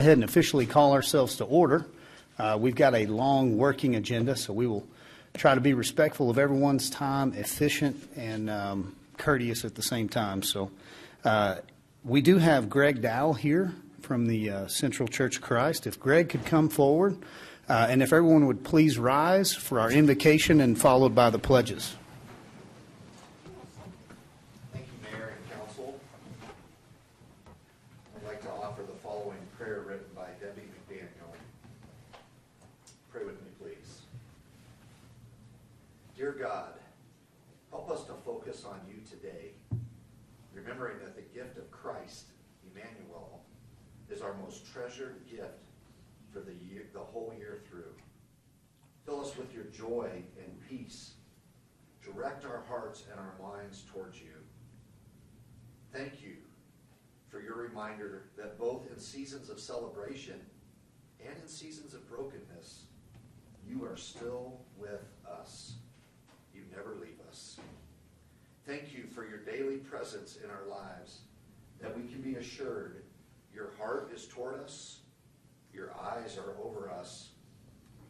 ahead and officially call ourselves to order. We've got a long working agenda, so we will try to be respectful of everyone's time, efficient, and courteous at the same time. So we do have Greg Dowell here from the Central Church of Christ. If Greg could come forward, and if everyone would please rise for our invocation and followed by the pledges. Dear God, help us to focus on you today, remembering that the gift of Christ, Emmanuel, is our most treasured gift for the whole year through. Fill us with your joy and peace. Direct our hearts and our minds towards you. Thank you for your reminder that both in seasons of celebration and in seasons of brokenness, you are still with us. You never leave us. Thank you for your daily presence in our lives, that we can be assured your heart is toward us, your eyes are over us,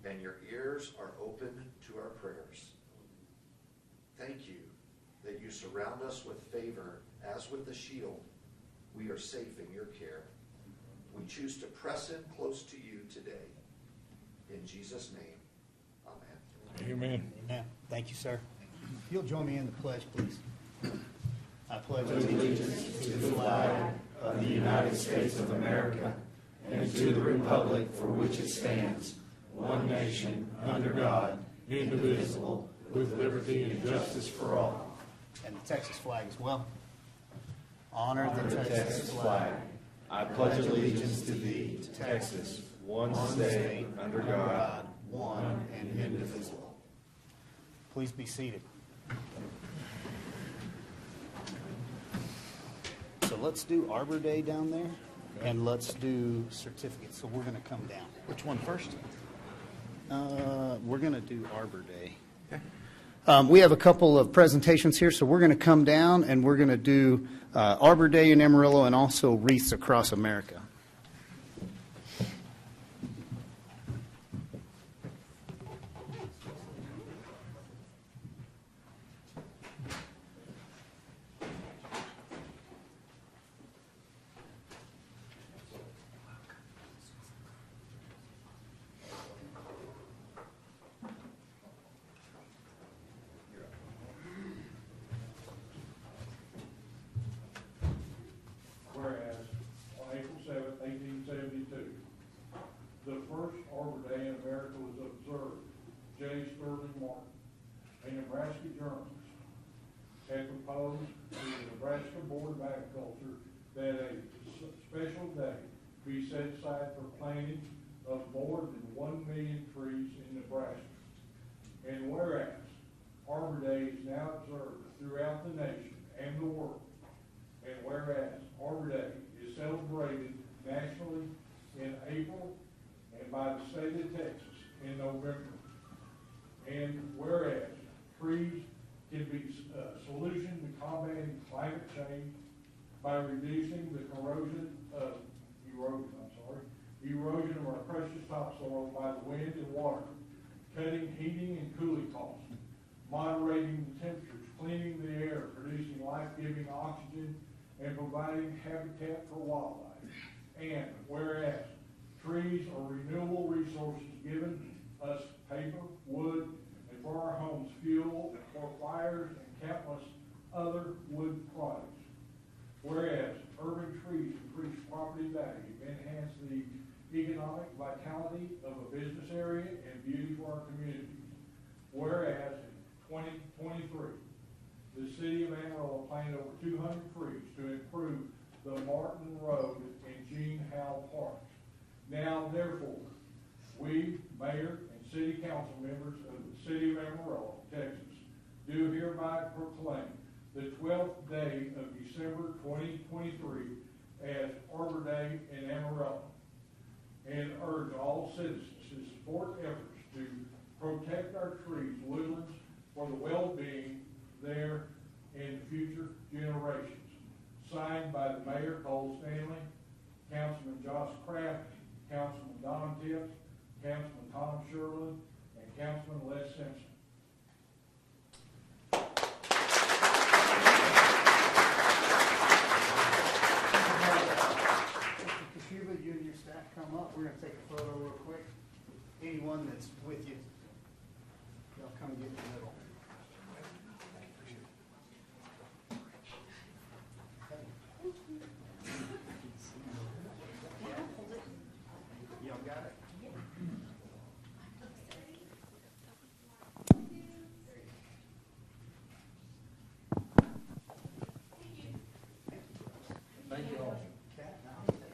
and your ears are open to our prayers. Thank you that you surround us with favor as with the shield. We are safe in your care. We choose to press in close to you today. In Jesus' name. Amen. Amen. Thank you, sir. If you'll join me in the pledge, please. I pledge allegiance to the flag of the United States of America and to the republic for which it stands, one nation, under God, indivisible, with liberty and justice for all. And the Texas flag as well. Honor the Texas flag. I pledge allegiance to thee, Texas, one state, under God, one and indivisible. Please be seated. So let's do Arbor Day down there, and let's do certificates. So we're going to come down. Which one first? We're going to do Arbor Day. Okay. We have a couple of presentations here, so we're going to come down and we're going to do Arbor Day in Amarillo and also wreaths across America. Be set aside for planting of more than 1 million trees in Nebraska. And whereas Arbor Day is now observed throughout the nation and the world, and whereas Arbor Day is celebrated nationally in April and by the state of Texas in November, and whereas trees can be a solution to combating climate change by reducing the erosion of our precious topsoil by the wind and water, cutting heating and cooling costs, moderating the temperatures, cleaning the air, producing life-giving oxygen, and providing habitat for wildlife. And whereas trees are renewable resources giving us paper, wood, and for our homes fuel, and for fires and countless other wood products. Whereas urban trees increase property value, enhance the economic vitality of a business area, and beauty for our communities. Whereas in 2023, the city of Amarillo planted over 200 trees to improve the Martin Road and Gene Howe parks. Now, therefore, we, mayor and city council members of the city of Amarillo, Texas, do hereby proclaim the 12th day of December 2023 as Arbor Day in Amarillo, and urge all citizens to support efforts to protect our trees, woodlands, for the well-being there in future generations. Signed by the Mayor, Cole Stanley, Councilman Josh Kraft, Councilman Don Tips, Councilman Tom Sherlin, and Councilman Les Simpson. Mr. Kashuba, you and your staff come up. We're going to take a photo real quick. Anyone that's with you, y'all come get in the middle. Y'all got it? Thank you all. Kat, now I'll take your-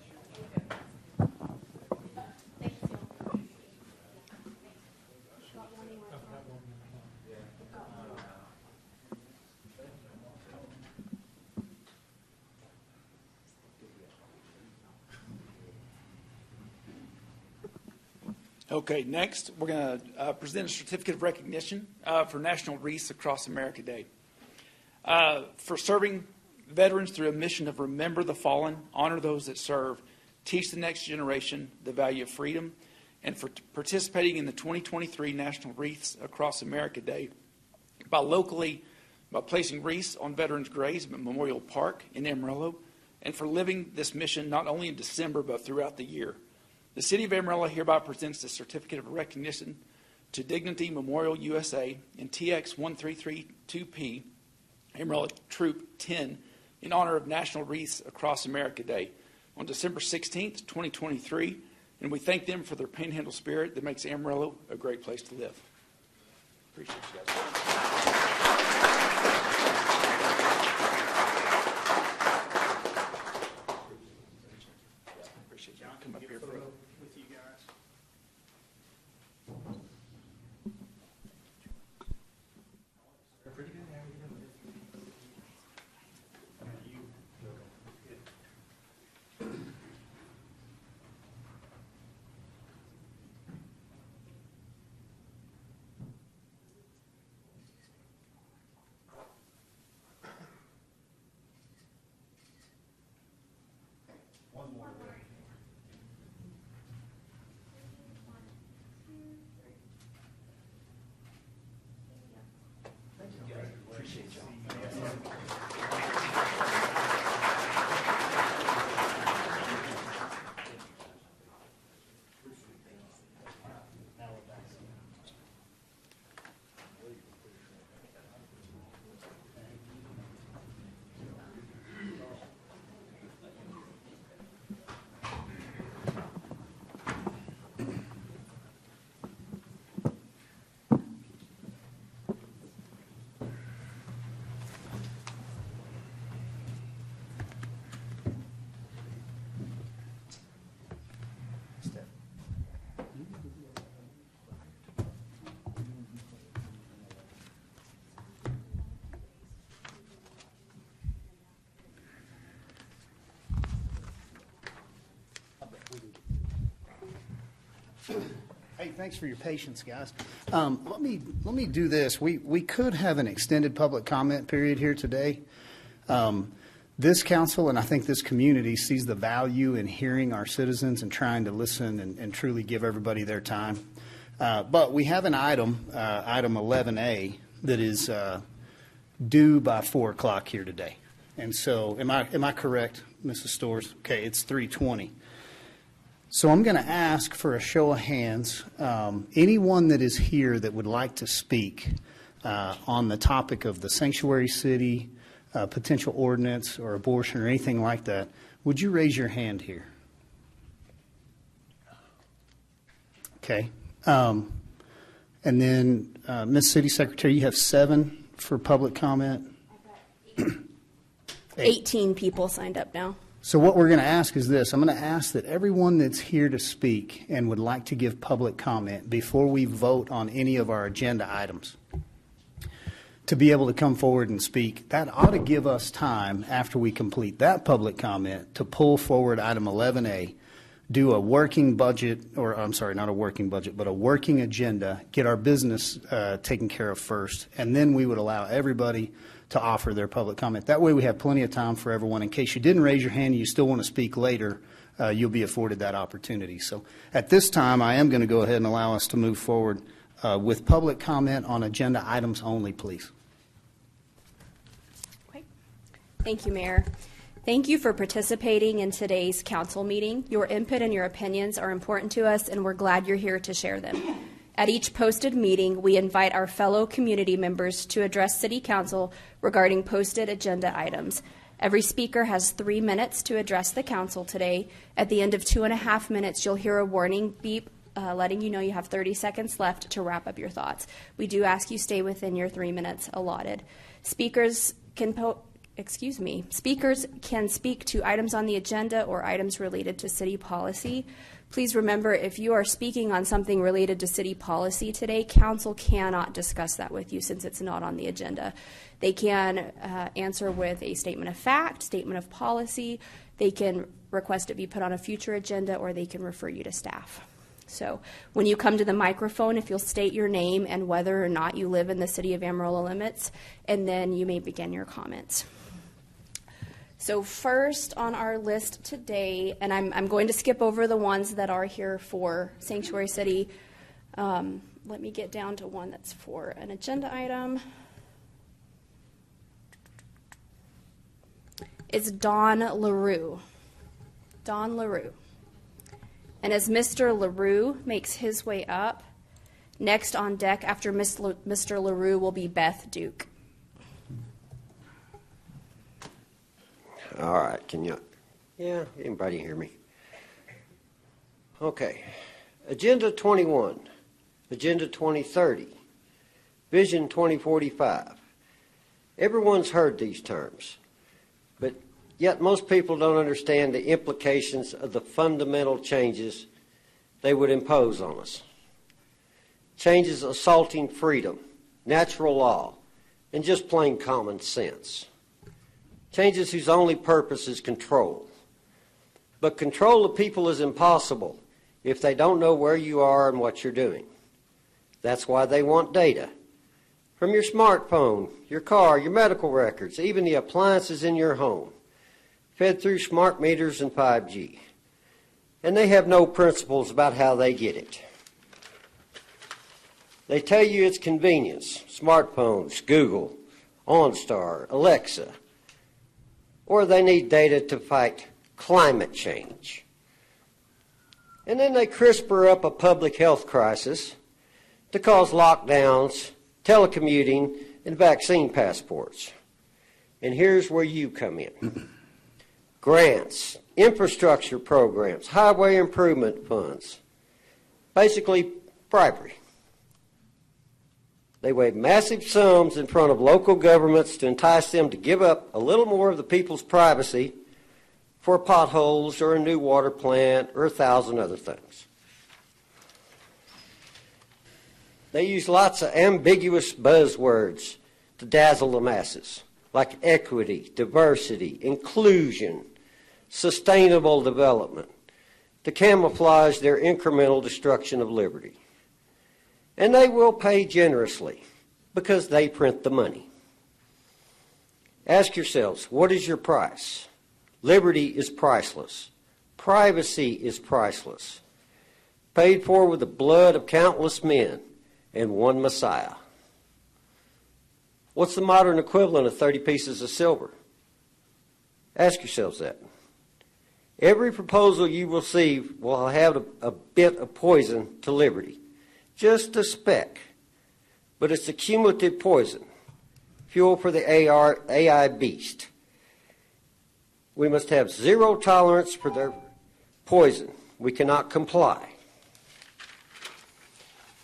Okay, next, we're going to present a certificate of recognition for National Wreaths Across America Day. For serving veterans through a mission of remember the fallen, honor those that serve, teach the next generation the value of freedom, and for participating in the 2023 National Wreaths Across America Day by placing wreaths on veterans' graves at Memorial Park in Amarillo, and for living this mission not only in December but throughout the year. The City of Amarillo hereby presents the Certificate of Recognition to Dignity Memorial USA and TX 1332P, Amarillo Troop 10, in honor of National Wreaths Across America Day on December 16th, 2023, and we thank them for their panhandle spirit that makes Amarillo a great place to live. Appreciate you guys. Appreciate you. Come up here for a with you guys. Pretty good. How are you doing? One more. Appreciate y'all. Now we're back. Steph. Hey, thanks for your patience, guys. Let me do this. We could have an extended public comment period here today. This council and I think this community sees the value in hearing our citizens and trying to listen and truly give everybody their time. But we have an item 11A, that is due by 4 o'clock here today. And so, am I correct, Mrs. Storrs? Okay, it's 3:20. So I'm going to ask for a show of hands. Anyone that is here that would like to speak on the topic of the sanctuary city, potential ordinance or abortion or anything like that, would you raise your hand here? Okay. And then, Ms. City Secretary, you have 7 for public comment. I've got 18 people signed up now. So what we're going to ask is this. I'm going to ask that everyone that's here to speak and would like to give public comment before we vote on any of our agenda items to be able to come forward and speak. That ought to give us time after we complete that public comment to pull forward item 11A, do a working budget, or I'm sorry, not a working budget, but a working agenda, get our business taken care of first, and then we would allow everybody to offer their public comment. That way we have plenty of time for everyone. In case you didn't raise your hand and you still want to speak later, you'll be afforded that opportunity. So at this time, I am going to go ahead and allow us to move forward with public comment on agenda items only, please. Okay. Thank you, Mayor. Thank you for participating in today's council meeting. Your input and your opinions are important to us, and we're glad you're here to share them. At each posted meeting, we invite our fellow community members to address City Council regarding posted agenda items. Every speaker has 3 minutes to address the council today. At the end of 2.5 minutes, you'll hear a warning beep letting you know you have 30 seconds left to wrap up your thoughts. We do ask you stay within your 3 minutes allotted. Speakers can speak to items on the agenda or items related to city policy. Please remember, if you are speaking on something related to city policy today, council cannot discuss that with you since it's not on the agenda. They can answer with a statement of fact, statement of policy. They can request it be put on a future agenda, or they can refer you to staff. So when you come to the microphone, if you'll state your name and whether or not you live in the city of Amarillo limits, and then you may begin your comments. So first on our list today, and I'm going to skip over the ones that are here for Sanctuary City. Let me get down to one that's for an agenda item. It's Don LaRue. Don LaRue. And as Mr. LaRue makes his way up, next on deck after Mr. LaRue will be Beth Duke. All right, anybody hear me? Okay. Agenda 21, Agenda 2030, Vision 2045. Everyone's heard these terms, but yet most people don't understand the implications of the fundamental changes they would impose on us. Changes assaulting freedom, natural law, and just plain common sense. Changes whose only purpose is control. But control of people is impossible if they don't know where you are and what you're doing. That's why they want data. From your smartphone, your car, your medical records, even the appliances in your home, fed through smart meters and 5G. And they have no principles about how they get it. They tell you it's convenience, smartphones, Google, OnStar, Alexa, or they need data to fight climate change. And then they CRISPR up a public health crisis to cause lockdowns, telecommuting, and vaccine passports. And here's where you come in. Grants, infrastructure programs, highway improvement funds, basically bribery. They wave massive sums in front of local governments to entice them to give up a little more of the people's privacy for potholes or a new water plant or 1,000 other things. They use lots of ambiguous buzzwords to dazzle the masses, like equity, diversity, inclusion, sustainable development, to camouflage their incremental destruction of liberty. And they will pay generously because they print the money. Ask yourselves, what is your price? Liberty is priceless. Privacy is priceless. Paid for with the blood of countless men and one Messiah. What's the modern equivalent of 30 pieces of silver? Ask yourselves that. Every proposal you will see will have a bit of poison to liberty. Just a speck. But it's a cumulative poison. Fuel for the AI beast. We must have zero tolerance for their poison. We cannot comply.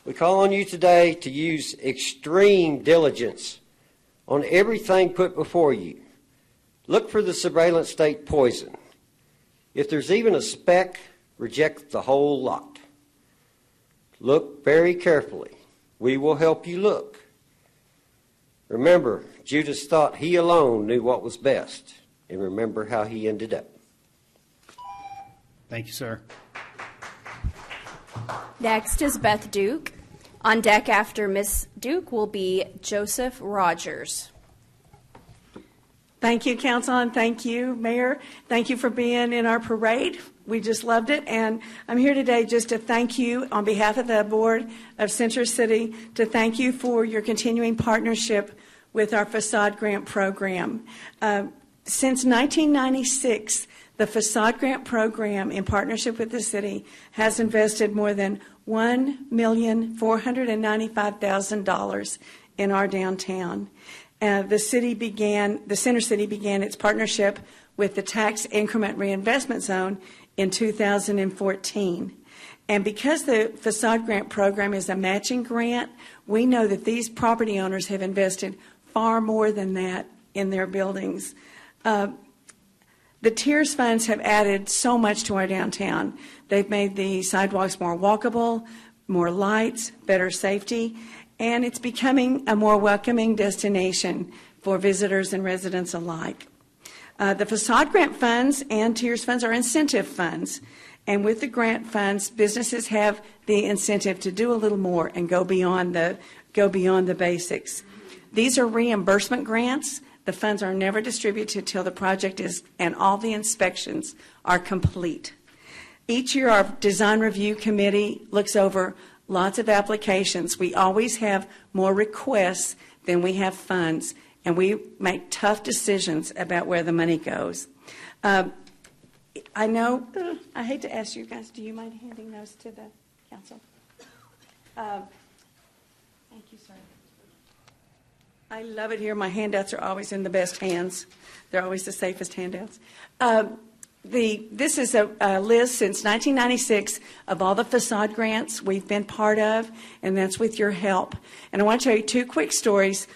We call on you today to use extreme diligence on everything put before you. Look for the surveillance state poison. If there's even a speck, reject the whole lot. Look very carefully. We will help you look. Remember, Judas thought he alone knew what was best. And remember how he ended up. Thank you, sir. Next is Beth Duke. On deck after Miss Duke will be Joseph Rogers. Thank you, Council, and thank you, Mayor. Thank you for being in our parade. We just loved it, and I'm here today just to thank you on behalf of the Board of Central City, to thank you for your continuing partnership with our Facade Grant Program. Since 1996, the Facade Grant Program, in partnership with the city, has invested more than $1,495,000 in our downtown. The Center City began its partnership with the Tax Increment Reinvestment Zone in 2014. And because the Facade Grant Program is a matching grant, we know that these property owners have invested far more than that in their buildings. The TIERS funds have added so much to our downtown. They've made the sidewalks more walkable, more lights, better safety, and it's becoming a more welcoming destination for visitors and residents alike. The Facade Grant funds and TIERS funds are incentive funds, and with the grant funds, businesses have the incentive to do a little more and go beyond the basics. These are reimbursement grants. The funds are never distributed till the project is and all the inspections are complete. Each year, our design review committee looks over lots of applications. We always have more requests than we have funds, and we make tough decisions about where the money goes. I hate to ask you guys, do you mind handing those to the council? Thank you, sir. I love it here. My handouts are always in the best hands. They're always the safest handouts. This is a list since 1996 of all the facade grants we've been part of, and that's with your help. And I want to tell you two quick stories.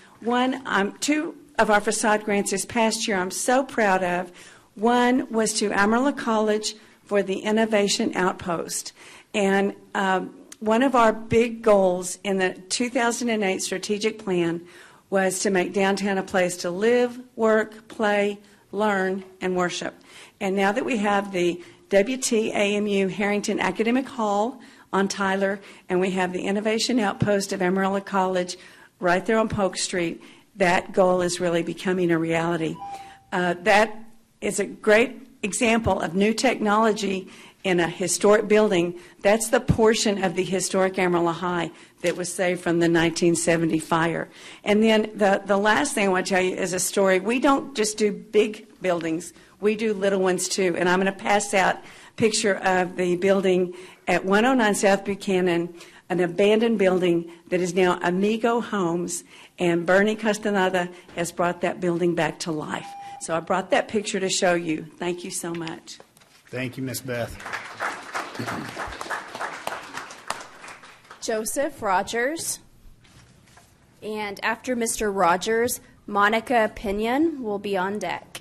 Two of our facade grants this past year I'm so proud of. One was to Amarillo College for the Innovation Outpost. And one of our big goals in the 2008 strategic plan was to make downtown a place to live, work, play, learn, and worship. And now that we have the WTAMU Harrington Academic Hall on Tyler, and we have the Innovation Outpost of Amarillo College right there on Polk Street, that goal is really becoming a reality. That is a great example of new technology in a historic building. That's the portion of the historic Amarillo High that was saved from the 1970 fire. And then the last thing I want to tell you is a story. We don't just do big buildings. We do little ones too. And I'm going to pass out a picture of the building at 109 South Buchanan, an abandoned building that is now Amigo Homes. And Bernie Castaneda has brought that building back to life. So I brought that picture to show you. Thank you so much. Thank you, Miss Beth. Joseph Rogers. And after Mr. Rogers, Monica Pinion will be on deck.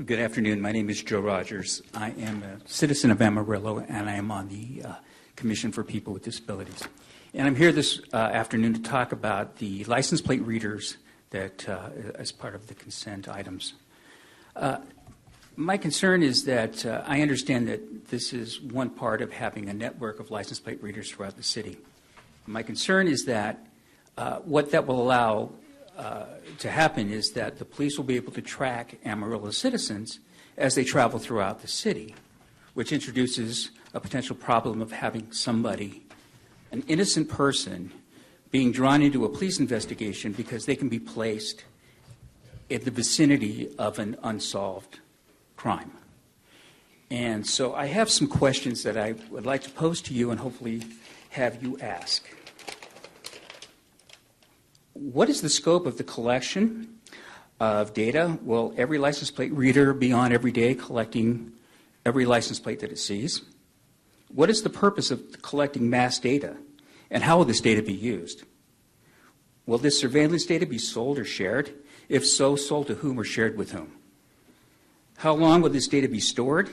Good afternoon. My name is Joe Rogers. I am a citizen of Amarillo, and I am on the Commission for People with Disabilities. And I'm here this afternoon to talk about the license plate readers that as part of the consent items. My concern is that I understand that this is one part of having a network of license plate readers throughout the city. My concern is that what that will allow to happen is that the police will be able to track Amarillo citizens as they travel throughout the city, which introduces a potential problem of having somebody, an innocent person, being drawn into a police investigation because they can be placed in the vicinity of an unsolved crime. And so I have some questions that I would like to pose to you and hopefully have you ask. What is the scope of the collection of data? Will every license plate reader be on every day collecting every license plate that it sees? What is the purpose of collecting mass data? And how will this data be used? Will this surveillance data be sold or shared? If so, sold to whom or shared with whom? How long will this data be stored?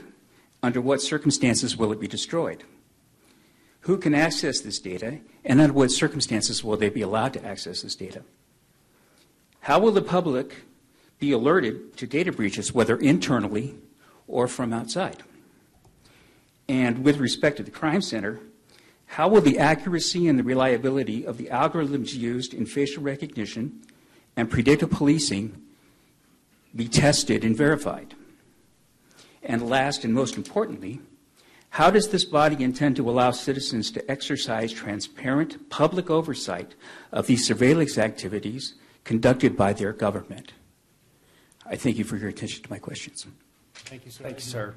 Under what circumstances will it be destroyed? Who can access this data, and under what circumstances will they be allowed to access this data? How will the public be alerted to data breaches, whether internally or from outside? And with respect to the Crime Center, how will the accuracy and the reliability of the algorithms used in facial recognition and predictive policing be tested and verified? And last and most importantly, how does this body intend to allow citizens to exercise transparent public oversight of these surveillance activities conducted by their government? I thank you for your attention to my questions. Thank you, sir. Thank you, sir.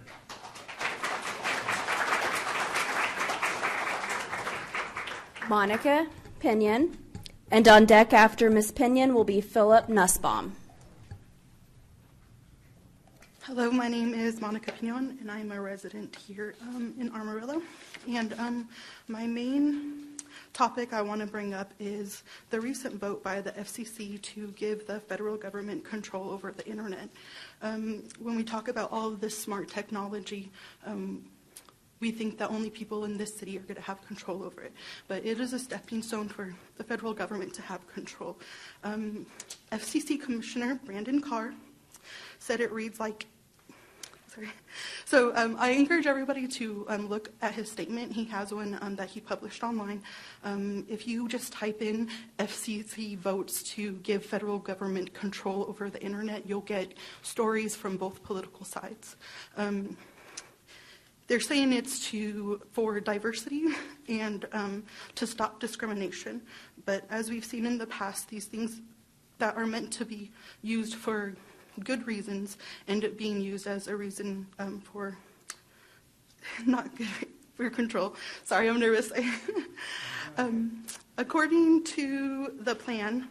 Monica Pinion. And on deck after Ms. Pinion will be Philip Nussbaum. Hello, my name is Monica Pinion, and I'm a resident here in Amarillo. And my main topic I want to bring up is the recent vote by the FCC to give the federal government control over the internet. When we talk about all of this smart technology, we think that only people in this city are going to have control over it. But it is a stepping stone for the federal government to have control. FCC Commissioner Brandon Carr said it reads like, sorry. So I encourage everybody to look at his statement. He has one that he published online. If you just type in FCC votes to give federal government control over the internet, you'll get stories from both political sides. They're saying it's for diversity and to stop discrimination. But as we've seen in the past, these things that are meant to be used for good reasons end up being used as a reason for not good for control. Sorry, I'm nervous. According to the plan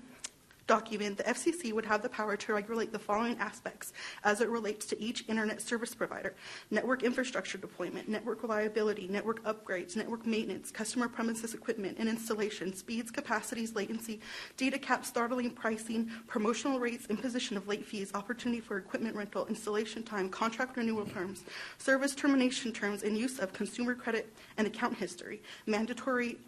document, the FCC would have the power to regulate the following aspects as it relates to each internet service provider: network infrastructure deployment, network reliability, network upgrades, network maintenance, customer premises equipment and installation, speeds, capacities, latency, data caps, throttling, pricing, promotional rates, imposition of late fees, opportunity for equipment rental, installation time, contract renewal terms, service termination terms, and use of consumer credit and account history, mandatory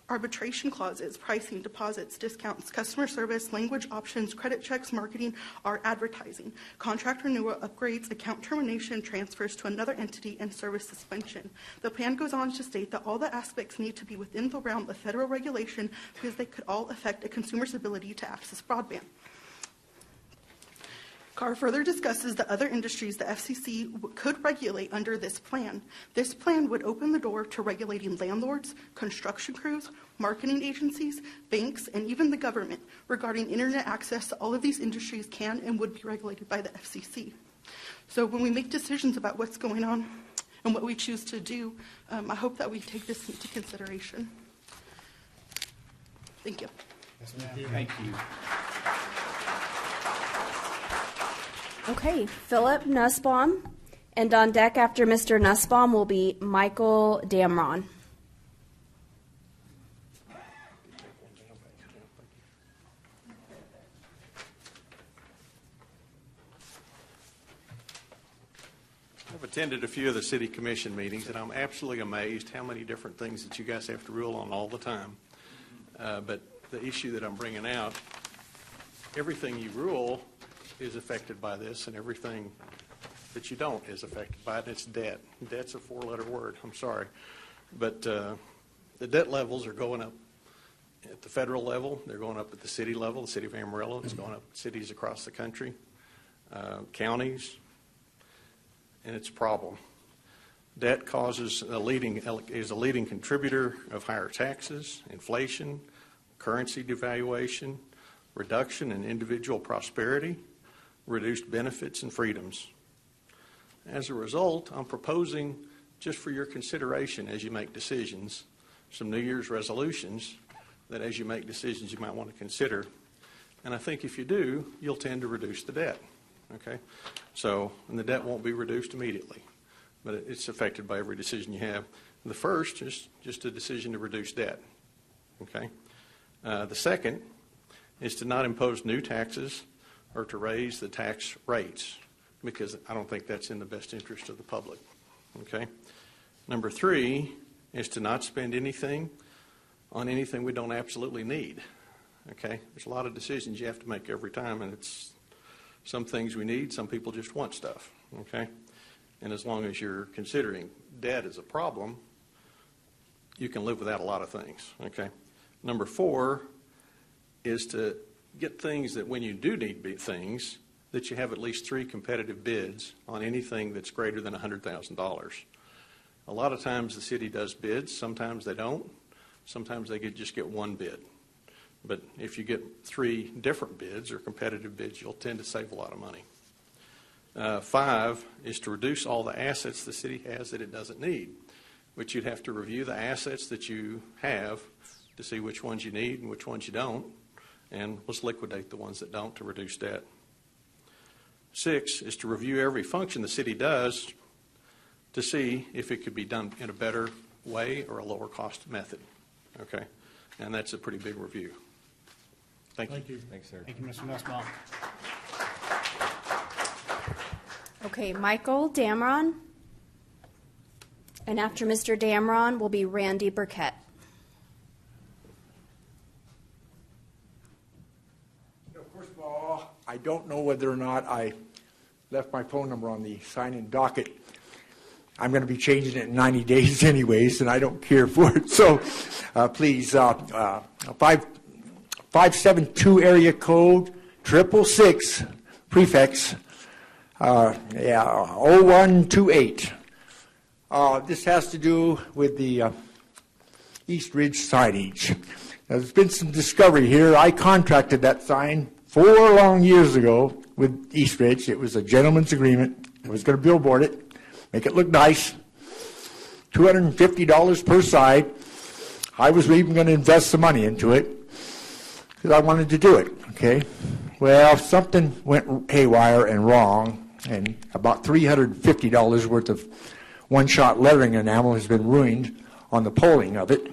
arbitration clauses, pricing, deposits, discounts, customer service, language options, credit checks, marketing, or advertising, contract renewal, upgrades, account termination, transfers to another entity, and service suspension. The plan goes on to state that all the aspects need to be within the realm of federal regulation because they could all affect a consumer's ability to access broadband. Carr further discusses the other industries the FCC could regulate under this plan. This plan would open the door to regulating landlords, construction crews, marketing agencies, banks, and even the government. Regarding internet access, all of these industries can and would be regulated by the FCC. So when we make decisions about what's going on and what we choose to do, I hope that we take this into consideration. Thank you. Yes, ma'am. Thank you. Okay, Philip Nussbaum. And on deck after Mr. Nussbaum will be Michael Damron. I've attended a few of the city commission meetings, and I'm absolutely amazed how many different things that you guys have to rule on all the time. But the issue that I'm bringing out, everything you rule is affected by this, and everything that you don't is affected by it. It's debt. Debt's a four-letter word. I'm sorry. But the debt levels are going up at the federal level. They're going up at the city level, the city of Amarillo. It's going up at cities across the country, counties, and it's a problem. Debt is a leading contributor of higher taxes, inflation, currency devaluation, reduction in individual prosperity, reduced benefits and freedoms. As a result, I'm proposing, just for your consideration as you make decisions, some New Year's resolutions that as you make decisions you might want to consider. And I think if you do, you'll tend to reduce the debt. Okay? So, and the debt won't be reduced immediately, but it's affected by every decision you have. The first is just a decision to reduce debt. Okay? The second is to not impose new taxes or to raise the tax rates, because I don't think that's in the best interest of the public. Okay? Number 3 is to not spend anything on anything we don't absolutely need. Okay? There's a lot of decisions you have to make every time, and it's some things we need, some people just want stuff. Okay? And as long as you're considering debt as a problem, you can live without a lot of things. Okay? Number 4 is to get things that when you do need things, that you have at least 3 competitive bids on anything that's greater than $100,000. A lot of times the city does bids, sometimes they don't. Sometimes they just get 1 bid. But if you get 3 different bids or competitive bids, you'll tend to save a lot of money. 5 is to reduce all the assets the city has that it doesn't need, which you'd have to review the assets that you have to see which ones you need and which ones you don't, and let's liquidate the ones that don't to reduce debt. 6 is to review every function the city does to see if it could be done in a better way or a lower cost method. Okay? And that's a pretty big review. Thank you. Thanks, sir. Thank you, Mr. Nussbaum. Okay, Michael Damron. And after Mr. Damron will be Randy Burkett. First of all, I don't know whether or not I left my phone number on the sign-in docket. I'm going to be changing it in 90 days anyways, and I don't care for it. So please, 572 area code, 666 prefix, 0128. This has to do with the East Ridge signage. Now, there's been some discovery here. I contracted that sign 4 long years ago with East Ridge. It was a gentleman's agreement. I was going to billboard it, make it look nice, $250 per side. I was even going to invest some money into it because I wanted to do it, okay? Well, something went haywire and wrong, and about $350 worth of one-shot lettering enamel has been ruined on the polling of it.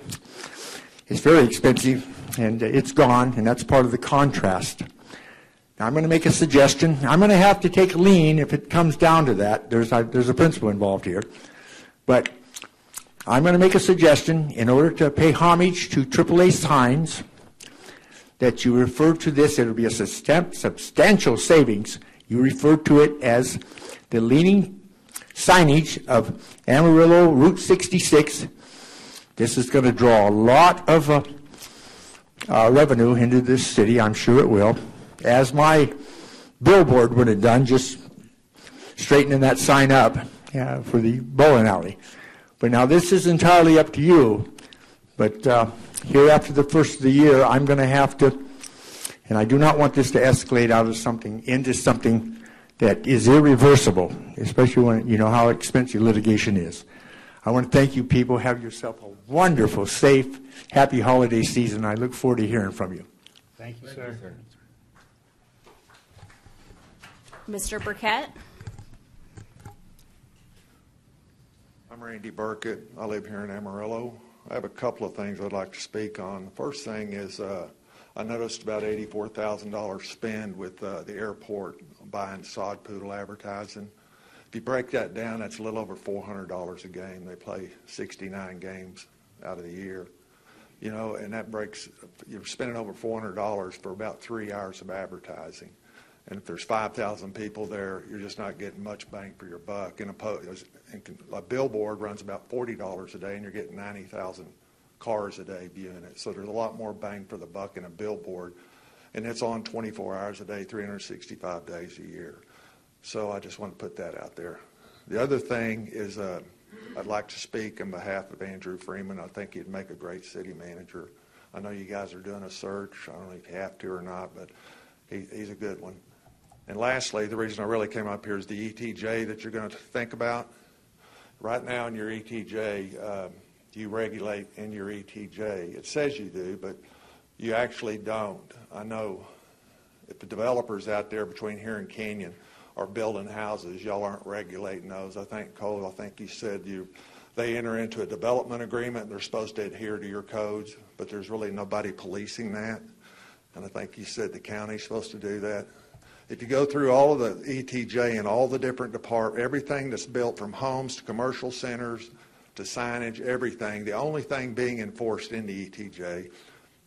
It's very expensive, and it's gone, and that's part of the contrast. Now, I'm going to make a suggestion. I'm going to have to take a lien if it comes down to that. There's a principle involved here. But I'm going to make a suggestion in order to pay homage to AAA signs that you refer to this. It will be a substantial savings. You refer to it as the leaning signage of Amarillo Route 66. This is going to draw a lot of revenue into this city. I'm sure it will. As my billboard would have done, just straightening that sign up for the bowling alley. But now this is entirely up to you. But here after the first of the year, I'm going to have to, and I do not want this to escalate out of something into something that is irreversible, especially when you know how expensive litigation is. I want to thank you people. Have yourself a wonderful, safe, happy holiday season. I look forward to hearing from you. Thank you, sir. Mr. Burkett. I'm Randy Burkett. I live here in Amarillo. I have a couple of things I'd like to speak on. The first thing is I noticed about $84,000 spend with the airport buying sod poodle advertising. If you break that down, that's a little over $400 a game. They play 69 games out of the year. You know, and that breaks, you're spending over $400 for about 3 hours of advertising. And if there's 5,000 people there, you're just not getting much bang for your buck. A billboard runs about $40 a day, and you're getting 90,000 cars a day viewing it. So there's a lot more bang for the buck in a billboard. And it's on 24 hours a day, 365 days a year. So I just want to put that out there. The other thing is I'd like to speak on behalf of Andrew Freeman. I think he'd make a great city manager. I know you guys are doing a search. I don't know if you have to or not, but he's a good one. And lastly, the reason I really came up here is the ETJ that you're going to think about. Right now in your ETJ, you regulate in your ETJ. It says you do, but you actually don't. I know if the developers out there between here and Canyon are building houses, y'all aren't regulating those. I think, Cole, you said they enter into a development agreement. They're supposed to adhere to your codes, but there's really nobody policing that. And I think you said the county's supposed to do that. If you go through all of the ETJ and all the different departments, everything that's built from homes to commercial centers to signage, everything, the only thing being enforced in the ETJ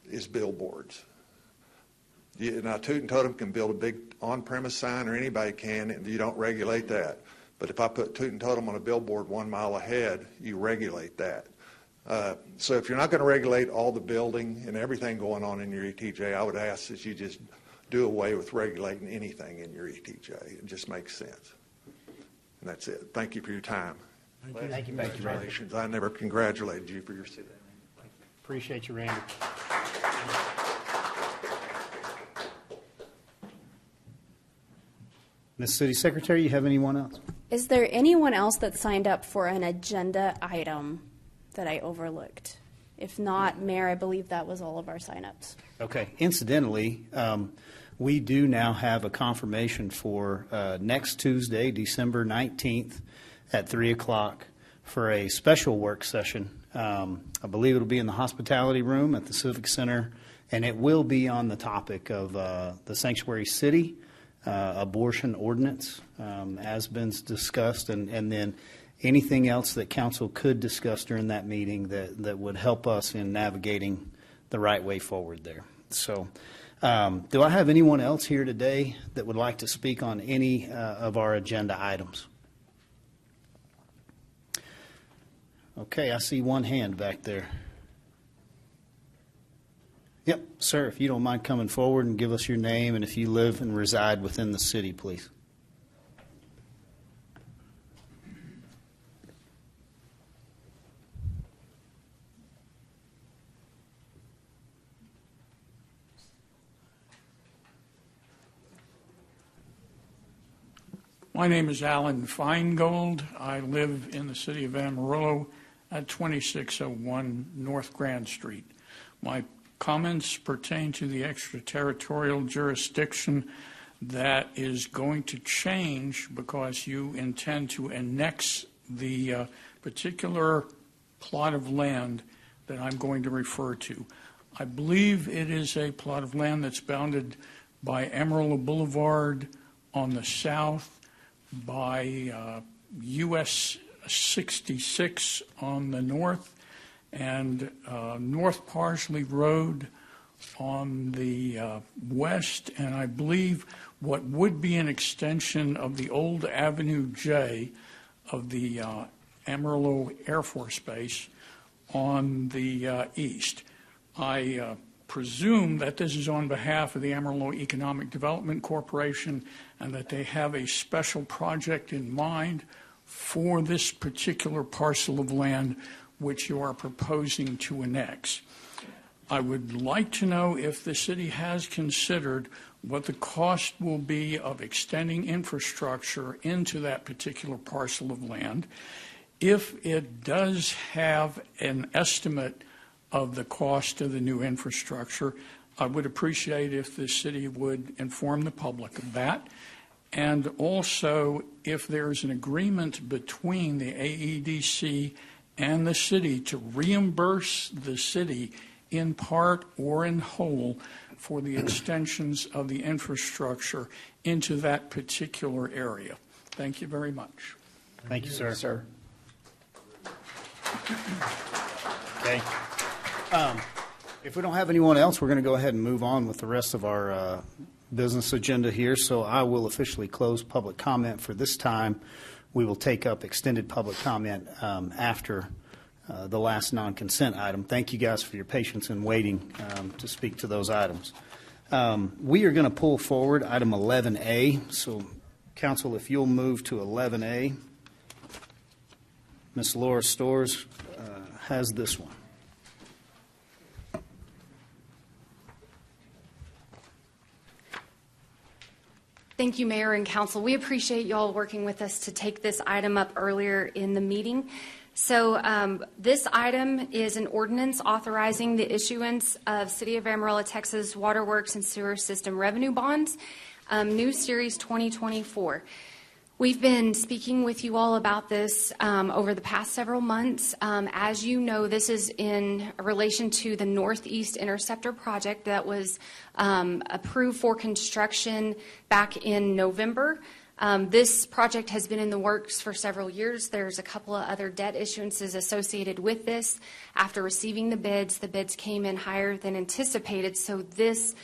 is billboards. Now, Toot and Totem can build a big on-premise sign, or anybody can, and you don't regulate that. But if I put Toot and Totem on a billboard 1 mile ahead, you regulate that. So if you're not going to regulate all the building and everything going on in your ETJ, I would ask that you just do away with regulating anything in your ETJ. It just makes sense. And that's it. Thank you for your time. Thank you, Randy. Congratulations. I never congratulated you for your city. Appreciate you, Randy. Ms. City Secretary, you have anyone else? Is there anyone else that signed up for an agenda item that I overlooked? If not, Mayor, I believe that was all of our signups. Okay. Incidentally, we do now have a confirmation for next Tuesday, December 19th at 3 o'clock for a special work session. I believe it'll be in the hospitality room at the Civic Center, and it will be on the topic of the sanctuary city, abortion ordinance, as been discussed, and then anything else that council could discuss during that meeting that would help us in navigating the right way forward there. So do I have anyone else here today that would like to speak on any of our agenda items? Okay, I see one hand back there. Yep, sir, if you don't mind coming forward and give us your name and if you live and reside within the city, please. My name is Alan Feingold. I live in the city of Amarillo at 2601 North Grand Street. My comments pertain to the extraterritorial jurisdiction that is going to change because you intend to annex the particular plot of land that I'm going to refer to. I believe it is a plot of land that's bounded by Amarillo Boulevard on the south, by US 66 on the north, and North Parsley Road on the west, and I believe what would be an extension of the old Avenue J of the Amarillo Air Force Base on the east. I presume that this is on behalf of the Amarillo Economic Development Corporation and that they have a special project in mind for this particular parcel of land which you are proposing to annex. I would like to know if the city has considered what the cost will be of extending infrastructure into that particular parcel of land. If it does have an estimate of the cost of the new infrastructure, I would appreciate if the city would inform the public of that. And also, if there's an agreement between the AEDC and the city to reimburse the city in part or in whole for the extensions of the infrastructure into that particular area. Thank you very much. Thank you, sir. Okay. If we don't have anyone else, we're going to go ahead and move on with the rest of our business agenda here. So I will officially close public comment for this time. We will take up extended public comment after the last non-consent item. Thank you guys for your patience in waiting to speak to those items. We are going to pull forward item 11A. So, council, if you'll move to 11A. Ms. Laura Storrs has this one. Thank you, Mayor and Council. We appreciate you all working with us to take this item up earlier in the meeting. So this item is an ordinance authorizing the issuance of City of Amarillo, Texas Waterworks and Sewer System Revenue Bonds, new Series 2024. We've been speaking with you all about this over the past several months. As you know, this is in relation to the Northeast Interceptor project that was approved for construction back in November. This project has been in the works for several years. There's a couple of other debt issuances associated with this. After receiving the bids came in higher than anticipated, so this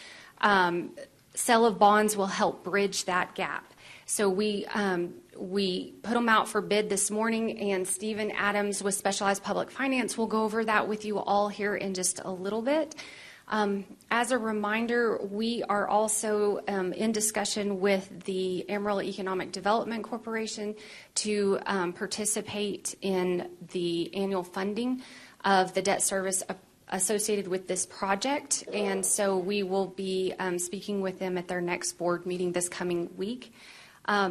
sale of bonds will help bridge that gap. So we put them out for bid this morning, and Stephen Adams with Specialized Public Finance will go over that with you all here in just a little bit. As a reminder, we are also in discussion with the Amarillo Economic Development Corporation to participate in the annual funding of the debt service associated with this project. And so we will be speaking with them at their next board meeting this coming week.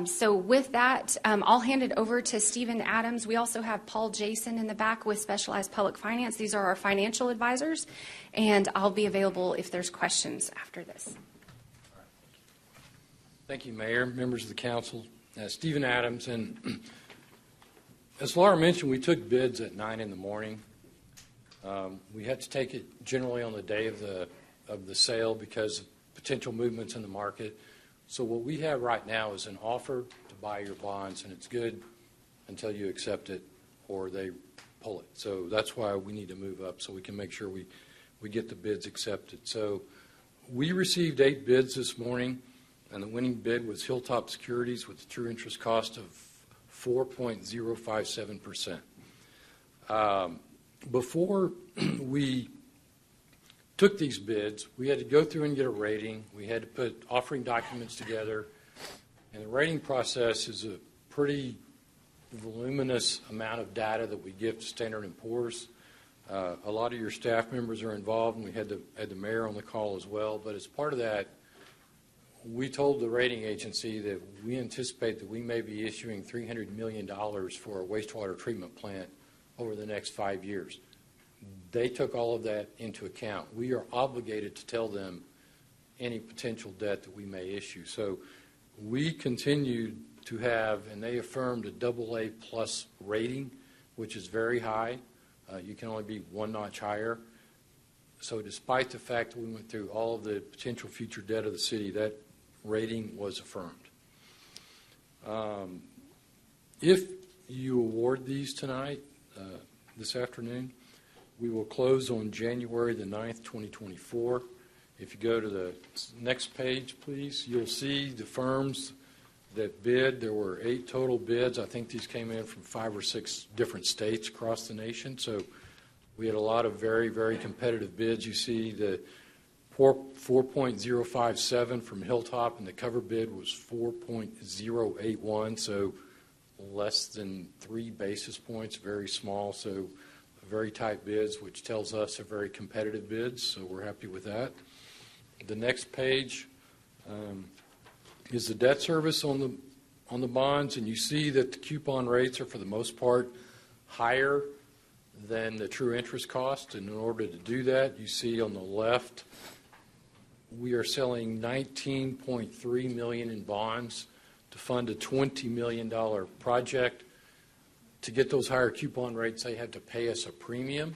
So with that, I'll hand it over to Stephen Adams. We also have Paul Jason in the back with Specialized Public Finance. These are our financial advisors, and I'll be available if there's questions after this. Thank you, Mayor, members of the council. Stephen Adams, and as Laura mentioned, we took bids at 9 in the morning. We had to take it generally on the day of the sale because of potential movements in the market. So what we have right now is an offer to buy your bonds, and it's good until you accept it or they pull it. So that's why we need to move up so we can make sure we get the bids accepted. So we received 8 bids this morning, and the winning bid was Hilltop Securities with a true interest cost of 4.057%. Before we took these bids, we had to go through and get a rating. We had to put offering documents together. And the rating process is a pretty voluminous amount of data that we give to Standard & Poor's. A lot of your staff members are involved, and we had the mayor on the call as well. But as part of that, we told the rating agency that we anticipate that we may be issuing $300 million for a wastewater treatment plant over the next 5 years. They took all of that into account. We are obligated to tell them any potential debt that we may issue. So we continued to have, and they affirmed a AA plus rating, which is very high. You can only be one notch higher. So despite the fact that we went through all of the potential future debt of the city, that rating was affirmed. If you award these tonight, this afternoon, we will close on January the 9th, 2024. If you go to the next page, please, you'll see the firms that bid. There were 8 total bids. I think these came in from 5 or 6 different states across the nation. So we had a lot of very, very competitive bids. You see the 4.057 from Hilltop, and the cover bid was 4.081, so less than 3 basis points, very small. So very tight bids, which tells us they're very competitive bids, so we're happy with that. The next page is the debt service on the bonds, and you see that the coupon rates are for the most part higher than the true interest cost. And in order to do that, you see on the left, we are selling $19.3 million in bonds to fund a $20 million project. To get those higher coupon rates, they had to pay us a premium.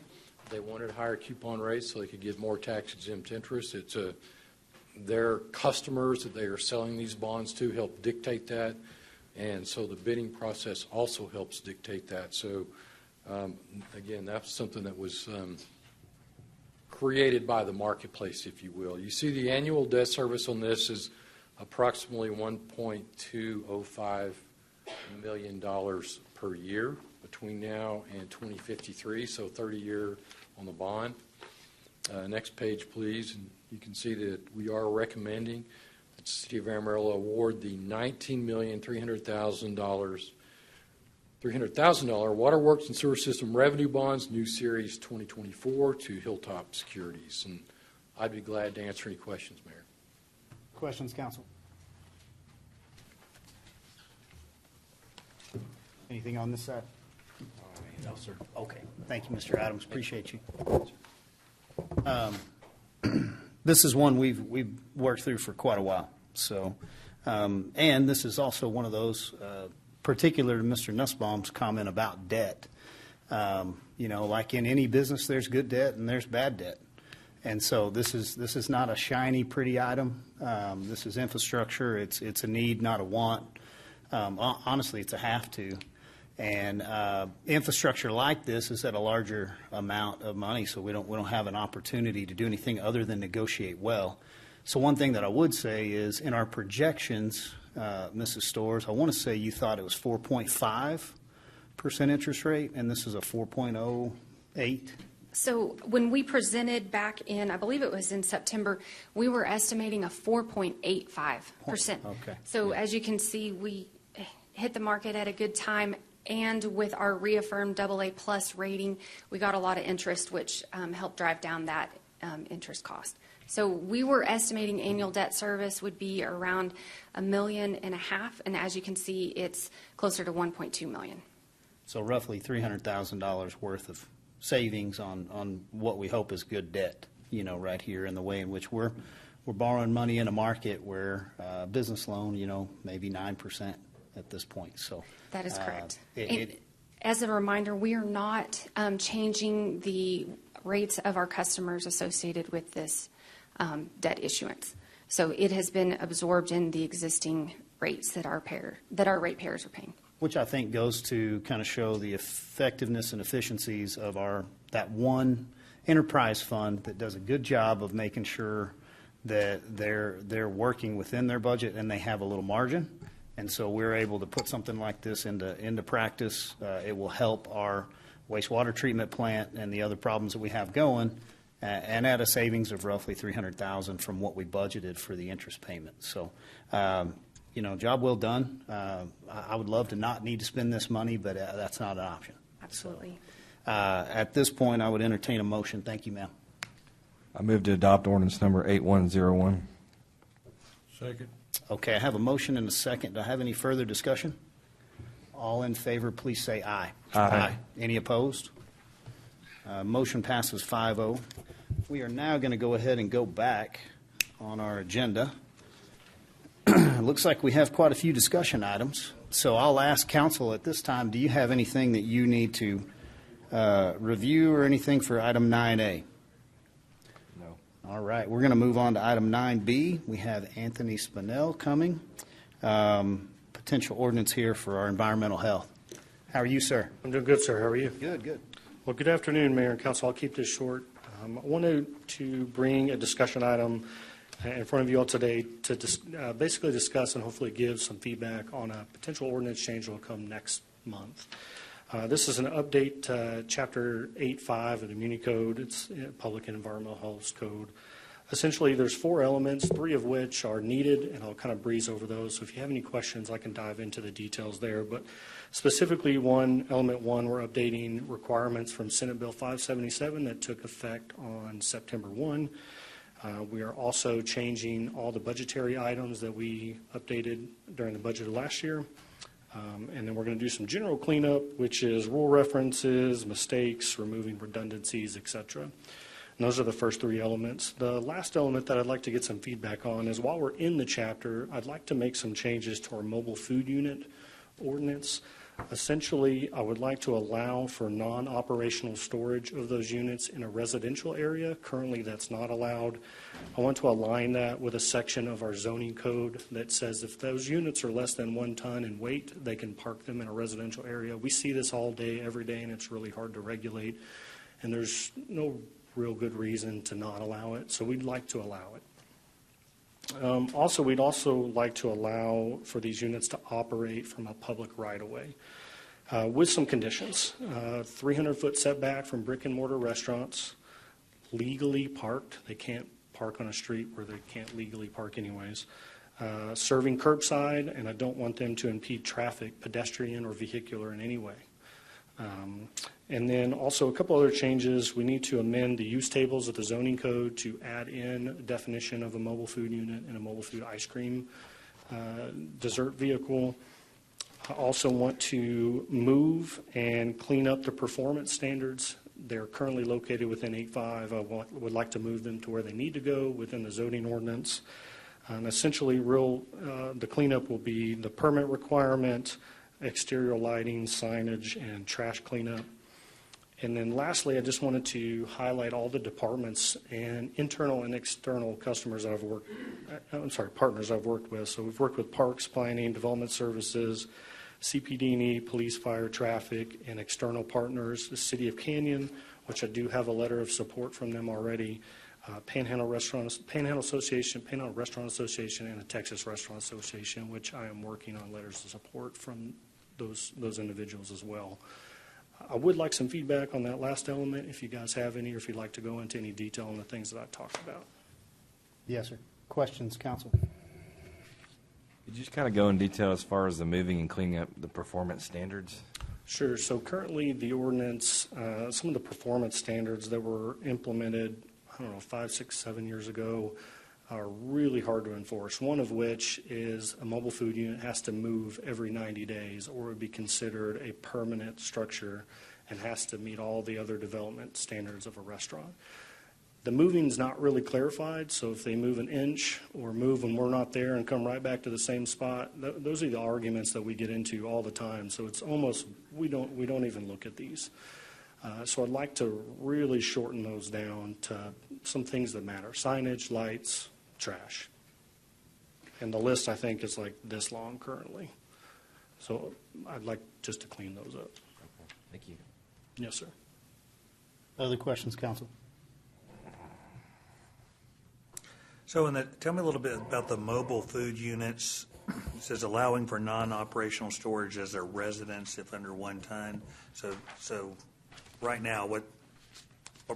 They wanted higher coupon rates so they could get more tax-exempt interest. It's their customers that they are selling these bonds to help dictate that, and so the bidding process also helps dictate that. So, again, that's something that was created by the marketplace, if you will. You see the annual debt service on this is approximately $1.205 million per year between now and 2053, so 30-year on the bond. Next page, please. And you can see that we are recommending that the City of Amarillo award the $19,300,000 Waterworks and Sewer System Revenue Bonds, New Series 2024, to Hilltop Securities. And I'd be glad to answer any questions, Mayor. Questions, council? Anything on this side? No, sir. Okay. Thank you, Mr. Adams. Appreciate you. This is one we've worked through for quite a while. So, and this is also one of those, particular to Mr. Nussbaum's comment about debt. Like in any business, there's good debt and there's bad debt. And so this is not a shiny, pretty item. This is infrastructure. It's a need, not a want. Honestly, it's a have to. And infrastructure like this is at a larger amount of money, so we don't have an opportunity to do anything other than negotiate well. So one thing that I would say is in our projections, Mrs. Storrs, I want to say you thought it was 4.5% interest rate, and this is a 4.08 So when we presented back in, I believe it was in September, we were estimating a 4.85%. Okay. So as you can see, we hit the market at a good time, and with our reaffirmed AA+ rating, we got a lot of interest, which helped drive down that interest cost. So we were estimating annual debt service would be around $1.5 million, and as you can see, it's closer to $1.2 million. So roughly $300,000 worth of savings on what we hope is good debt, right here in the way in which we're borrowing money in a market where business loan, maybe 9% at this point. So that is correct. As a reminder, we are not changing the rates of our customers associated with this debt issuance. So it has been absorbed in the existing rates that our ratepayers are paying. Which I think goes to kind of show the effectiveness and efficiencies of that one enterprise fund that does a good job of making sure that they're working within their budget and they have a little margin. And so we're able to put something like this into practice. It will help our wastewater treatment plant and the other problems that we have going, and at a savings of roughly $300,000 from what we budgeted for the interest payment. So. Job well done. I would love to not need to spend this money, but that's not an option. Absolutely. So, at this point, I would entertain a motion. Thank you, ma'am. I move to adopt ordinance number 8101. Second. Okay, I have a motion and a second. Do I have any further discussion? All in favor, please say aye. Aye. Any opposed? Motion passes 5-0. We are now going to go ahead and go back on our agenda. It looks like we have quite a few discussion items. So I'll ask council at this time, do you have anything that you need to review or anything for item 9A? No. All right, we're going to move on to item 9B. We have Anthony Spinell coming. Potential ordinance here for our environmental health. How are you, sir? I'm doing good, sir. How are you? Good, good. Well, good afternoon, Mayor and Council. I'll keep this short. I wanted to bring a discussion item in front of you all today to basically discuss and hopefully give some feedback on a potential ordinance change that will come next month. This is an update to Chapter 8.5 of the Muni Code. It's Public and Environmental Health Code. Essentially, there's 4 elements, 3 of which are needed, and I'll kind of breeze over those. So if you have any questions, I can dive into the details there. But specifically, Element 1, we're updating requirements from Senate Bill 577 that took effect on September 1. We are also changing all the budgetary items that we updated during the budget of last year. And then we're going to do some general cleanup, which is rule references, mistakes, removing redundancies, et cetera. And those are the first 3 elements. The last element that I'd like to get some feedback on is while we're in the chapter, I'd like to make some changes to our mobile food unit ordinance. Essentially, I would like to allow for non-operational storage of those units in a residential area. Currently, that's not allowed. I want to align that with a section of our zoning code that says if those units are less than 1 ton in weight, they can park them in a residential area. We see this all day, every day, and it's really hard to regulate. And there's no real good reason to not allow it, so we'd like to allow it. We'd also like to allow for these units to operate from a public right-of-way with some conditions. 300-foot setback from brick and mortar restaurants, legally parked. They can't park on a street where they can't legally park anyways. Serving curbside, and I don't want them to impede traffic, pedestrian or vehicular in any way. And then also a couple other changes. We need to amend the use tables of the zoning code to add in a definition of a mobile food unit and a mobile food ice cream dessert vehicle. I also want to move and clean up the performance standards. They're currently located within 8.5. I would like to move them to where they need to go within the zoning ordinance. And essentially, the cleanup will be the permit requirement, exterior lighting, signage, and trash cleanup. And then lastly, I just wanted to highlight all the departments and internal and external partners I've worked with. So we've worked with Parks, Planning, Development Services, CPD&E, Police, Fire, Traffic, and external partners, the City of Canyon, which I do have a letter of support from them already, Panhandle Restaurant Association, and the Texas Restaurant Association, which I am working on letters of support from those individuals as well. I would like some feedback on that last element, if you guys have any, or if you'd like to go into any detail on the things that I talked about. Yes, sir. Questions, council? Could you just kind of go in detail as far as the moving and cleaning up the performance standards? Sure. So currently, the ordinance, some of the performance standards that were implemented, I don't know, 5, 6, 7 years ago, are really hard to enforce. One of which is a mobile food unit has to move every 90 days, or it would be considered a permanent structure and has to meet all the other development standards of a restaurant. The moving's not really clarified, so if they move an inch or move when we're not there and come right back to the same spot, those are the arguments that we get into all the time. So it's almost, we don't even look at these. So I'd like to really shorten those down to some things that matter: signage, lights, trash. And the list, I think, is like this long currently. So I'd like just to clean those up. Okay. Thank you. Yes, sir. Other questions, council? So tell me a little bit about the mobile food units. It says allowing for non-operational storage as a residence if under 1 ton. So right now, what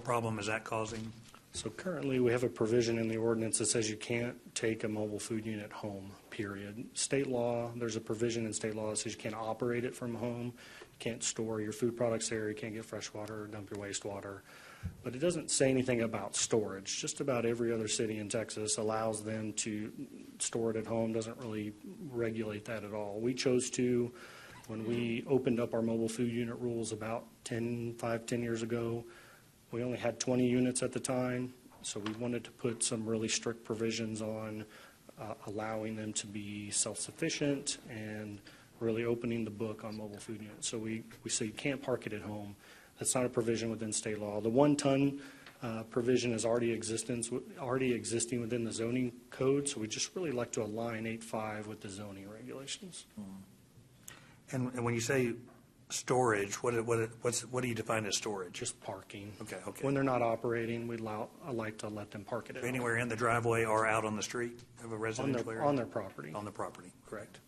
problem is that causing? So currently, we have a provision in the ordinance that says you can't take a mobile food unit home, period. State law, there's a provision in state law that says you can't operate it from home, you can't store your food products there, you can't get fresh water or dump your wastewater. But it doesn't say anything about storage. Just about every other city in Texas allows them to store it at home, doesn't really regulate that at all. We chose to, when we opened up our mobile food unit rules about 10 years ago, we only had 20 units at the time, so we wanted to put some really strict provisions on allowing them to be self-sufficient and really opening the book on mobile food units. So we say you can't park it at home. That's not a provision within state law. The 1 ton provision is already existing within the zoning code, so we just really like to align 8.5 with the zoning regulations. And when you say storage, what do you define as storage? Just parking. Okay. When they're not operating, I like to let them park it at Anywhere in the driveway or out on the street of a residential area? On their property. On the property, correct.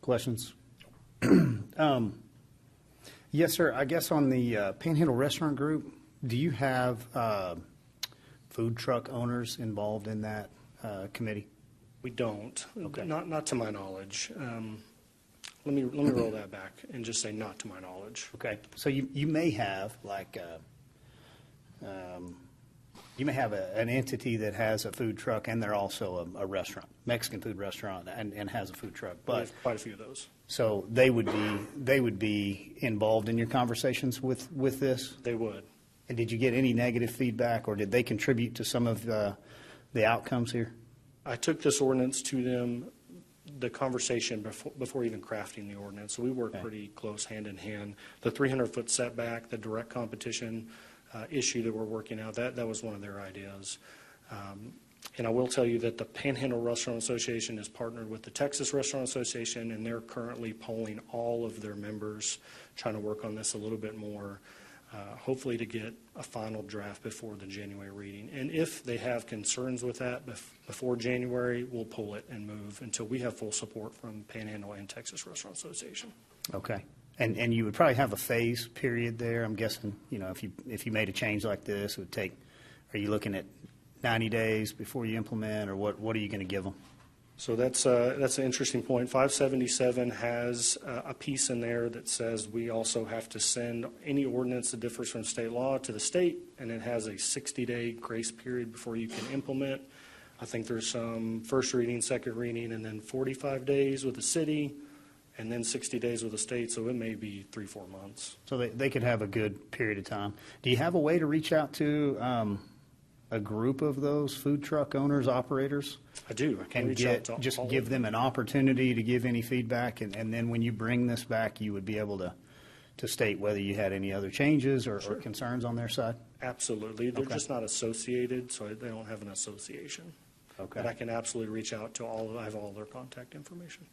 Questions? Yes, sir. I guess on the Panhandle Restaurant Group, do you have food truck owners involved in that committee? We don't. Okay. Not to my knowledge. Let me roll that back and just say not to my knowledge. Okay. So you may have you may have an entity that has a food truck and they're also a restaurant, Mexican food restaurant, and has a food truck. But we have quite a few of those. So they would be involved in your conversations with this? They would. And did you get any negative feedback, or did they contribute to some of the outcomes here? I took this ordinance to them, the conversation before even crafting the ordinance. So we work pretty close hand in hand. The 300-foot setback, the direct competition issue that we're working out, that was one of their ideas. And I will tell you that the Panhandle Restaurant Association is partnered with the Texas Restaurant Association, and they're currently polling all of their members, trying to work on this a little bit more, hopefully to get a final draft before the January reading. And if they have concerns with that before January, we'll pull it and move until we have full support from Panhandle and Texas Restaurant Association. Okay. And you would probably have a phase period there. I'm guessing, if you made a change like this, it would take, are you looking at 90 days before you implement, or what are you going to give them? So that's an interesting point. 577 has a piece in there that says we also have to send any ordinance that differs from state law to the state, and it has a 60-day grace period before you can implement. I think there's some first reading, second reading, and then 45 days with the city, and then 60 days with the state, so it may be 3-4 months. So they could have a good period of time. Do you have a way to reach out to a group of those food truck owners, operators? I do. I can reach out to just all give of them an opportunity to give any feedback, and then when you bring this back, you would be able to state whether you had any other changes or concerns on their side? Absolutely. They're Okay. just not associated, so they don't have an association. Okay. But I can absolutely reach out to I have all their contact information.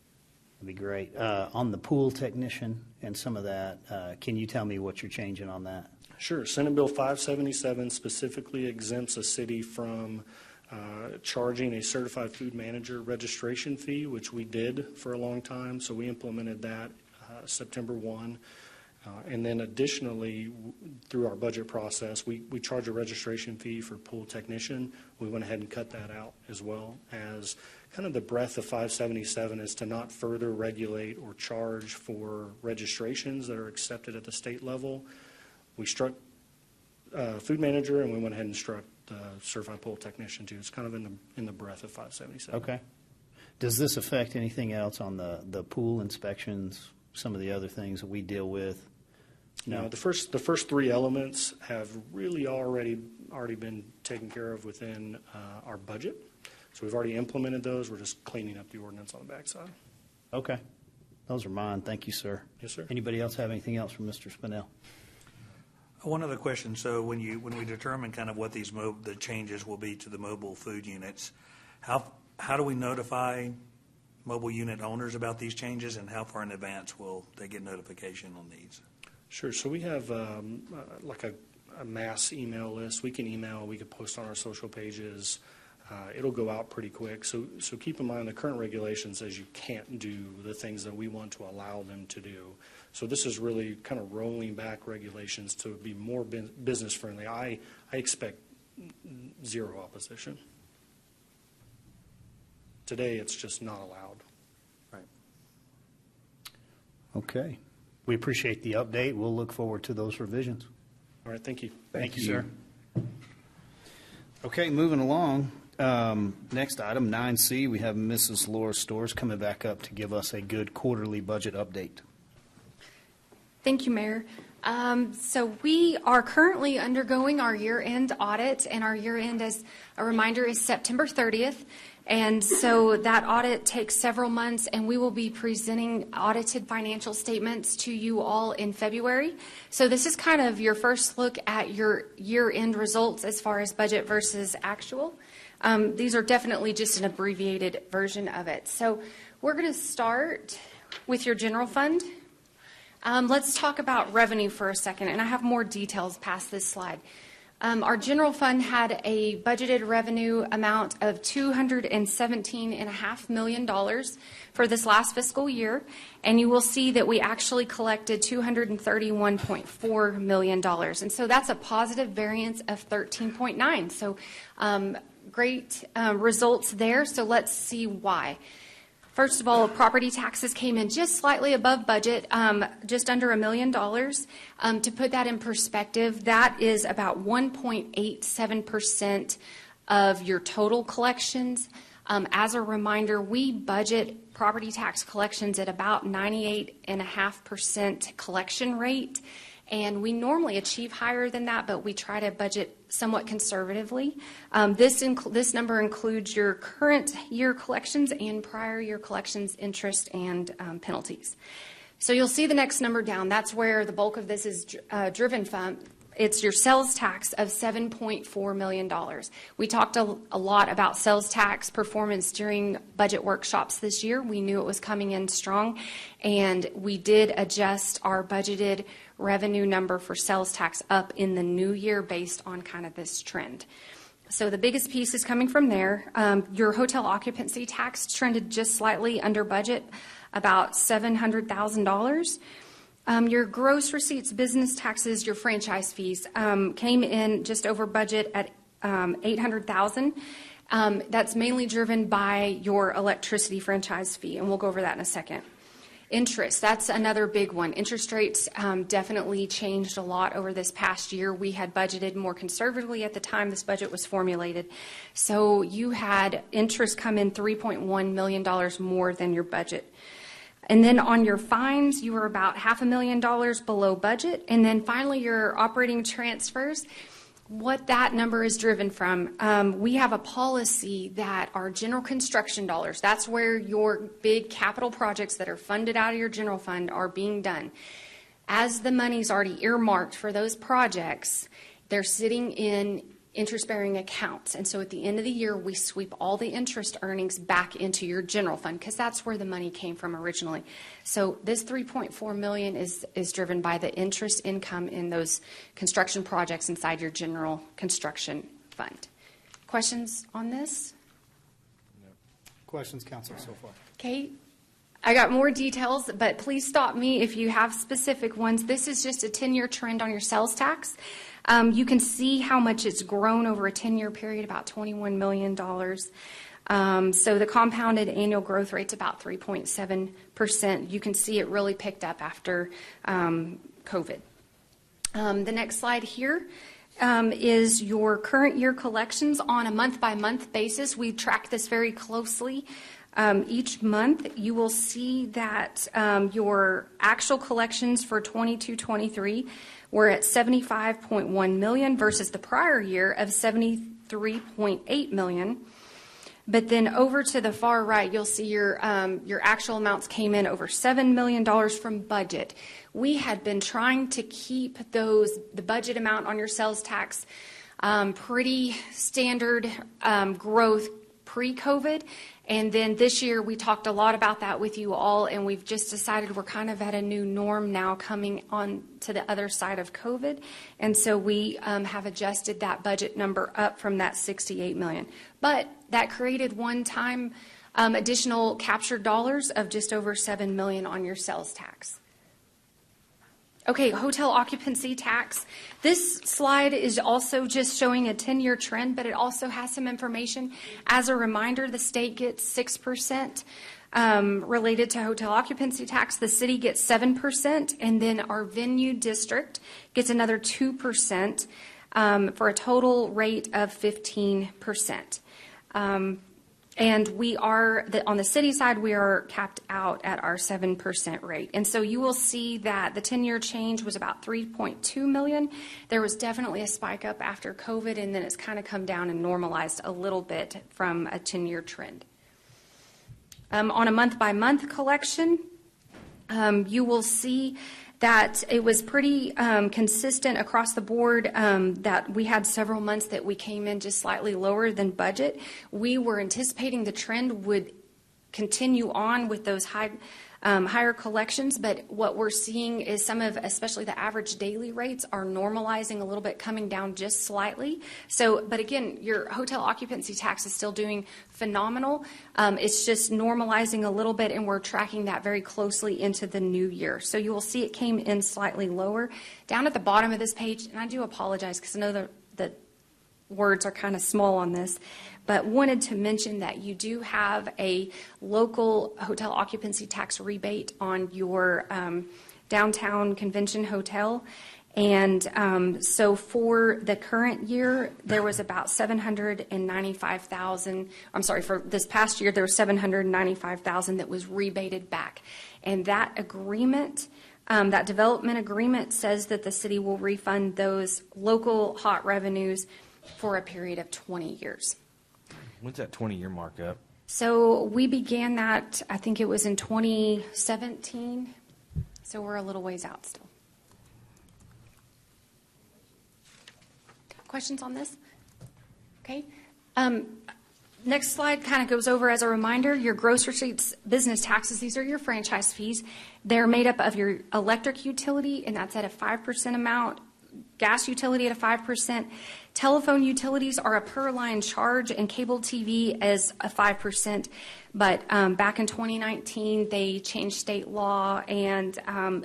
That'd be great. On the pool technician and some of that, can you tell me what you're changing on that? Sure. Senate Bill 577 specifically exempts a city from charging a certified food manager registration fee, which we did for a long time. So we implemented that September 1. And then additionally, through our budget process, we charge a registration fee for pool technician. We went ahead and cut that out as well, as kind of the breadth of 577 is to not further regulate or charge for registrations that are accepted at the state level. We struck food manager, and we went ahead and struck certified pool technician too. It's kind of in the breadth of 577. Okay. Does this affect anything else on the pool inspections, some of the other things that we deal with? No, the first three elements have really already been taken care of within our budget. So we've already implemented those. We're just cleaning up the ordinance on the backside. Okay. Those are mine. Thank you, sir. Yes, sir. Anybody else have anything else from Mr. Spinell? One other question. So when we determine kind of what these the changes will be to the mobile food units, how do we notify mobile unit owners about these changes, and how far in advance will they get notification on these? Sure. So we have like a mass email list. We can email, we can post on our social pages. It'll go out pretty quick. So keep in mind the current regulation says you can't do the things that we want to allow them to do. So this is really kind of rolling back regulations to be more business friendly. I expect zero opposition. Today it's just not allowed. Right. Okay. We appreciate the update. We'll look forward to those revisions. All right. Thank you. Thank you, sir. Okay, moving along. Next item, 9C, we have Mrs. Laura Storrs coming back up to give us a good quarterly budget update. Thank you, Mayor. So we are currently undergoing our year-end audit, and our year-end, as a reminder, is September 30th. And so that audit takes several months, and we will be presenting audited financial statements to you all in February. So this is kind of your first look at your year-end results as far as budget versus actual. These are definitely just an abbreviated version of it. So we're going to start with your general fund. Let's talk about revenue for a second, and I have more details past this slide. Our general fund had a budgeted revenue amount of $217.5 million for this last fiscal year, and you will see that we actually collected $231.4 million. And so that's a positive variance of 13.9. So great results there. So let's see why. First of all, property taxes came in just slightly above budget, just under $1 million. To put that in perspective, that is about 1.87% of your total collections. As a reminder, we budget property tax collections at about 98.5% collection rate. And we normally achieve higher than that, but we try to budget somewhat conservatively. This number includes your current year collections and prior year collections, interest, and penalties. So you'll see the next number down. That's where the bulk of this is driven from. It's your sales tax of $7.4 million. We talked a lot about sales tax performance during budget workshops this year. We knew it was coming in strong, and we did adjust our budgeted revenue number for sales tax up in the new year based on kind of this trend. So the biggest piece is coming from there. Your hotel occupancy tax trended just slightly under budget, about $700,000. Your gross receipts, business taxes, your franchise fees came in just over budget at $800,000. That's mainly driven by your electricity franchise fee, and we'll go over that in a second. Interest, that's another big one. Interest rates definitely changed a lot over this past year. We had budgeted more conservatively at the time this budget was formulated. So you had interest come in $3.1 million more than your budget. And then on your fines, you were about $500,000 below budget. And then finally, your operating transfers, what that number is driven from. We have a policy that our general construction dollars, that's where your big capital projects that are funded out of your general fund are being done. As the money's already earmarked for those projects, they're sitting in interest-bearing accounts. And so at the end of the year, we sweep all the interest earnings back into your general fund because that's where the money came from originally. So this $3.4 million is driven by the interest income in those construction projects inside your general construction fund. Questions on this? Questions, council, so far? Okay. I got more details, but please stop me if you have specific ones. This is just a 10-year trend on your sales tax. You can see how much it's grown over a 10-year period, about $21 million. So the compounded annual growth rate's about 3.7%. You can see it really picked up after COVID. The next slide here is your current year collections on a month-by-month basis. We track this very closely. Each month, you will see that your actual collections for 22-23 were at $75.1 million versus the prior year of $73.8 million. But then over to the far right, you'll see your actual amounts came in over $7 million from budget. We had been trying to keep the budget amount on your sales tax pretty standard growth pre-COVID. And then this year, we talked a lot about that with you all, and we've just decided we're kind of at a new norm now coming on to the other side of COVID. And so we have adjusted that budget number up from that $68 million. But that created one-time additional captured dollars of just over $7 million on your sales tax. Okay, hotel occupancy tax. This slide is also just showing a 10-year trend, but it also has some information. As a reminder, the state gets 6% related to hotel occupancy tax. The city gets 7%, and then our venue district gets another 2% for a total rate of 15%. And we are, on the city side, we are capped out at our 7% rate. And so you will see that the 10-year change was about $3.2 million. There was definitely a spike up after COVID, and then it's kind of come down and normalized a little bit from a 10-year trend. On a month-by-month collection, you will see that it was pretty consistent across the board, that we had several months that we came in just slightly lower than budget. We were anticipating the trend would continue on with those higher collections, but what we're seeing is some of, especially the average daily rates, are normalizing a little bit, coming down just slightly. So, but again, your hotel occupancy tax is still doing phenomenal. It's just normalizing a little bit, and we're tracking that very closely into the new year. So you will see it came in slightly lower. Down at the bottom of this page, and I do apologize because I know the words are kind of small on this, but wanted to mention that you do have a local hotel occupancy tax rebate on your downtown convention hotel. And so for the current year, there was about $795,000. I'm sorry, for this past year, there was $795,000 that was rebated back. And that agreement, that development agreement, says that the city will refund those local hot revenues for a period of 20 years. When's that 20-year mark up? So we began that, I think it was in 2017. So we're a little ways out still. Questions on this? Okay. Next slide kind of goes over as a reminder, your gross receipts business taxes. These are your franchise fees. They're made up of your electric utility, and that's at a 5% amount. Gas utility at a 5%. Telephone utilities are a per line charge, and cable TV is a 5%. But back in 2019, they changed state law, and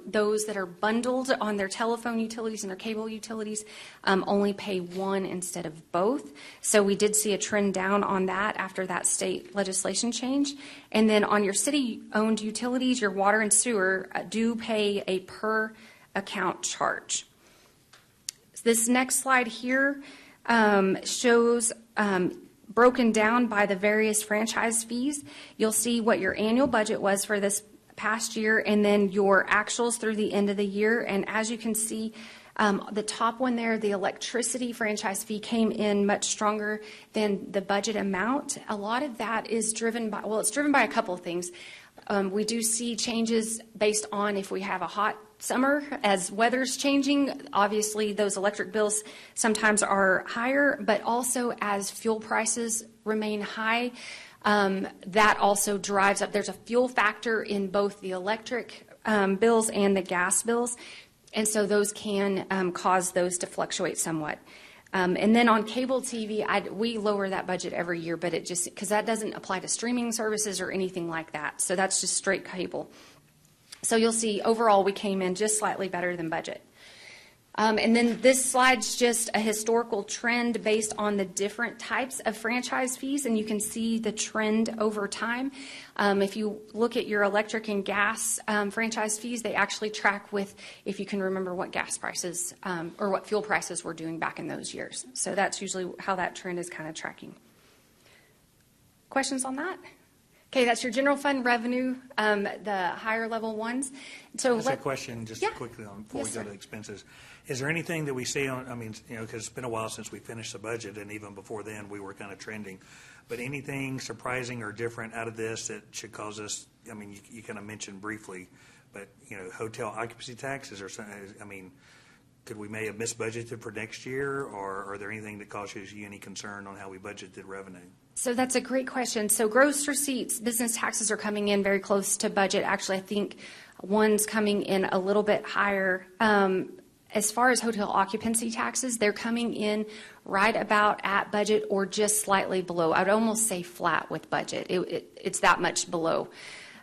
those that are bundled on their telephone utilities and their cable utilities only pay one instead of both. So we did see a trend down on that after that state legislation change. And then on your city-owned utilities, your water and sewer do pay a per account charge. This next slide here shows broken down by the various franchise fees. You'll see what your annual budget was for this past year and then your actuals through the end of the year. And as you can see, the top one there, the electricity franchise fee, came in much stronger than the budget amount. A lot of that is driven by, well, it's driven by a couple of things. We do see changes based on if we have a hot summer as weather's changing. Obviously, those electric bills sometimes are higher, but also as fuel prices remain high, that also drives up. There's a fuel factor in both the electric bills and the gas bills, and so those can cause those to fluctuate somewhat. And then on cable TV, we lower that budget every year, but it just, because that doesn't apply to streaming services or anything like that. So that's just straight cable. So you'll see overall we came in just slightly better than budget. And then this slide's just a historical trend based on the different types of franchise fees, and you can see the trend over time. If you look at your electric and gas franchise fees, they actually track with, if you can remember what gas prices or what fuel prices were doing back in those years. So that's usually how that trend is kind of tracking. Questions on that? Okay, that's your general fund revenue, the higher level ones. So Just a question, just quickly before Yes, we go sir. to expenses. Is there anything that we see on, I mean, because it's been a while since we finished the budget, and even before then, we were kind of trending. But anything surprising or different out of this that should cause us, I mean, you kind of mentioned briefly, but, hotel occupancy tax, is there some, I mean, could we may have misbudgeted for next year, or are there anything that causes you any concern on how we budgeted revenue? So that's a great question. So gross receipts, business taxes are coming in very close to budget. Actually, I think one's coming in a little bit higher. As far as hotel occupancy taxes, they're coming in right about at budget or just slightly below. I would almost say flat with budget. It's that much below.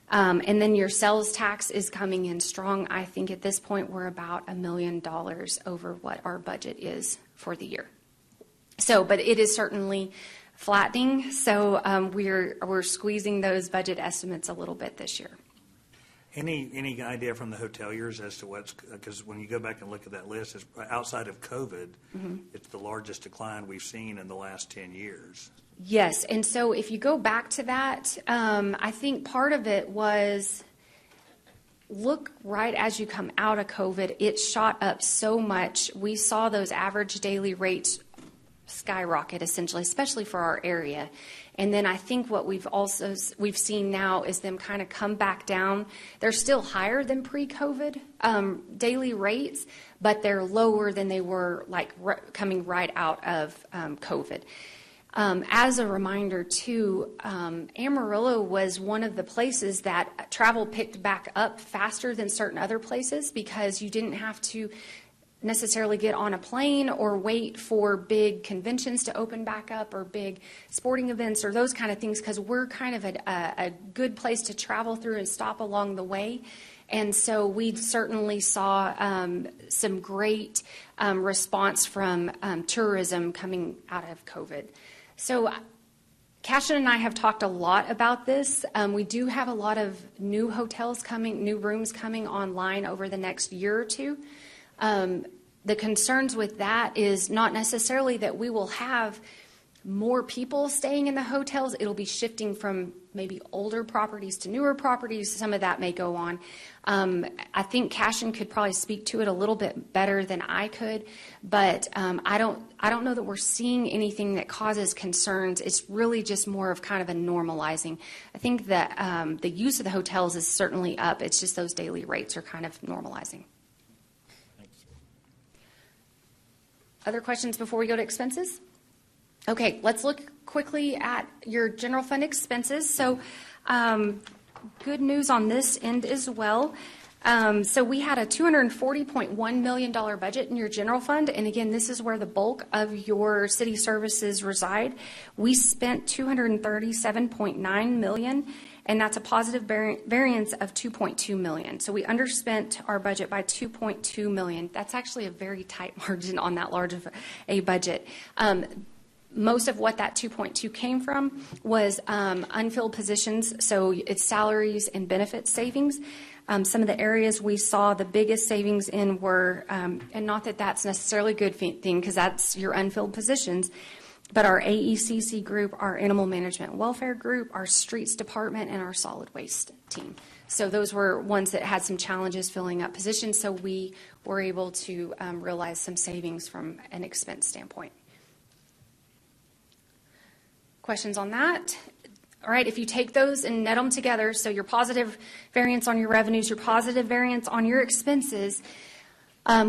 And then your sales tax is coming in strong. I think at this point we're about $1 million over what our budget is for the year. So, but it is certainly flattening. So we're squeezing those budget estimates a little bit this year. Any idea from the hoteliers as to what's, because when you go back and look at that list, it's, outside of COVID, it's the largest decline we've seen in the last 10 years. Yes, and so if you go back to that, I think part of it was, look right as you come out of COVID, it shot up so much. We saw those average daily rates skyrocket, essentially, especially for our area. And then I think what we've seen now is them kind of come back down. They're still higher than pre-COVID daily rates, but they're lower than they were coming right out of COVID. As a reminder, too, Amarillo was one of the places that travel picked back up faster than certain other places because you didn't have to necessarily get on a plane or wait for big conventions to open back up or big sporting events or those kind of things, because we're kind of a good place to travel through and stop along the way. And so we certainly saw some great response from tourism coming out of COVID. So Cashin and I have talked a lot about this. We do have a lot of new hotels coming, new rooms coming online over the next year or two. The concerns with that is not necessarily that we will have more people staying in the hotels. It'll be shifting from maybe older properties to newer properties. Some of that may go on. I think Cashin could probably speak to it a little bit better than I could, but I don't know that we're seeing anything that causes concerns. It's really just more of kind of a normalizing. I think that the use of the hotels is certainly up. It's just those daily rates are kind of normalizing. Other questions before we go to expenses? Okay, let's look quickly at your general fund expenses. So good news on this end as well. So we had a $240.1 million budget in your general fund. And again, this is where the bulk of your city services reside. We spent $237.9 million, and that's a positive variance of $2.2 million. So we underspent our budget by $2.2 million. That's actually a very tight margin on that large of a budget. Most of what that 2.2 came from was unfilled positions, so it's salaries and benefits savings. Some of the areas we saw the biggest savings in were, and not that that's necessarily a good thing because that's your unfilled positions, but our AECC group, our Animal Management and Welfare group, our Streets Department, and our Solid Waste team. So those were ones that had some challenges filling up positions, so we were able to realize some savings from an expense standpoint. Questions on that? All right, if you take those and net them together, so your positive variance on your revenues, your positive variance on your expenses,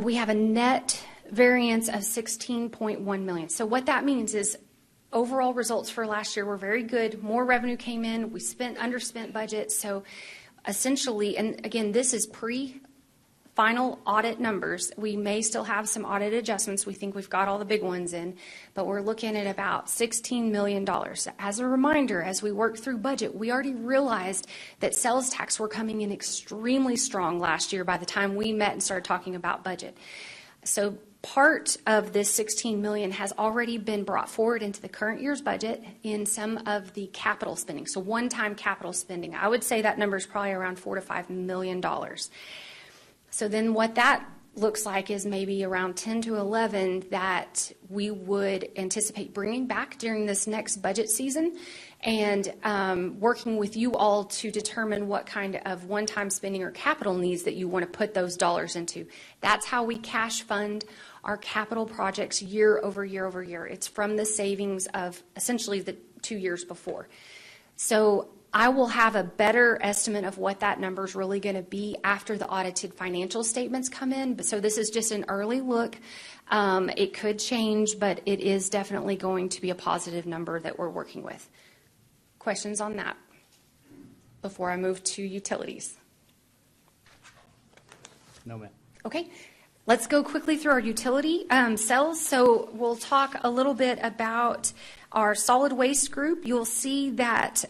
we have a net variance of $16.1 million. So what that means is overall results for last year were very good. More revenue came in. We underspent budget. So essentially, and again, this is final audit numbers, we may still have some audit adjustments. We think we've got all the big ones in, but we're looking at about $16 million. As a reminder, as we work through budget, we already realized that sales tax were coming in extremely strong last year by the time we met and started talking about budget. So part of this $16 million has already been brought forward into the current year's budget in some of the capital spending. So one-time capital spending. I would say that number is probably around $4 to $5 million. So then what that looks like is maybe around 10 to 11 that we would anticipate bringing back during this next budget season, and working with you all to determine what kind of one-time spending or capital needs that you want to put those dollars into. That's how we cash fund our capital projects year over year over year. It's from the savings of essentially the 2 years before. So I will have a better estimate of what that number is really going to be after the audited financial statements come in. So this is just an early look. It could change, but it is definitely going to be a positive number that we're working with. Questions on that before I move to utilities? No, ma'am. Okay. Let's go quickly through our utility cells. So we'll talk a little bit about our solid waste group. You'll see that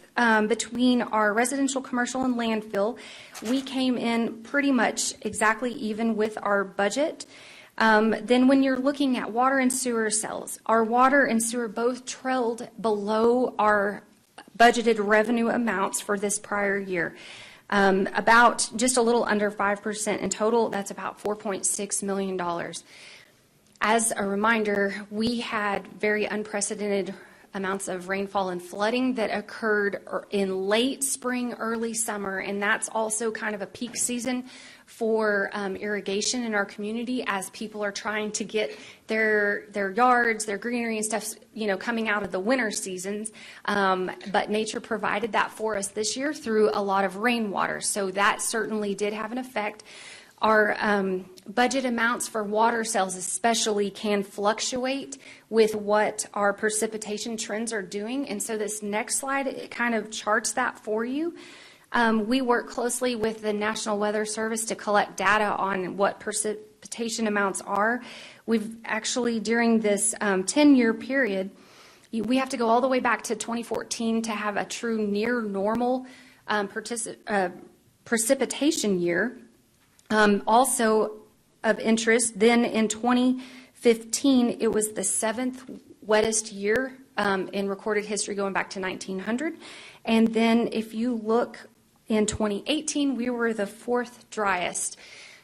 between our residential, commercial, and landfill, we came in pretty much exactly even with our budget. Then when you're looking at water and sewer cells, our water and sewer both trailed below our budgeted revenue amounts for this prior year. About just a little under 5% in total. That's about $4.6 million. As a reminder, we had very unprecedented amounts of rainfall and flooding that occurred in late spring, early summer, and that's also kind of a peak season for irrigation in our community as people are trying to get their yards, their greenery and stuff, coming out of the winter seasons. But nature provided that for us this year through a lot of rainwater, so that certainly did have an effect. Our budget amounts for water cells especially can fluctuate with what our precipitation trends are doing. And so this next slide, it kind of charts that for you. We work closely with the National Weather Service to collect data on what precipitation amounts are. We've actually, during this 10-year period, we have to go all the way back to 2014 to have a true near normal precipitation year. Also of interest, then in 2015, it was the 7th wettest year in recorded history going back to 1900. And then if you look in 2018, we were the 4th driest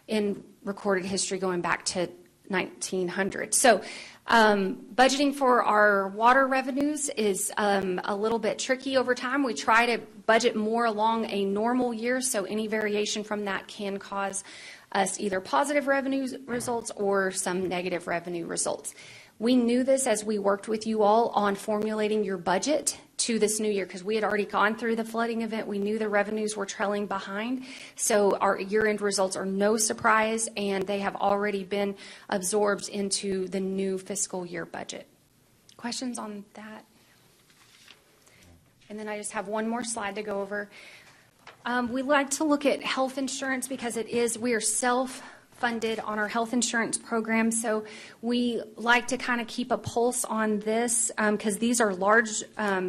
in recorded history going back to 1900. So budgeting for our water revenues is a little bit tricky over time. We try to budget more along a normal year, so any variation from that can cause us either positive revenue results or some negative revenue results. We knew this as we worked with you all on formulating your budget to this new year, because we had already gone through the flooding event. We knew the revenues were trailing behind. So our year-end results are no surprise, and they have already been absorbed into the new fiscal year budget. Questions on that? And then I just have one more slide to go over. We like to look at health insurance because we are self-funded on our health insurance program. So we like to kind of keep a pulse on this because these are large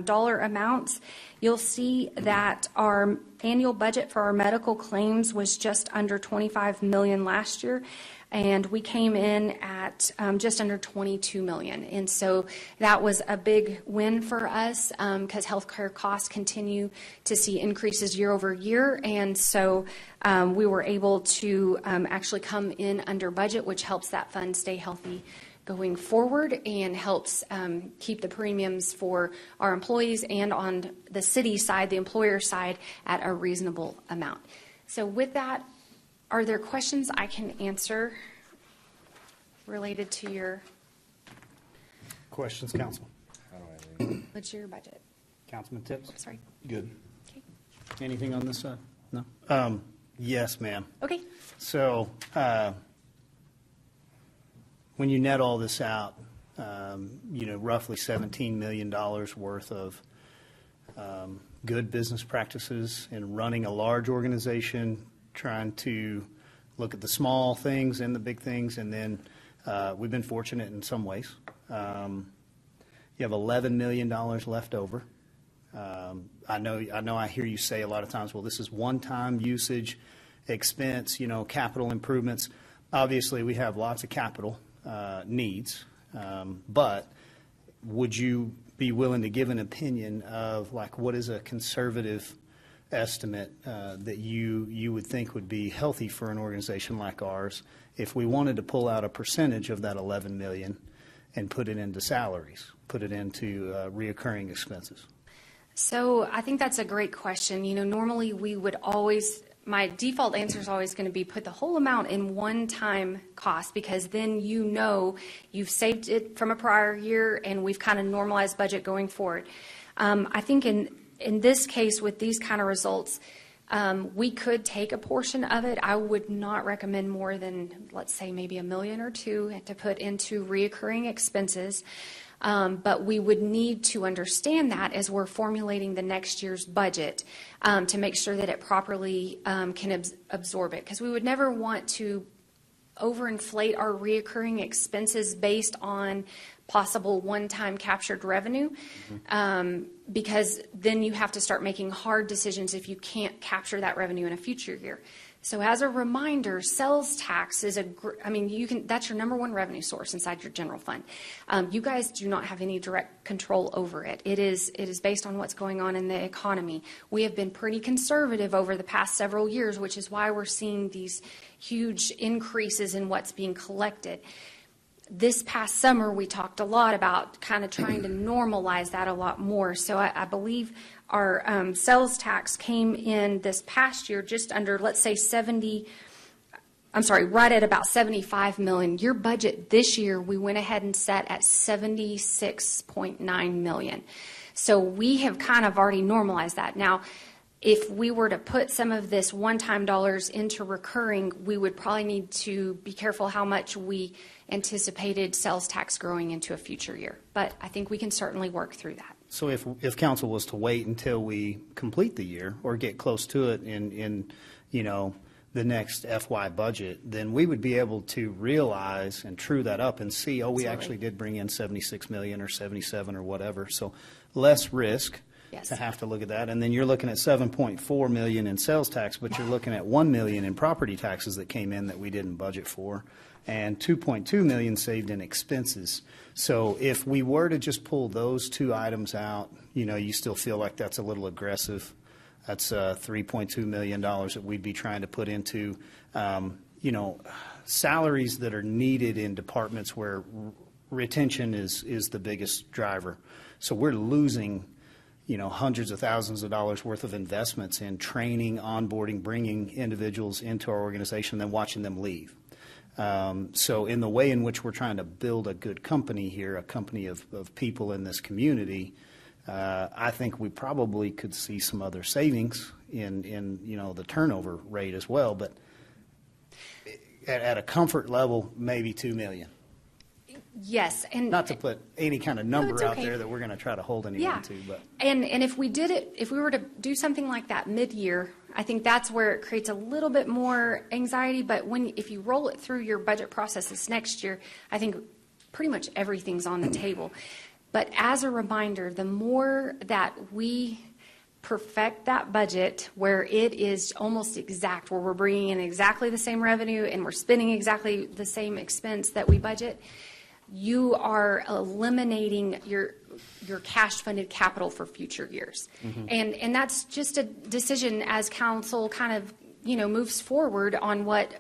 dollar amounts. You'll see that our annual budget for our medical claims was just under $25 million last year, and we came in at just under $22 million. And so that was a big win for us because healthcare costs continue to see increases year over year. And so we were able to actually come in under budget, which helps that fund stay healthy going forward and helps keep the premiums for our employees and on the city side, the employer side, at a reasonable amount. So with that, are there questions I can answer related to your... Questions, Council? What's your budget? Councilman Tips? Sorry. Good. Okay. Anything on this side? No? Yes, ma'am. Okay. So when you net all this out, roughly $17 million worth of good business practices in running a large organization, trying to look at the small things and the big things, and then we've been fortunate in some ways. You have $11 million left over. I know I hear you say a lot of times, well, this is one-time usage, expense, capital improvements. Obviously, we have lots of capital needs, but would you be willing to give an opinion of, like, what is a conservative estimate that you would think would be healthy for an organization like ours if we wanted to pull out a percentage of that $11 million and put it into salaries, put it into reoccurring expenses? So I think that's a great question. Normally we would always, my default answer is always going to be put the whole amount in one-time cost, because then you've saved it from a prior year and we've kind of normalized budget going forward. I think in this case with these kind of results, we could take a portion of it. I would not recommend more than, let's say, maybe $1 million or $2 million to put into reoccurring expenses. But we would need to understand that as we're formulating the next year's budget to make sure that it properly can absorb it. Because we would never want to overinflate our reoccurring expenses based on possible one-time captured revenue, because then you have to start making hard decisions if you can't capture that revenue in a future year. So as a reminder, sales tax is that's your number one revenue source inside your general fund. You guys do not have any direct control over it. It is based on what's going on in the economy. We have been pretty conservative over the past several years, which is why we're seeing these huge increases in what's being collected. This past summer, we talked a lot about kind of trying to normalize that a lot more. So I believe our sales tax came in this past year just under, let's say, right at about $75 million. Your budget this year, we went ahead and set at $76.9 million. So we have kind of already normalized that. Now, if we were to put some of this one-time dollars into recurring, we would probably need to be careful how much we anticipated sales tax growing into a future year. But I think we can certainly work through that. So if council was to wait until we complete the year or get close to it in the next FY budget, then we would be able to realize and true that up and see, we actually did bring in $76 million or $77 or whatever. So less risk. Yes. To have to look at that. And then you're looking at $7.4 million in sales tax, but you're looking at $1 million in property taxes that came in that we didn't budget for, and $2.2 million saved in expenses. So if we were to just pull those two items out, you still feel like that's a little aggressive. That's $3.2 million that we'd be trying to put into, salaries that are needed in departments where retention is the biggest driver. So we're losing hundreds of thousands of dollars worth of investments in training, onboarding, bringing individuals into our organization, then watching them leave. So in the way in which we're trying to build a good company here, a company of people in this community, I think we probably could see some other savings in the turnover rate as well. But at a comfort level, maybe $2 million. Yes, and not to put any kind of number out there that we're going to try to hold anyone to, but and if we were to do something like that mid-year, I think that's where it creates a little bit more anxiety. But if you roll it through your budget processes next year, I think pretty much everything's on the table. But as a reminder, the more that we perfect that budget where it is almost exact, where we're bringing in exactly the same revenue and we're spending exactly the same expense that we budget, you are eliminating your cash-funded capital for future years. Mm-hmm. And that's just a decision as council kind of, moves forward on what,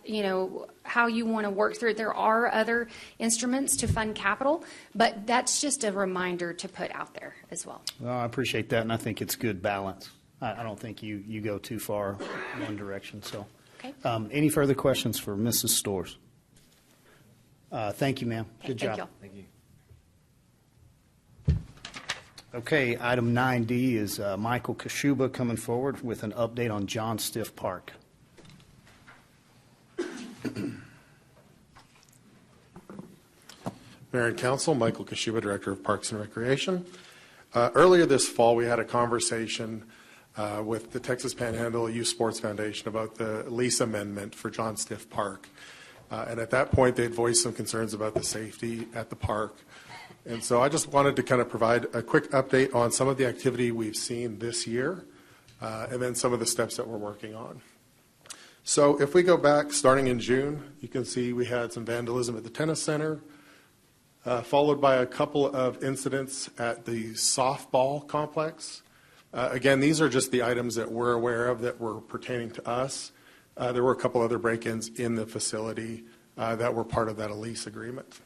how you want to work through it. There are other instruments to fund capital, but that's just a reminder to put out there as well. Well, I appreciate that, and I think it's good balance. I don't think you go too far one direction. So, okay. Any further questions for Mrs. Storrs? Thank you, ma'am. Good job. Thank you. Okay, item 9D is Michael Kashuba coming forward with an update on John Stiff Park. Mayor and Council, Michael Kashuba, Director of Parks and Recreation. Earlier this fall, we had a conversation with the Texas Panhandle Youth Sports Foundation about the lease amendment for John Stiff Park. And at that point, they'd voiced some concerns about the safety at the park. And so I just wanted to kind of provide a quick update on some of the activity we've seen this year, and then some of the steps that we're working on. So if we go back, starting in June, you can see we had some vandalism at the tennis center, followed by a couple of incidents at the softball complex. Again, these are just the items that we're aware of that were pertaining to us. There were a couple other break-ins in the facility that were part of that lease agreement.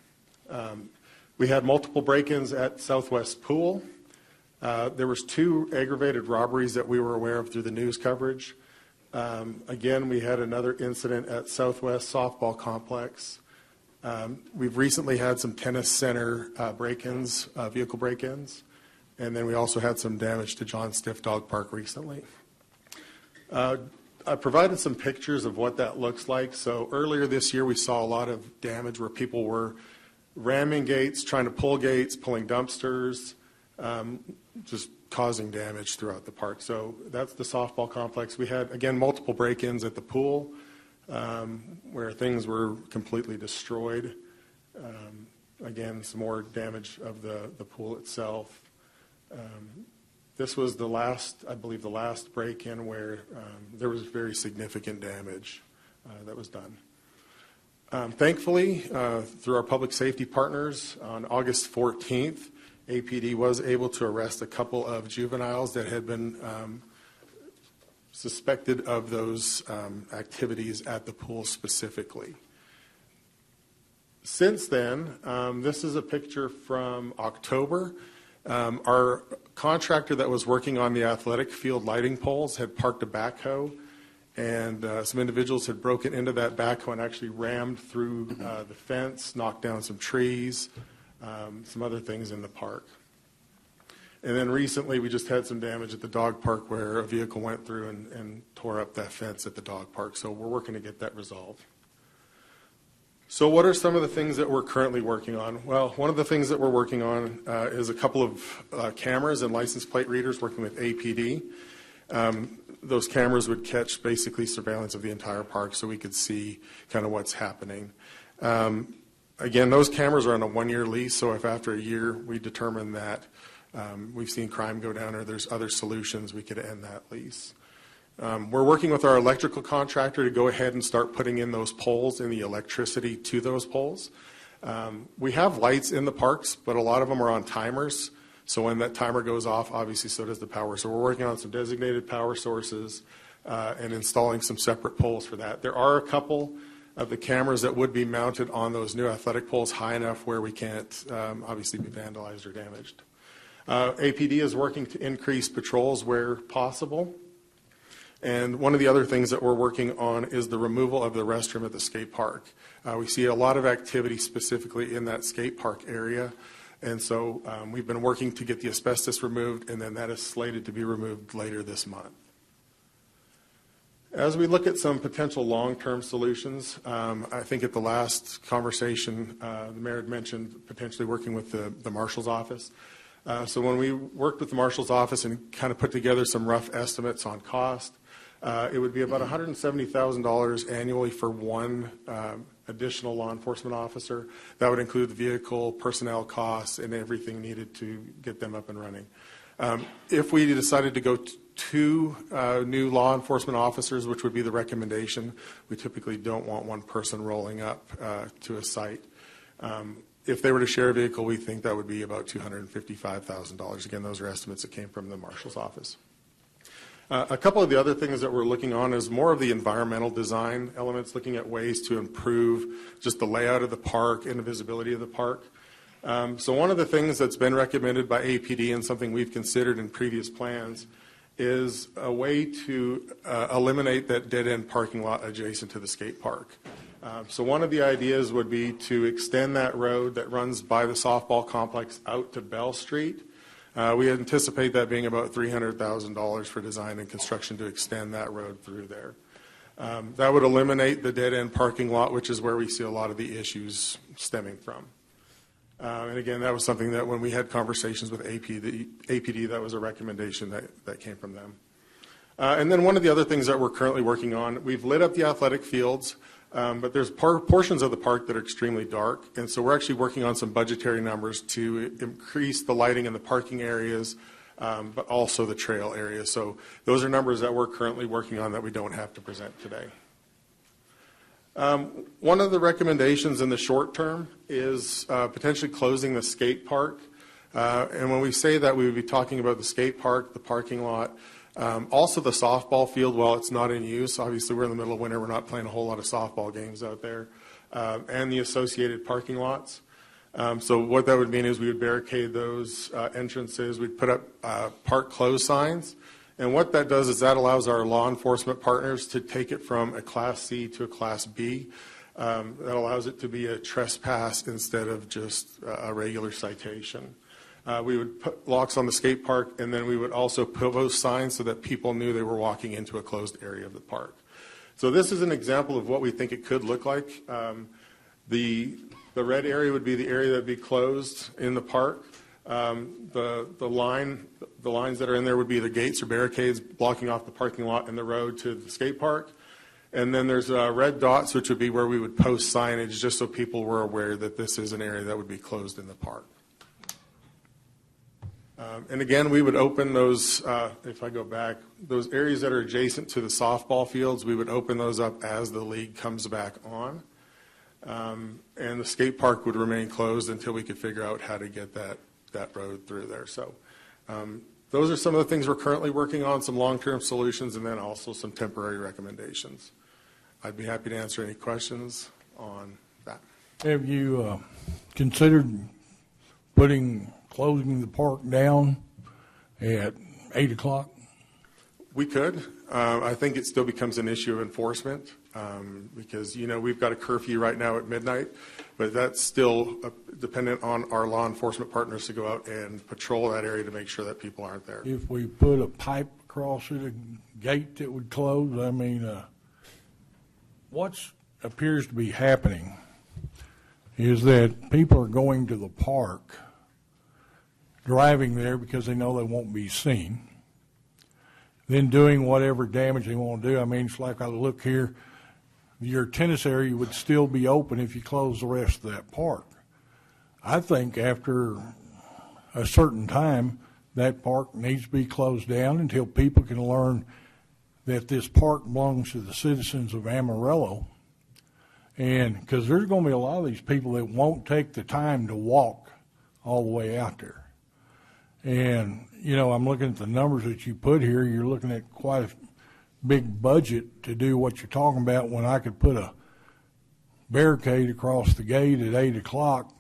We had multiple break-ins at Southwest Pool. There was 2 aggravated robberies that we were aware of through the news coverage. Again, we had another incident at Southwest Softball Complex. We've recently had some tennis center break-ins, vehicle break-ins, and then we also had some damage to John Stiff Dog Park recently. I provided some pictures of what that looks like. So earlier this year, we saw a lot of damage where people were ramming gates, trying to pull gates, pulling dumpsters, just causing damage throughout the park. So that's the softball complex. We had, again, multiple break-ins at the pool where things were completely destroyed. Again, some more damage of the pool itself. This was the last, I believe, the last break-in where there was very significant damage that was done. Thankfully, through our public safety partners, on August 14th, APD was able to arrest a couple of juveniles that had been suspected of those activities at the pool specifically. Since then, this is a picture from October. Our contractor that was working on the athletic field lighting poles had parked a backhoe, and some individuals had broken into that backhoe and actually rammed through the fence, knocked down some trees, some other things in the park. And then recently we just had some damage at the dog park where a vehicle went through and tore up that fence at the dog park. So we're working to get that resolved. So what are some of the things that we're currently working on? Well, one of the things that we're working on is a couple of cameras and license plate readers working with APD. Those cameras would catch basically surveillance of the entire park so we could see kind of what's happening. Again, those cameras are on a 1-year lease, so if after a year we determine that we've seen crime go down or there's other solutions, we could end that lease. We're working with our electrical contractor to go ahead and start putting in those poles and the electricity to those poles. We have lights in the parks, but a lot of them are on timers. So when that timer goes off, obviously so does the power. So we're working on some designated power sources and installing some separate poles for that. There are a couple of the cameras that would be mounted on those new athletic poles high enough where we can't obviously be vandalized or damaged. APD is working to increase patrols where possible. And one of the other things that we're working on is the removal of the restroom at the skate park. We see a lot of activity specifically in that skate park area. And so we've been working to get the asbestos removed, and then that is slated to be removed later this month. As we look at some potential long-term solutions, I think at the last conversation, the mayor had mentioned potentially working with the marshal's office. So when we worked with the marshal's office and kind of put together some rough estimates on cost, it would be about $170,000 annually for one additional law enforcement officer. That would include the vehicle, personnel costs, and everything needed to get them up and running. If we decided to go two new law enforcement officers, which would be the recommendation, we typically don't want one person rolling up to a site. If they were to share a vehicle, we think that would be about $255,000. Again, those are estimates that came from the marshal's office. A couple of the other things that we're looking on is more of the environmental design elements, looking at ways to improve just the layout of the park and the visibility of the park. So one of the things that's been recommended by APD and something we've considered in previous plans is a way to eliminate that dead-end parking lot adjacent to the skate park. So one of the ideas would be to extend that road that runs by the softball complex out to Bell Street. We anticipate that being about $300,000 for design and construction to extend that road through there. That would eliminate the dead-end parking lot, which is where we see a lot of the issues stemming from. And again, that was something that when we had conversations with APD, that was a recommendation that came from them. And then one of the other things that we're currently working on, we've lit up the athletic fields, but there's portions of the park that are extremely dark. And so we're actually working on some budgetary numbers to increase the lighting in the parking areas, but also the trail areas. So those are numbers that we're currently working on that we don't have to present today. One of the recommendations in the short term is potentially closing the skate park. And when we say that, we would be talking about the skate park, the parking lot, also the softball field while it's not in use. Obviously, we're in the middle of winter. We're not playing a whole lot of softball games out there. And the associated parking lots. So what that would mean is we would barricade those entrances. We'd put up park close signs. And what that does is that allows our law enforcement partners to take it from a Class C to a Class B. That allows it to be a trespass instead of just a regular citation. We would put locks on the skate park, and then we would also post signs so that people knew they were walking into a closed area of the park. So this is an example of what we think it could look like. The red area would be the area that would be closed in the park. The lines that are in there would be the gates or barricades blocking off the parking lot and the road to the skate park. And then there's red dots, which would be where we would post signage just so people were aware that this is an area that would be closed in the park. And again, we would open those, if I go back, those areas that are adjacent to the softball fields, we would open those up as the league comes back on. And the skate park would remain closed until we could figure out how to get that road through there. So those are some of the things we're currently working on, some long-term solutions, and then also some temporary recommendations. I'd be happy to answer any questions on that. Have you considered closing the park down at 8 o'clock? We could. I think it still becomes an issue of enforcement because, we've got a curfew right now at midnight, but that's still dependent on our law enforcement partners to go out and patrol that area to make sure that people aren't there. If we put a pipe across the gate that would close, what appears to be happening is that people are going to the park, driving there because they know they won't be seen, then doing whatever damage they want to do. It's like I look here, your tennis area would still be open if you close the rest of that park. I think after a certain time, that park needs to be closed down until people can learn that this park belongs to the citizens of Amarillo. And because there's going to be a lot of these people that won't take the time to walk all the way out there. And, I'm looking at the numbers that you put here. You're looking at quite a big budget to do what you're talking about when I could put a barricade across the gate at 8 o'clock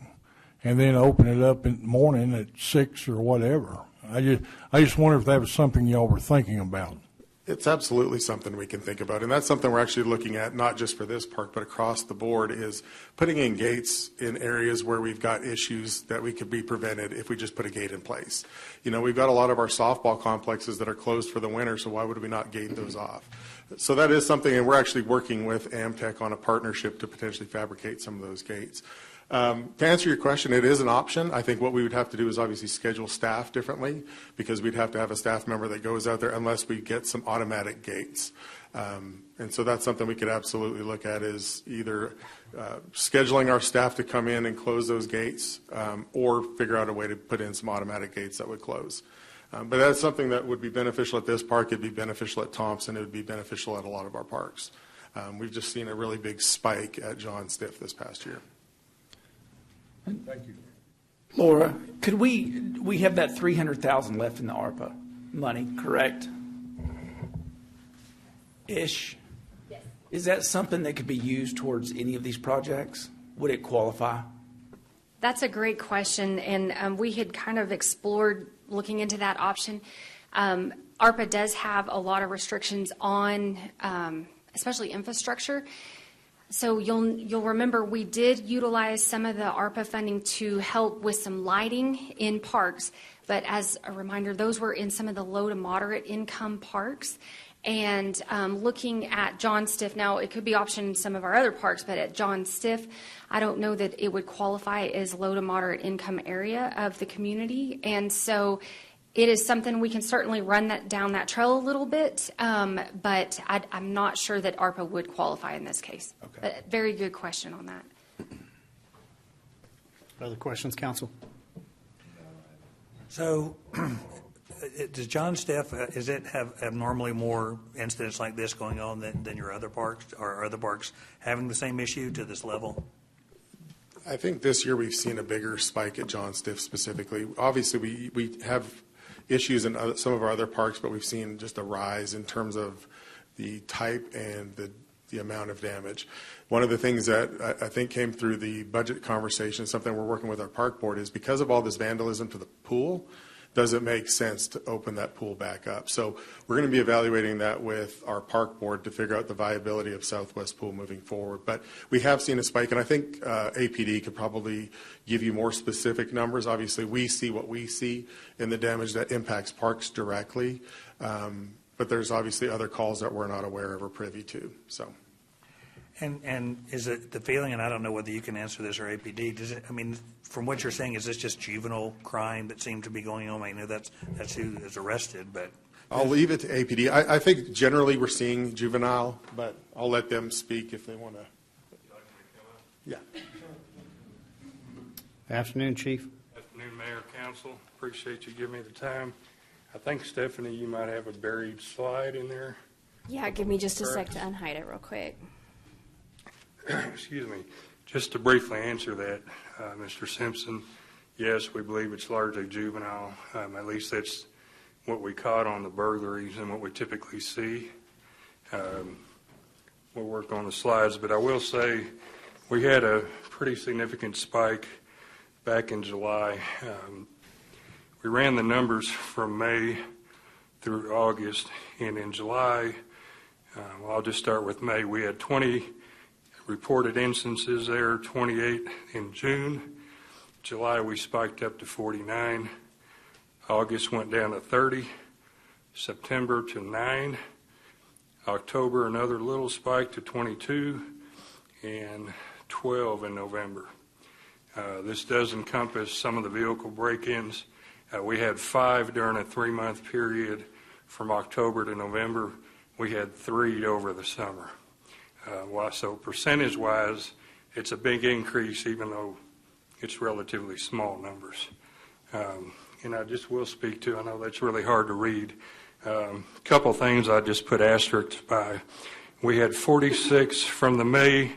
and then open it up in the morning at 6 or whatever. I just wonder if that was something y'all were thinking about. It's absolutely something we can think about, and that's something we're actually looking at, not just for this park, but across the board, is putting in gates in areas where we've got issues that we could be prevented if we just put a gate in place. We've got a lot of our softball complexes that are closed for the winter, so why would we not gate those off? So that is something, and we're actually working with Amtech on a partnership to potentially fabricate some of those gates. To answer your question, it is an option. I think what we would have to do is obviously schedule staff differently because we'd have to have a staff member that goes out there unless we get some automatic gates. And so that's something we could absolutely look at is either scheduling our staff to come in and close those gates or figure out a way to put in some automatic gates that would close. But that's something that would be beneficial at this park. It'd be beneficial at Thompson. It would be beneficial at a lot of our parks. We've just seen a really big spike at John Stiff this past year. Thank you. Laura, could we have that $300,000 left in the ARPA money, correct? Ish. Yes. Is that something that could be used towards any of these projects? Would it qualify? That's a great question, and we had kind of explored looking into that option. ARPA does have a lot of restrictions on, especially infrastructure. So you'll remember we did utilize some of the ARPA funding to help with some lighting in parks, but as a reminder, those were in some of the low to moderate income parks. And looking at John Stiff, now it could be optioned in some of our other parks, but at John Stiff, I don't know that it would qualify as low to moderate income area of the community. And so it is something we can certainly run that down that trail a little bit, but I'm not sure that ARPA would qualify in this case. Okay. But very good question on that. Other questions, council? So, does John Steff, is it have normally more incidents like this going on than your other parks? Are other parks having the same issue to this level? I think this year we've seen a bigger spike at John Stiff specifically. Obviously, we have issues in some of our other parks, but we've seen just a rise in terms of the type and the amount of damage. One of the things that I think came through the budget conversation, something we're working with our park board, is because of all this vandalism to the pool, does it make sense to open that pool back up? So we're going to be evaluating that with our park board to figure out the viability of Southwest Pool moving forward. But we have seen a spike, and I think APD could probably give you more specific numbers. Obviously, we see what we see in the damage that impacts parks directly, but there's obviously other calls that we're not aware of or privy to. So. And is it the feeling, and I don't know whether you can answer this or APD, does it, I mean, from what you're saying, is this just juvenile crime that seems to be going on? I know that's who is arrested, but. I'll leave it to APD. I think generally we're seeing juvenile, but I'll let them speak if they want to. Yeah. Afternoon, Chief. Afternoon, Mayor, Council. Appreciate you giving me the time. I think, Stephanie, you might have a buried slide in there. Yeah, give me just a sec to unhide it real quick. Excuse me. Just to briefly answer that, Mr. Simpson, yes, we believe it's largely juvenile. At least that's what we caught on the burglaries and what we typically see. We'll work on the slides, but I will say we had a pretty significant spike back in July. We ran the numbers from May through August, and in July, I'll just start with May. We had 20 reported instances there, 28 in June. July, we spiked up to 49. August went down to 30. September to 9. October, another little spike to 22, and 12 in November. This does encompass some of the vehicle break-ins. We had 5 during a 3-month period from October to November. We had 3 over the summer. So percentage-wise, it's a big increase, even though it's relatively small numbers. And I just will speak to, I know that's really hard to read. A couple things I just put asterisks by. We had 46 from the May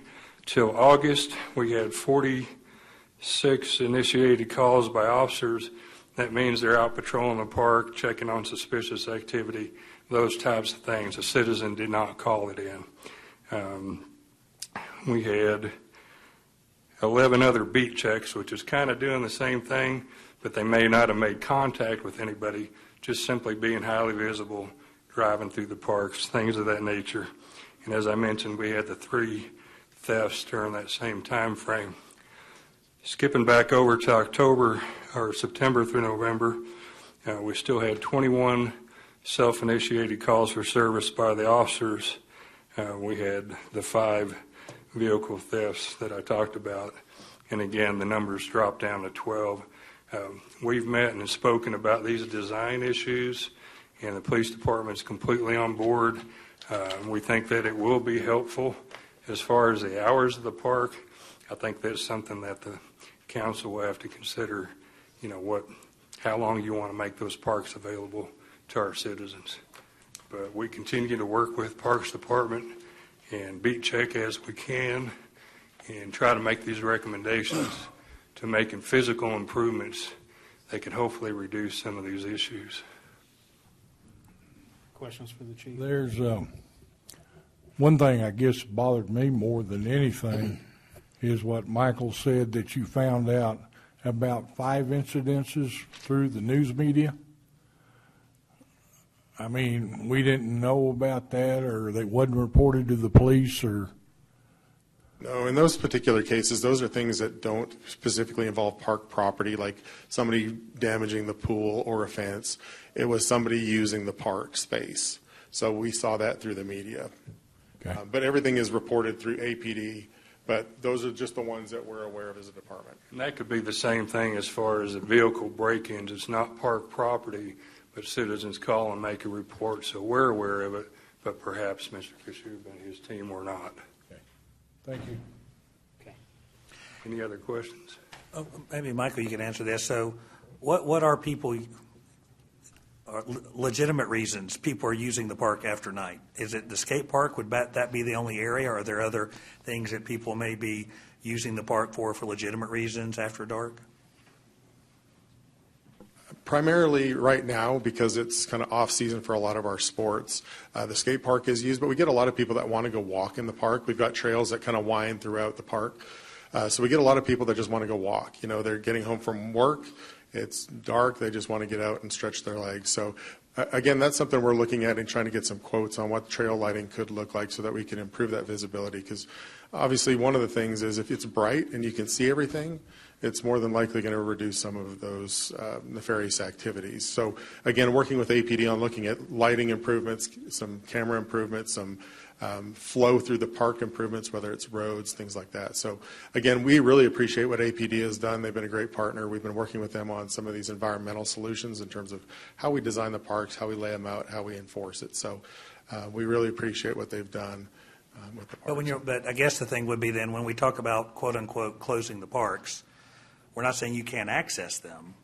till August. We had 46 initiated calls by officers. That means they're out patrolling the park, checking on suspicious activity, those types of things. A citizen did not call it in. We had 11 other beat checks, which is kind of doing the same thing, but they may not have made contact with anybody, just simply being highly visible, driving through the parks, things of that nature. And as I mentioned, we had the 3 thefts during that same time frame. Skipping back over to October or September through November, we still had 21 self-initiated calls for service by the officers. We had the 5 vehicle thefts that I talked about. And again, the numbers dropped down to 12. We've met and spoken about these design issues, and the police department's completely on board. We think that it will be helpful as far as the hours of the park. I think that's something that the council will have to consider, how long you want to make those parks available to our citizens. But we continue to work with Parks Department and beat check as we can and try to make these recommendations to making physical improvements that can hopefully reduce some of these issues. Questions for the chief? There's one thing I guess bothered me more than anything is what Michael said, that you found out about 5 incidences through the news media. I mean, we didn't know about that, or they wasn't reported to the police, or? No, in those particular cases, those are things that don't specifically involve park property, like somebody damaging the pool or a fence. It was somebody using the park space. So we saw that through the media. Okay. But everything is reported through APD But those are just the ones that we're aware of as a department. And that could be the same thing as far as the vehicle break-ins. It's not park property, but citizens call and make a report, so we're aware of it, but perhaps Mr. Kashuba and his team were not. Okay. Thank you. Any other questions? Oh, maybe, Michael, you can answer this. So what are people, legitimate reasons people are using the park after night? Is it the skate park? Would that be the only area? Or are there other things that people may be using the park for legitimate reasons after dark? Primarily right now, because it's kind of off-season for a lot of our sports, the skate park is used, but we get a lot of people that want to go walk in the park. We've got trails that kind of wind throughout the park. So we get a lot of people that just want to go walk. You know, they're getting home from work. It's dark. They just want to get out and stretch their legs. So, again, that's something we're looking at and trying to get some quotes on what trail lighting could look like so that we can improve that visibility. Because obviously one of the things is if it's bright and you can see everything, it's more than likely going to reduce some of those nefarious activities. So, again, working with APD on looking at lighting improvements, some camera improvements, some flow through the park improvements, whether it's roads, things like that. So, again, we really appreciate what APD has done. They've been a great partner. We've been working with them on some of these environmental solutions in terms of how we design the parks, how we lay them out, how we enforce it. So we really appreciate what they've done with the parks. But I guess the thing would be then when we talk about, quote, unquote, closing the parks, we're not saying you can't access them.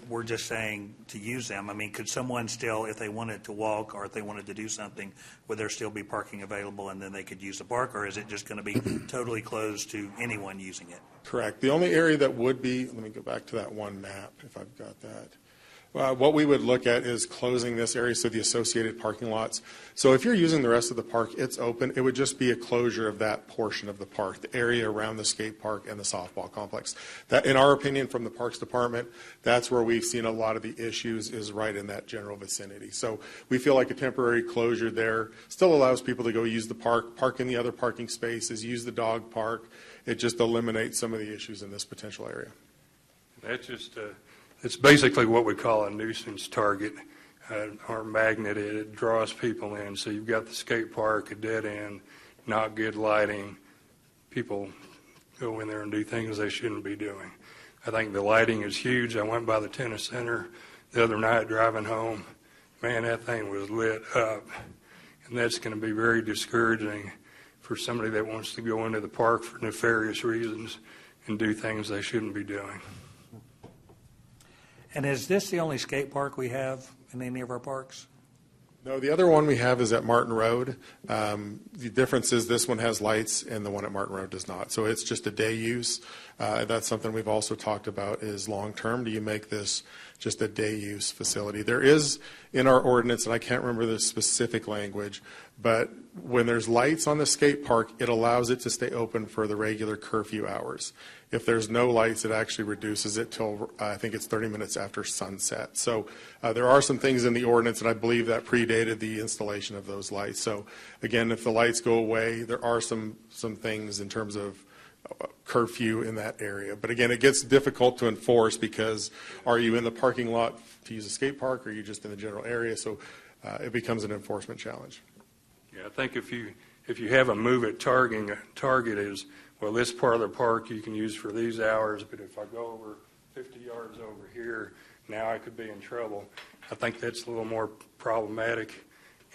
We're just saying to use them. I mean, could someone still, if they wanted to walk or if they wanted to do something, would there still be parking available and then they could use the park, or is it just going to be totally closed to anyone using it? Correct. The only area that would be, let me go back to that one map if I've got that. What we would look at is closing this area, so the associated parking lots. So if you're using the rest of the park, it's open. It would just be a closure of that portion of the park, the area around the skate park and the softball complex. That, in our opinion, from the Parks Department, that's where we've seen a lot of the issues is right in that general vicinity. So we feel like a temporary closure there still allows people to go use the park in the other parking spaces, use the dog park. It just eliminates some of the issues in this potential area. That's just it's basically what we call a nuisance target, or magnet. It draws people in. So you've got the skate park, a dead end, not good lighting. People go in there and do things they shouldn't be doing. I think the lighting is huge. I went by the tennis center the other night driving home. Man, that thing was lit up. And that's going to be very discouraging for somebody that wants to go into the park for nefarious reasons and do things they shouldn't be doing. And is this the only skate park we have in any of our parks? No, the other one we have is at Martin Road. The difference is this one has lights and the one at Martin Road does not. So it's just a day use. That's something we've also talked about is long-term. Do you make this just a day use facility? There is in our ordinance, and I can't remember the specific language, but when there's lights on the skate park, it allows it to stay open for the regular curfew hours. If there's no lights, it actually reduces it till I think it's 30 minutes after sunset. So there are some things in the ordinance, and I believe that predated the installation of those lights. So again, if the lights go away, there are some things in terms of curfew in that area. But again, it gets difficult to enforce because are you in the parking lot to use a skate park or are you just in the general area? So it becomes an enforcement challenge. Yeah, I think if you have a move it target is, well, this part of the park you can use for these hours, but if I go over 50 yards over here, now I could be in trouble. I think that's a little more problematic,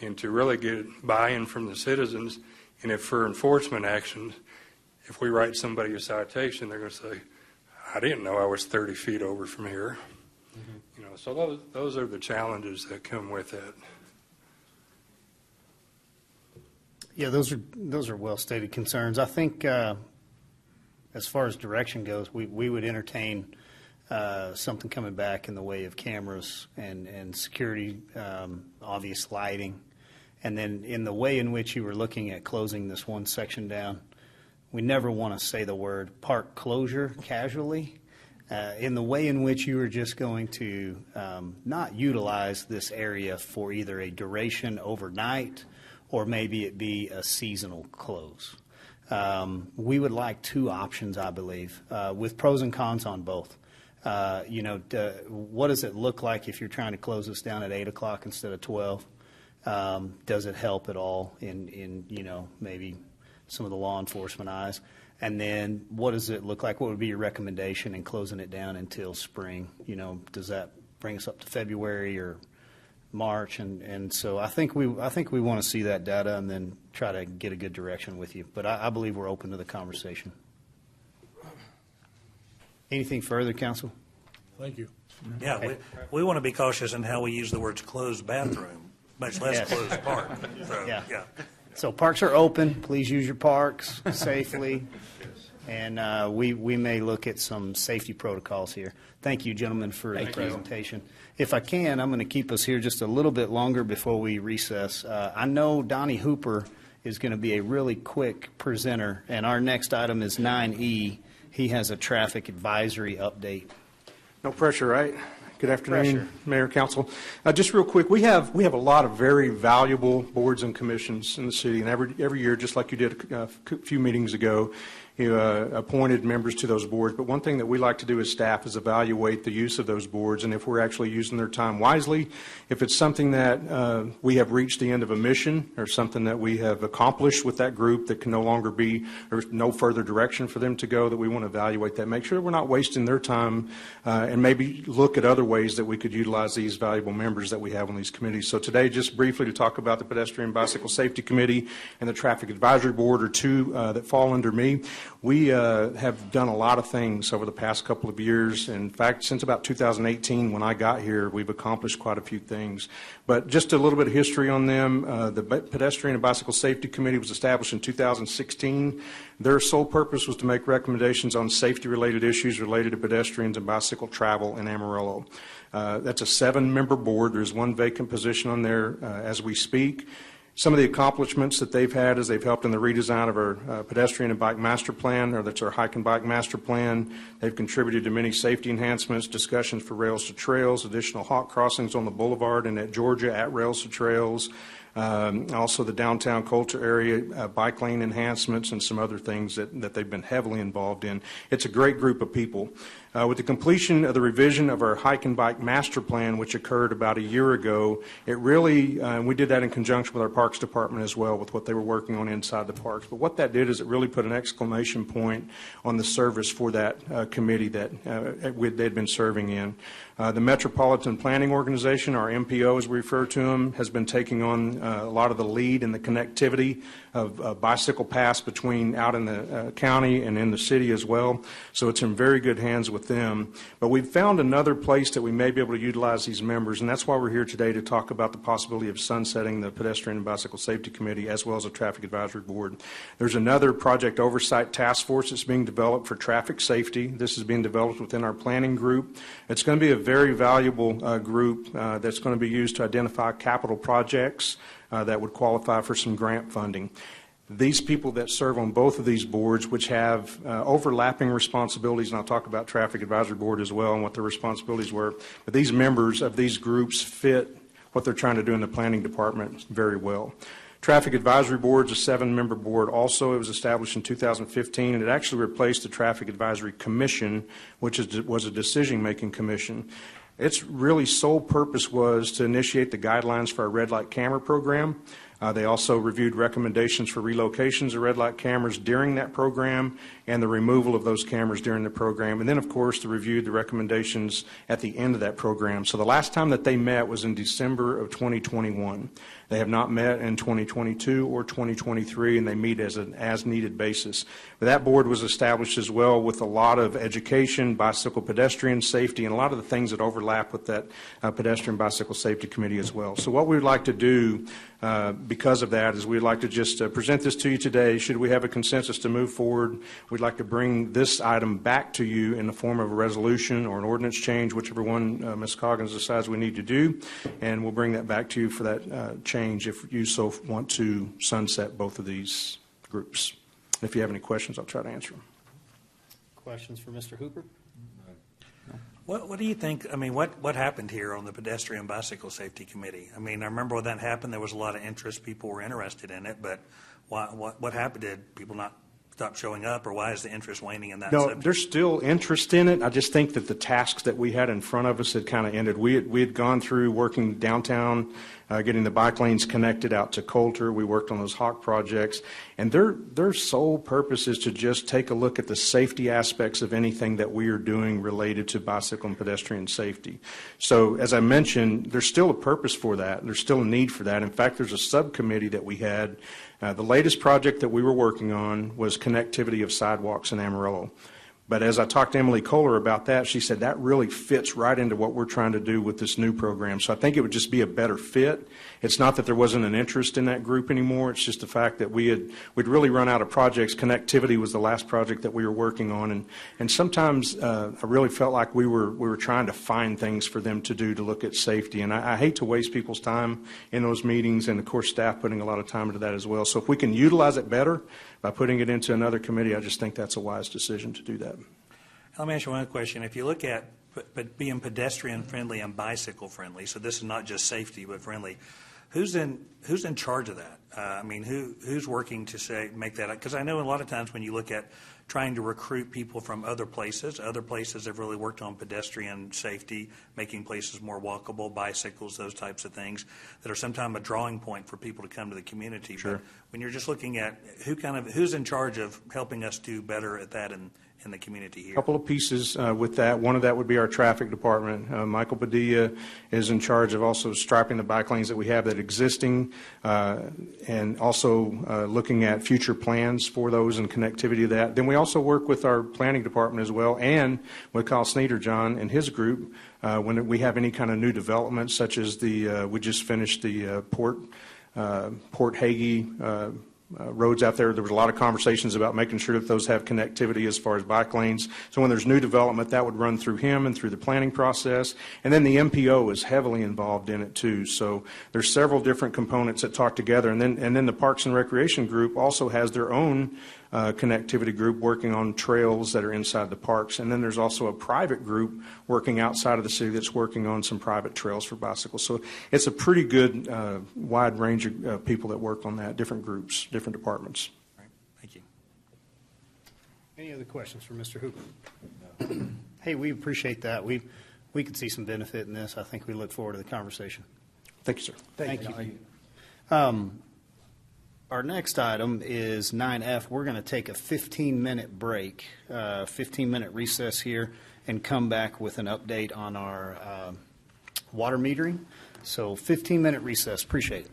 and to really get buy-in from the citizens, and if for enforcement actions, if we write somebody a citation, they're going to say, I didn't know I was 30 feet over from here. Mm-hmm. You know, so those are the challenges that come with it. Yeah, those are well-stated concerns. I think as far as direction goes, we would entertain something coming back in the way of cameras and security, obvious lighting. And then in the way in which you were looking at closing this one section down, we never want to say the word park closure casually. In the way in which you are just going to not utilize this area for either a duration overnight or maybe it be a seasonal close. We would like two options, I believe, with pros and cons on both. What does it look like if you're trying to close this down at 8 o'clock instead of 12? Does it help at all in maybe some of the law enforcement eyes? And then what does it look like? What would be your recommendation in closing it down until spring? Does that bring us up to February or March? And so I think we want to see that data and then try to get a good direction with you. But I believe we're open to the conversation. Anything further, council? Thank you. Yeah, we want to be cautious in how we use the words closed bathroom, much less Yes. closed park. So, Yeah. yeah. So parks are open. Please use your parks safely. And we may look at some safety protocols here. Thank you, gentlemen, for the presentation. If I can, I'm going to keep us here just a little bit longer before we recess. I know Donnie Hooper is going to be a really quick presenter, and our next item is 9E. He has a traffic advisory update. No pressure, right? Good afternoon, Pressure. Mayor, Council. Just real quick, we have a lot of very valuable boards and commissions in the city, and every year, just like you did a few meetings ago, you appointed members to those boards. But one thing that we like to do as staff is evaluate the use of those boards and if we're actually using their time wisely. If it's something that we have reached the end of a mission or something that we have accomplished with that group that can no longer be, or no further direction for them to go, that we want to evaluate that, make sure we're not wasting their time, and maybe look at other ways that we could utilize these valuable members that we have on these committees. So today, just briefly to talk about the Pedestrian Bicycle Safety Committee and the Traffic Advisory Board are two that fall under me. We have done a lot of things over the past couple of years. In fact, since about 2018, when I got here, we've accomplished quite a few things. But just a little bit of history on them. The Pedestrian and Bicycle Safety Committee was established in 2016. Their sole purpose was to make recommendations on safety-related issues related to pedestrians and bicycle travel in Amarillo. That's a 7-member board. There's one vacant position on there as we speak. Some of the accomplishments that they've had is they've helped in the redesign of our pedestrian and bike master plan, or that's our hike and bike master plan. They've contributed to many safety enhancements, discussions for rails to trails, additional hawk crossings on the boulevard and at Georgia at rails to trails. Also the downtown culture area, bike lane enhancements, and some other things that they've been heavily involved in. It's a great group of people. With the completion of the revision of our hike and bike master plan, which occurred about a year ago, it really, and we did that in conjunction with our parks department as well, with what they were working on inside the parks. But what that did is it really put an exclamation point on the service for that committee that they'd been serving in. The Metropolitan Planning Organization, our MPO as we refer to them, has been taking on a lot of the lead in the connectivity of bicycle paths between out in the county and in the city as well. So it's in very good hands with them. But we've found another place that we may be able to utilize these members, and that's why we're here today to talk about the possibility of sunsetting the Pedestrian and Bicycle Safety Committee as well as the Traffic Advisory Board. There's another project oversight task force that's being developed for traffic safety. This is being developed within our planning group. It's going to be a very valuable group that's going to be used to identify capital projects that would qualify for some grant funding. These people that serve on both of these boards, which have overlapping responsibilities, and I'll talk about Traffic Advisory Board as well and what their responsibilities were, but these members of these groups fit what they're trying to do in the planning department very well. Traffic Advisory Board is a 7-member board also. It was established in 2015, and it actually replaced the Traffic Advisory Commission, which was a decision-making commission. Its really sole purpose was to initiate the guidelines for our red light camera program. They also reviewed recommendations for relocations of red light cameras during that program and the removal of those cameras during the program. And then, of course, they reviewed the recommendations at the end of that program. So the last time that they met was in December of 2021. They have not met in 2022 or 2023, and they meet as an as-needed basis. But that board was established as well with a lot of education, bicycle pedestrian safety, and a lot of the things that overlap with that Pedestrian Bicycle Safety Committee as well. So what we would like to do because of that is we'd like to just present this to you today. Should we have a consensus to move forward, we'd like to bring this item back to you in the form of a resolution or an ordinance change, whichever one Ms. Coggins decides we need to do, and we'll bring that back to you for that change if you so want to sunset both of these groups. If you have any questions, I'll try to answer them. Questions for Mr. Hooper? What do you think? I mean, what happened here on the Pedestrian Bicycle Safety Committee? I mean, I remember when that happened, there was a lot of interest. People were interested in it, but what happened? Did people not stopped showing up, or why is the interest waning in that No, subject? there's still interest in it. I just think that the tasks that we had in front of us had kind of ended. We had gone through working downtown, getting the bike lanes connected out to Coulter. We worked on those Hawk projects. And their sole purpose is to just take a look at the safety aspects of anything that we are doing related to bicycle and pedestrian safety. So as I mentioned, there's still a purpose for that. There's still a need for that. In fact, there's a subcommittee that we had. The latest project that we were working on was connectivity of sidewalks in Amarillo. But as I talked to Emily Kohler about that, she said that really fits right into what we're trying to do with this new program. So I think it would just be a better fit. It's not that there wasn't an interest in that group anymore. It's just the fact that we'd really run out of projects. Connectivity was the last project that we were working on. And sometimes I really felt like we were trying to find things for them to do to look at safety. And I hate to waste people's time in those meetings, and of course staff putting a lot of time into that as well. So if we can utilize it better by putting it into another committee, I just think that's a wise decision to do that. Let me ask you one question. If you look at being pedestrian friendly and bicycle friendly, so this is not just safety but friendly, who's in charge of that? I mean, who's working to make that? Because I know a lot of times when you look at trying to recruit people from other places have really worked on pedestrian safety, making places more walkable, bicycles, those types of things that are sometimes a drawing point for people to come to the community. Sure. But when you're just looking at who's in charge of helping us do better at that in the community here? A couple of pieces with that. One of that would be our traffic department. Michael Padilla is in charge of also striping the bike lanes that we have that are existing, and also looking at future plans for those and connectivity to that. Then we also work with our planning department as well, and with Kyle Sneeder, John, and his group when we have any kind of new developments, such as we just finished the Port Hagee roads out there. There was a lot of conversations about making sure that those have connectivity as far as bike lanes. So when there's new development, that would run through him and through the planning process. And then the MPO is heavily involved in it too. So there's several different components that talk together. And then the Parks and Recreation group also has their own connectivity group working on trails that are inside the parks. And then there's also a private group working outside of the city that's working on some private trails for bicycles. So it's a pretty good wide range of people that work on that, different groups, different departments. Right. Thank you. Any other questions for Mr. Hooper? No. Hey, we appreciate that. We could see some benefit in this. I think we look forward to the conversation. Thank you, sir. Thank you. Our next item is 9F. We're going to take a 15-minute break, 15-minute recess here, and come back with an update on our water metering. So 15-minute recess. Appreciate it.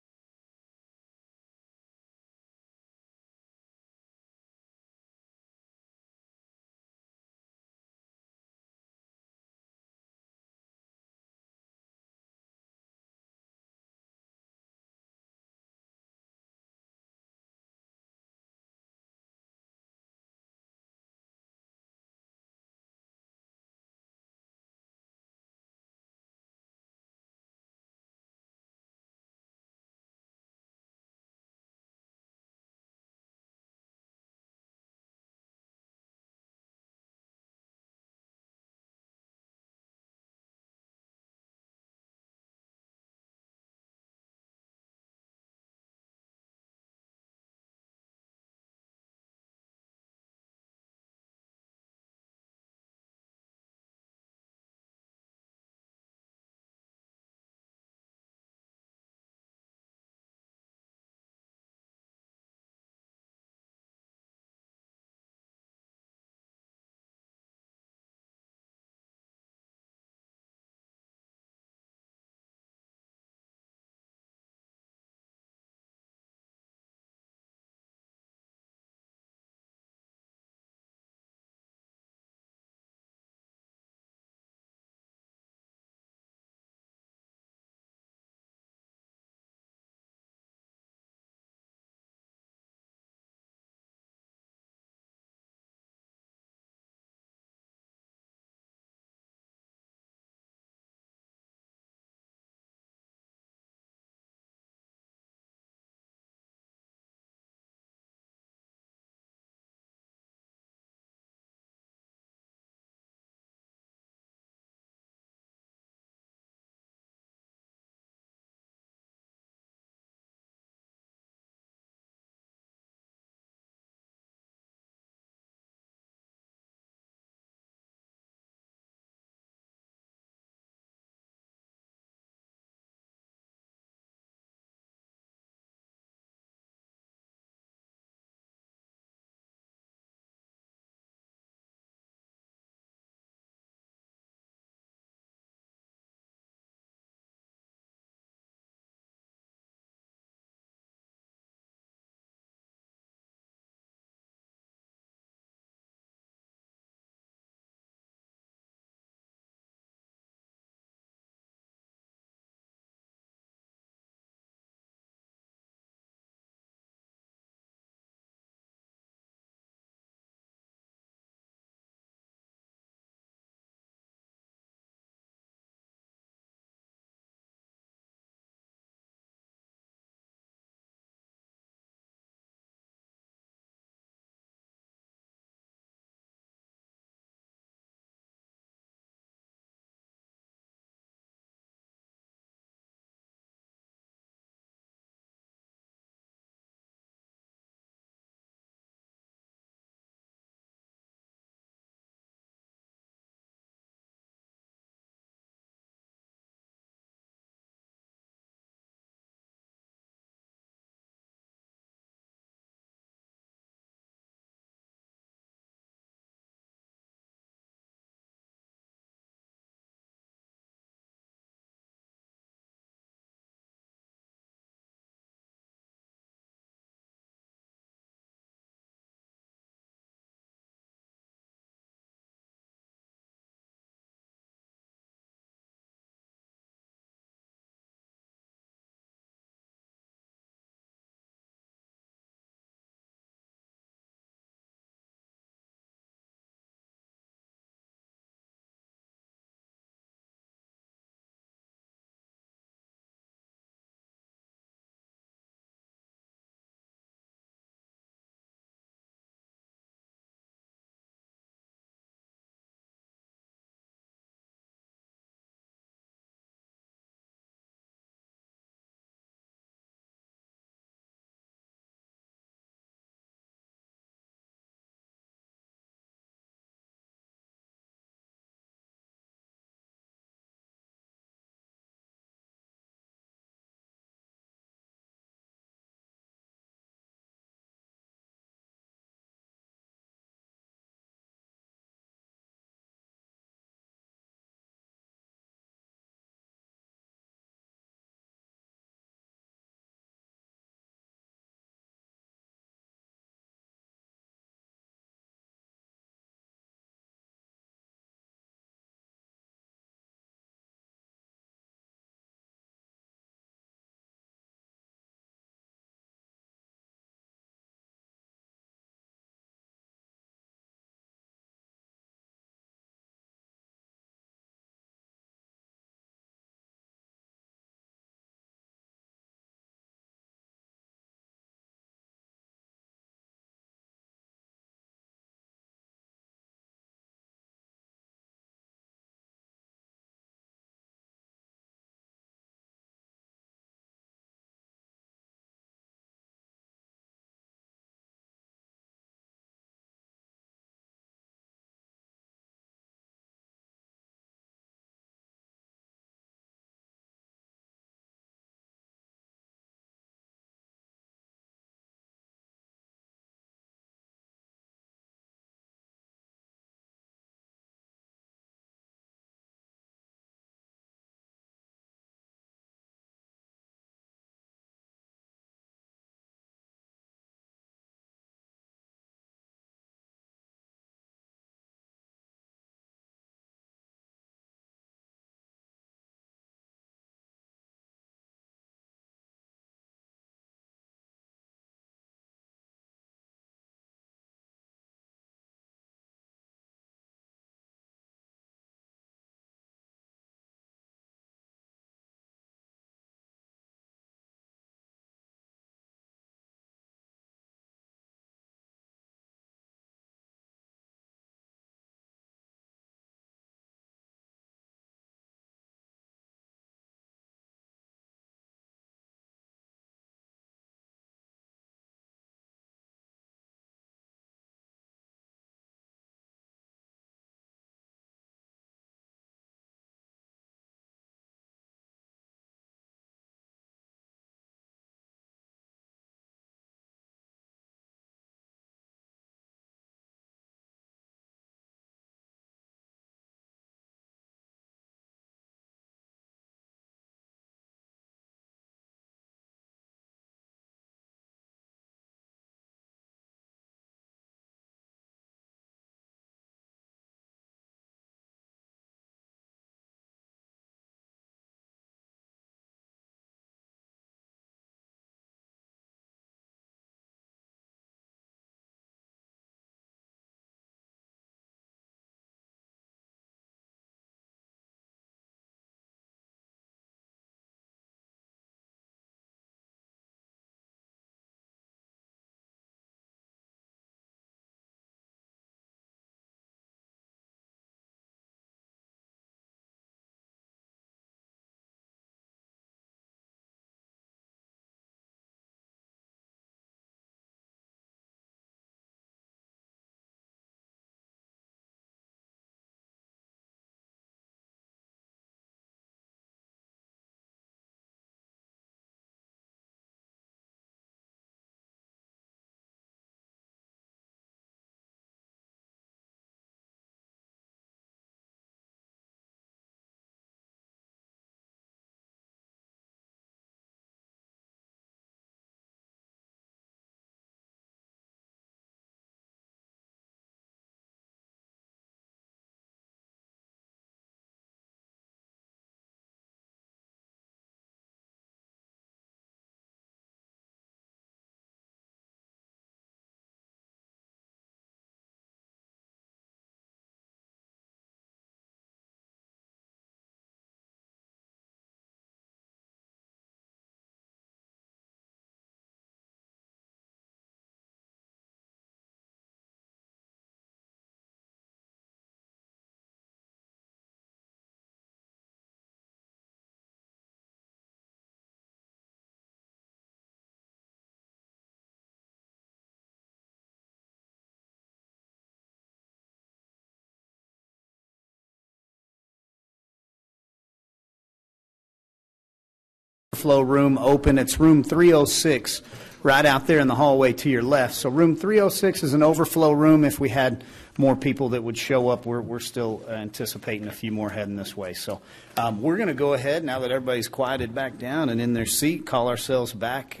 overflow room open. It's room 306, right out there in the hallway to your left. So room 306 is an overflow room. If we had more people that would show up, we're still anticipating a few more heading this way. So we're going to go ahead, now that everybody's quieted back down and in their seat, call ourselves back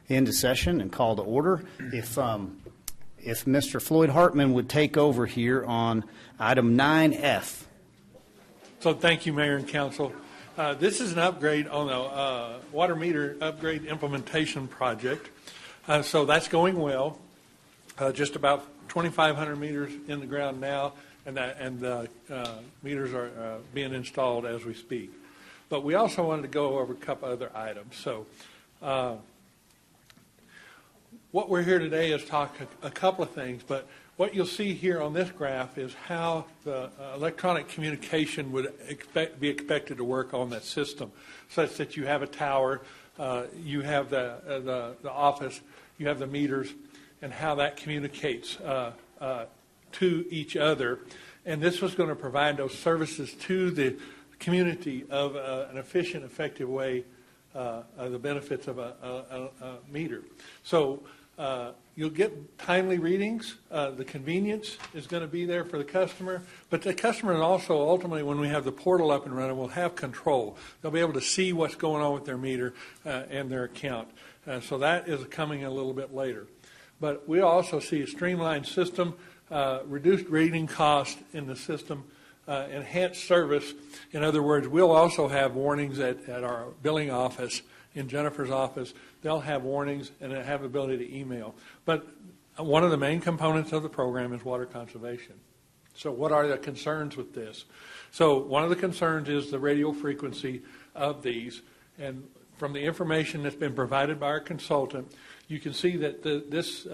into session and call to order. If Mr. Floyd Hartman would take over here on item 9F. So thank you, Mayor and Council. This is an upgrade on the water meter upgrade implementation project. So that's going well. Just about 2,500 meters in the ground now, and the meters are being installed as we speak. But we also wanted to go over a couple other items. So what we're here today is talk a couple of things, but what you'll see here on this graph is how the electronic communication would be expected to work on that system, such that you have a tower, you have the office, you have the meters, and how that communicates to each other. And this was going to provide those services to the community of an efficient, effective way, the benefits of a meter. So you'll get timely readings. The convenience is going to be there for the customer, but the customer also ultimately, when we have the portal up and running, will have control. They'll be able to see what's going on with their meter and their account. So that is coming a little bit later. But we also see a streamlined system, reduced reading cost in the system, enhanced service. In other words, we'll also have warnings at our billing office, in Jennifer's office. They'll have warnings and have the ability to email. But one of the main components of the program is water conservation. So what are the concerns with this? So one of the concerns is the radio frequency of these. And from the information that's been provided by our consultant, you can see that this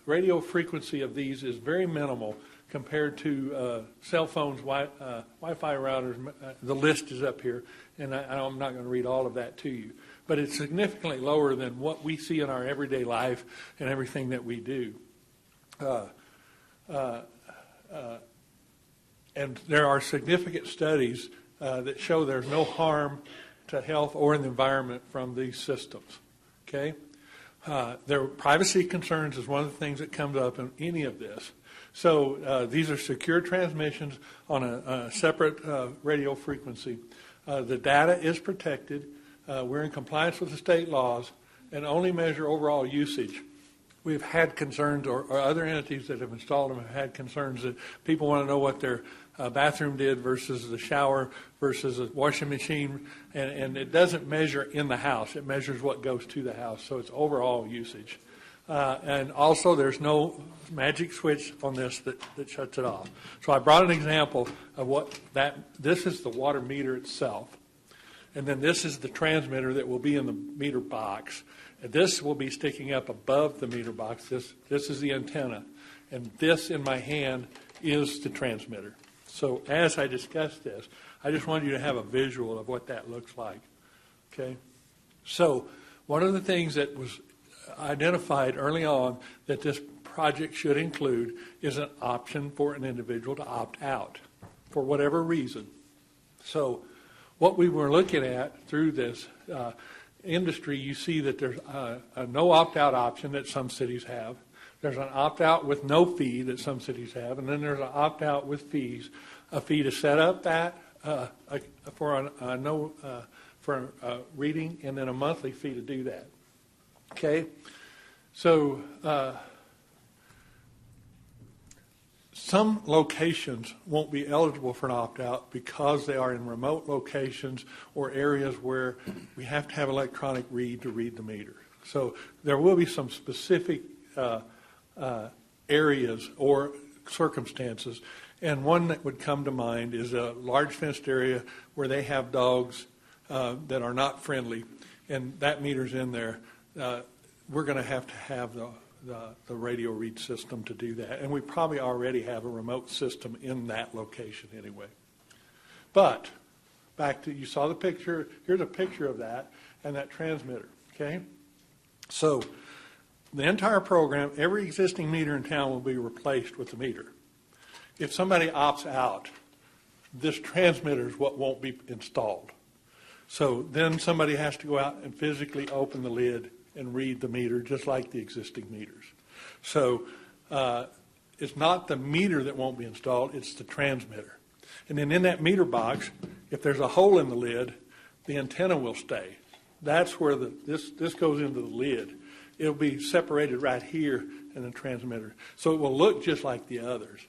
radio frequency of these is very minimal compared to cell phones, Wi-Fi routers. The list is up here, and I'm not going to read all of that to you. But it's significantly lower than what we see in our everyday life and everything that we do. And there are significant studies that show there's no harm to health or the environment from these systems. Okay? Their privacy concerns is one of the things that comes up in any of this. So these are secure transmissions on a separate radio frequency. The data is protected. We're in compliance with the state laws and only measure overall usage. We've had concerns, or other entities that have installed them have had concerns that people want to know what their bathroom did versus the shower versus a washing machine, and it doesn't measure in the house. It measures what goes to the house, so it's overall usage. And also there's no magic switch on this that shuts it off. So I brought an example of this is the water meter itself. And then this is the transmitter that will be in the meter box. And this will be sticking up above the meter box. This is the antenna. And this in my hand is the transmitter. So as I discuss this, I just want you to have a visual of what that looks like. Okay? So one of the things that was identified early on that this project should include is an option for an individual to opt out for whatever reason. So what we were looking at through this industry, you see that there's a no opt-out option that some cities have. There's an opt-out with no fee that some cities have, and then there's an opt-out with fees. A fee to set up that for a reading, and then a monthly fee to do that. Okay, so some locations won't be eligible for an opt-out because they are in remote locations or areas where we have to have electronic read to read the meter. So there will be some specific areas or circumstances, and one that would come to mind is a large fenced area where they have dogs that are not friendly, and that meter's in there. We're going to have the radio read system to do that. And we probably already have a remote system in that location anyway. But back to, you saw the picture. Here's a picture of that and that transmitter, okay? So the entire program, every existing meter in town will be replaced with the meter. If somebody opts out, this transmitter is what won't be installed. So then somebody has to go out and physically open the lid and read the meter, just like the existing meters. So it's not the meter that won't be installed, it's the transmitter. And then in that meter box, if there's a hole in the lid, the antenna will stay. That's where this goes into the lid. It'll be separated right here in the transmitter. So it will look just like the others.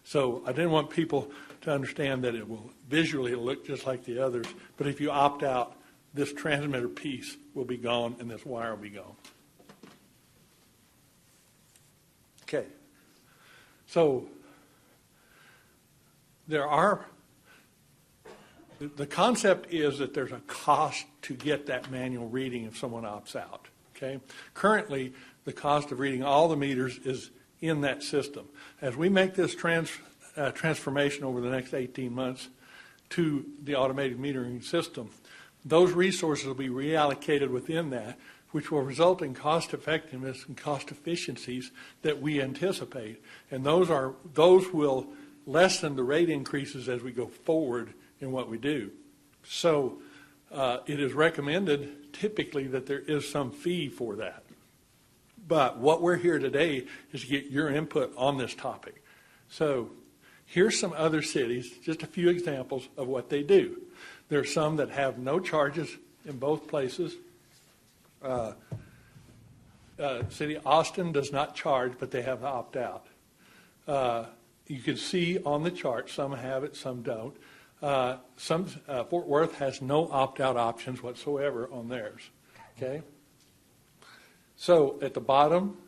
So I didn't want people to understand that it will visually look just like the others, but if you opt out, this transmitter piece will be gone and this wire will be gone. Okay. So the concept is that there's a cost to get that manual reading if someone opts out. Okay. Currently, the cost of reading all the meters is in that system. As we make this transformation over the next 18 months to the automated metering system, those resources will be reallocated within that, which will result in cost effectiveness and cost efficiencies that we anticipate. And those will lessen the rate increases as we go forward in what we do. So it is recommended typically that there is some fee for that. But what we're here today is to get your input on this topic. So here's some other cities, just a few examples of what they do. There are some that have no charges in both places. City of Austin does not charge, but they have opt-out. You can see on the chart, some have it, some don't. Fort Worth has no opt-out options whatsoever on theirs. Okay. So at the bottom,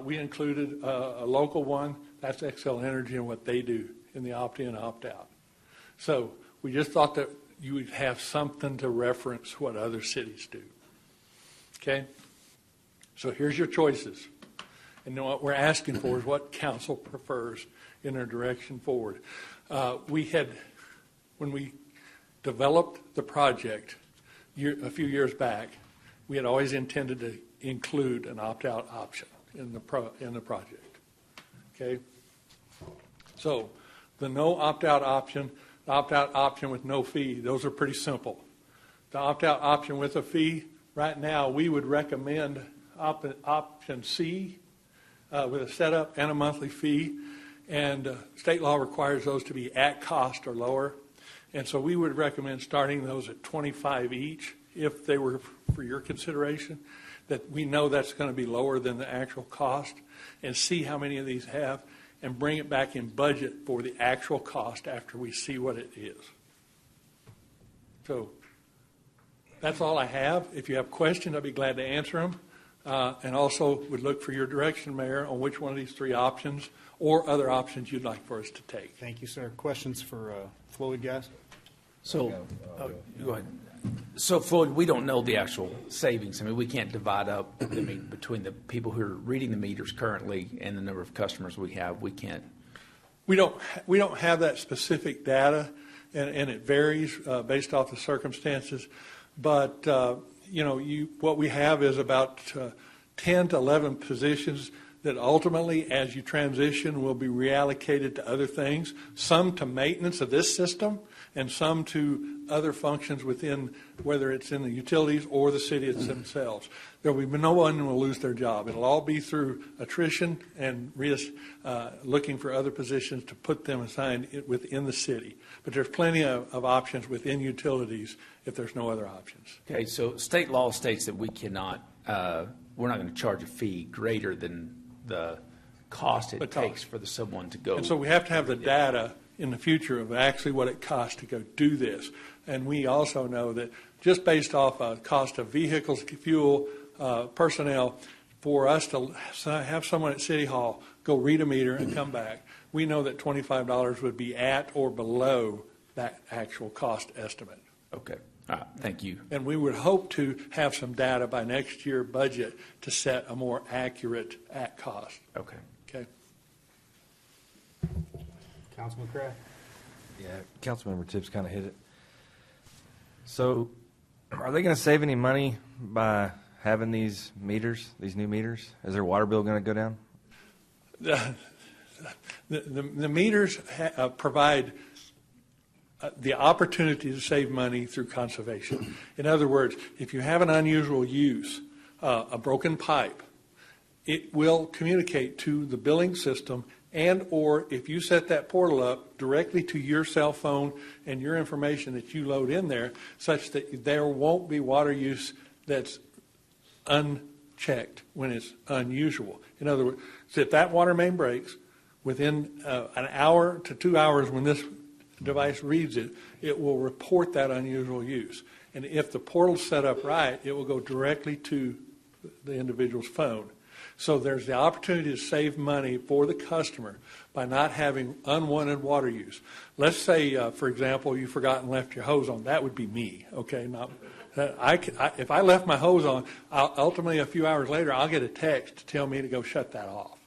we included a local one. That's XL Energy and what they do in the opt-in, opt-out. So we just thought that you would have something to reference what other cities do. Okay? So here's your choices. And what we're asking for is what council prefers in their direction forward. When we developed the project a few years back, we had always intended to include an opt-out option in the project. Okay? So the no opt-out option, the opt-out option with no fee, those are pretty simple. The opt-out option with a fee, right now we would recommend option C with a setup and a monthly fee, and state law requires those to be at cost or lower. And so we would recommend starting those at $25 each if they were for your consideration, that we know that's going to be lower than the actual cost, and see how many of these have, and bring it back in budget for the actual cost after we see what it is. So that's all I have. If you have questions, I'd be glad to answer them. And also would look for your direction, Mayor, on which one of these three options or other options you'd like for us to take. Thank you, sir. Questions for Floyd, guys? So, go ahead. So, Floyd, we don't know the actual savings. I mean, we can't divide up, between the people who are reading the meters currently and the number of customers we have. We can't. We don't have that specific data, and it varies based off the circumstances. But what we have is about 10 to 11 positions that ultimately, as you transition, will be reallocated to other things, some to maintenance of this system and some to other functions within, whether it's in the utilities or the city themselves. There will be no one who will lose their job. It'll all be through attrition and looking for other positions to put them assigned within the city. But there's plenty of options within utilities if there's no other options. Okay, so state law states that we cannot, we're not going to charge a fee greater than the cost it takes for someone to go. And so we have to have the data in the future of actually what it costs to go do this. And we also know that just based off cost of vehicles, fuel, personnel, for us to have someone at City Hall go read a meter and come back, we know that $25 would be at or below that actual cost estimate. Okay. All right. Thank you. And we would hope to have some data by next year budget to set a more accurate at cost. Okay. Okay. Councilman Craig? Yeah, Councilmember Tibbs kind of hit it. So are they going to save any money by having these meters, these new meters? Is their water bill going to go down? The meters provide the opportunity to save money through conservation. In other words, if you have an unusual use, a broken pipe, it will communicate to the billing system, and or if you set that portal up directly to your cell phone and your information that you load in there, such that there won't be water use that's unchecked when it's unusual. In other words, if that water main breaks, within an hour to 2 hours when this device reads it, it will report that unusual use. And if the portal's set up right, it will go directly to the individual's phone. So there's the opportunity to save money for the customer by not having unwanted water use. Let's say, for example, you forgot and left your hose on. That would be me, okay? Not, if I left my hose on, ultimately a few hours later, I'll get a text to tell me to go shut that off.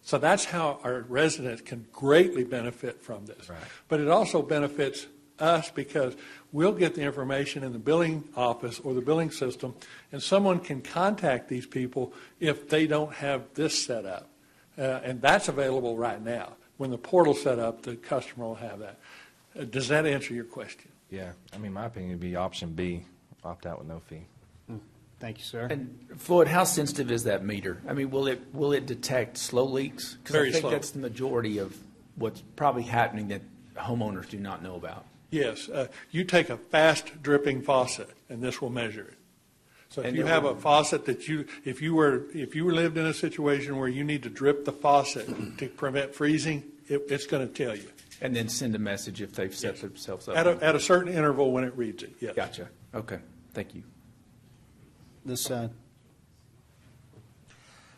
So that's how our residents can greatly benefit from this. Right. But it also benefits us because we'll get the information in the billing office or the billing system, and someone can contact these people if they don't have this set up. And that's available right now. When the portal's set up, the customer will have that. Does that answer your question? Yeah. I mean, my opinion would be option B, opt out with no fee. Thank you, sir. And Floyd, how sensitive is that meter? I mean, will it detect slow leaks? Because I think that's the majority of what's probably happening that homeowners do not know about. Yes. You take a fast dripping faucet, and this will measure it. So if you have a faucet that if you lived in a situation where you need to drip the faucet to prevent freezing, it's going to tell you. And then send a message if they've set themselves up. At a certain interval when it reads it, yes. Gotcha. Okay. Thank you. This side.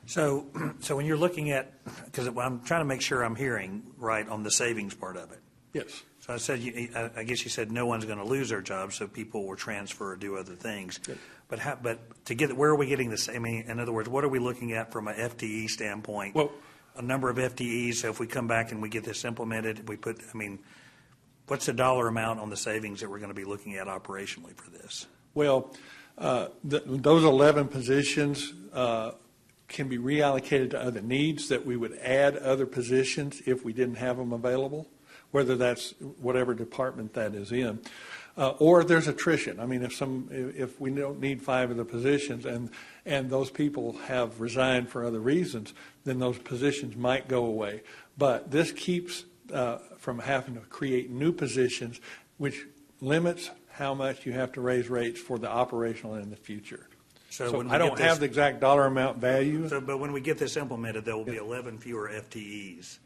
So when you're looking at, because I'm trying to make sure I'm hearing right on the savings part of it. Yes. So I said, I guess you said no one's going to lose their job, so people will transfer or do other things. Yes. But to get, where are we getting this? I mean, in other words, what are we looking at from an FTE standpoint? Well, a number of FTEs. So if we come back and we get this implemented, what's the dollar amount on the savings that we're going to be looking at operationally for this? Well, those 11 positions can be reallocated to other needs that we would add other positions if we didn't have them available, whether that's whatever department that is in. Or there's attrition. I mean, if we don't need 5 of the positions and those people have resigned for other reasons, then those positions might go away. But this keeps from having to create new positions, which limits how much you have to raise rates for the operational in the future. So I don't have the exact dollar amount value. But when we get this implemented, there will be 11 fewer FTEs.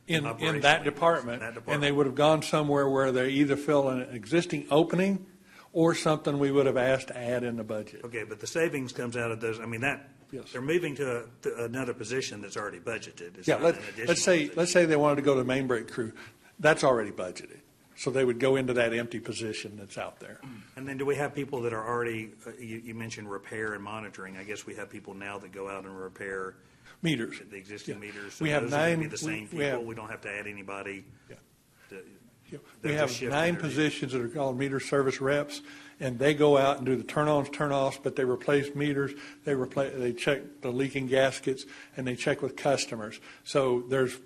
In that department, and they would have gone somewhere where they either fill an existing opening or something we would have asked to add in the budget. Okay, but the savings comes out of those. I mean, they're moving to another position that's already budgeted. It's let's say they wanted to go to main break crew. That's already budgeted. So they would go into that empty position that's out there. And then do we have people that are already, you mentioned repair and monitoring. I guess we have people now that go out and repair meters, the existing meters. So we have 9. Be the same people. We don't have to add anybody. We have 9 positions that are called meter service reps, and they go out and do the turn-ons, turn-offs, but they replace meters, they check the leaking gaskets, and they check with customers. So there's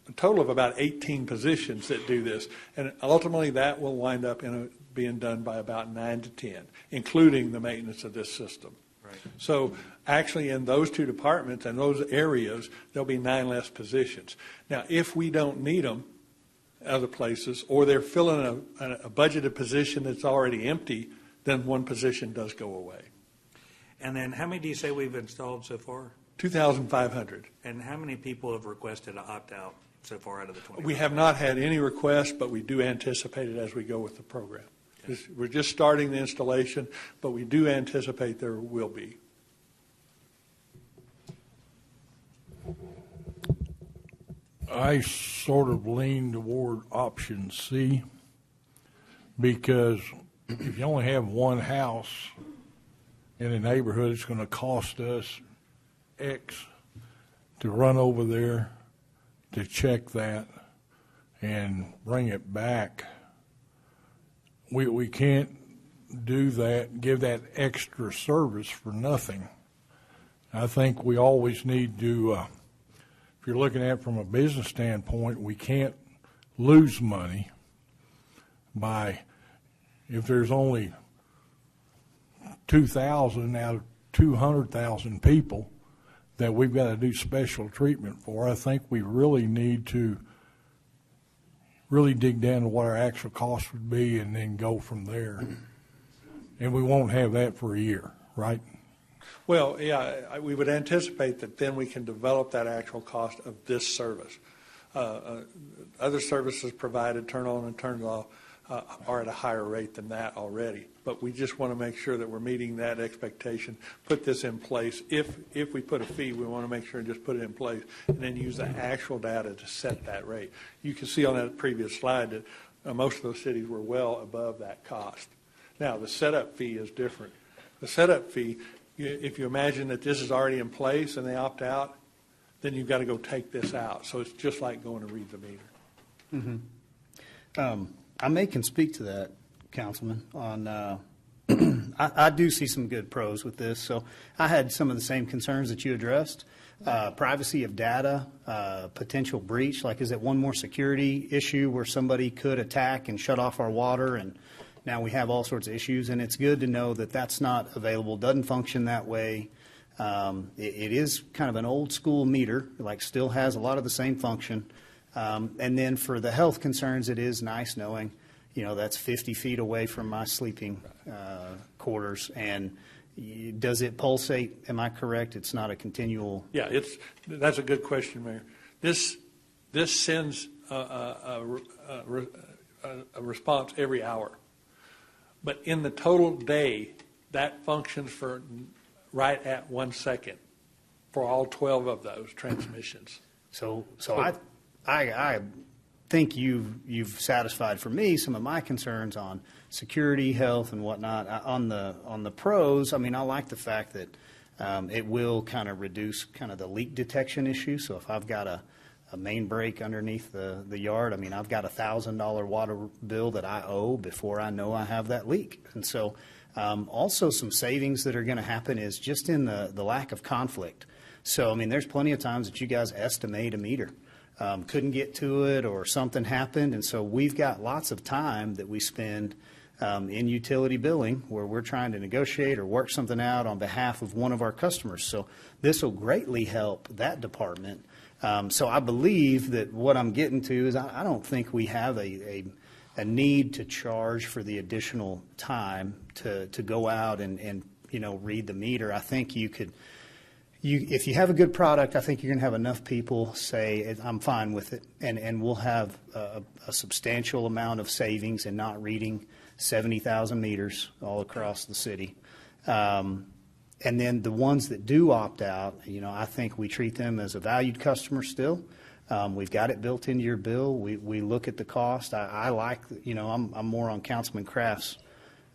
a total of about 18 positions that do this, and ultimately that will wind up being done by about 9 to 10, including the maintenance of this system. Right. So actually in those 2 departments and those areas, there'll be 9 less positions. Now, if we don't need them other places, or they're filling a budgeted position that's already empty, then 1 position does go away. And then how many do you say we've installed so far? 2,500. And how many people have requested to opt out so far out of the 20? We have not had any requests, but we do anticipate it as we go with the program. Okay. We're just starting the installation, but we do anticipate there will be. I sort of lean toward option C, because if you only have one house in a neighborhood, it's going to cost us X to run over there to check that and bring it back. We can't do that, give that extra service for nothing. I think we always need to, if you're looking at it from a business standpoint, we can't lose money, by, if there's only 2,000 out of 200,000 people that we've got to do special treatment for, I think we really need to really dig down to what our actual cost would be and then go from there. And we won't have that for a year, right? Well, yeah, we would anticipate that then we can develop that actual cost of this service. Other services provided, turn on and turn off, are at a higher rate than that already. But we just want to make sure that we're meeting that expectation, put this in place. If we put a fee, we want to make sure and just put it in place and then use the actual data to set that rate. You can see on that previous slide that most of those cities were well above that cost. Now, the setup fee is different. The setup fee, if you imagine that this is already in place and they opt out, then you've got to go take this out. So it's just like going to read the meter. Mm-hmm. I can speak to that, Councilman. On I do see some good pros with this. So I had some of the same concerns that you addressed. Privacy of data, potential breach, like is it one more security issue where somebody could attack and shut off our water, and now we have all sorts of issues, and it's good to know that that's not available, doesn't function that way. It is kind of an old school meter, like still has a lot of the same function. And then for the health concerns, it is nice knowing, that's 50 feet away from my sleeping quarters. And does it pulsate? Am I correct? It's not a continual. Yeah, that's a good question, Mayor. This sends a response every hour. But in the total day, that functions for right at 1 second for all 12 of those transmissions. So I think you've satisfied for me some of my concerns on security, health, and whatnot. On the pros, I like the fact that it will kind of reduce kind of the leak detection issue. So if I've got a main break underneath the yard, I've got $1,000 water bill that I owe before I know I have that leak. And so also some savings that are going to happen is just in the lack of conflict. So, there's plenty of times that you guys estimate a meter. Couldn't get to it or something happened. And so we've got lots of time that we spend in utility billing where we're trying to negotiate or work something out on behalf of one of our customers. So this will greatly help that department. So I believe that what I'm getting to is I don't think we have a need to charge for the additional time to go out and read the meter. I think if you have a good product, I think you're going to have enough people say, I'm fine with it, and we'll have a substantial amount of savings in not reading 70,000 meters all across the city. And then the ones that do opt out, I think we treat them as a valued customer still. We've got it built into your bill. We look at the cost. I like, I'm more on Councilman Kraft's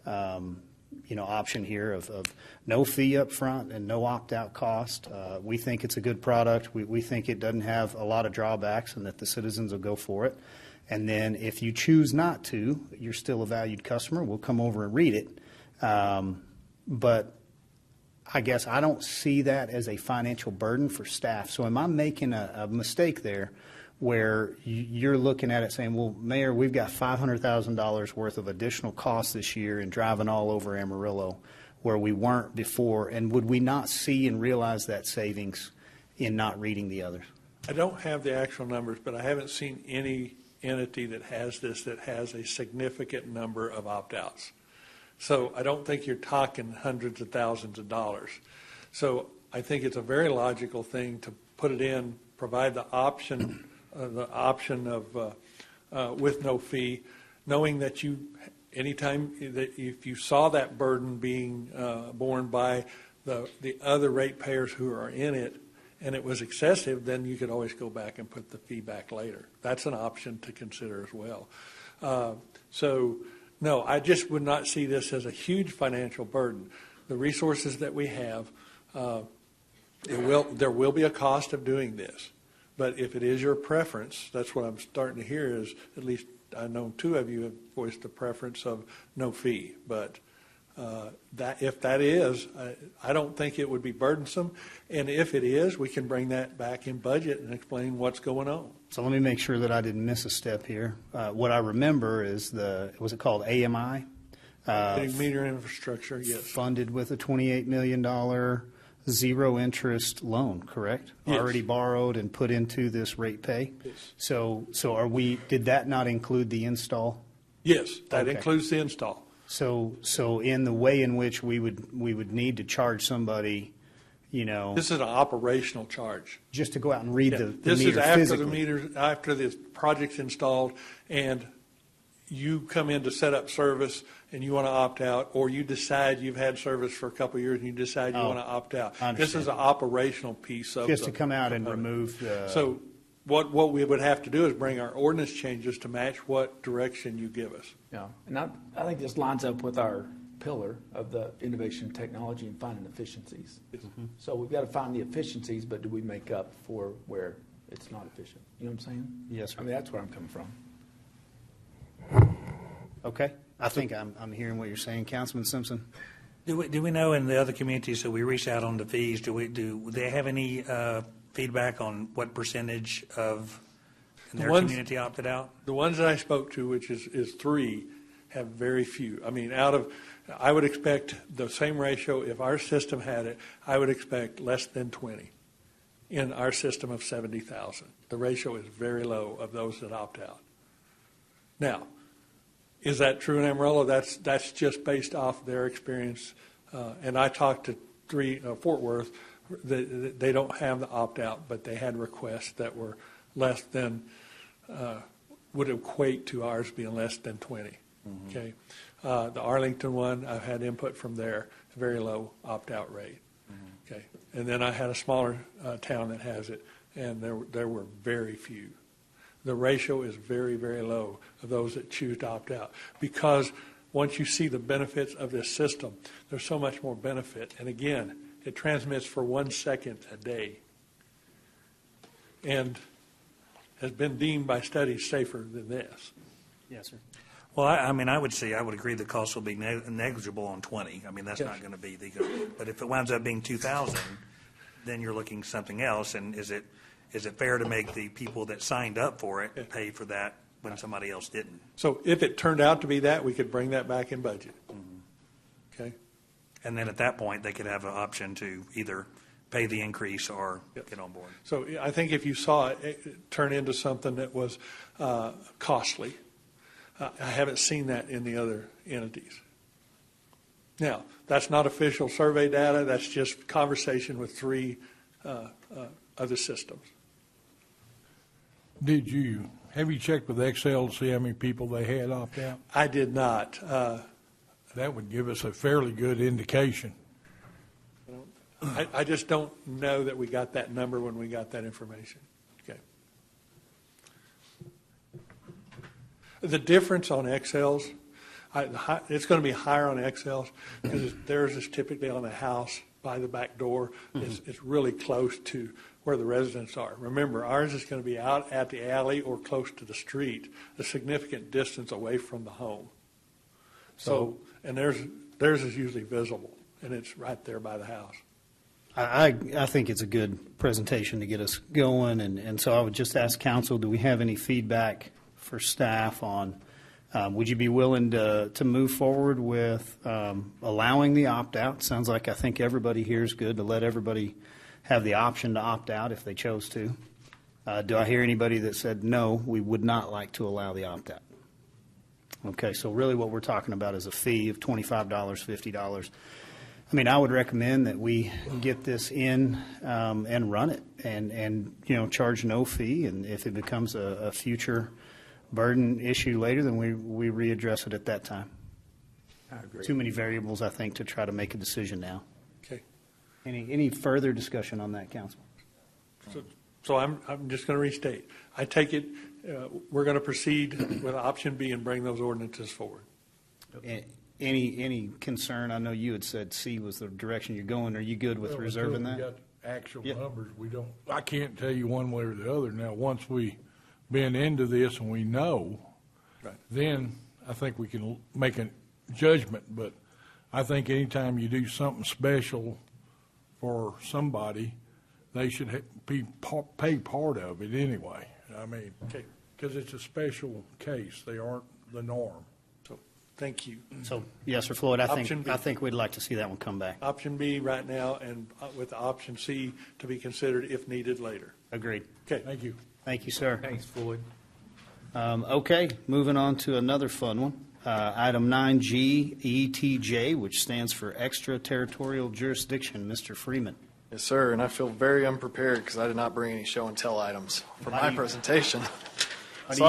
option here of no fee up front and no opt-out cost. We think it's a good product. We think it doesn't have a lot of drawbacks and that the citizens will go for it. And then if you choose not to, you're still a valued customer. We'll come over and read it. But I guess I don't see that as a financial burden for staff. So am I making a mistake there where you're looking at it saying, well, Mayor, we've got $500,000 worth of additional costs this year in driving all over Amarillo where we weren't before, and would we not see and realize that savings in not reading the others? I don't have the actual numbers, but I haven't seen any entity that has this that has a significant number of opt-outs. So I don't think you're talking hundreds of thousands of dollars. So I think it's a very logical thing to put it in, provide the option of with no fee, knowing that anytime that if you saw that burden being borne by the other ratepayers who are in it, and it was excessive, then you could always go back and put the fee back later. That's an option to consider as well. No, I just would not see this as a huge financial burden. The resources that we have, there will be a cost of doing this. But if it is your preference, that's what I'm starting to hear is, at least I know two of you have voiced the preference of no fee. But That if that is, I don't think it would be burdensome. And if it is, we can bring that back in budget and explain what's going on. So let me make sure that I didn't miss a step here. What I remember is was it called AMI? Getting meter infrastructure, yes. Funded with a $28 million zero interest loan, correct? Yes. Already borrowed and put into this rate pay? Yes. So did that not include the install? Yes, that Okay. includes the install. So in the way in which we would need to charge somebody, This is an operational charge. just to go out and read Yeah, the this meter is after physically. the meter, after the project's installed, and you come in to set up service and you want to opt out, or you decide you've had service for a couple of years and you decide you Oh, want to opt out. I This is understand. an operational piece of Just the to come out and component. remove the. So what we would have to do is bring our ordinance changes to match what direction you give us. Yeah, and I think this lines up with our pillar of the innovation, technology, and finding efficiencies. So we've got to find the efficiencies, but do we make up for where it's not efficient? You know what I'm saying? Yes, sir. I mean, that's where I'm coming from. Okay, I think I'm hearing what you're saying, Councilman Simpson. Do we know in the other communities that we reach out on the fees, do they have any feedback on what percentage of their community opted out? The ones that I spoke to, which is 3, have very few. I mean, I would expect the same ratio, if our system had it, I would expect less than 20 in our system of 70,000. The ratio is very low of those that opt out. Now, is that true in Amarillo? That's just based off their experience. And I talked to Fort Worth. They don't have the opt-out, but they had requests that were less than, would equate to ours being less than 20. Okay. The Arlington one, I've had input from there, very low opt-out rate. Okay. And then I had a smaller town that has it, and there were very few. The ratio is very, very low of those that choose to opt out, because once you see the benefits of this system, there's so much more benefit. And again, it transmits for 1 second a day and has been deemed by studies safer than this. Yes, sir. Well, I mean, I would agree the cost will be negligible on 20. I mean, that's Yes. not going to be but if it winds up being 2,000, then you're looking something else. And is it fair to make the people that signed up for it pay for that when somebody else didn't? So if it turned out to be that, we could bring that back in budget. Okay? And then at that point, they could have an option to either pay the increase or get on board. So I think if you saw it turn into something that was costly, I haven't seen that in the other entities. Now, that's not official survey data. That's just conversation with 3 other systems. Have you checked with Excel to see how many people they had opt out? I did not. That would give us a fairly good indication. I just don't know that we got that number when we got that information. Okay. The difference on XLs, it's going to be higher on XLs because theirs is typically on the house by the back door. It's really close to where the residents are. Remember, ours is going to be out at the alley or close to the street, a significant distance away from the home. So, and theirs is usually visible, and it's right there by the house. I think it's a good presentation to get us going, and so I would just ask council, do we have any feedback for staff on, would you be willing to move forward with allowing the opt-out? Sounds like I think everybody here is good to let everybody have the option to opt out if they chose to. Do I hear anybody that said, no, we would not like to allow the opt-out? Okay, so really what we're talking about is a fee of $25, $50. I mean, I would recommend that we get this in and run it and charge no fee. And if it becomes a future burden issue later, then we readdress it at that time. I agree. Too many variables, I think, to try to make a decision now. Okay. Any further discussion on that, Council? So I'm just going to restate. I take it we're going to proceed with option B and bring those ordinances forward. Any concern? I know you had said C was the direction you're going. Are you good with reserving Until that? we got actual numbers, I can't tell you one way or the other. Now, once we been into this and we know, Right. then I think we can make a judgment. But I think anytime you do something special for somebody, they should pay part of it anyway. I mean, because it's a special case. They aren't the norm. So, thank you. So, yes, Sir Floyd, I Option B. think we'd like to see that one come back. Option B right now, and with the option C to be considered if needed later. Agreed. Okay. Thank you. Thank you, sir. Thanks, Floyd. Okay, moving on to another fun one. Item 9G, ETJ, which stands for Extraterritorial Jurisdiction. Mr. Freeman. Yes, sir, and I feel very unprepared because I did not bring any show and tell items for my presentation. Why do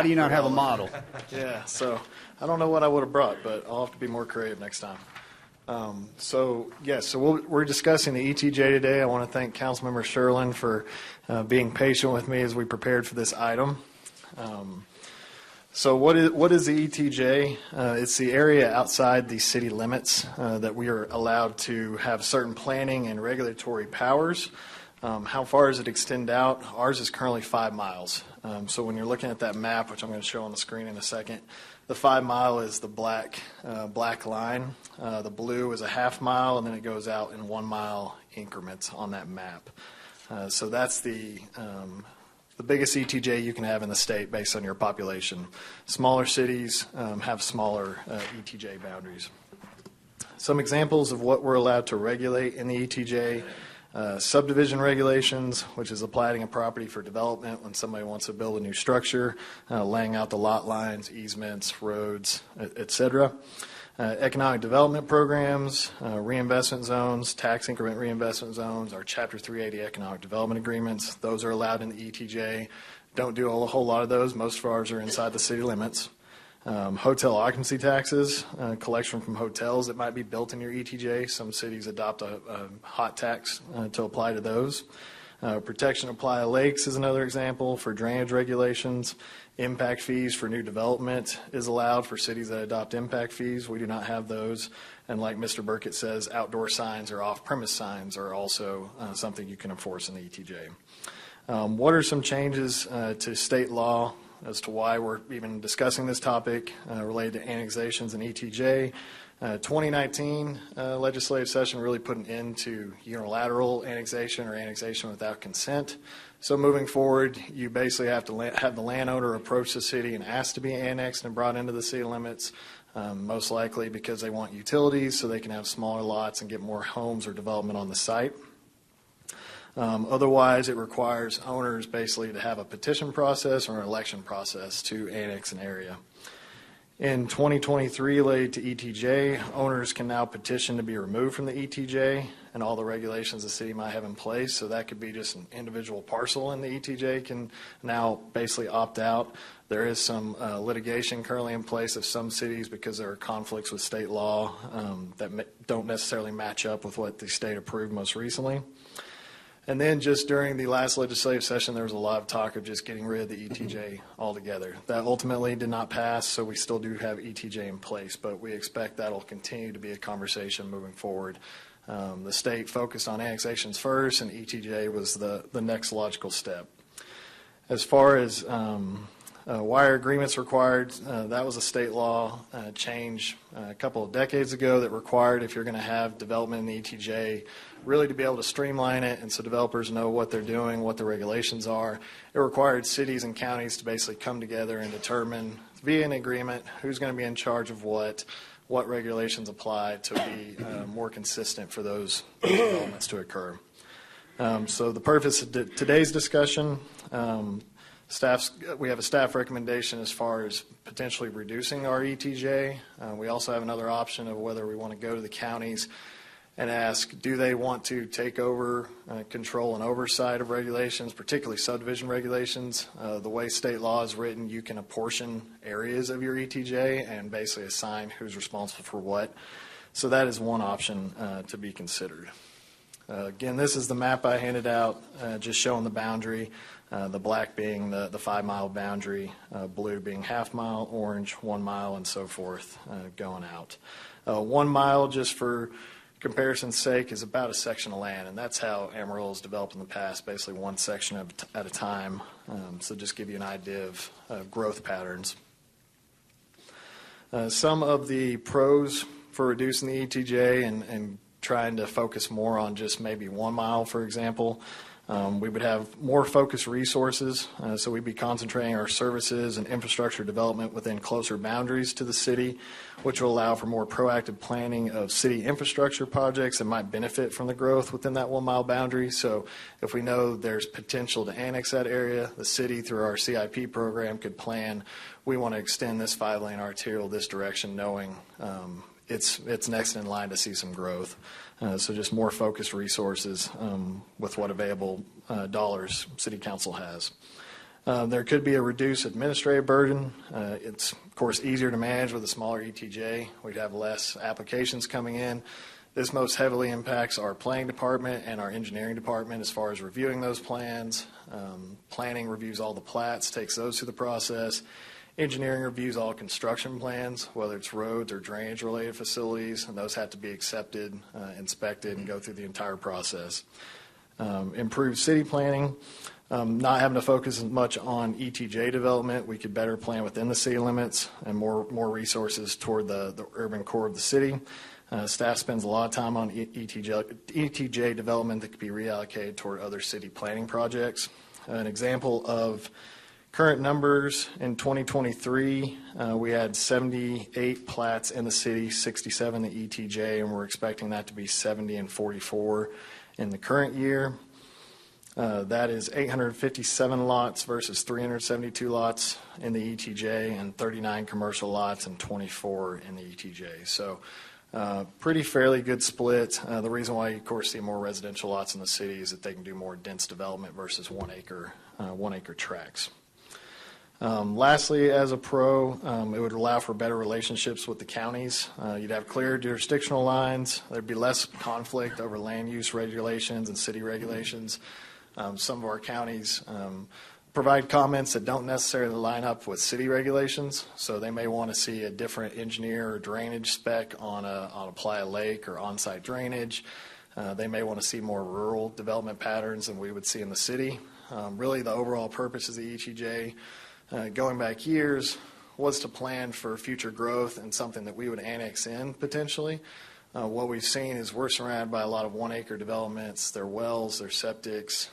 you not have a model? Yeah, so I don't know what I would have brought, but I'll have to be more creative next time. So we're discussing the ETJ today. I want to thank Councilmember Sherlin for being patient with me as we prepared for this item. So what is the ETJ? It's the area outside the city limits that we are allowed to have certain planning and regulatory powers. How far does it extend out? Ours is currently 5 miles. So when you're looking at that map, which I'm going to show on the screen in a second, the 5 mile is the black line. The blue is a half mile, and then it goes out in 1 mile increments on that map. So that's the biggest ETJ you can have in the state based on your population. Smaller cities have smaller ETJ boundaries. Some examples of what we're allowed to regulate in the ETJ. Subdivision regulations, which is platting a property for development when somebody wants to build a new structure, laying out the lot lines, easements, roads, et cetera. Economic development programs, reinvestment zones, tax increment reinvestment zones, our Chapter 380 economic development agreements. Those are allowed in the ETJ. Don't do a whole lot of those. Most of ours are inside the city limits. Hotel occupancy taxes, collection from hotels that might be built in your ETJ. Some cities adopt a hot tax to apply to those. Protection of playa lakes is another example for drainage regulations. Impact fees for new development is allowed for cities that adopt impact fees. We do not have those. And like Mr. Burkett says, outdoor signs or off-premise signs are also something you can enforce in the ETJ. What are some changes to state law as to why we're even discussing this topic related to annexations and ETJ? 2019 legislative session really put an end to unilateral annexation or annexation without consent. So moving forward, you basically have to have the landowner approach the city and ask to be annexed and brought into the city limits, most likely because they want utilities so they can have smaller lots and get more homes or development on the site. Otherwise, it requires owners basically to have a petition process or an election process to annex an area. In 2023, related to ETJ, owners can now petition to be removed from the ETJ and all the regulations the city might have in place. So that could be just an individual parcel in the ETJ can now basically opt out. There is some litigation currently in place of some cities because there are conflicts with state law that don't necessarily match up with what the state approved most recently. And then just during the last legislative session, there was a lot of talk of just getting rid of the ETJ altogether. That ultimately did not pass, so we still do have ETJ in place, but we expect that will continue to be a conversation moving forward. The state focused on annexations first, and ETJ was the next logical step. As far as why are agreements required, that was a state law change a couple of decades ago that required, if you're going to have development in the ETJ, really to be able to streamline it and so developers know what they're doing, what the regulations are. It required cities and counties to basically come together and determine via an agreement who's going to be in charge of what regulations apply to be more consistent for those developments to occur. So the purpose of today's discussion, we have a staff recommendation as far as potentially reducing our ETJ. We also have another option of whether we want to go to the counties and ask, do they want to take over control and oversight of regulations, particularly subdivision regulations? The way state law is written, you can apportion areas of your ETJ and basically assign who's responsible for what. So that is one option to be considered. Again, this is the map I handed out, just showing the boundary, the black being the 5 mile boundary, blue being half mile, orange 1 mile, and so forth going out. 1 mile, just for comparison's sake, is about a section of land, and that's how Amarillo has developed in the past, basically one section at a time. So just give you an idea of growth patterns. Some of the pros for reducing the ETJ and trying to focus more on just maybe 1 mile, for example. We would have more focused resources, so we'd be concentrating our services and infrastructure development within closer boundaries to the city, which will allow for more proactive planning of city infrastructure projects that might benefit from the growth within that 1 mile boundary. So if we know there's potential to annex that area, the city through our CIP program could plan, we want to extend this 5-lane arterial this direction, knowing it's next in line to see some growth. So just more focused resources with what available dollars City Council has. There could be a reduced administrative burden. It's, of course, easier to manage with a smaller ETJ. We'd have less applications coming in. This most heavily impacts our planning department and our engineering department as far as reviewing those plans. Planning reviews all the plats, takes those through the process. Engineering reviews all construction plans, whether it's roads or drainage-related facilities, and those have to be accepted, inspected, and go through the entire process. Improved city planning, not having to focus as much on ETJ development. We could better plan within the city limits and more resources toward the urban core of the city. Staff spends a lot of time on ETJ development that could be reallocated toward other city planning projects. An example of current numbers in 2023, we had 78 plats in the city, 67 the ETJ, and we're expecting that to be 70 and 44 in the current year. That is 857 lots versus 372 lots in the ETJ, and 39 commercial lots and 24 in the ETJ. So pretty fairly good split. The reason why you, of course, see more residential lots in the city is that they can do more dense development versus 1 acre tracts. Lastly, as a pro, it would allow for better relationships with the counties. You'd have clear jurisdictional lines. There'd be less conflict over land use regulations and city regulations. Some of our counties provide comments that don't necessarily line up with city regulations, so they may want to see a different engineer or drainage spec on a playa lake or on-site drainage. They may want to see more rural development patterns than we would see in the city. Really, the overall purpose of the ETJ, going back years, was to plan for future growth and something that we would annex in potentially. What we've seen is we're surrounded by a lot of 1 acre developments. Their wells, their septics,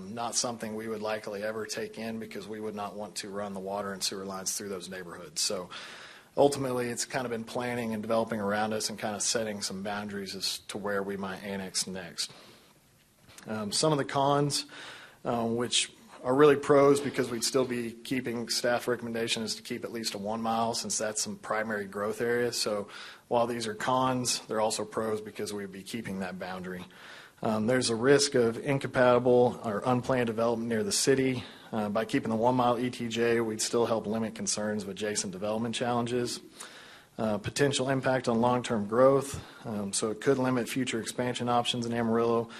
not something we would likely ever take in because we would not want to run the water and sewer lines through those neighborhoods. So ultimately, it's kind of been planning and developing around us and kind of setting some boundaries as to where we might annex next. Some of the cons, which are really pros because we'd still be keeping staff recommendation is to keep at least a 1 mile since that's some primary growth area. So while these are cons, they're also pros because we'd be keeping that boundary. There's a risk of incompatible or unplanned development near the city. By keeping the 1 mile ETJ, we'd still help limit concerns of adjacent development challenges. Potential impact on long-term growth. So it could limit future expansion options in Amarillo.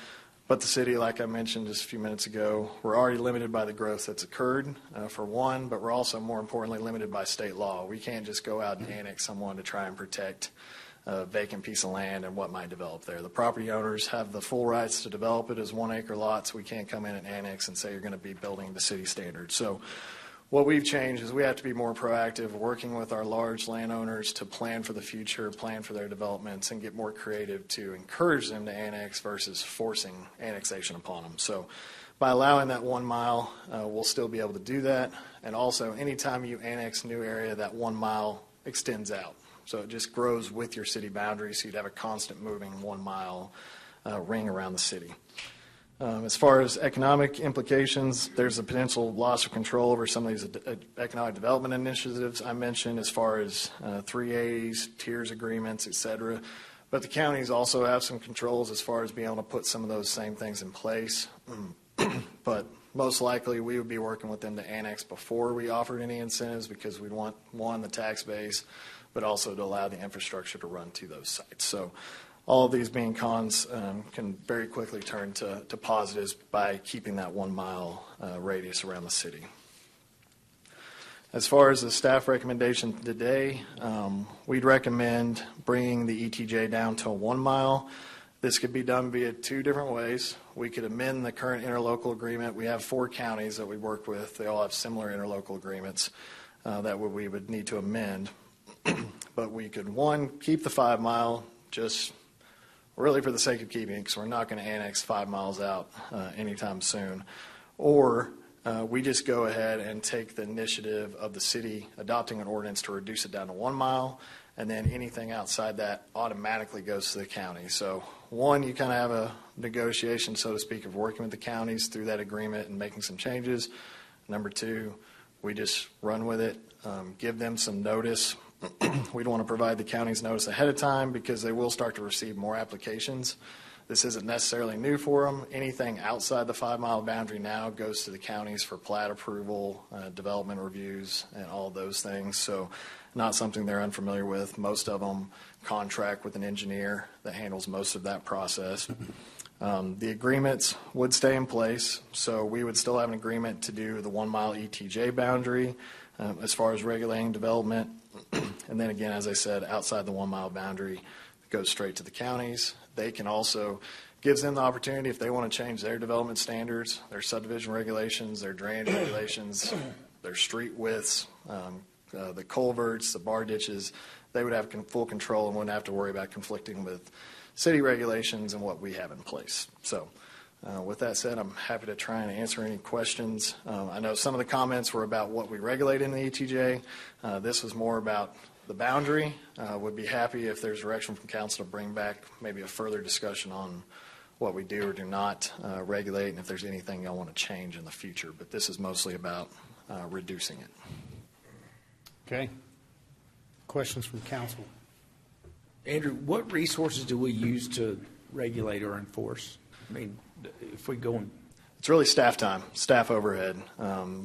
But the city, like I mentioned just a few minutes ago, we're already limited by the growth that's occurred, for one, but we're also, more importantly, limited by state law. We can't just go out and annex someone to try and protect a vacant piece of land and what might develop there. The property owners have the full rights to develop it as 1 acre lots. We can't come in and annex and say you're going to be building the city standards. So what we've changed is we have to be more proactive, working with our large landowners to plan for the future, plan for their developments, and get more creative to encourage them to annex versus forcing annexation upon them. So by allowing that 1 mile, we'll still be able to do that. And also, anytime you annex a new area, that 1 mile extends out. So it just grows with your city boundaries, so you'd have a constant moving 1 mile ring around the city. As far as economic implications, there's a potential loss of control over some of these economic development initiatives I mentioned, as far as 380s, tiers agreements, et cetera. But the counties also have some controls as far as being able to put some of those same things in place. But most likely we would be working with them to annex before we offered any incentives because we'd want, one, the tax base, but also to allow the infrastructure to run to those sites. So all of these being cons can very quickly turn to positives by keeping that 1 mile radius around the city. As far as the staff recommendation today, we'd recommend bringing the ETJ down to 1 mile. This could be done via 2 different ways. We could amend the current interlocal agreement. We have 4 counties that we work with. They all have similar interlocal agreements that we would need to amend. But we could, one, keep the 5 mile just really for the sake of keeping it, because we're not going to annex 5 miles out anytime soon. Or we just go ahead and take the initiative of the city adopting an ordinance to reduce it down to 1 mile, and then anything outside that automatically goes to the county. So one, you kind of have a negotiation, so to speak, of working with the counties through that agreement and making some changes. Number two, we just run with it, give them some notice. We'd want to provide the counties notice ahead of time because they will start to receive more applications. This isn't necessarily new for them. Anything outside the 5 mile boundary now goes to the counties for plat approval, development reviews, and all those things. So not something they're unfamiliar with. Most of them contract with an engineer that handles most of that process. The agreements would stay in place, so we would still have an agreement to do the 1 mile ETJ boundary as far as regulating development. And then again, as I said, outside the 1 mile boundary, it goes straight to the counties. They can also, gives them the opportunity if they want to change their development standards, their subdivision regulations, their drainage regulations, their street widths, the culverts, the bar ditches, they would have full control and wouldn't have to worry about conflicting with city regulations and what we have in place. So with that said, I'm happy to try and answer any questions. I know some of the comments were about what we regulate in the ETJ. This was more about the boundary. Would be happy if there's direction from council to bring back maybe a further discussion on what we do or do not regulate and if there's anything y'all want to change in the future. But this is mostly about reducing it. Okay. Questions from council? Andrew, what resources do we use to regulate or enforce? I mean, if we go and... It's really staff time, staff overhead,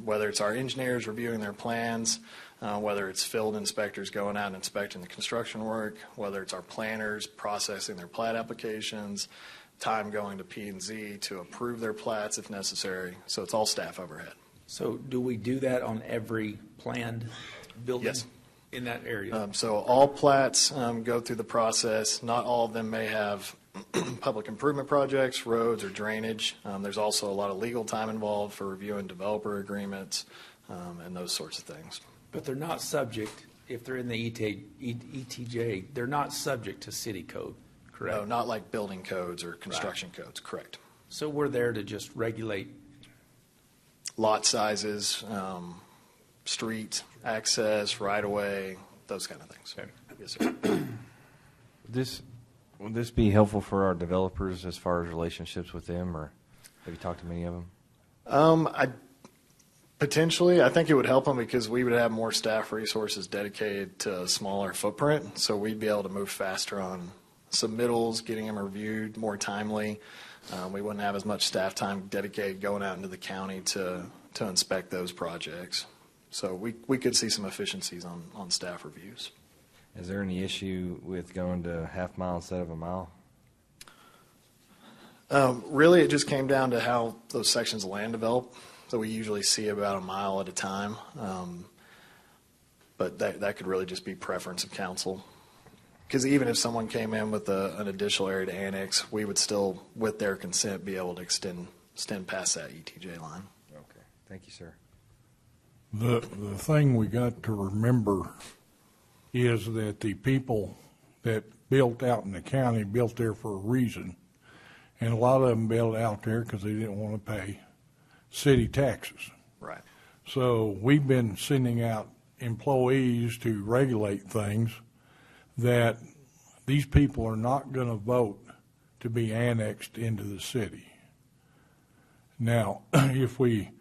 whether it's our engineers reviewing their plans, whether it's field inspectors going out and inspecting the construction work, whether it's our planners processing their plat applications, time going to P&Z to approve their plats if necessary. So it's all staff overhead. So do we do that on every planned building? Yes. In that area? So all plats go through the process. Not all of them may have public improvement projects, roads, or drainage. There's also a lot of legal time involved for reviewing developer agreements and those sorts of things. But they're not subject, if they're in the ETJ, they're not subject to city code, correct? No, not like building codes or construction codes, correct. So we're there to just regulate? Lot sizes, street access, right-of-way, those kind of things. Okay. Yes, sir. Would this be helpful for our developers as far as relationships with them, or have you talked to many of them? Potentially, I think it would help them because we would have more staff resources dedicated to a smaller footprint, so we'd be able to move faster on submittals, getting them reviewed more timely. We wouldn't have as much staff time dedicated going out into the county to inspect those projects. So we could see some efficiencies on staff reviews. Is there any issue with going to half mile instead of a mile? Really, it just came down to how those sections of land develop. So we usually see about a mile at a time. But that could really just be preference of council. Because even if someone came in with an additional area to annex, we would still, with their consent, be able to extend past that ETJ line. Okay. Thank you, sir. The thing we got to remember is that the people that built out in the county built there for a reason. And a lot of them built out there because they didn't want to pay city taxes. Right. So we've been sending out employees to regulate things that these people are not going to vote to be annexed into the city. Now, if we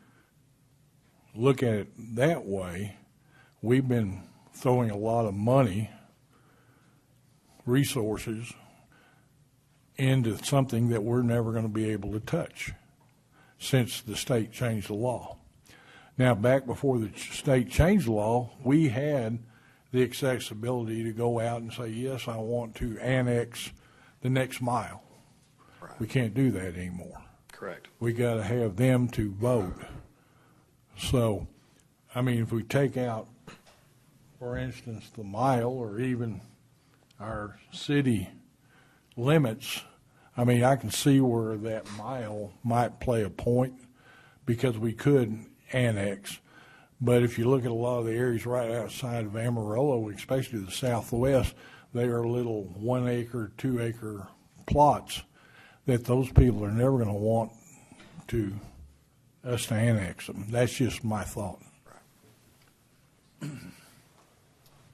look at it that way, we've been throwing a lot of money, resources, into something that we're never going to be able to touch since the state changed the law. Now, back before the state changed the law, we had the accessibility to go out and say, yes, I want to annex the next mile. Right. We can't do that anymore. Correct. We got to have them to vote. So, I mean, if we take out, for instance, the mile or even our city limits, I mean, I can see where that mile might play a point because we could annex. But if you look at a lot of the areas right outside of Amarillo, especially the southwest, they are little 1 acre, 2 acre plots that those people are never going to want us to annex them. That's just my thought.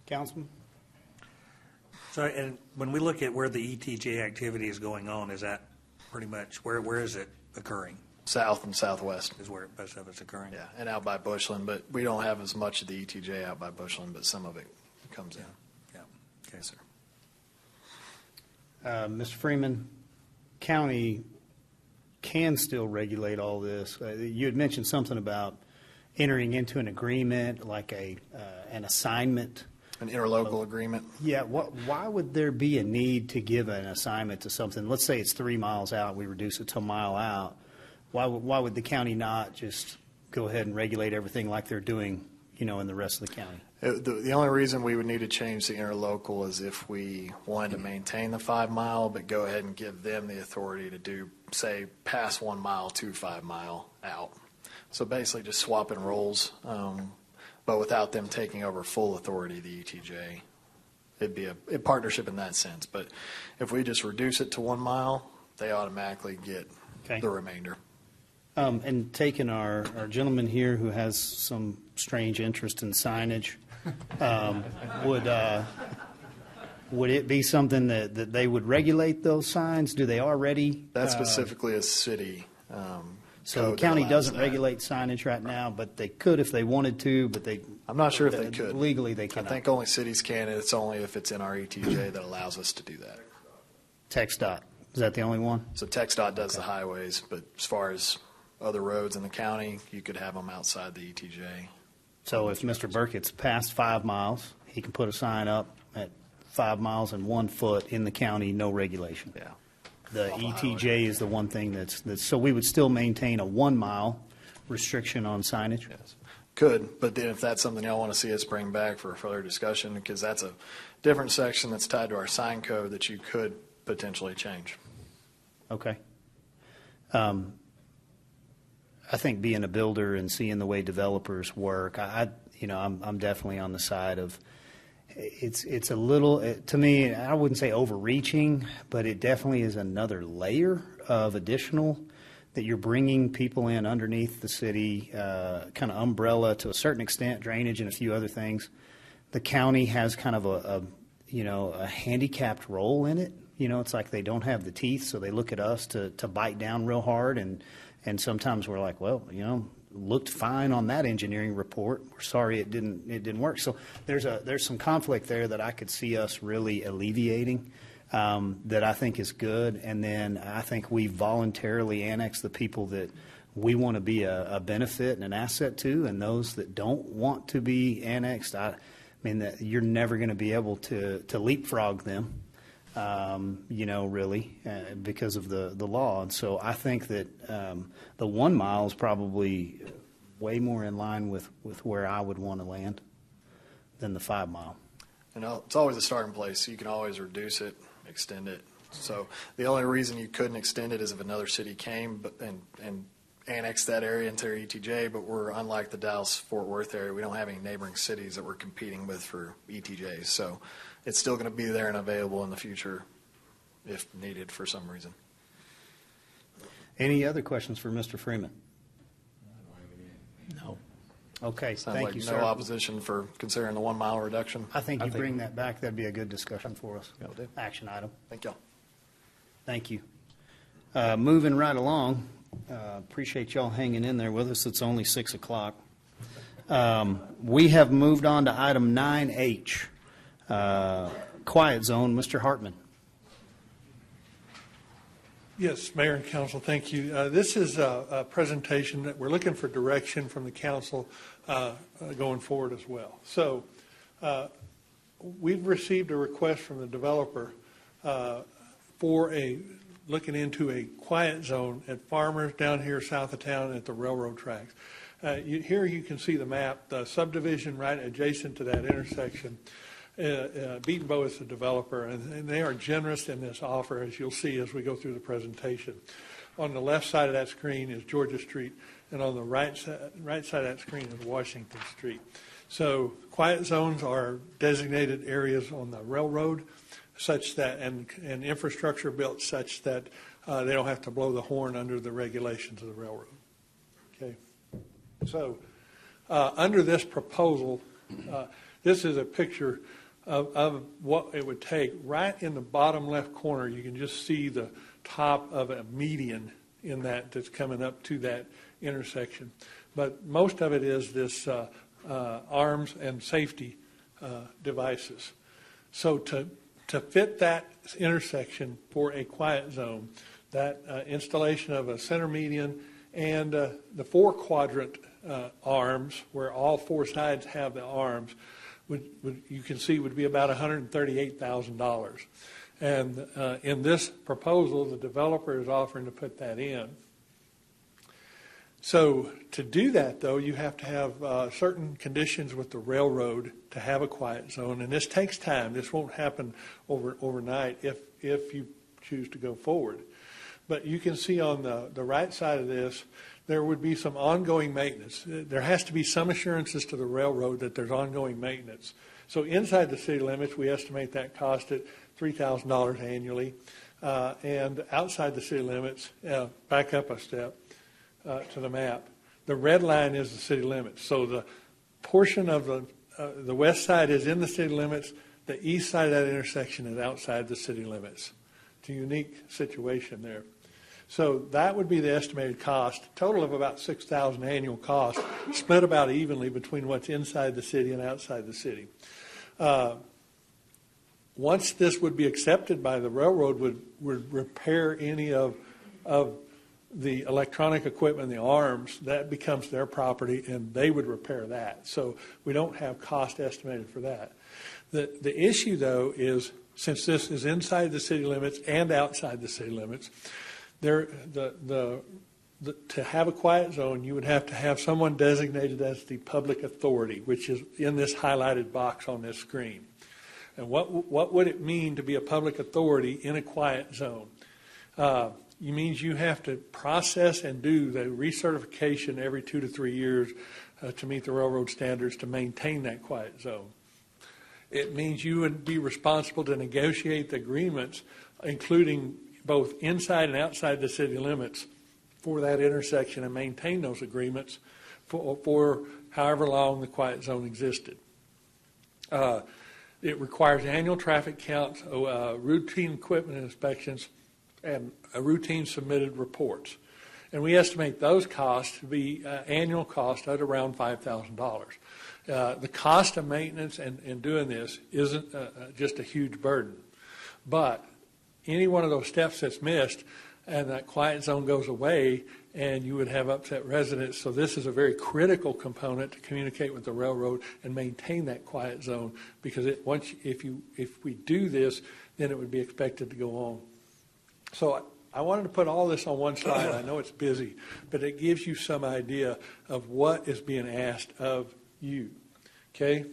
Councilman? So, and when we look at where the ETJ activity is going on, is that pretty much, where is it occurring? South and southwest. Is where most of it's occurring? Yeah, and out by Bushland, but we don't have as much of the ETJ out by Bushland, but some of it comes in. Yeah, okay, sir. Mr. Freeman, county can still regulate all this. You had mentioned something about entering into an agreement, like an assignment. An interlocal agreement? Yeah, why would there be a need to give an assignment to something? Let's say it's 3 miles out, we reduce it to a mile out. Why would the county not just go ahead and regulate everything like they're doing, in the rest of the county? The only reason we would need to change the interlocal is if we wanted to maintain the 5 mile, but go ahead and give them the authority to do, say, past 1 mile to 5 mile out. So basically just swapping roles, but without them taking over full authority of the ETJ. It'd be a partnership in that sense. But if we just reduce it to 1 mile, they automatically get the remainder. And taking our gentleman here who has some strange interest in signage, would it be something that they would regulate those signs? Do they already? That's specifically a city So the county doesn't regulate signage right now, but they could if they wanted to, but I'm not sure if they could. Legally, they cannot. I think only cities can, and it's only if it's in our ETJ that allows us to do that. TxDOT, is that the only one? So TxDOT does the highways, but as far as other roads in the county, you could have them outside the ETJ. So if Mr. Burkett's past 5 miles, he can put a sign up at 5 miles and 1 foot in the county, no regulation. Yeah. The ETJ is the one thing that's so we would still maintain a 1 mile restriction on signage? Yes. Could, but then if that's something y'all want to see us bring back for further discussion, because that's a different section that's tied to our sign code that you could potentially change. Okay. I think being a builder and seeing the way developers work, I'm definitely on the side of it's a little, to me, I wouldn't say overreaching, but it definitely is another layer of additional that you're bringing people in underneath the city, kind of umbrella to a certain extent, drainage and a few other things. The county has kind of a handicapped role in it. It's like they don't have the teeth, so they look at us to bite down real hard, and sometimes we're like, well, looked fine on that engineering report. We're sorry it didn't work. So there's some conflict there that I could see us really alleviating, that I think is good. And then I think we voluntarily annex the people that we want to be a benefit and an asset to, and those that don't want to be annexed, that you're never going to be able to leapfrog them. Really, because of the law. And so I think that the 1 mile is probably way more in line with where I would want to land than the 5 mile. It's always a starting place. You can always reduce it, extend it. So the only reason you couldn't extend it is if another city came and annexed that area into their ETJ, but we're unlike the Dallas-Fort Worth area. We don't have any neighboring cities that we're competing with for ETJs. So it's still going to be there and available in the future if needed for some reason. Any other questions for Mr. Freeman? No. Okay, Sounds thank like you, no sir. opposition for considering the 1 mile reduction. I think you bring that back. That'd be a good discussion for us. Will do. Action item. Thank y'all. Thank you. Moving right along, appreciate y'all hanging in there with us. It's only 6 o'clock. We have moved on to item 9H, quiet zone. Mr. Hartman. Yes, Mayor and Council, thank you. This is a presentation that we're looking for direction from the council going forward as well. So we've received a request from the developer for looking into a quiet zone at Farmers down here south of town at the railroad tracks. Here you can see the map, the subdivision right adjacent to that intersection. Beaton Bow is the developer, and they are generous in this offer, as you'll see as we go through the presentation. On the left side of that screen is Georgia Street, and on the right side of that screen is Washington Street. So quiet zones are designated areas on the railroad such that, and infrastructure built such that they don't have to blow the horn under the regulations of the railroad. Okay. So under this proposal, this is a picture of what it would take. Right in the bottom left corner, you can just see the top of a median in that's coming up to that intersection. But most of it is this arms and safety devices. So to fit that intersection for a quiet zone, that installation of a center median and the 4-quadrant arms, where all 4 sides have the arms, you can see would be about $138,000. And in this proposal, the developer is offering to put that in. So to do that, though, you have to have certain conditions with the railroad to have a quiet zone, and this takes time. This won't happen overnight if you choose to go forward. But you can see on the right side of this, there would be some ongoing maintenance. There has to be some assurances to the railroad that there's ongoing maintenance. So inside the city limits, we estimate that cost at $3,000 annually. And outside the city limits, back up a step to the map, the red line is the city limits. So the portion of the west side is in the city limits. The east side of that intersection is outside the city limits. It's a unique situation there. So that would be the estimated cost, total of about $6,000 annual cost, split about evenly between what's inside the city and outside the city. Once this would be accepted by the railroad, would repair any of the electronic equipment, the arms, that becomes their property, and they would repair that. So we don't have cost estimated for that. The issue, though, is since this is inside the city limits and outside the city limits, to have a quiet zone, you would have to have someone designated as the public authority, which is in this highlighted box on this screen. And what would it mean to be a public authority in a quiet zone? It means you have to process and do the recertification every 2 to 3 years to meet the railroad standards to maintain that quiet zone. It means you would be responsible to negotiate the agreements, including both inside and outside the city limits for that intersection, and maintain those agreements for however long the quiet zone existed. It requires annual traffic counts, routine equipment inspections, and routine submitted reports. And we estimate those costs to be annual cost at around $5,000. The cost of maintenance and doing this isn't just a huge burden, but any one of those steps that's missed and that quiet zone goes away, and you would have upset residents. So this is a very critical component to communicate with the railroad and maintain that quiet zone, because if we do this, then it would be expected to go on. So I wanted to put all this on one slide. I know it's busy, but it gives you some idea of what is being asked of you. Okay?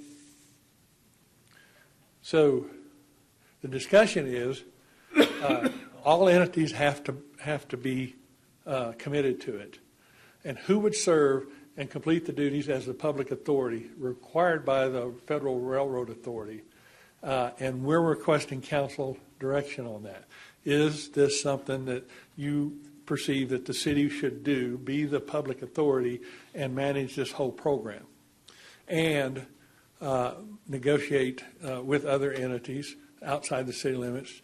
So the discussion is all entities have to be committed to it. And who would serve and complete the duties as the public authority required by the Federal Railroad Authority? And we're requesting council direction on that. Is this something that you perceive that the city should do, be the public authority and manage this whole program? And negotiate with other entities outside the city limits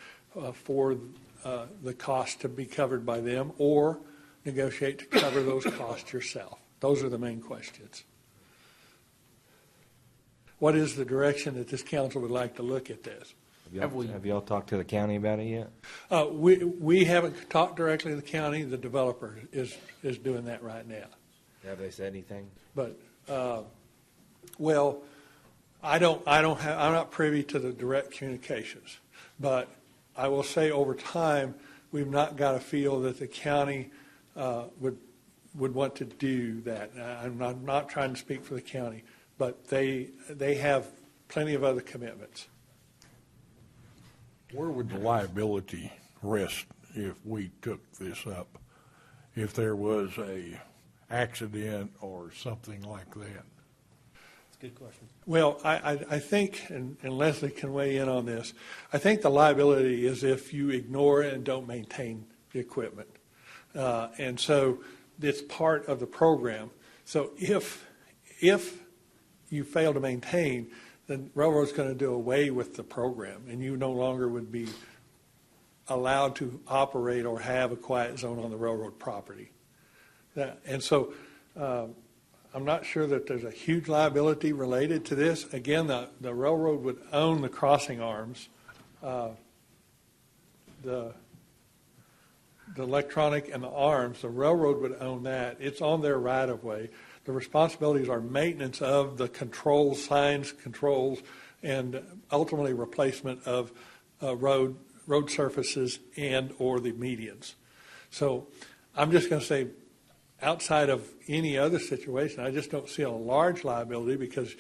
for the cost to be covered by them, or negotiate to cover those costs yourself? Those are the main questions. What is the direction that this council would like to look at this? Have y'all talked to the county about it yet? We haven't talked directly to the county. The developer is doing that right now. Have they said anything? But well, I'm not privy to the direct communications, but I will say over time we've not got a feel that the county would want to do that. I'm not trying to speak for the county, but they have plenty of other commitments. Where would the liability rest if we took this up? if there was a accident or something like that? That's a good question. Well, I think, and Leslie can weigh in on this, I think the liability is if you ignore and don't maintain the equipment. And so it's part of the program. So if you fail to maintain, then railroad's going to do away with the program, and you no longer would be allowed to operate or have a quiet zone on the railroad property. And so I'm not sure that there's a huge liability related to this. Again, the railroad would own the crossing arms. The electronic and the arms, the railroad would own that. It's on their right-of-way. The responsibilities are maintenance of the controls, signs, controls, and ultimately replacement of road surfaces and or the medians. So I'm just going to say, outside of any other situation, I just don't see a large liability because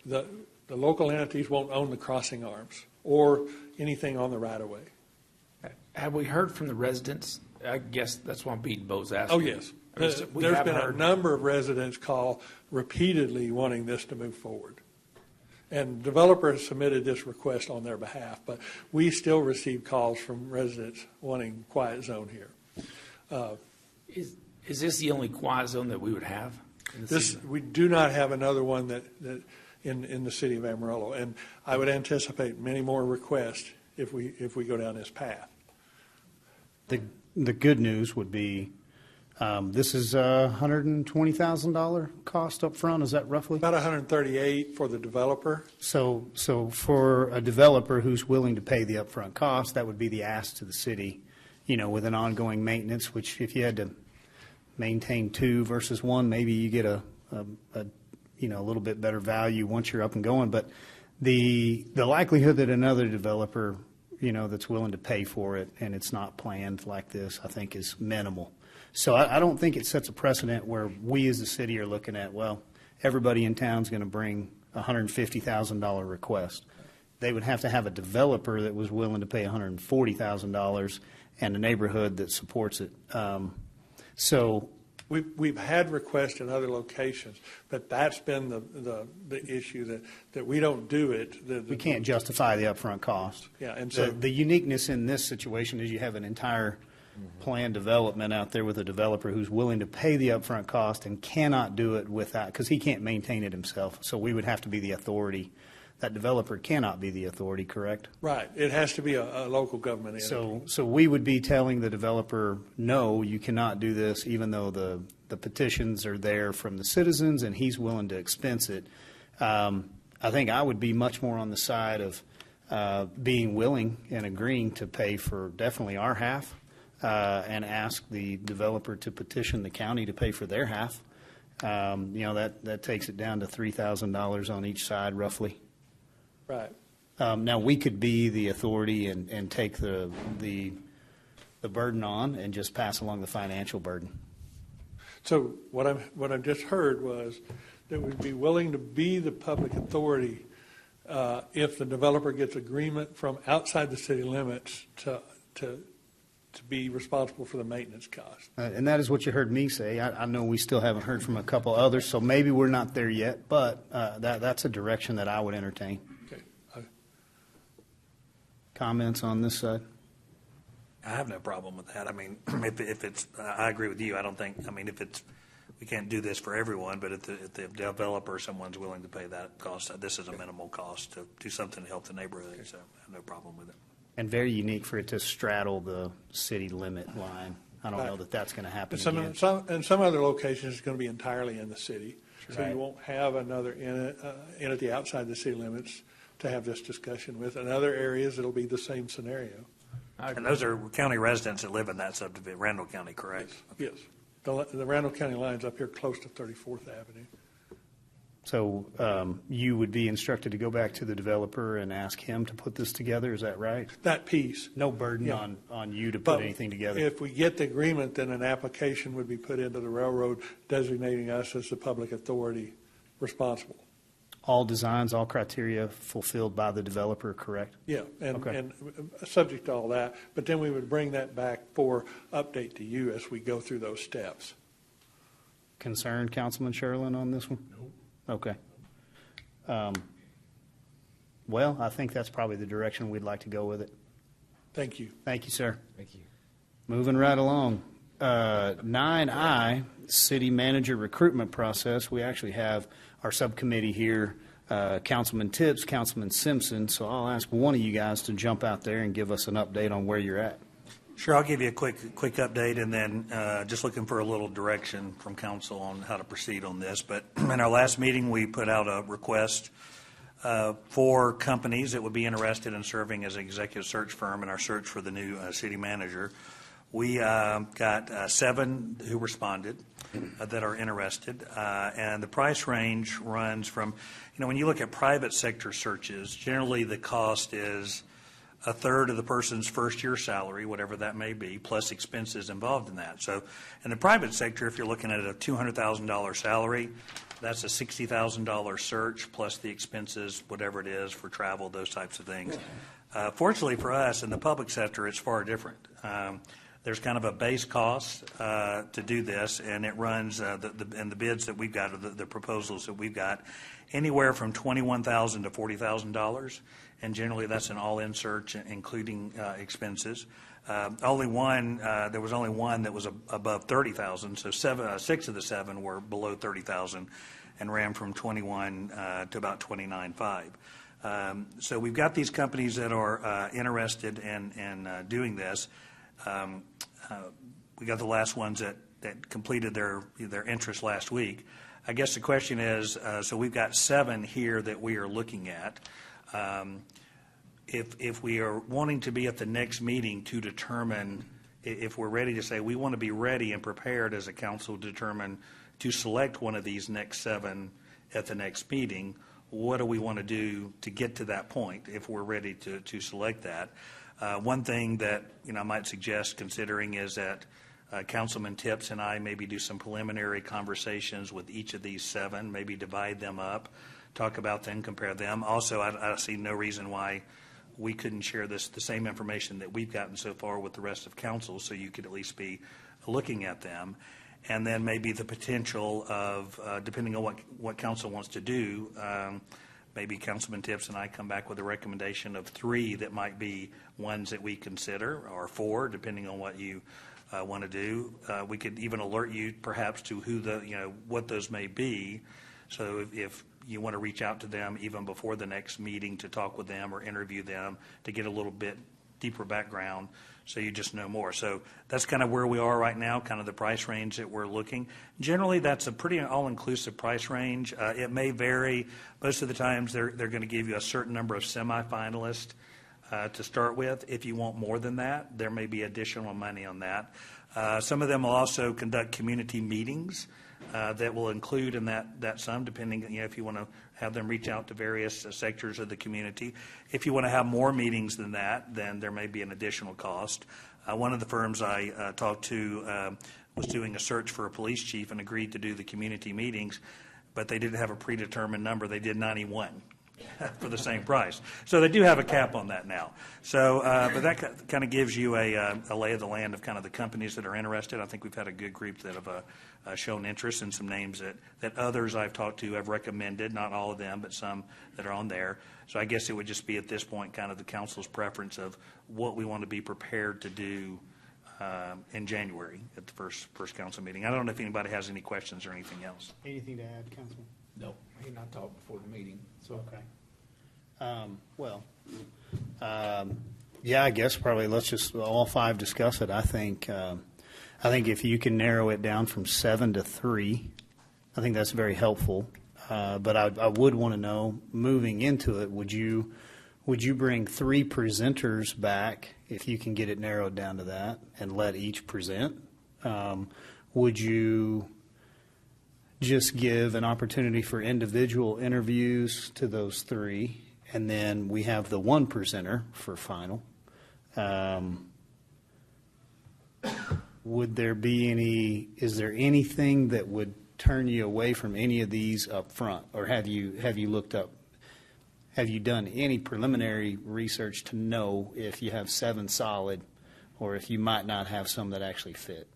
the local entities won't own the crossing arms or anything on the right-of-way. Have we heard from the residents? I guess that's why I'm beating Bo's asking. Oh, yes. There's There's been a number of residents call repeatedly wanting this to move forward. And developer has submitted this request on their behalf, but we still receive calls from residents wanting quiet zone here. Is this the only quiet zone that we would have? We do not have another one that in the city of Amarillo, and I would anticipate many more requests if we go down this path. The good news would be this is a $120,000 cost up front. Is that roughly? About $138 for the developer. So for a developer who's willing to pay the upfront cost, that would be the ask to the city, with an ongoing maintenance, which if you had to maintain 2 versus 1, maybe you get a little bit better value once you're up and going. But the likelihood that another developer, that's willing to pay for it and it's not planned like this, I think is minimal. So I don't think it sets a precedent where we as a city are looking at, well, everybody in town's going to bring a $150,000 request. They would have to have a developer that was willing to pay $140,000 and a neighborhood that supports it. So we've had requests in other locations, but that's been the issue that we don't do it. We can't justify the upfront cost. Yeah, and so the uniqueness in this situation is you have an entire planned development out there with a developer who's willing to pay the upfront cost and cannot do it without, because he can't maintain it himself. So we would have to be the authority. That developer cannot be the authority, correct? Right. It has to be a local government entity. So we would be telling the developer, no, you cannot do this, even though the petitions are there from the citizens and he's willing to expense it. I think I would be much more on the side of being willing and agreeing to pay for definitely our half and ask the developer to petition the county to pay for their half. That takes it down to $3,000 on each side, roughly. Right. Now, we could be the authority and take the burden on and just pass along the financial burden. So what I've just heard was that we'd be willing to be the public authority if the developer gets agreement from outside the city limits to be responsible for the maintenance cost. And that is what you heard me say. I know we still haven't heard from a couple others, so maybe we're not there yet, but that's a direction that I would entertain. Okay. Comments on this side? I have no problem with that. I mean, if it's, I agree with you. I don't think, if it's, we can't do this for everyone, but if the developer, someone's willing to pay that cost, this is a minimal cost to do something to help the neighborhood, so I have no problem with it. And very unique for it to straddle the city limit line. I don't know that that's going to happen again. Some other locations, it's going to be entirely in the city. So Right. you won't have another entity outside the city limits to have this discussion with. In other areas, it'll be the same scenario. And those are county residents that live in that subdivision, Randall County, correct? Yes. The Randall County line's up here close to 34th Avenue. So you would be instructed to go back to the developer and ask him to put this together, is that right? That piece. No burden Yeah. on you to But put anything together? if we get the agreement, then an application would be put into the railroad designating us as the public authority responsible. all designs, all criteria fulfilled by the developer, correct? Yeah, and, Okay. and subject to all that, but then we would bring that back for update to you as we go through those steps. Concerned, Councilman Sherlin, on this one? No. Okay. Well, I think that's probably the direction we'd like to go with it. Thank you. Thank you, sir. Thank you. Moving right along. 9I, city manager recruitment process. We actually have our subcommittee here, Councilman Tips, Councilman Simpson. So I'll ask one of you guys to jump out there and give us an update on where you're at. Sure, I'll give you a quick update, and then just looking for a little direction from council on how to proceed on this. But in our last meeting, we put out a request for companies that would be interested in serving as an executive search firm in our search for the new city manager. We got 7 who responded that are interested, and the price range runs from, when you look at private sector searches, generally the cost is a third of the person's first year salary, whatever that may be, plus expenses involved in that. So in the private sector, if you're looking at a $200,000 salary, that's a $60,000 search plus the expenses, whatever it is for travel, those types of things. Fortunately for us, in the public sector, it's far different. There's kind of a base cost to do this, and it runs, and the bids that we've got, or the proposals that we've got, anywhere from $21,000 to $40,000, and generally that's an all-in search, including expenses. There was only one that was above $30,000, so 6 of the 7 were below $30,000, and ran from 21 to about 29.5. So we've got these companies that are interested in doing this. We got the last ones that completed their interest last week. I guess the question is, so we've got 7 here that we are looking at. If we are wanting to be at the next meeting to determine if we're ready to say we want to be ready and prepared as a council to determine to select one of these next 7 at the next meeting, what do we want to do to get to that point if we're ready to select that? One thing that I might suggest considering is that Councilman Tips and I maybe do some preliminary conversations with each of these 7, maybe divide them up, talk about them, compare them. Also, I see no reason why we couldn't share the same information that we've gotten so far with the rest of council, so you could at least be looking at them. And then maybe the potential of, depending on what council wants to do, maybe Councilman Tips and I come back with a recommendation of 3 that might be ones that we consider, or 4, depending on what you want to do. We could even alert you perhaps to who what those may be. So if you want to reach out to them even before the next meeting to talk with them or interview them to get a little bit deeper background, so you just know more. So that's kind of where we are right now, kind of the price range that we're looking. Generally, that's a pretty all-inclusive price range. It may vary. Most of the times, they're going to give you a certain number of semifinalists to start with. If you want more than that, there may be additional money on that. Some of them will also conduct community meetings that will include in that sum, depending, if you want to have them reach out to various sectors of the community. If you want to have more meetings than that, then there may be an additional cost. One of the firms I talked to was doing a search for a police chief and agreed to do the community meetings, but they didn't have a predetermined number. They did 91 for the same price. So they do have a cap on that now. So, but that kind of gives you a lay of the land of kind of the companies that are interested. I think we've had a good group that have shown interest in some names that others I've talked to have recommended, not all of them, but some that are on there. So I guess it would just be at this point kind of the council's preference of what we want to be prepared to do in January at the first council meeting. I don't know if anybody has any questions or anything else. Anything to add, Councilman? No, he and I talked before the meeting. So okay. Yeah, I guess probably let's just all 5 discuss it. I think if you can narrow it down from 7 to 3, I think that's very helpful. But I would want to know, moving into it, would you bring 3 presenters back if you can get it narrowed down to that and let each present? Would you just give an opportunity for individual interviews to those 3, and then we have the 1 presenter for final? Would there be is there anything that would turn you away from any of these up front? Or have you looked up, have you done any preliminary research to know if you have 7 solid or if you might not have some that actually fit?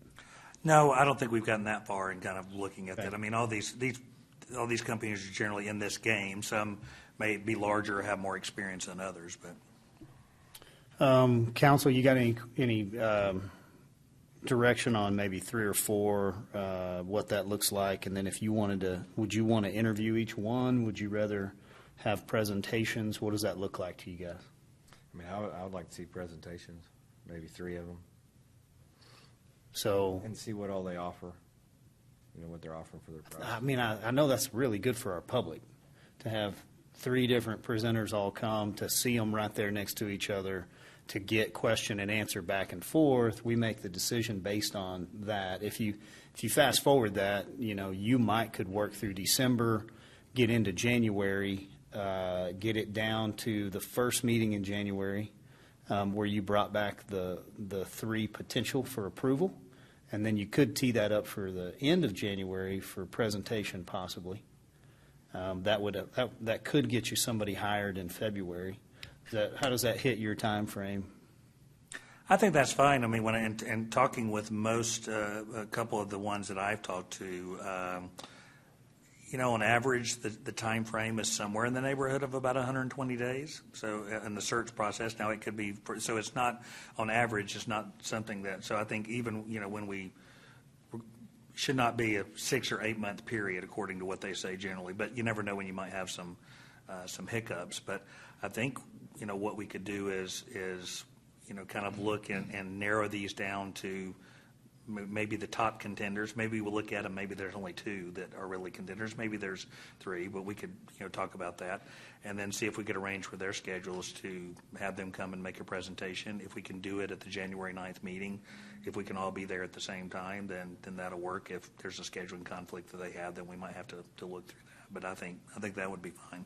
No, I don't think we've gotten that far in kind of looking at that. I mean, all these companies are generally in this game. Some may be larger or have more experience than others, but. Council, you got any direction on maybe 3 or 4, what that looks like? And then if you wanted to, would you want to interview each one? Would you rather have presentations? What does that look like to you guys? I mean, I would like to see presentations, maybe 3 of them. So. And see what all they offer, what they're offering for their price. I mean, I know that's really good for our public to have 3 different presenters all come, to see them right there next to each other, to get question and answer back and forth. We make the decision based on that. If you fast forward that, you could work through December, get into January, get it down to the first meeting in January, where you brought back the 3 potential for approval, and then you could tee that up for the end of January for presentation possibly. That could get you somebody hired in February. How does that hit your time frame? I think that's fine. I mean, and talking with most, a couple of the ones that I've talked to, on average, the time frame is somewhere in the neighborhood of about 120 days. So in the search process, now it could be, so it's not, on average, it's not something that, so I think even, when we, should not be a 6 or 8 month period according to what they say generally, but you never know when you might have some hiccups. But I think, what we could do is kind of look and narrow these down to maybe the top contenders. Maybe we'll look at them. Maybe there's only 2 that are really contenders. Maybe there's 3, but we could, talk about that and then see if we could arrange for their schedules to have them come and make a presentation. If we can do it at the January 9th meeting, if we can all be there at the same time, then that'll work. If there's a scheduling conflict that they have, then we might have to look through that. But I think that would be fine.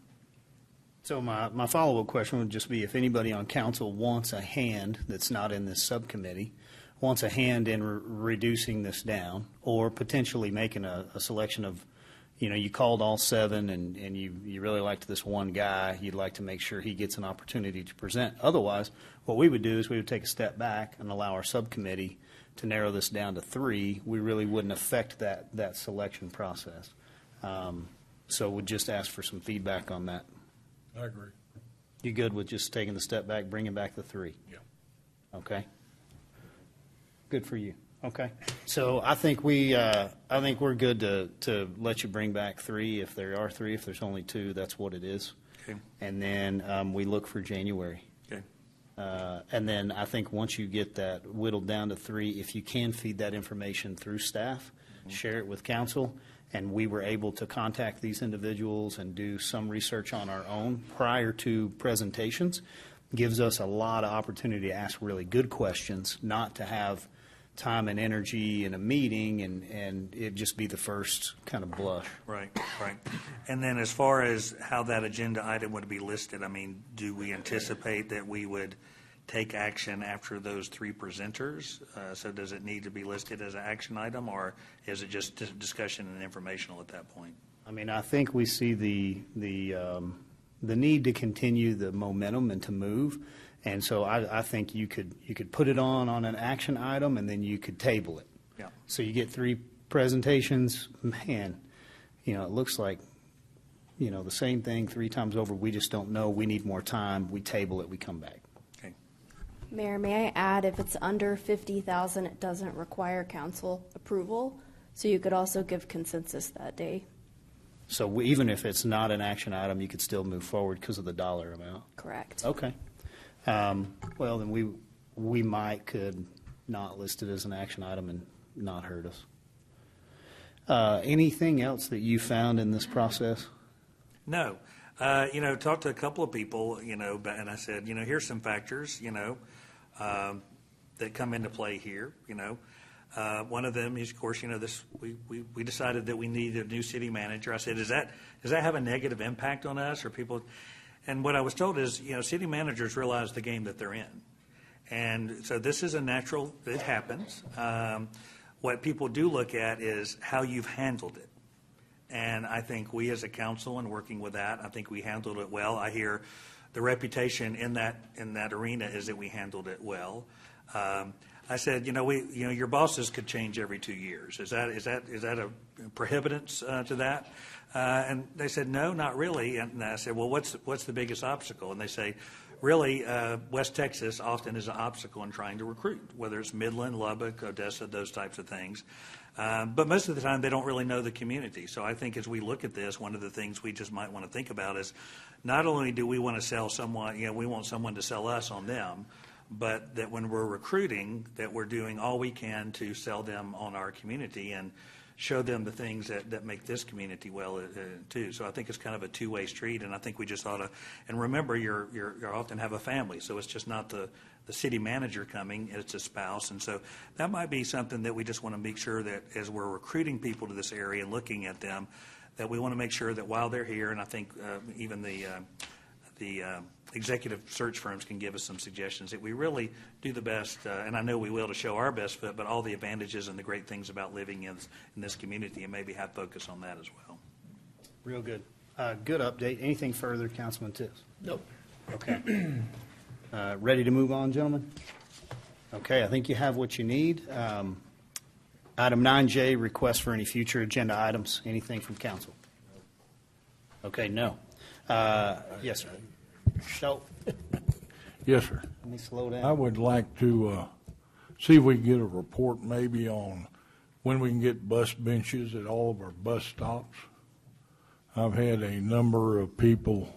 So my follow-up question would just be if anybody on council wants a hand that's not in this subcommittee, wants a hand in reducing this down, or potentially making a selection of, you called all 7 and you really liked this one guy, you'd like to make sure he gets an opportunity to present. Otherwise, what we would do is we would take a step back and allow our subcommittee to narrow this down to 3. We really wouldn't affect that selection process. So we'd just ask for some feedback on that. I agree. You good with just taking the step back, bringing back the 3? Yeah. Okay. Good for you. Okay. So I think we're good to let you bring back 3 if there are 3. If there's only 2, that's what it is. Okay. And then we look for January. Okay. And then I think once you get that whittled down to 3, if you can feed that information through staff, share it with council, and we were able to contact these individuals and do some research on our own prior to presentations, gives us a lot of opportunity to ask really good questions, not to have time and energy in a meeting and it just be the first kind of blush. Right. And then as far as how that agenda item would be listed, I mean, do we anticipate that we would take action after those 3 presenters? So does it need to be listed as an action item, or is it just discussion and informational at that point? I mean, I think we see the need to continue the momentum and to move. And so I think you could put it on an action item and then you could table it. Yeah. So you get 3 presentations. Man, it looks like, the same thing 3 times over. We just don't know. We need more time. We table it. We come back. Okay. Mayor, may I add, if it's under 50,000, it doesn't require council approval. So you could also give consensus that day. So even if it's not an action item, you could still move forward because of the dollar amount? Correct. Okay. Well, then we could not list it as an action item and not hurt us. Anything else that you found in this process? No. Talked to a couple of people, and I said, here's some factors, that come into play here, One of them is, of course, we decided that we need a new city manager. I said, does that have a negative impact on us or people? And what I was told is, city managers realize the game that they're in. And so this is a natural, it happens. What people do look at is how you've handled it. And I think we as a council, and working with that, I think we handled it well. I hear the reputation in that arena is that we handled it well. I said, your bosses could change every 2 years. Is that a prohibitance to that? And they said, no, not really. And I said, well, what's the biggest obstacle? And they say, really, West Texas often is an obstacle in trying to recruit, whether it's Midland, Lubbock, Odessa, those types of things. But most of the time, they don't really know the community. So I think as we look at this, one of the things we just might want to think about is not only do we want to sell someone, we want someone to sell us on them, but that when we're recruiting, that we're doing all we can to sell them on our community and show them the things that make this community well too. So I think it's kind of a two-way street, and I think we just ought to. And remember, you often have a family, so it's just not the city manager coming; it's a spouse, and so that might be something that we just want to make sure that as we're recruiting people to this area and looking at them, that we want to make sure that while they're here, and I think even the executive search firms can give us some suggestions, that we really do the best, and I know we will, to show our best foot, but all the advantages and the great things about living in this community, and maybe have focus on that as well. Real good. Good update. Anything further, Councilman Tips? Nope. Okay. Ready to move on, gentlemen? Okay, I think you have what you need. Item 9J, request for any future agenda items. Anything from council? Okay, no. Yes, sir. So, Yes, sir. let me slow down. I would like to see if we can get a report maybe on when we can get bus benches at all of our bus stops. I've had a number of people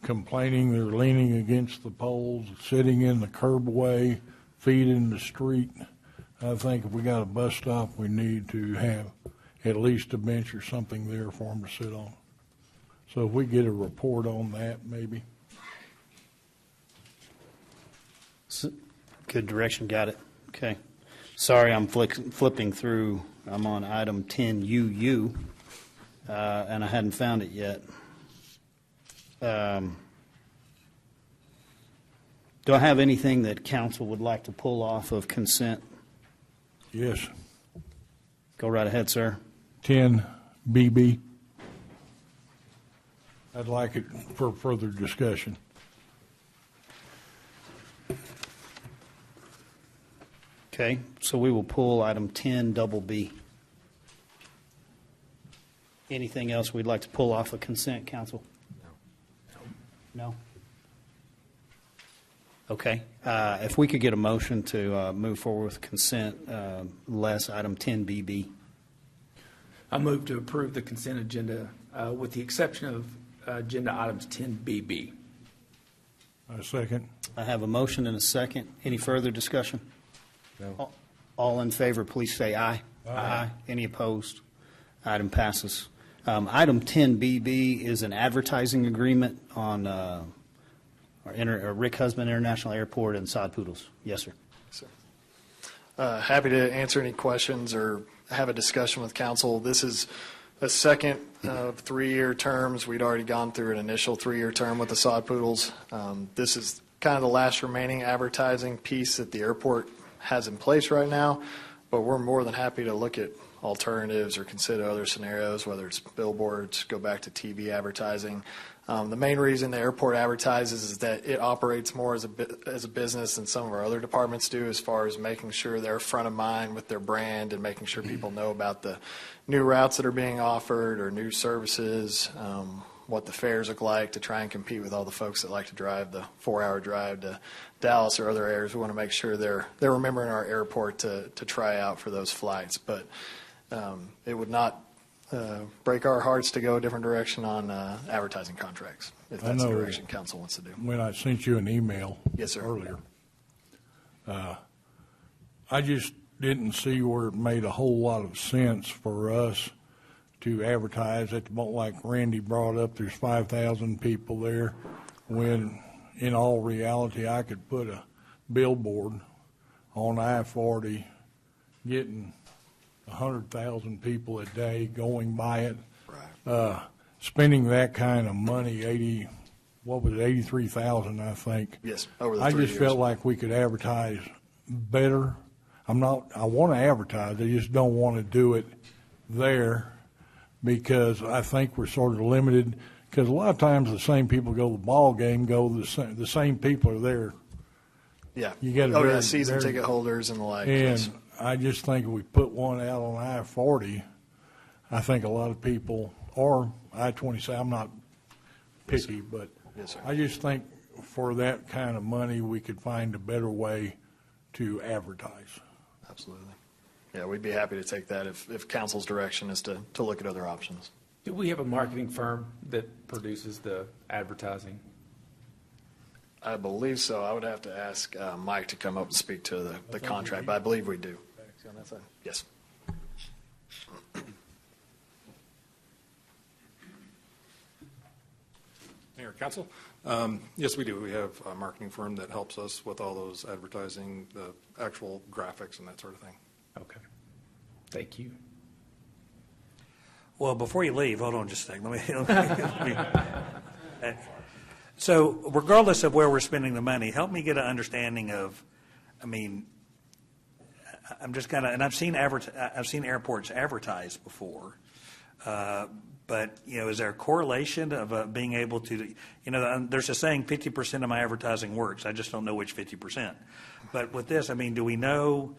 complaining they're leaning against the poles, sitting in the curbway, feet in the street. I think if we got a bus stop, we need to have at least a bench or something there for them to sit on. So if we get a report on that, maybe. Good direction, got it. Okay. Sorry, I'm flipping through. I'm on item 10UU, and I hadn't found it yet. Do I have anything that council would like to pull off of consent? Yes. Go right ahead, sir. 10BB. I'd like it for further discussion. Okay, so we will pull item 10BB. Anything else we'd like to pull off of consent, council? No? Okay. If we could get a motion to move forward with consent, less item 10BB. I move to approve the consent agenda with the exception of agenda items 10BB. A second. I have a motion and a second. Any further discussion? No. All in favor, please say aye. Aye. Any opposed? Item passes. Item 10BB is an advertising agreement on our Rick Husband International Airport and Sod Poodles. Yes, sir. Happy to answer any questions or have a discussion with council. This is a second of 3-year terms. We'd already gone through an initial 3-year term with the Sod Poodles. This is kind of the last remaining advertising piece that the airport has in place right now, but we're more than happy to look at alternatives or consider other scenarios, whether it's billboards, go back to TV advertising. The main reason the airport advertises is that it operates more as a business than some of our other departments do, as far as making sure they're front of mind with their brand and making sure people know about the new routes that are being offered or new services, what the fares look like, to try and compete with all the folks that like to drive the 4-hour drive to Dallas or other areas. We want to make sure they're remembering our airport to try out for those flights. But it would not break our hearts to go a different direction on advertising contracts, if that's the direction council wants to do. When I sent you an email Yes, sir. earlier, I just didn't see where it made a whole lot of sense for us to advertise at the moment. Like Randy brought up, there's 5,000 people there, when in all reality I could put a billboard on I-40 getting 100,000 people a day going by it. Right. Spending that kind of money, 83,000, I think. Yes, over the 3 I years. just felt like we could advertise better. I want to advertise, I just don't want to do it there because I think we're sort of limited, because a lot of times the same people go to the ball game, the same people are there. Yeah. You get season ticket holders and the like. And yes. I just think if we put one out on I-40, I think a lot of people, or I-27, I'm not picky, but Yes, sir. I just think for that kind of money, we could find a better way to advertise. Absolutely. Yeah, we'd be happy to take that if council's direction is to look at other options. Do we have a marketing firm that produces the advertising? I believe so. I would have to ask Mike to come up and speak to the contract, but I believe we do. Yes. Mayor, Council. Yes, we do. We have a marketing firm that helps us with all those advertising, the actual graphics and that sort of thing. Okay. Thank you. Well, before you leave, hold on just a second. Let me so regardless of where we're spending the money, help me get an understanding of, I mean, I'm just kind of, and I've seen airports advertise before, but, is there a correlation of being able to, there's a saying 50% of my advertising works. I just don't know which 50%. But with this, do we know,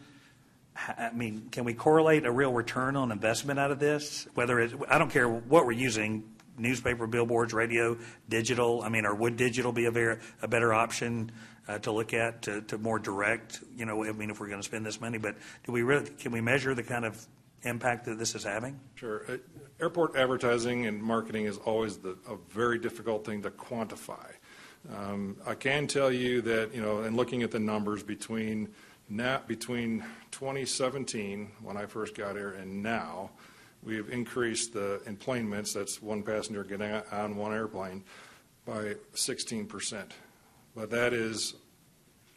can we correlate a real return on investment out of this? Whether it's, I don't care what we're using, newspaper, billboards, radio, digital, or would digital be a better option to look at, to more direct, if we're going to spend this money, but can we measure the kind of impact that this is having? Sure. Airport advertising and marketing is always a very difficult thing to quantify. I can tell you that, in looking at the numbers between 2017, when I first got here, and now, we have increased the enplanements, that's one passenger getting on one airplane, by 16%. But that is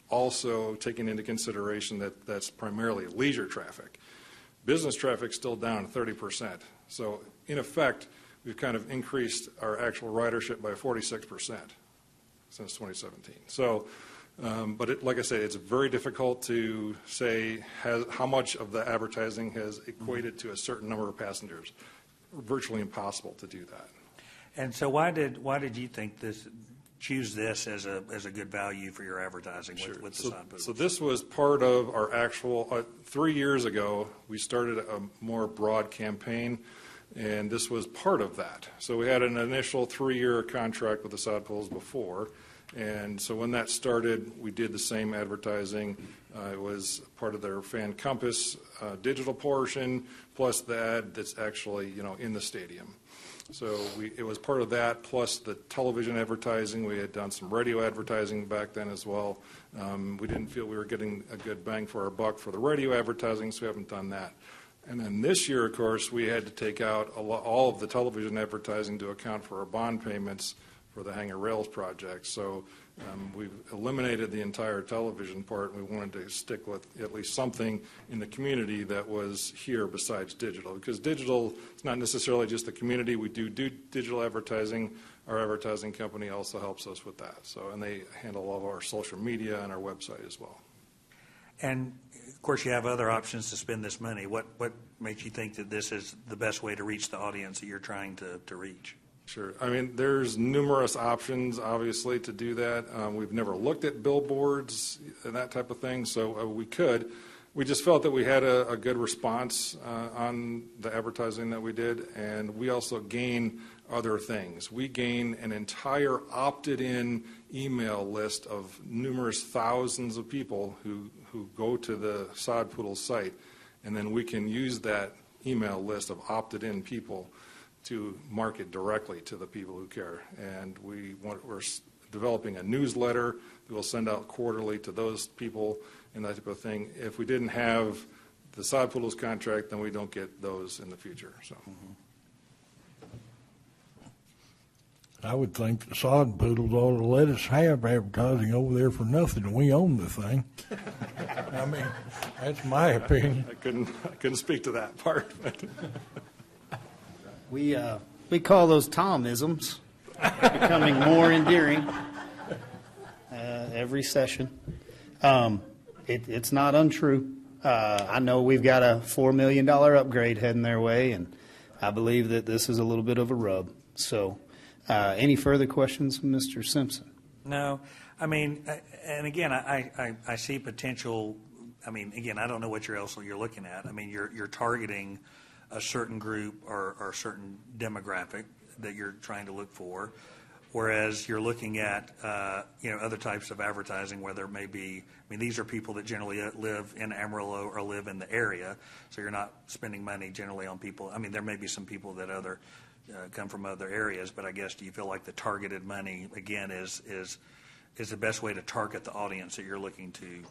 also taking into consideration that that's primarily leisure traffic. Business traffic still down 30%. So in effect, we've kind of increased our actual ridership by 46% since 2017. So, but like I say, it's very difficult to say how much of the advertising has equated to a certain number of passengers. Virtually impossible to do that. And so why did you think choose this as a good value for your advertising with the sign posts? So this was part of our actual, 3 years ago, we started a more broad campaign, and this was part of that. So we had an initial 3-year contract with the sod poles before, and so when that started, we did the same advertising. It was part of their Fan Compass digital portion, plus the ad that's actually, in the stadium. So it was part of that, plus the television advertising. We had done some radio advertising back then as well. We didn't feel we were getting a good bang for our buck for the radio advertising, so we haven't done that. And then this year, of course, we had to take out all of the television advertising to account for our bond payments for the Hangar Rails project. So we've eliminated the entire television part, and we wanted to stick with at least something in the community that was here besides digital. Because digital is not necessarily just the community. We do digital advertising. Our advertising company also helps us with that. So, and they handle all of our social media and our website as well. And of course, you have other options to spend this money. What makes you think that this is the best way to reach the audience that you're trying to reach? Sure. There's numerous options, obviously, to do that. We've never looked at billboards and that type of thing, so we could. We just felt that we had a good response on the advertising that we did, and we also gain other things. We gain an entire opted-in email list of numerous thousands of people who go to the Sod Poodle site, and then we can use that email list of opted-in people to market directly to the people who care. And we're developing a newsletter that we'll send out quarterly to those people and that type of thing. If we didn't have the Sod Poodles contract, then we don't get those in the future. So. I would think the Sod Poodles ought to let us have advertising over there for nothing, and we own the thing. That's my opinion. I couldn't speak to that part. We call those Tomisms, becoming more endearing every session. It's not untrue. I know we've got a $4 million upgrade heading their way, and I believe that this is a little bit of a rub. So, any further questions, Mr. Simpson? No, I mean, and again, I see potential. I mean, again, I don't know what you're looking at. I mean, you're targeting a certain group or a certain demographic that you're trying to look for, whereas you're looking at other types of advertising where there may be. I mean, these are people that generally live in Amarillo or live in the area, so you're not spending money generally on people. I mean, there may be some people that come from other areas, but I guess do you feel like the targeted money again is the best way to target the audience that you're looking to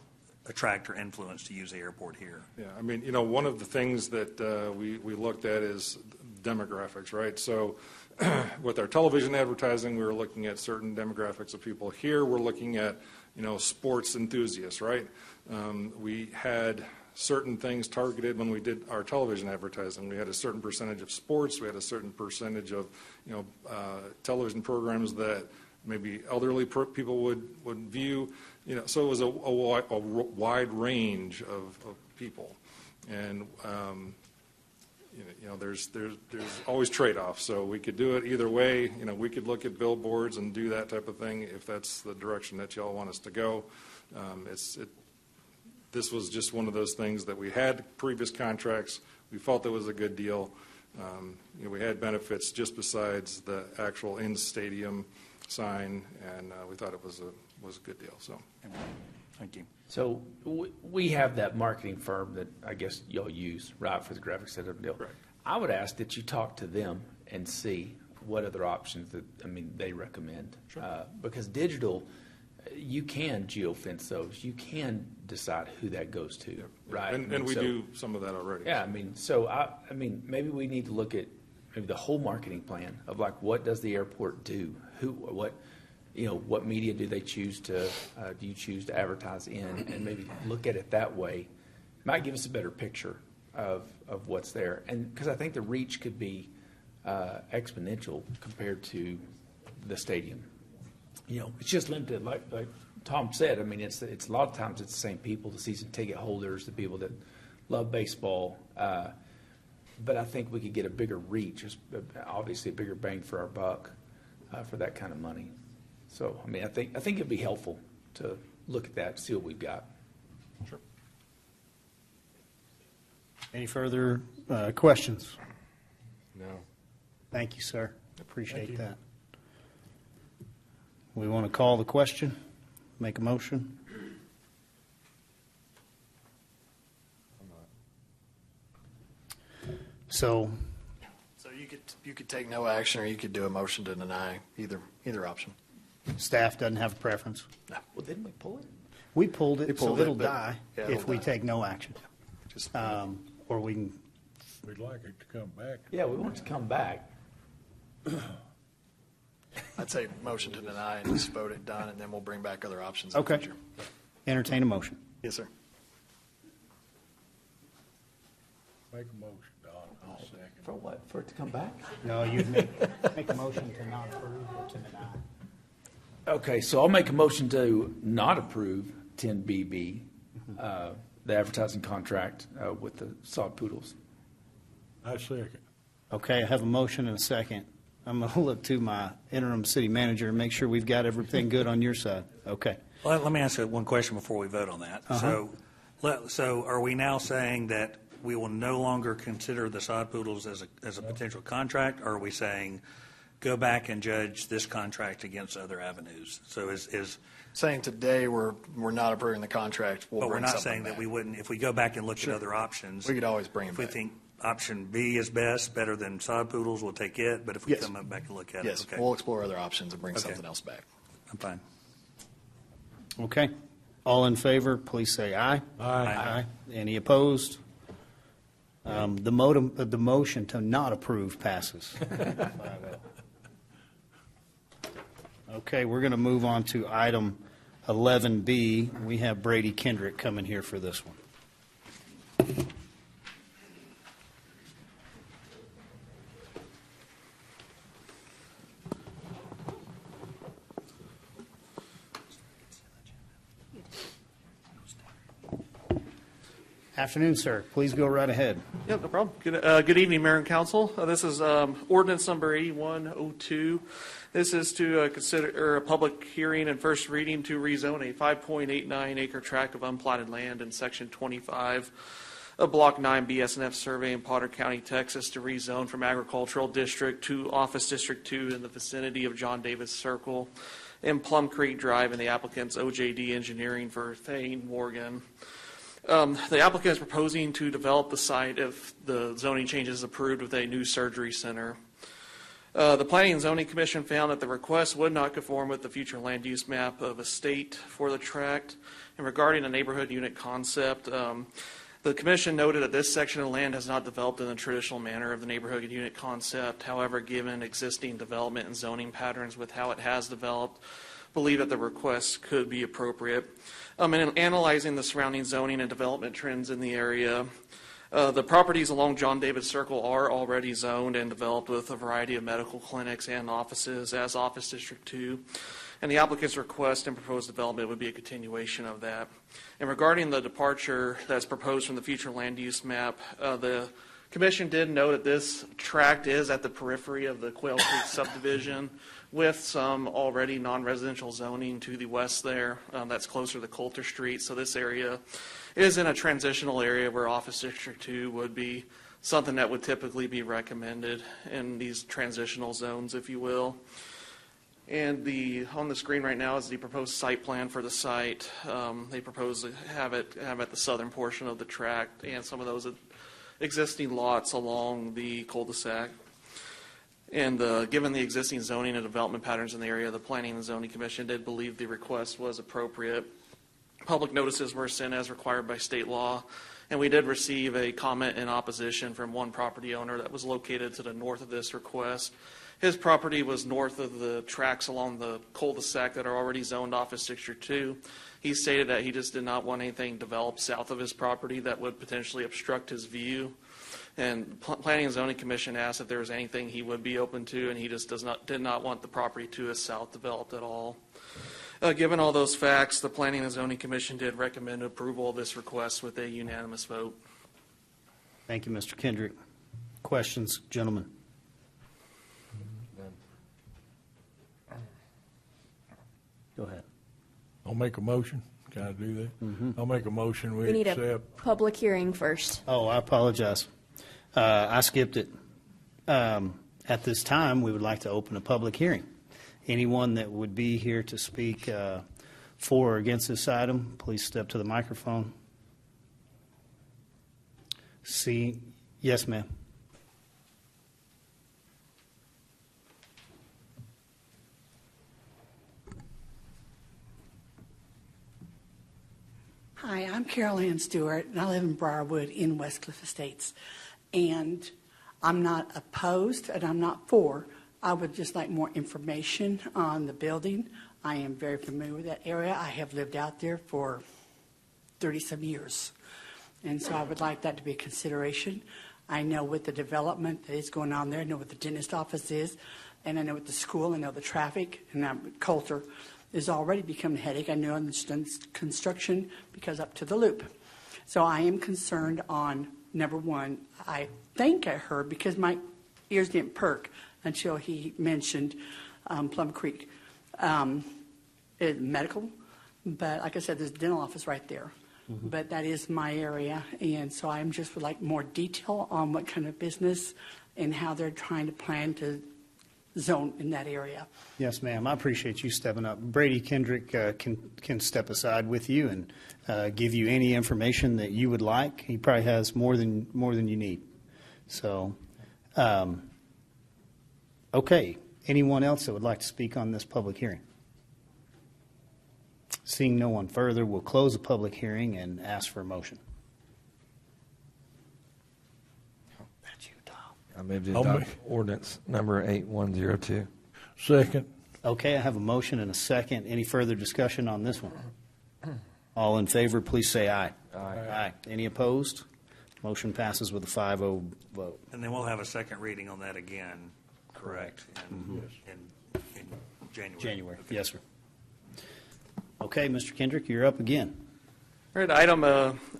attract or influence to use the airport here? Yeah, I mean, one of the things that we looked at is demographics, right? So with our television advertising, we were looking at certain demographics of people. Here, we're looking at, sports enthusiasts, right? We had certain things targeted when we did our television advertising. We had a certain percentage of sports. We had a certain percentage of, television programs that maybe elderly people would view. So it was a wide range of people, and there's always trade-offs. So we could do it either way. We could look at billboards and do that type of thing if that's the direction that y'all want us to go. This was just one of those things that we had previous contracts. We felt it was a good deal. We had benefits just besides the actual in-stadium sign, and we thought it was a good deal. So, thank you. So we have that marketing firm that I guess y'all use, right, for the graphic setup deal. Right. I would ask that you talk to them and see what other options they recommend. Sure. Because digital, you can geofence those. You can decide who that goes to, right? And we do some of that already. Yeah, maybe we need to look at maybe the whole marketing plan of like, what does the airport do? What media do they choose to, do you choose to advertise in? And maybe look at it that way. Might give us a better picture of what's there. And because I think the reach could be exponential compared to the stadium. It's just limited, like Tom said. I mean, it's a lot of times it's the same people, the season ticket holders, the people that love baseball. But I think we could get a bigger reach, just obviously a bigger bang for our buck for that kind of money. So, I mean, I think it'd be helpful to look at that, see what we've got. Sure. Any further questions? No. Thank you, sir. Appreciate Thank you. that. We want to call the question, make a motion. So you could take no action, or you could do a motion to deny. Either option. Staff doesn't have a preference. No. Well, didn't we pull it? We pulled it, We pulled so it'll it, but- die yeah, if it'll we die. take no action. Just Or we can, We'd like it to come back. Yeah, we want it to come back. I'd say motion to deny and just vote it done, and then we'll bring back other options in the okay. future. Entertain a motion. Yes, sir. Make a motion, Don. I'll second. For what? For it to come back? No, you'd make a motion to not approve or to deny. Okay, so I'll make a motion to not approve 10BB, the advertising contract with the sod poodles. I second. Okay, I have a motion and a second. I'm going to look to my interim city manager and make sure we've got everything good on your side. Okay. Well, let me ask you one question before we vote on that. So are we now saying that we will no longer consider the sod poodles as a potential contract, or are we saying go back and judge this contract against other avenues? So is saying today we're not approving the contract. but we're bring not something saying that back. we wouldn't, if we go back and look at other options. We could always bring it If we back. think option B is best, better than sod poodles, we'll take it. But if we Yes. come back and look at Yes, it, okay. we'll explore other options and bring Okay. something else back. I'm fine. Okay. All in favor, please say aye. Aye. Any opposed? The motion to not approve passes. 5-0. Okay, we're going to move on to item 11B. We have Brady Kendrick coming here for this one. Afternoon, sir. Please go right ahead. Yep, no problem. Good evening, Mayor and Council. This is ordinance number 8102. This is to consider a public hearing and first reading to rezone a 5.89 acre tract of unplatted land in Section 25 of Block 9 BSNF survey in Potter County, Texas, to rezone from Agricultural District to Office District 2 in the vicinity of John Davis Circle and Plum Creek Drive, and the applicant's OJD Engineering for Thane Morgan. The applicant is proposing to develop the site if the zoning change is approved with a new surgery center. The Planning and Zoning Commission found that the request would not conform with the future land use map of a state for the tract. And regarding the neighborhood unit concept, the Commission noted that this section of land has not developed in the traditional manner of the neighborhood unit concept. However, given existing development and zoning patterns with how it has developed, believe that the request could be appropriate. In analyzing the surrounding zoning and development trends in the area, the properties along John Davis Circle are already zoned and developed with a variety of medical clinics and offices as Office District 2. And the applicant's request and proposed development would be a continuation of that. And regarding the departure that's proposed from the future land use map, the Commission did note that this tract is at the periphery of the Quail Creek subdivision with some already non-residential zoning to the west there. That's closer to Coulter Street. So this area is in a transitional area where Office District 2 would be something that would typically be recommended in these transitional zones, if you will. And on the screen right now is the proposed site plan for the site. They propose to have it at the southern portion of the tract and some of those existing lots along the cul-de-sac. And given the existing zoning and development patterns in the area, the Planning and Zoning Commission did believe the request was appropriate. Public notices were sent as required by state law, and we did receive a comment in opposition from one property owner that was located to the north of this request. His property was north of the tracks along the cul-de-sac that are already zoned Office District 2. He stated that he just did not want anything developed south of his property that would potentially obstruct his view. And Planning and Zoning Commission asked if there was anything he would be open to, and he just did not want the property to his south developed at all. Given all those facts, the Planning and Zoning Commission did recommend approval of this request with a unanimous vote. Thank you, Mr. Kendrick. Questions, gentlemen? Go ahead. I'll make a motion. Can I do that? Mm-hmm. I'll make a motion. We need accept. a public hearing first. Oh, I apologize. I skipped it. At this time, we would like to open a public hearing. Anyone that would be here to speak for or against this item, please step to the microphone. Yes, ma'am. Hi, I'm Carol Ann Stewart, and I live in Briarwood in Westcliff Estates. And I'm not opposed, and I'm not for. I would just like more information on the building. I am very familiar with that area. I have lived out there for 30-some years. And so I would like that to be a consideration. I know what the development that is going on there. I know what the dentist office is. And I know what the school. I know the traffic. And Coulter is already becoming a headache. I know understand construction because up to the loop. So I am concerned on, number one, I think I heard, because my ears didn't perk until he mentioned Plum Creek. Medical, but like I said, there's a dental office right there. Mm-hmm. But that is my area, and so I'm just would like more detail on what kind of business and how they're trying to plan to zone in that area. Yes, ma'am. I appreciate you stepping up. Brady Kendrick can step aside with you and give you any information that you would like. He probably has more than you need. So, okay. Anyone else that would like to speak on this public hearing? Seeing no one further, we'll close the public hearing and ask for a motion. That's you, Tom. I move to adopt ordinance number 8102. Second. Okay, I have a motion and a second. Any further discussion on this one? All in favor, please say aye. Aye. Aye. Any opposed? Motion passes with a 5-0 vote. And then we'll have a second reading on that again, correct? In January. January, yes, sir. Okay, Mr. Kendrick, you're up again. All right, item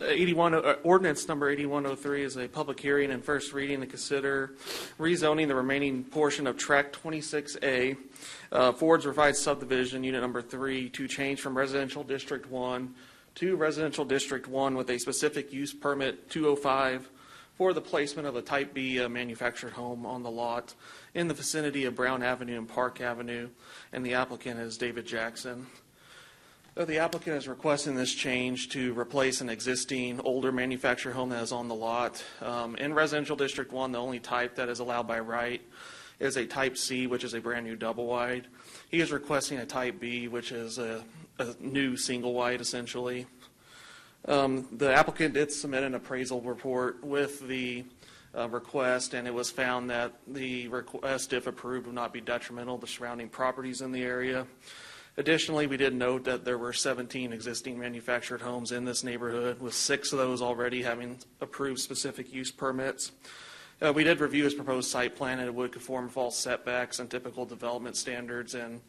81, ordinance number 8103 is a public hearing and first reading to consider rezoning the remaining portion of Tract 26A, Ford's Revised Subdivision, Unit Number 3, to change from Residential District 1 to Residential District 1 with a specific use permit 205 for the placement of a Type B manufactured home on the lot in the vicinity of Brown Avenue and Park Avenue, and the applicant is David Jackson. The applicant is requesting this change to replace an existing older manufactured home that is on the lot. In Residential District 1, the only type that is allowed by right is a Type C, which is a brand new double wide. He is requesting a Type B, which is a new single wide, essentially. The applicant did submit an appraisal report with the request, and it was found that the request, if approved, would not be detrimental to surrounding properties in the area. Additionally, we did note that there were 17 existing manufactured homes in this neighborhood, with 6 of those already having approved specific use permits. We did review his proposed site plan, and it would conform with all setbacks and typical development standards, and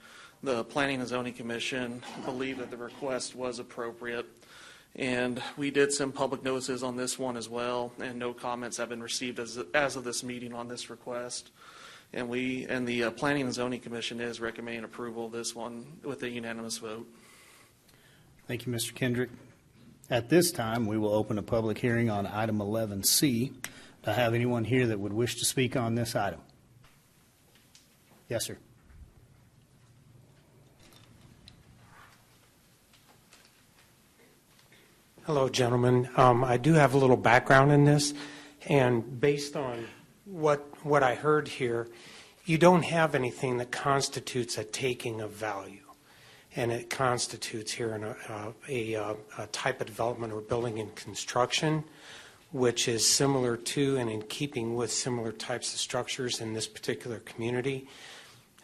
the Planning and Zoning Commission believed that the request was appropriate. And we did send public notices on this one as well, and no comments have been received as of this meeting on this request. And the Planning and Zoning Commission is recommending approval of this one with a unanimous vote. Thank you, Mr. Kendrick. At this time, we will open a public hearing on item 11C. Do I have anyone here that would wish to speak on this item? Yes, sir. Hello, gentlemen. I do have a little background in this, and based on what I heard here, you don't have anything that constitutes a taking of value, and it constitutes here a type of development or building and construction, which is similar to and in keeping with similar types of structures in this particular community.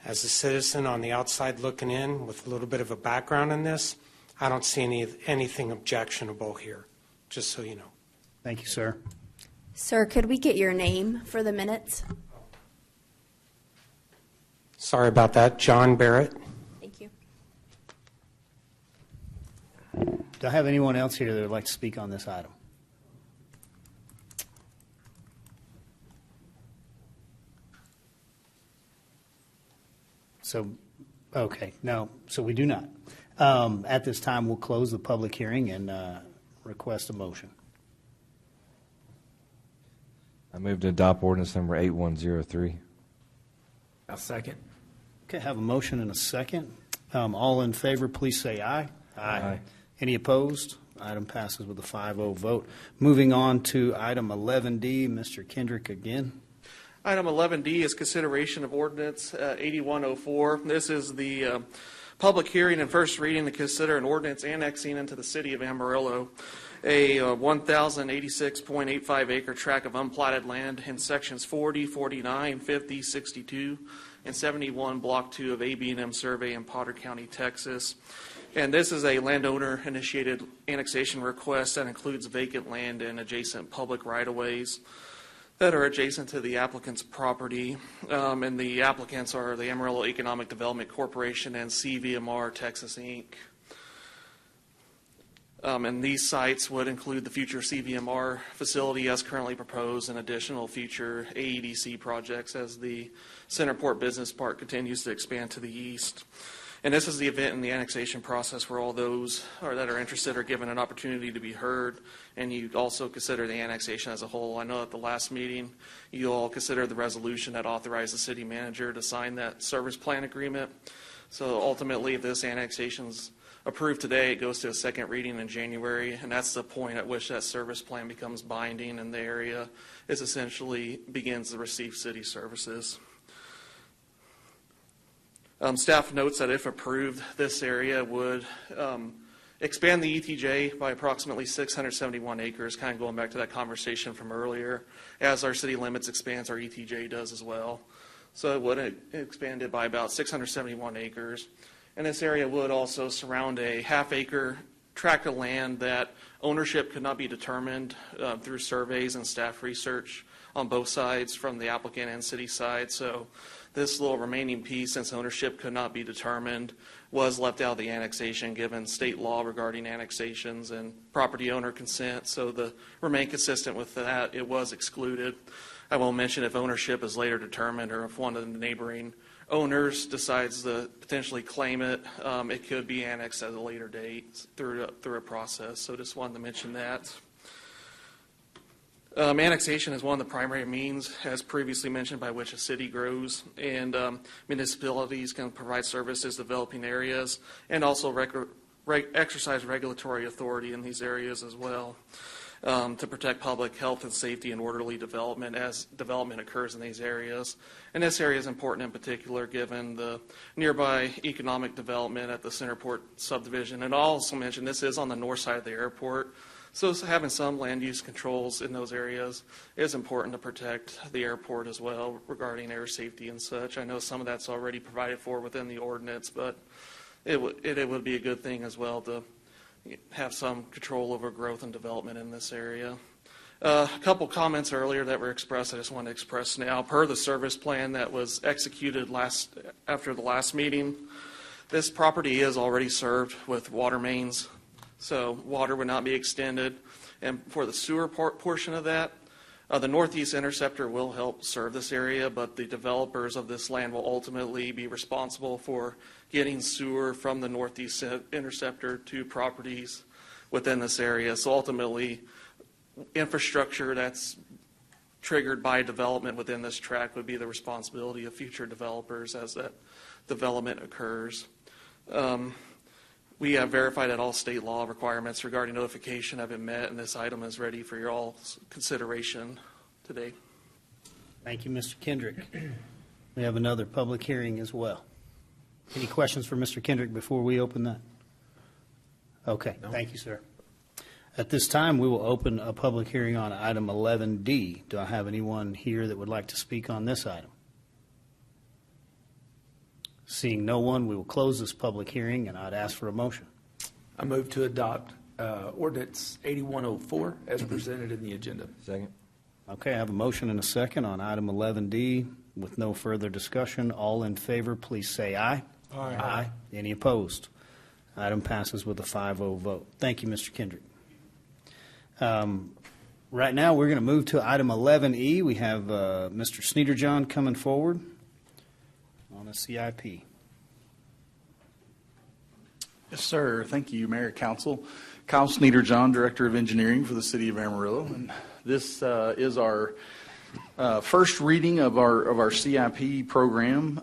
As a citizen on the outside looking in with a little bit of a background in this, I don't see anything objectionable here, just so you know. Thank you, sir. Sir, could we get your name for the minutes? Sorry about that. John Barrett. Thank you. Do I have anyone else here that would like to speak on this item? Okay, no, so we do not. At this time, we'll close the public hearing and request a motion. I move to adopt ordinance number 8103. I'll second. Okay, have a motion and a second. All in favor, please say aye. Aye. Any opposed? Item passes with a 5-0 vote. Moving on to item 11D, Mr. Kendrick again. Item 11D is consideration of ordinance 8104. This is the public hearing and first reading to consider an ordinance annexing into the city of Amarillo a 1,086.85 acre tract of unplatted land in sections 40, 49, 50, 62, and 71, Block 2 of AB&M Survey in Potter County, Texas. And this is a landowner-initiated annexation request that includes vacant land and adjacent public right-of-ways that are adjacent to the applicant's property. And the applicants are the Amarillo Economic Development Corporation and CVMR Texas, Inc. And these sites would include the future CVMR facility as currently proposed and additional future AEDC projects as the Centerport Business Park continues to expand to the east. And this is the event in the annexation process where all those that are interested are given an opportunity to be heard, and you also consider the annexation as a whole. I know at the last meeting you all considered the resolution that authorized the city manager to sign that service plan agreement. So ultimately, if this annexation is approved today, it goes to a second reading in January, and that's the point at which that service plan becomes binding and the area is essentially begins to receive city services. Staff notes that if approved, this area would expand the ETJ by approximately 671 acres, kind of going back to that conversation from earlier. As our city limits expands, our ETJ does as well. So it would expand it by about 671 acres. And this area would also surround a half-acre tract of land that ownership could not be determined through surveys and staff research on both sides, from the applicant and city side. So this little remaining piece, since ownership could not be determined, was left out of the annexation given state law regarding annexations and property owner consent. So to remain consistent with that, it was excluded. I will mention if ownership is later determined or if one of the neighboring owners decides to potentially claim it, it could be annexed at a later date through a process. So just wanted to mention that. Annexation is one of the primary means, as previously mentioned, by which a city grows, and municipalities can provide services developing areas and also exercise regulatory authority in these areas as well, to protect public health and safety and orderly development as development occurs in these areas. And this area is important in particular given the nearby economic development at the Centerport subdivision. And I'll also mention this is on the north side of the airport. So having some land use controls in those areas is important to protect the airport as well regarding air safety and such. I know some of that's already provided for within the ordinance, but it would be a good thing as well to have some control over growth and development in this area. A couple comments earlier that were expressed, I just want to express now. Per the service plan that was executed after the last meeting, this property is already served with water mains, so water would not be extended. And for the sewer portion of that, the Northeast Interceptor will help serve this area, but the developers of this land will ultimately be responsible for getting sewer from the Northeast Interceptor to properties within this area. So ultimately, infrastructure that's triggered by development within this tract would be the responsibility of future developers as that development occurs. We have verified that all state law requirements regarding notification have been met, and this item is ready for your all's consideration today. Thank you, Mr. Kendrick. We have another public hearing as well. Any questions for Mr. Kendrick before we open that? Okay, thank you, sir. At this time, we will open a public hearing on item 11D. Do I have anyone here that would like to speak on this item? Seeing no one, we will close this public hearing, and I'd ask for a motion. I move to adopt ordinance 8104 as presented in the agenda. Second. Okay, I have a motion and a second on item 11D. With no further discussion, all in favor, please say aye. Aye. Aye. Any opposed? Item passes with a 5-0 vote. Thank you, Mr. Kendrick. Right now, we're going to move to item 11E. We have Mr. Sneederjohn coming forward on a CIP. Yes, sir. Thank you, Mayor, Council. Kyle Sneederjohn, Director of Engineering for the City of Amarillo. And this is our first reading of our CIP program.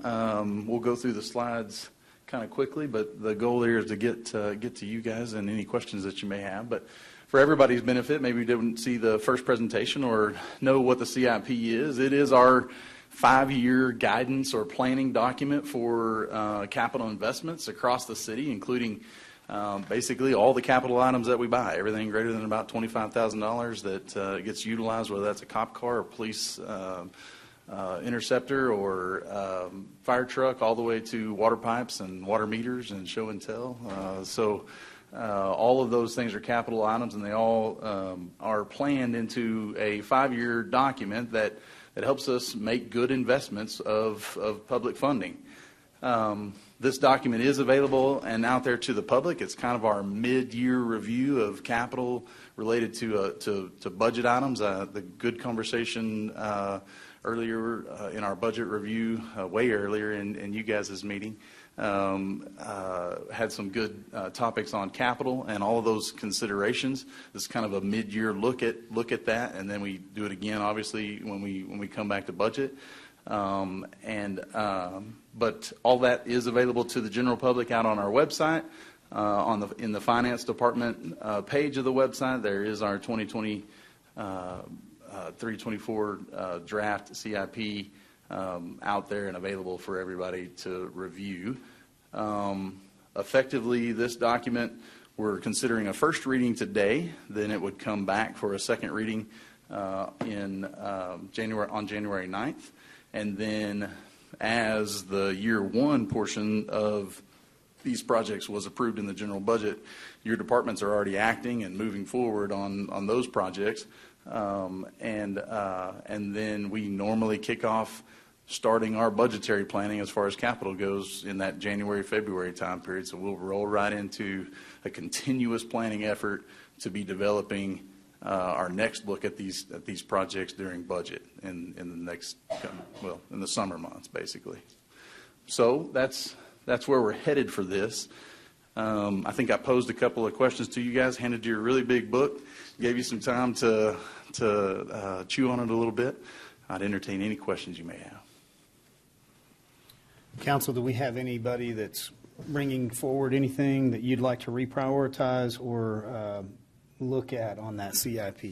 We'll go through the slides kind of quickly, but the goal here is to get to you guys and any questions that you may have. But for everybody's benefit, maybe you didn't see the first presentation or know what the CIP is. It is our 5-year guidance or planning document for capital investments across the city, including basically all the capital items that we buy, everything greater than about $25,000 that gets utilized, whether that's a cop car or police interceptor or fire truck, all the way to water pipes and water meters and show and tell. All of those things are capital items, and they all are planned into a 5-year document that helps us make good investments of public funding. This document is available and out there to the public. It's kind of our mid-year review of capital related to budget items. The good conversation earlier in our budget review, way earlier in you guys' meeting, had some good topics on capital and all of those considerations. This is kind of a mid-year look at that, and then we do it again, obviously, when we come back to budget. But all that is available to the general public out on our website. In the finance department page of the website, there is our 2023-24 draft CIP out there and available for everybody to review. Effectively, this document, we're considering a first reading today. Then it would come back for a second reading on January 9th. And then as the year one portion of these projects was approved in the general budget, your departments are already acting and moving forward on those projects. And then we normally kick off starting our budgetary planning as far as capital goes in that January, February time period. So we'll roll right into a continuous planning effort to be developing our next look at these projects during budget in the next, well, in the summer months, basically. So that's where we're headed for this. I think I posed a couple of questions to you guys, handed you a really big book, gave you some time to chew on it a little bit. I'd entertain any questions you may have. Council, do we have anybody that's bringing forward anything that you'd like to reprioritize or look at on that CIP?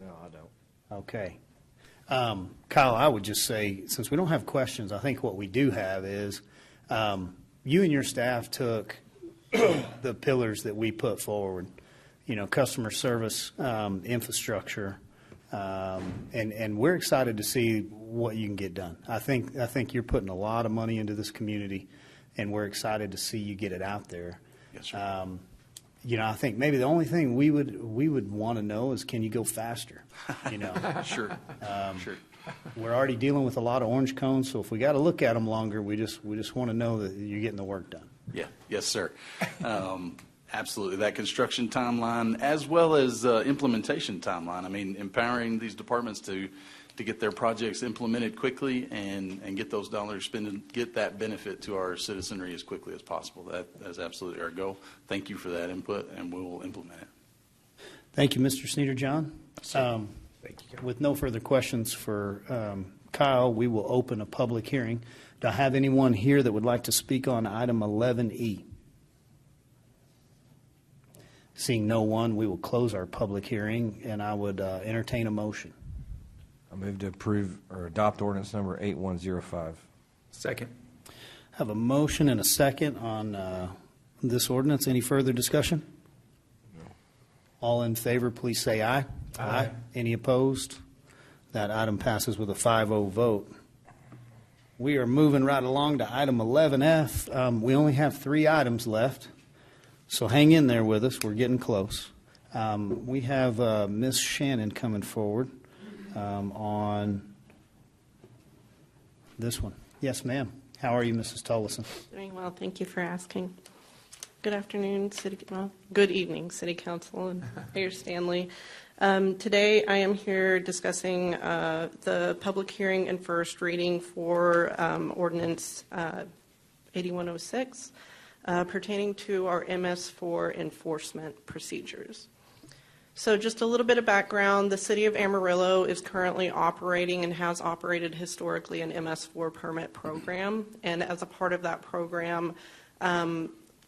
No, I don't. Okay. Kyle, I would just say, since we don't have questions, I think what we do have is you and your staff took the pillars that we put forward, customer service, infrastructure, and we're excited to see what you can get done. I think you're putting a lot of money into this community, and we're excited to see you get it out there. Yes, sir. I think maybe the only thing we would want to know is, can you go faster? Sure. Sure. We're already dealing with a lot of orange cones, so if we got to look at them longer, we just want to know that you're getting the work done. Yeah. Yes, sir. Absolutely. That construction timeline as well as implementation timeline. I mean, empowering these departments to get their projects implemented quickly and get those dollars spent and get that benefit to our citizenry as quickly as possible. That is absolutely our goal. Thank you for that input, and we will implement it. Thank you, Mr. Sneeder-John. Thank you. With no further questions for Kyle, we will open a public hearing. Do I have anyone here that would like to speak on item 11E? Seeing no one, we will close our public hearing, and I would entertain a motion. I move to approve or adopt ordinance number 8105. Second. Have a motion and a second on this ordinance. Any further discussion? No. All in favor, please say aye. Aye. Any opposed? That item passes with a 5-0 vote. We are moving right along to item 11F. We only have 3 items left, so hang in there with us. We're getting close. We have Ms. Shannon coming forward on this one. Yes, ma'am. How are you, Mrs. Tollison? Doing well. Thank you for asking. Good afternoon, good evening, City Council and Mayor Stanley. Today I am here discussing the public hearing and first reading for Ordinance 8106 pertaining to our MS4 enforcement procedures. So just a little bit of background. The City of Amarillo is currently operating and has operated historically an MS4 permit program. And as a part of that program,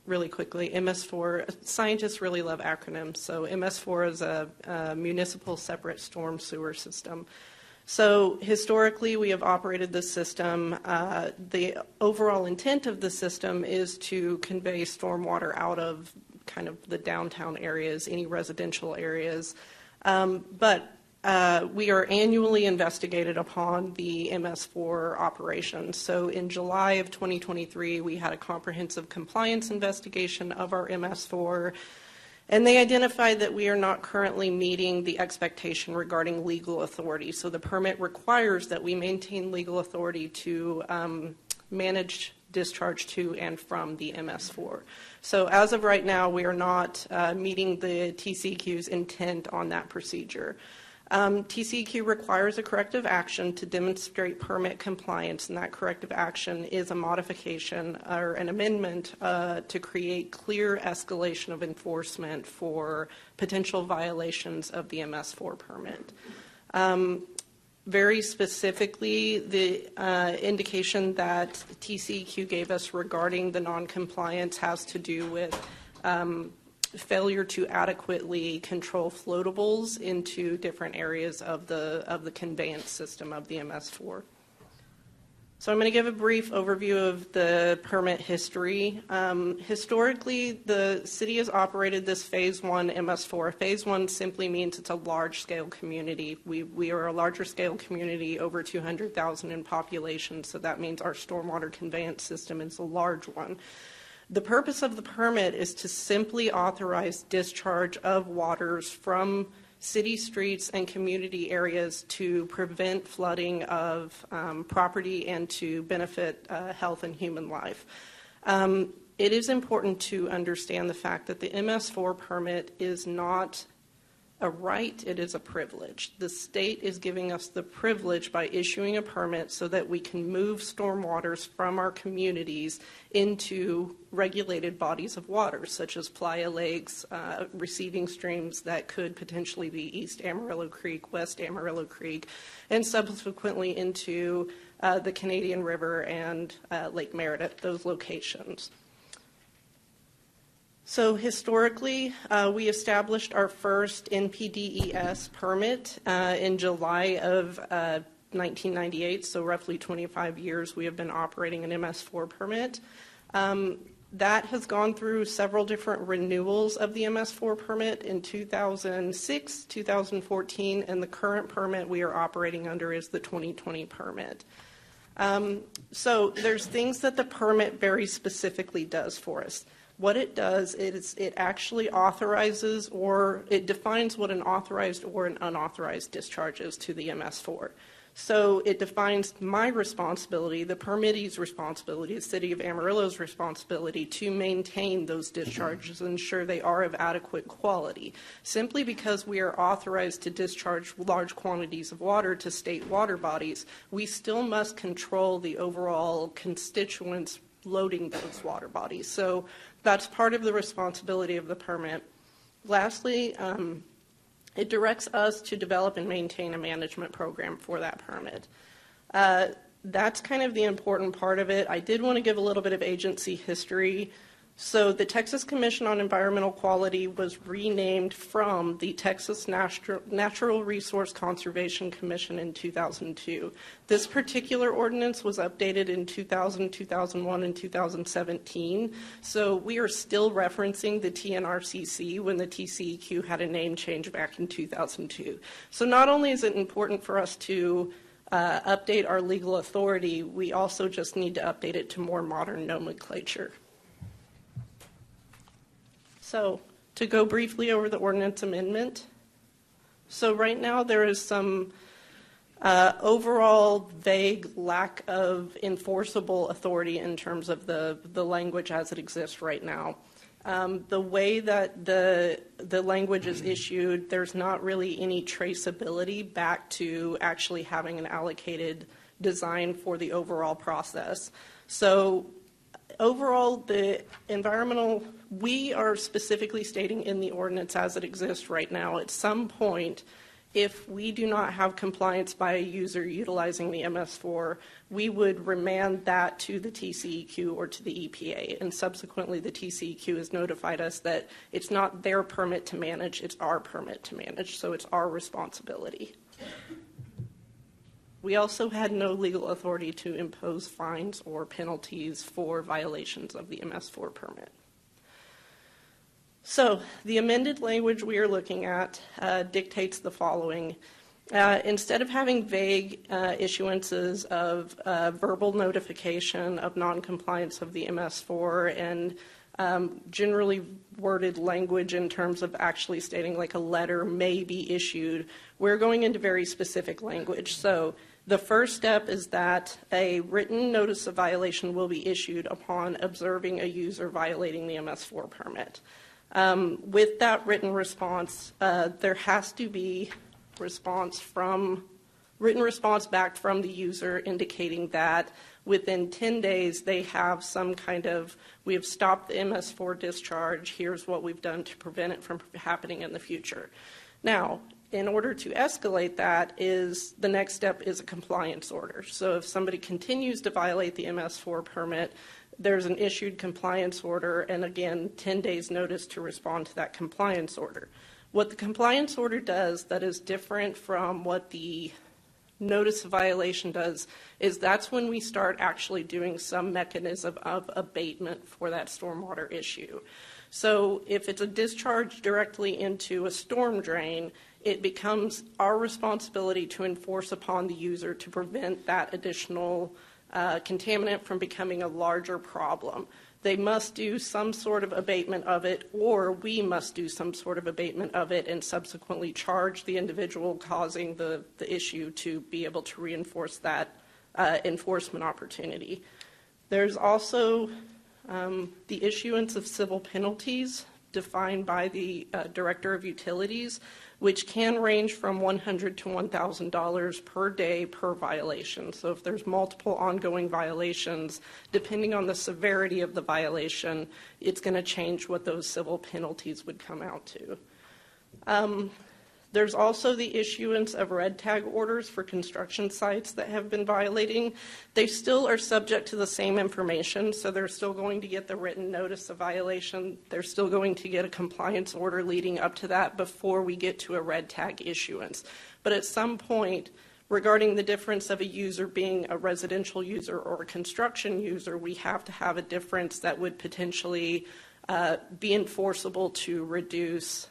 really quickly, MS4, scientists really love acronyms. So MS4 is a municipal separate storm sewer system. So historically, we have operated this system. The overall intent of the system is to convey stormwater out of kind of the downtown areas, any residential areas. But we are annually investigated upon the MS4 operations. So in July of 2023, we had a comprehensive compliance investigation of our MS4, and they identified that we are not currently meeting the expectation regarding legal authority. So the permit requires that we maintain legal authority to manage discharge to and from the MS4. So as of right now, we are not meeting the TCEQ's intent on that procedure. TCEQ requires a corrective action to demonstrate permit compliance, and that corrective action is a modification or an amendment to create clear escalation of enforcement for potential violations of the MS4 permit. Very specifically, the indication that TCEQ gave us regarding the noncompliance has to do with failure to adequately control floatables into different areas of the conveyance system of the MS4. So I'm going to give a brief overview of the permit history. Historically, the city has operated this Phase 1 MS4. Phase 1 simply means it's a large-scale community. We are a larger-scale community, over 200,000 in population, so that means our stormwater conveyance system is a large one. The purpose of the permit is to simply authorize discharge of waters from city streets and community areas to prevent flooding of property and to benefit health and human life. It is important to understand the fact that the MS4 permit is not a right, it is a privilege. The state is giving us the privilege by issuing a permit so that we can move stormwaters from our communities into regulated bodies of water, such as playa lakes, receiving streams that could potentially be East Amarillo Creek, West Amarillo Creek, and subsequently into the Canadian River and Lake Meredith, those locations. So historically, we established our first NPDES permit in July of 1998, so roughly 25 years we have been operating an MS4 permit. That has gone through several different renewals of the MS4 permit in 2006, 2014, and the current permit we are operating under is the 2020 permit. So there's things that the permit very specifically does for us. What it does is it actually authorizes or it defines what an authorized or an unauthorized discharge is to the MS4. So it defines my responsibility, the permittee's responsibility, the City of Amarillo's responsibility to maintain those discharges and ensure they are of adequate quality. Simply because we are authorized to discharge large quantities of water to state water bodies, we still must control the overall constituents loading those water bodies. So that's part of the responsibility of the permit. Lastly, it directs us to develop and maintain a management program for that permit. That's kind of the important part of it. I did want to give a little bit of agency history. So the Texas Commission on Environmental Quality was renamed from the Texas Natural Resource Conservation Commission in 2002. This particular ordinance was updated in 2000, 2001, and 2017. So we are still referencing the TNRCC when the TCEQ had a name change back in 2002. So not only is it important for us to update our legal authority, we also just need to update it to more modern nomenclature. So to go briefly over the ordinance amendment. So right now there is some overall vague lack of enforceable authority in terms of the language as it exists right now. The way that the language is issued, there's not really any traceability back to actually having an allocated design for the overall process. So overall, the environmental, we are specifically stating in the ordinance as it exists right now, at some point, if we do not have compliance by a user utilizing the MS4, we would remand that to the TCEQ or to the EPA. And subsequently, the TCEQ has notified us that it's not their permit to manage, it's our permit to manage, so it's our responsibility. We also had no legal authority to impose fines or penalties for violations of the MS4 permit. So the amended language we are looking at dictates the following. Instead of having vague issuances of verbal notification of noncompliance of the MS4 and generally worded language in terms of actually stating like a letter may be issued, we're going into very specific language. So the first step is that a written notice of violation will be issued upon observing a user violating the MS4 permit. With that written response, there has to be written response back from the user indicating that within 10 days they have some kind of, we have stopped the MS4 discharge, here's what we've done to prevent it from happening in the future. Now, in order to escalate that, the next step is a compliance order. So if somebody continues to violate the MS4 permit, there's an issued compliance order, and again, 10 days notice to respond to that compliance order. What the compliance order does that is different from what the notice of violation does is that's when we start actually doing some mechanism of abatement for that stormwater issue. So if it's a discharge directly into a storm drain, it becomes our responsibility to enforce upon the user to prevent that additional contaminant from becoming a larger problem. they must do some sort of abatement of it, or we must do some sort of abatement of it and subsequently charge the individual causing the issue to be able to reinforce that enforcement opportunity. There's also the issuance of civil penalties defined by the Director of Utilities, which can range from $100 to $1,000 per day per violation. So if there's multiple ongoing violations, depending on the severity of the violation, it's going to change what those civil penalties would come out to. There's also the issuance of red tag orders for construction sites that have been violating. They still are subject to the same information, so they're still going to get the written notice of violation. They're still going to get a compliance order leading up to that before we get to a red tag issuance. But at some point, regarding the difference of a user being a residential user or a construction user, we have to have a difference that would potentially be enforceable to reduce,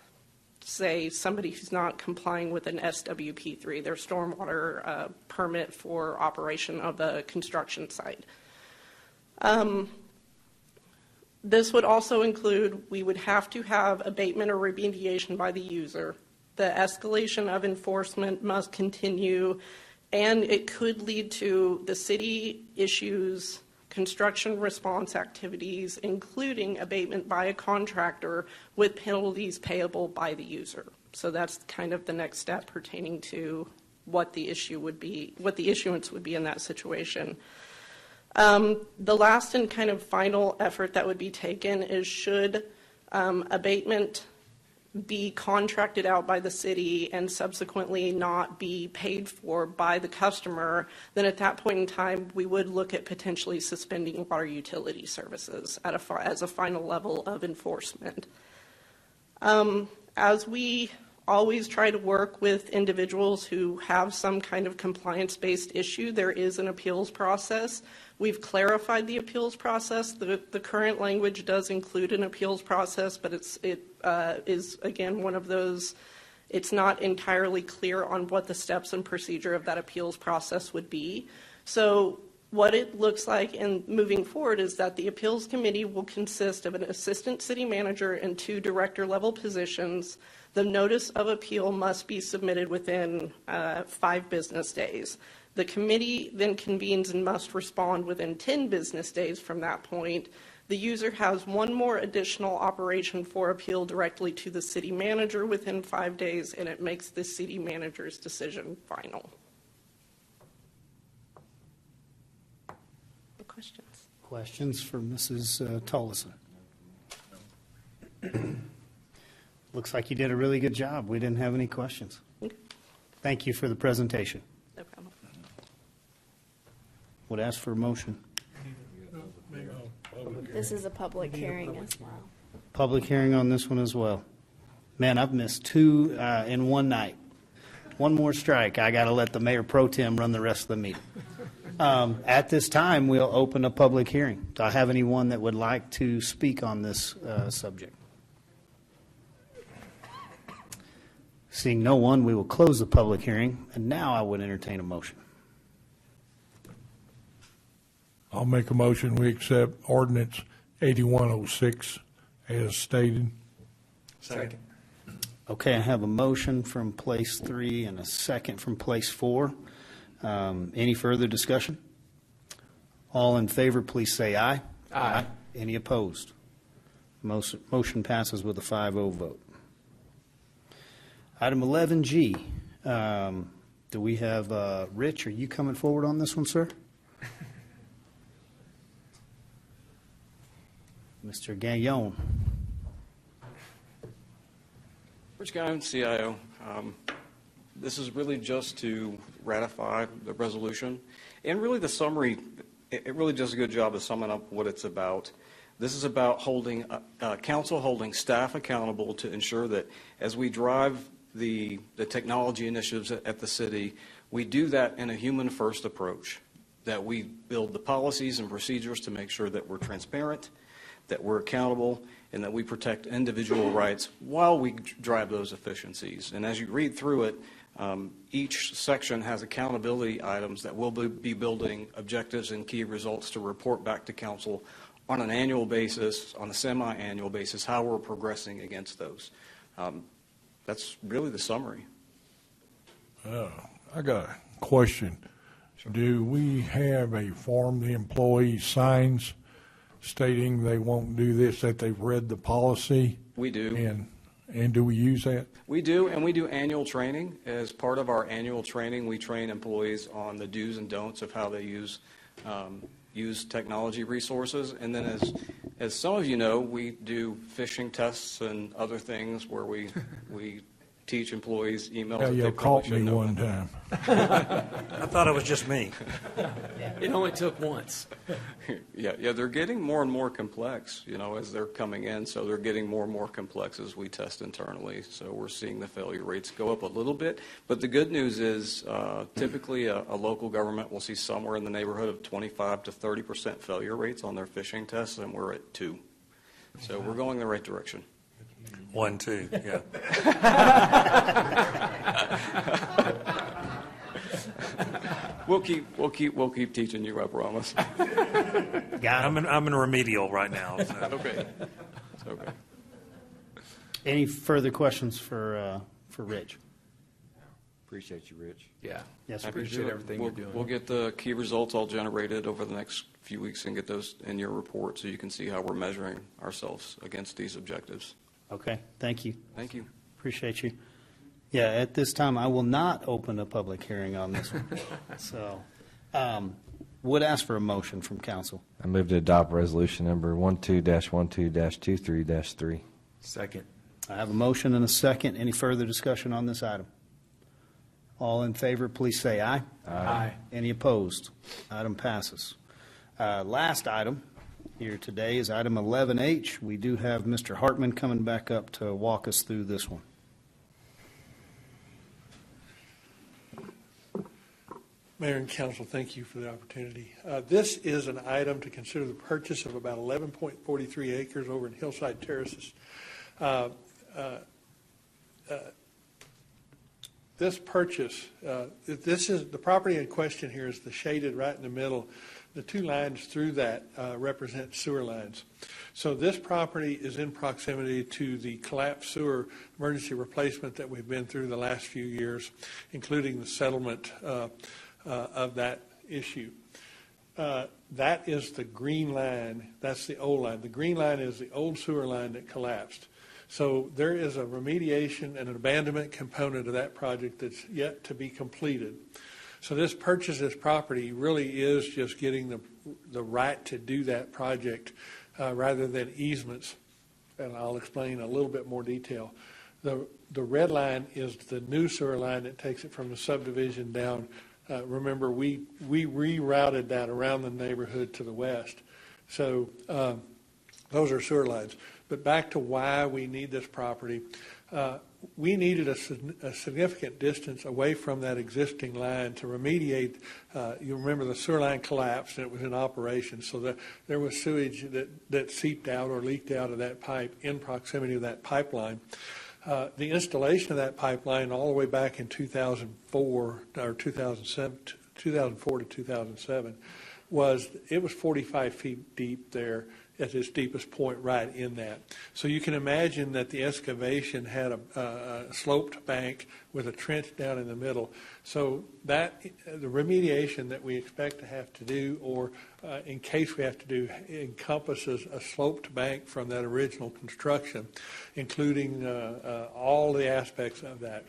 say, somebody who's not complying with an SWP3, their stormwater permit for operation of a construction site. This would also include, we would have to have abatement or remediation by the user. The escalation of enforcement must continue, and it could lead to the city issues construction response activities, including abatement by a contractor with penalties payable by the user. So that's kind of the next step pertaining to what the issue would be, what the issuance would be in that situation. The last and kind of final effort that would be taken is should abatement be contracted out by the city and subsequently not be paid for by the customer, then at that point in time, we would look at potentially suspending water utility services as a final level of enforcement. As we always try to work with individuals who have some kind of compliance-based issue, there is an appeals process. We've clarified the appeals process. The current language does include an appeals process, but it is, again, one of those, it's not entirely clear on what the steps and procedure of that appeals process would be. So what it looks like in moving forward is that the appeals committee will consist of an assistant city manager and 2 director-level positions. The notice of appeal must be submitted within 5 business days. The committee then convenes and must respond within 10 business days from that point. The user has one more additional operation for appeal directly to the city manager within 5 days, and it makes the city manager's decision final. Questions? Questions for Mrs. Tollison? Looks like you did a really good job. We didn't have any questions. Okay. Thank you for the presentation. No problem. Would ask for a motion. This is a public hearing as well. Public hearing on this one as well. Man, I've missed 2 in one night. One more strike. I got to let the mayor pro tem run the rest of the meeting. At this time, we'll open a public hearing. Do I have anyone that would like to speak on this subject? Seeing no one, we will close the public hearing, and now I would entertain a motion. I'll make a motion, we accept ordinance 8106 as stated. Second. Okay, I have a motion from place 3 and a second from place 4. Any further discussion? All in favor, please say aye. Aye. Any opposed? Motion passes with a 5-0 vote. Item 11G, do we have, Rich, are you coming forward on this one, sir? Mr. Gagnon. Rich Gagnon, CIO. This is really just to ratify the resolution. And really the summary, it really does a good job of summing up what it's about. This is about holding, council holding staff accountable to ensure that as we drive the technology initiatives at the city, we do that in a human-first approach, that we build the policies and procedures to make sure that we're transparent, that we're accountable, and that we protect individual rights while we drive those efficiencies. And as you read through it, each section has accountability items that will be building objectives and key results to report back to council on an annual basis, on a semi-annual basis, how we're progressing against those. That's really the summary. I got a question. Do we have a form the employee signs stating they won't do this, that they've read the policy? We do. And do we use that? We do, and we do annual training. As part of our annual training, we train employees on the do's and don'ts of how they use technology resources. And then as some of you know, we do phishing tests and other things where we teach employees emails. Yeah, you caught me one time. I thought it was just me. It only took once. Yeah, they're getting more and more complex, as they're coming in. So they're getting more and more complex as we test internally. So we're seeing the failure rates go up a little bit. But the good news is typically a local government will see somewhere in the neighborhood of 25 to 30% failure rates on their phishing tests, and we're at 2. So we're going in the right direction. 1, 2, yeah. We'll keep teaching you, I promise. I'm in remedial right now. So. Okay. Any further questions for Rich? Appreciate you, Rich. Yeah. Yes, I appreciate everything you're doing. We'll get the key results all generated over the next few weeks and get those in your report so you can see how we're measuring ourselves against these objectives. Okay, thank you. Thank you. Appreciate you. Yeah, at this time, I will not open a public hearing on this one. So, would ask for a motion from council. I move to adopt resolution number 12-12-23-3. Second. I have a motion and a second. Any further discussion on this item? All in favor, please say aye. Aye. Any opposed? Item passes. Last item here today is item 11H. We do have Mr. Hartman coming back up to walk us through this one. Mayor and council, thank you for the opportunity. This is an item to consider the purchase of about 11.43 acres over in Hillside Terraces. This purchase, this is the property in question here is the shaded right in the middle. The 2 lines through that represent sewer lines. So this property is in proximity to the collapsed sewer emergency replacement that we've been through the last few years, including the settlement of that issue. That is the green line. That's the old line. The green line is the old sewer line that collapsed. So there is a remediation and an abandonment component of that project that's yet to be completed. So this purchase of this property really is just getting the right to do that project rather than easements. And I'll explain a little bit more detail. The red line is the new sewer line that takes it from the subdivision down. Remember, we rerouted that around the neighborhood to the west. So those are sewer lines. But back to why we need this property. We needed a significant distance away from that existing line to remediate. You remember the sewer line collapsed and it was in operation. So there was sewage that seeped out or leaked out of that pipe in proximity of that pipeline. The installation of that pipeline all the way back in 2004 or 2004 to 2007 was 45 feet deep there at its deepest point right in that. So you can imagine that the excavation had a sloped bank with a trench down in the middle. So that the remediation that we expect to have to do, or in case we have to do, encompasses a sloped bank from that original construction, including all the aspects of that.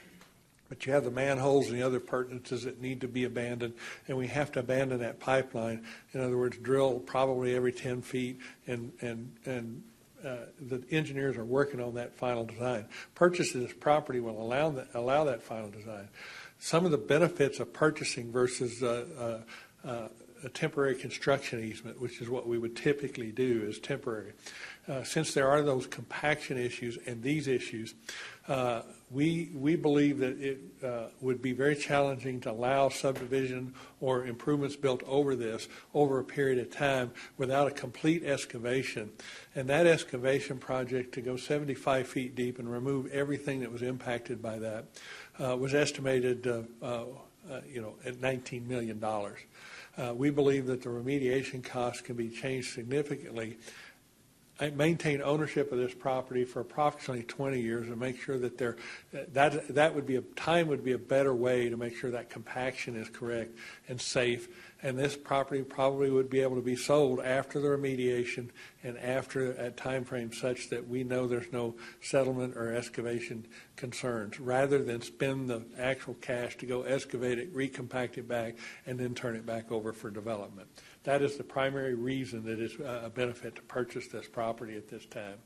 But you have the manholes and the other appurtenances that need to be abandoned, and we have to abandon that pipeline. In other words, drill probably every 10 feet, and the engineers are working on that final design. Purchase of this property will allow that final design. Some of the benefits of purchasing versus a temporary construction easement, which is what we would typically do, is temporary. Since there are those compaction issues and these issues, we believe that it would be very challenging to allow subdivision or improvements built over this over a period of time without a complete excavation. And that excavation project to go 75 feet deep and remove everything that was impacted by that was estimated at $19 million. We believe that the remediation costs can be changed significantly. I maintain ownership of this property for approximately 20 years and make sure that that would be a better way to make sure that compaction is correct and safe. And this property probably would be able to be sold after the remediation and after a time frame such that we know there's no settlement or excavation concerns, rather than spend the actual cash to go excavate it, recompact it back, and then turn it back over for development. That is the primary reason that it's a benefit to purchase this property at this time.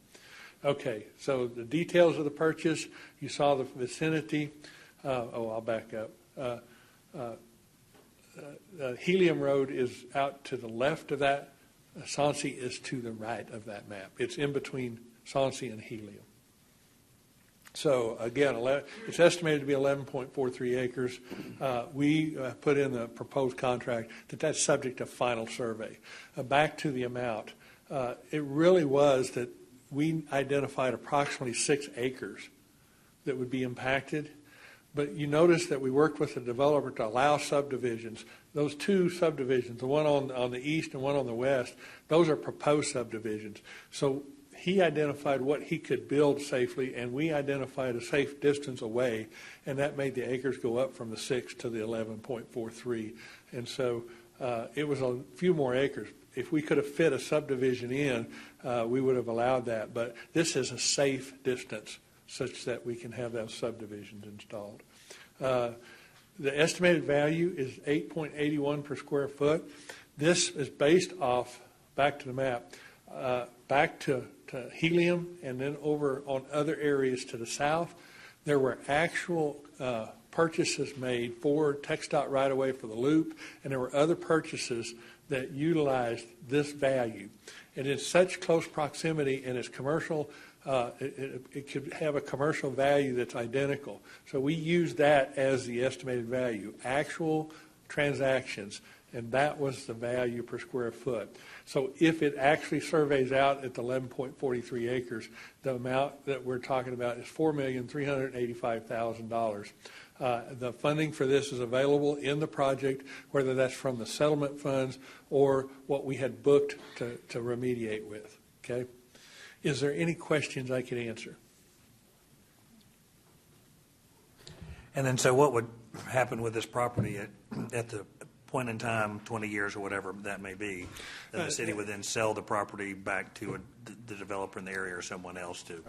Okay, so the details of the purchase, you saw the vicinity. I'll back up. Helium Road is out to the left of that. Sonsi is to the right of that map. It's in between Sonsi and Helium. So again, it's estimated to be 11.43 acres. We put in the proposed contract that's subject to final survey. Back to the amount. It really was that we identified approximately 6 acres that would be impacted. But you notice that we worked with the developer to allow subdivisions. Those 2 subdivisions, the one on the east and one on the west, those are proposed subdivisions. So he identified what he could build safely, and we identified a safe distance away, and that made the acres go up from the 6 to the 11.43. And so it was a few more acres. If we could have fit a subdivision in, we would have allowed that. But this is a safe distance such that we can have those subdivisions installed. The estimated value is $8.81 per square foot. This is based off, back to the map, back to Helium and then over on other areas to the south. There were actual purchases made for TxDOT right-of-way for the loop, and there were other purchases that utilized this value. And in such close proximity and it's commercial, it could have a commercial value that's identical. So we use that as the estimated value, actual transactions, and that was the value per square foot. So if it actually surveys out at the 11.43 acres, the amount that we're talking about is $4,385,000. The funding for this is available in the project, whether that's from the settlement funds or what we had booked to remediate with. Okay? Is there any questions I can answer? And then, so what would happen with this property at the point in time, 20 years or whatever that may be, that the city would then sell the property back to the developer in the area or someone else to?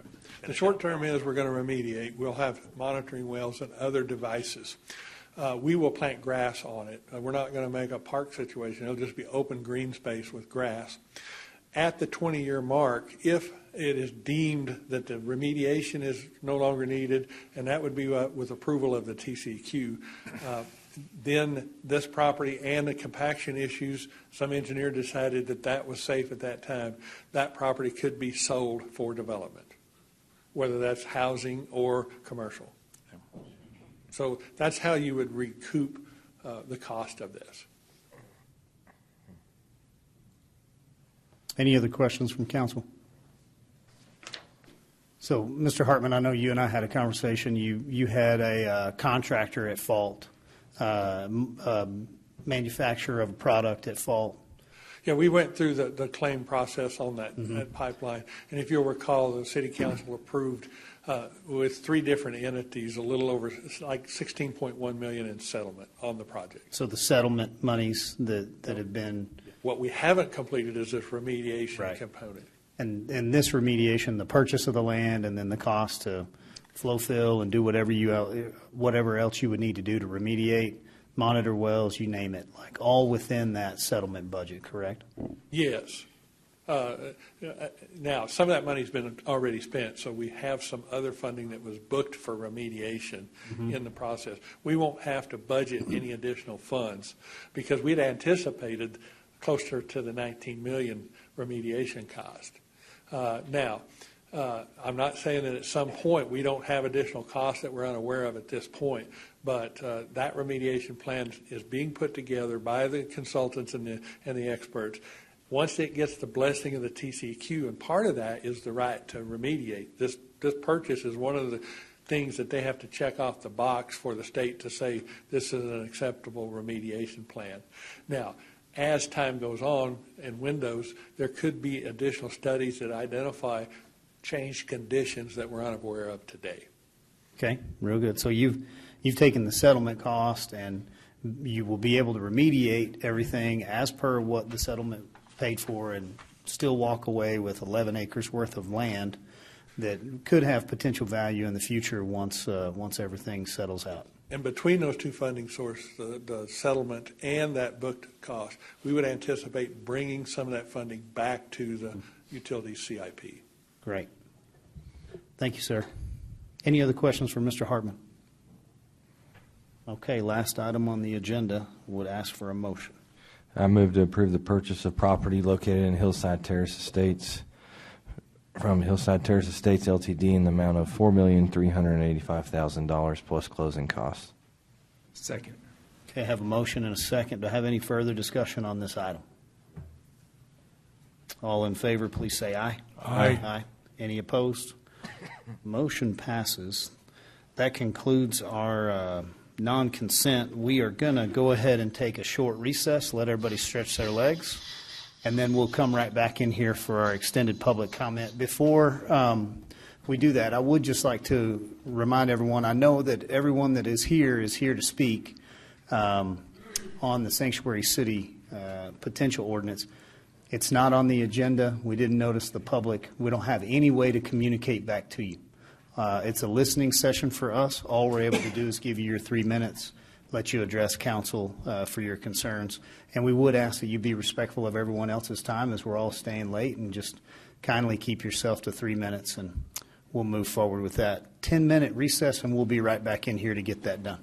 The short term is we're going to remediate. We'll have monitoring wells and other devices. We will plant grass on it. We're not going to make a park situation. It'll just be open green space with grass. At the 20-year mark, if it is deemed that the remediation is no longer needed, and that would be with approval of the TCQ, then this property and the compaction issues, some engineer decided that that was safe at that time, that property could be sold for development, whether that's housing or commercial. So that's how you would recoup the cost of this. Any other questions from council? So, Mr. Hartman, I know you and I had a conversation. You had a contractor at fault, manufacturer of a product at fault. Yeah, we went through the claim process on that pipeline. And if you'll recall, the city council approved with 3 different entities a little over like $16.1 million in settlement on the project. So the settlement monies that have been... What we haven't completed is this remediation component. And this remediation, the purchase of the land and then the cost to flow fill and do whatever else you would need to do to remediate, monitor wells, you name it, like all within that settlement budget, correct? Yes. Now, some of that money's been already spent, so we have some other funding that was booked for remediation in the process. We won't have to budget any additional funds because we'd anticipated closer to the $19 million remediation cost. Now, I'm not saying that at some point we don't have additional costs that we're unaware of at this point, but that remediation plan is being put together by the consultants and the experts. Once it gets the blessing of the TCQ, and part of that is the right to remediate. This purchase is one of the things that they have to check off the box for the state to say this is an acceptable remediation plan. Now, as time goes on and windows, there could be additional studies that identify changed conditions that we're unaware of today. Okay, real good. So you've taken the settlement cost, and you will be able to remediate everything as per what the settlement paid for, and still walk away with 11 acres worth of land that could have potential value in the future once everything settles out. And between those two funding sources, the settlement and that booked cost, we would anticipate bringing some of that funding back to the utilities CIP. Great. Thank you, sir. Any other questions for Mr. Hartman? Okay, last item on the agenda, would ask for a motion. I move to approve the purchase of property located in Hillside Terrace Estates from Hillside Terrace Estates LTD in the amount of $4,385,000 plus closing costs. Second. Okay, I have a motion and a second. Do I have any further discussion on this item? All in favor, please say aye. Aye. Aye. Any opposed? Motion passes. That concludes our non-consent. We are going to go ahead and take a short recess, let everybody stretch their legs, and then we'll come right back in here for our extended public comment. Before we do that, I would just like to remind everyone, I know that everyone that is here to speak on the Sanctuary City potential ordinance. It's not on the agenda. We didn't notice the public. We don't have any way to communicate back to you. It's a listening session for us. All we're able to do is give you your 3 minutes, let you address council for your concerns. And we would ask that you be respectful of everyone else's time as we're all staying late, and just kindly keep yourself to 3 minutes, and we'll move forward with that. 10-minute recess, and we'll be right back in here to get that done.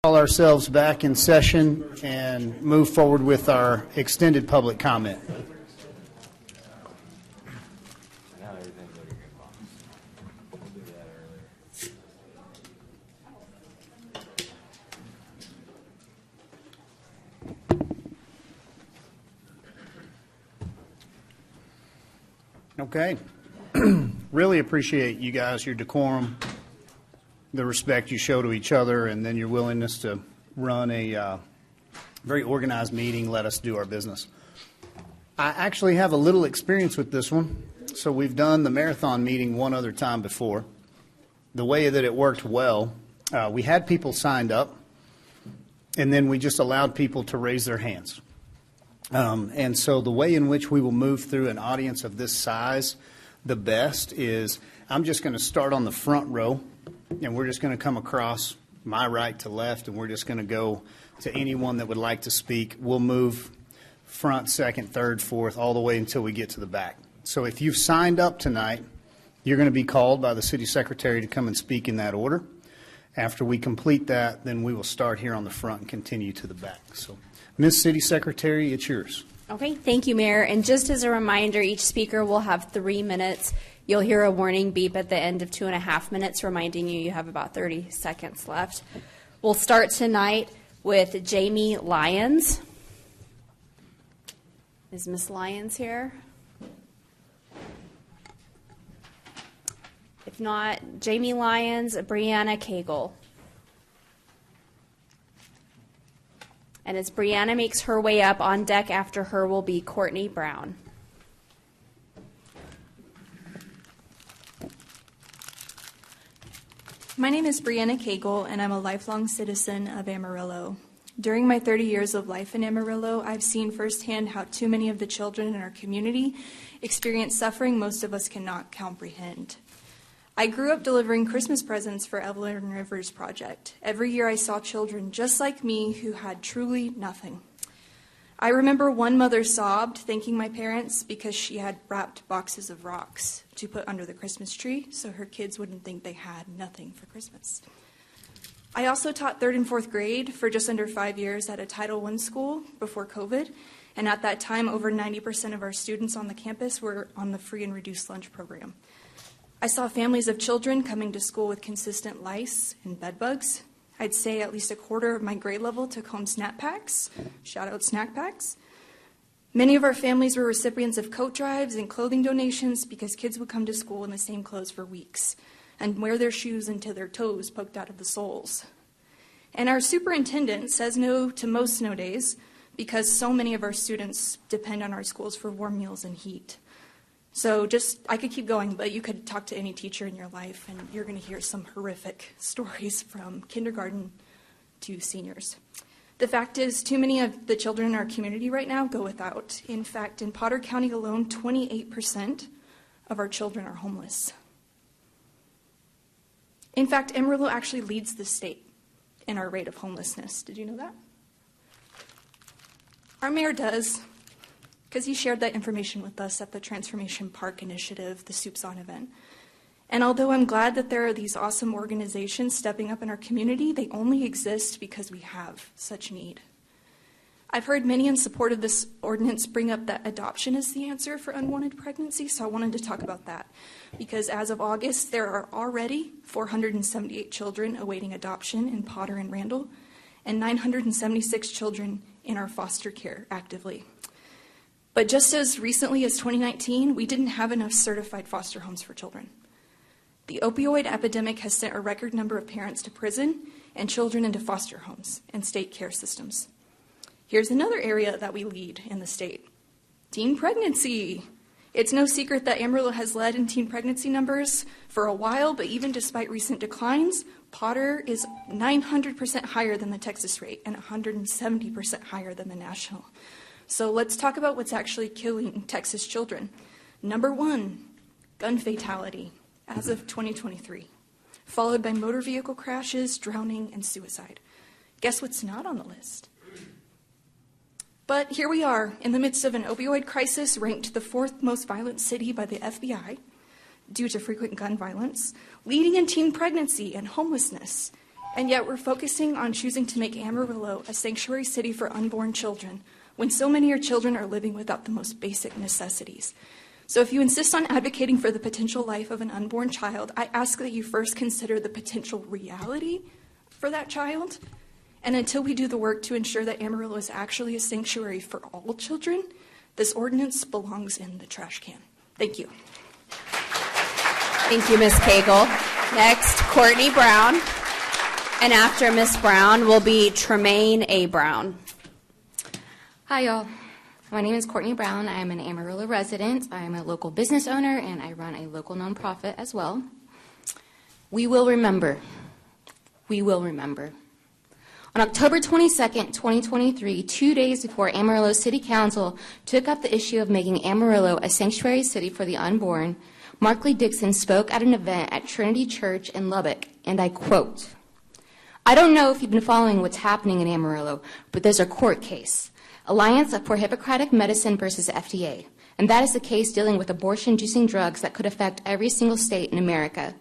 Call ourselves back in session and move forward with our extended public comment. Okay. Really appreciate you guys, your decorum, the respect you show to each other, and then your willingness to run a very organized meeting, let us do our business. I actually have a little experience with this one. So we've done the marathon meeting one other time before. The way that it worked well, we had people signed up, and then we just allowed people to raise their hands. And so the way in which we will move through an audience of this size the best is I'm just going to start on the front row, and we're just going to come across my right to left, and we're just going to go to anyone that would like to speak. We'll move front, second, third, fourth, all the way until we get to the back. So if you've signed up tonight, you're going to be called by the city secretary to come and speak in that order. After we complete that, then we will start here on the front and continue to the back. So, Ms. City Secretary, it's yours. Okay, thank you, Mayor. And just as a reminder, each speaker will have 3 minutes. You'll hear a warning beep at the end of 2.5 minutes, reminding you have about 30 seconds left. We'll start tonight with Jamie Lyons. Is Miss Lyons here? If not, Jamie Lyons, Brianna Cagle. And as Brianna makes her way up, on deck after her will be Courtney Brown. My name is Brianna Cagle, and I'm a lifelong citizen of Amarillo. During my 30 years of life in Amarillo, I've seen firsthand how too many of the children in our community experience suffering most of us cannot comprehend. I grew up delivering Christmas presents for Evelyn Rivers Project. Every year I saw children just like me who had truly nothing. I remember one mother sobbed, thanking my parents because she had wrapped boxes of rocks to put under the Christmas tree so her kids wouldn't think they had nothing for Christmas. I also taught 3rd and 4th grade for just under 5 years at a Title I school before COVID, and at that time over 90% of our students on the campus were on the free and reduced lunch program. I saw families of children coming to school with consistent lice and bed bugs. I'd say at least a quarter of my grade level took home snack packs. Shout out snack packs. Many of our families were recipients of coat drives and clothing donations because kids would come to school in the same clothes for weeks and wear their shoes until their toes poked out of the soles. And our superintendent says no to most snow days because so many of our students depend on our schools for warm meals and heat. So I could keep going, but you could talk to any teacher in your life, and you're going to hear some horrific stories from kindergarten to seniors. The fact is, too many of the children in our community right now go without. In fact, in Potter County alone, 28% of our children are homeless. In fact, Amarillo actually leads the state in our rate of homelessness. Did you know that? Our mayor does, because he shared that information with us at the Transformation Park Initiative, the Soups On event. And although I'm glad that there are these awesome organizations stepping up in our community, they only exist because we have such need. I've heard many in support of this ordinance bring up that adoption is the answer for unwanted pregnancy, so I wanted to talk about that. Because as of August, there are already 478 children awaiting adoption in Potter and Randall, and 976 children in our foster care actively. But just as recently as 2019, we didn't have enough certified foster homes for children. The opioid epidemic has sent a record number of parents to prison and children into foster homes and state care systems. Here's another area that we lead in the state: teen pregnancy. It's no secret that Amarillo has led in teen pregnancy numbers for a while, but even despite recent declines, Potter is 900% higher than the Texas rate and 170% higher than the national. So let's talk about what's actually killing Texas children. Number 1, gun fatality as of 2023, followed by motor vehicle crashes, drowning, and suicide. Guess what's not on the list? But here we are, in the midst of an opioid crisis, ranked the 4th most violent city by the FBI due to frequent gun violence, leading in teen pregnancy and homelessness. And yet we're focusing on choosing to make Amarillo a sanctuary city for unborn children, when so many of our children are living without the most basic necessities. So if you insist on advocating for the potential life of an unborn child, I ask that you first consider the potential reality for that child. And until we do the work to ensure that Amarillo is actually a sanctuary for all children, this ordinance belongs in the trash can. Thank you. Thank you, Ms. Cagle. Next, Courtney Brown. And after Ms. Brown will be Tremaine A. Brown. Hi, y'all. My name is Courtney Brown. I am an Amarillo resident. I am a local business owner, and I run a local nonprofit as well. We will remember. We will remember. On October 22nd, 2023, 2 days before Amarillo City Council took up the issue of making Amarillo a sanctuary city for the unborn, Markley Dixon spoke at an event at Trinity Church in Lubbock, and I quote, "I don't know if you've been following what's happening in Amarillo, but there's a court case, Alliance for Hippocratic Medicine versus FDA, and that is the case dealing with abortion-inducing drugs that could affect every single state in America.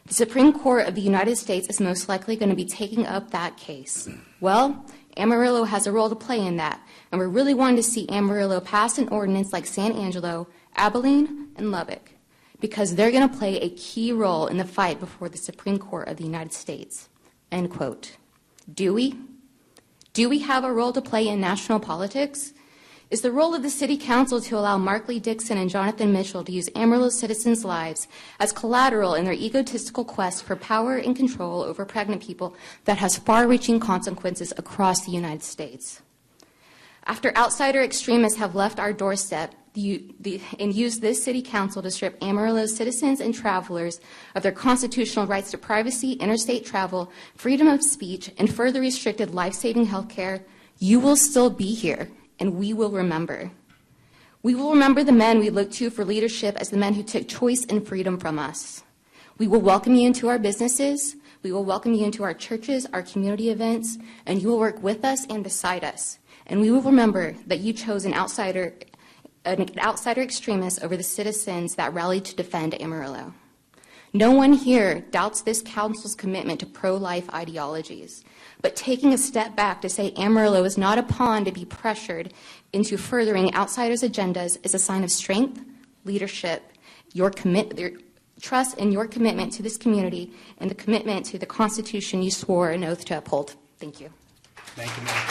The Supreme Court of the United States is most likely going to be taking up that case. Well, Amarillo has a role to play in that, and we're really wanting to see Amarillo pass an ordinance like San Angelo, Abilene, and Lubbock, because they're going to play a key role in the fight before the Supreme Court of the United States." End quote. Do we? Do we have a role to play in national politics? Is the role of the City Council to allow Markley Dixon and Jonathan Mitchell to use Amarillo citizens' lives as collateral in their egotistical quest for power and control over pregnant people that has far-reaching consequences across the United States? After outsider extremists have left our doorstep and used this City Council to strip Amarillo's citizens and travelers of their constitutional rights to privacy, interstate travel, freedom of speech, and further restricted life-saving health care, you will still be here, and we will remember. We will remember the men we look to for leadership as the men who took choice and freedom from us. We will welcome you into our businesses. We will welcome you into our churches, our community events, and you will work with us and beside us. And we will remember that you chose an outsider extremist over the citizens that rallied to defend Amarillo. No one here doubts this council's commitment to pro-life ideologies, but taking a step back to say Amarillo is not a pawn to be pressured into furthering outsiders' agendas is a sign of strength, leadership, your trust and your commitment to this community, and the commitment to the Constitution you swore an oath to uphold. Thank you. Thank you, ma'am.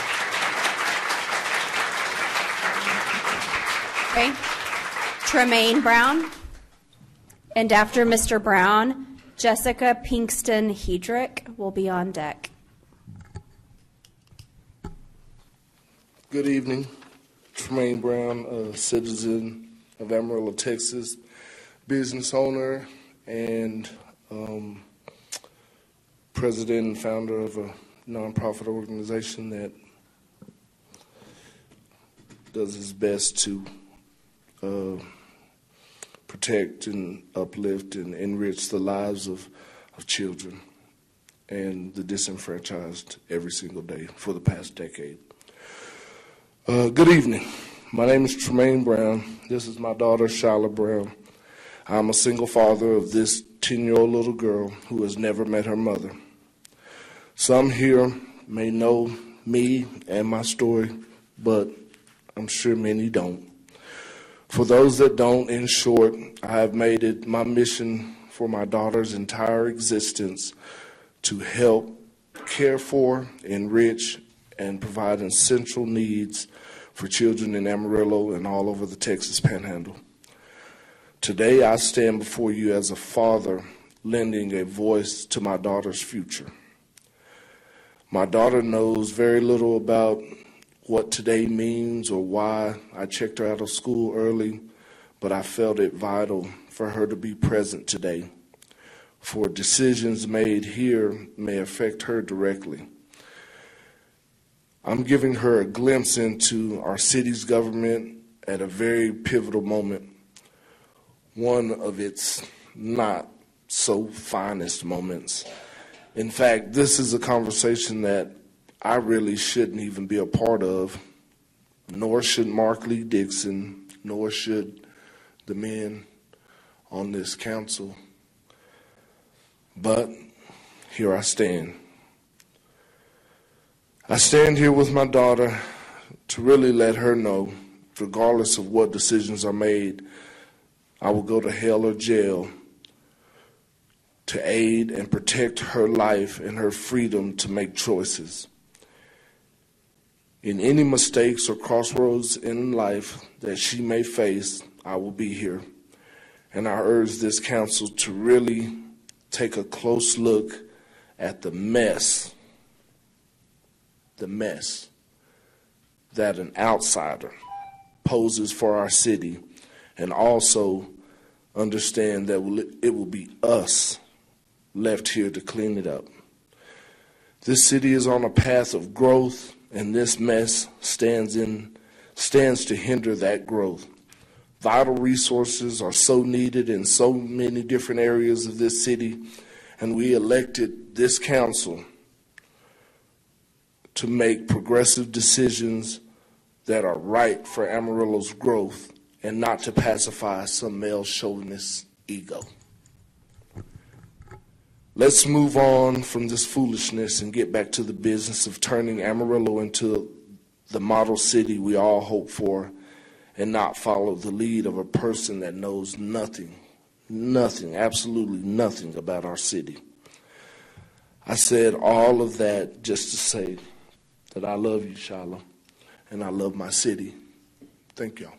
Okay. Tremaine Brown. And after Mr. Brown, Jessica Pinkston Hedrick will be on deck. Good evening. Tremaine Brown, a citizen of Amarillo, Texas, business owner and president and founder of a nonprofit organization that does its best to protect and uplift and enrich the lives of children and the disenfranchised every single day for the past decade. Good evening. My name is Tremaine Brown. This is my daughter, Shyla Brown. I'm a single father of this 10-year-old little girl who has never met her mother. Some here may know me and my story, but I'm sure many don't. For those that don't, in short, I have made it my mission for my daughter's entire existence to help care for, enrich, and provide essential needs for children in Amarillo and all over the Texas Panhandle. Today, I stand before you as a father, lending a voice to my daughter's future. My daughter knows very little about what today means or why I checked her out of school early, but I felt it vital for her to be present today, for decisions made here may affect her directly. I'm giving her a glimpse into our city's government at a very pivotal moment, one of its not so finest moments. In fact, this is a conversation that I really shouldn't even be a part of, nor should Markley Dixon, nor should the men on this council. But here I stand. I stand here with my daughter to really let her know, regardless of what decisions are made, I will go to hell or jail to aid and protect her life and her freedom to make choices. In any mistakes or crossroads in life that she may face, I will be here. And I urge this council to really take a close look at the mess that an outsider poses for our city, and also understand that it will be us left here to clean it up. This city is on a path of growth, and this mess stands to hinder that growth. Vital resources are so needed in so many different areas of this city, and we elected this council to make progressive decisions that are right for Amarillo's growth and not to pacify some male chauvinist ego. Let's move on from this foolishness and get back to the business of turning Amarillo into the model city we all hope for, and not follow the lead of a person that knows nothing, absolutely nothing about our city. I said all of that just to say that I love you, Shiloh, and I love my city. Thank y'all.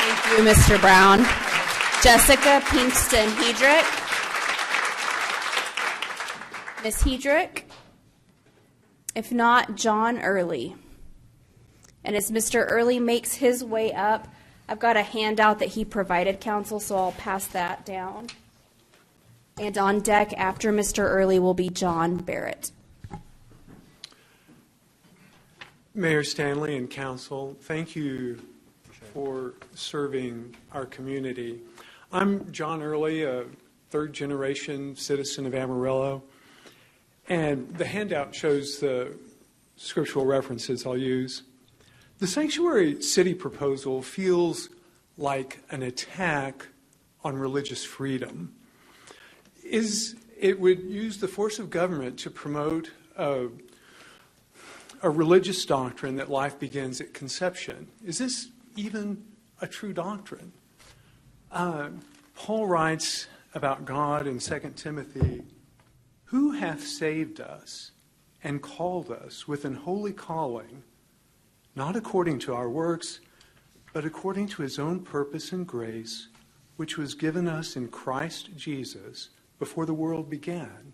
Thank you, Mr. Brown. Jessica Pinkston Hedrick. Ms. Hedrick. If not, John Early. And as Mr. Early makes his way up, I've got a handout that he provided council, so I'll pass that down. And on deck after Mr. Early will be John Barrett. Mayor Stanley and council, thank you for serving our community. I'm John Early, a third-generation citizen of Amarillo, and the handout shows the scriptural references I'll use. The sanctuary city proposal feels like an attack on religious freedom. It would use the force of government to promote a religious doctrine that life begins at conception. Is this even a true doctrine? Paul writes about God in 2 Timothy, "Who hath saved us and called us with an holy calling, not according to our works, but according to his own purpose and grace, which was given us in Christ Jesus before the world began."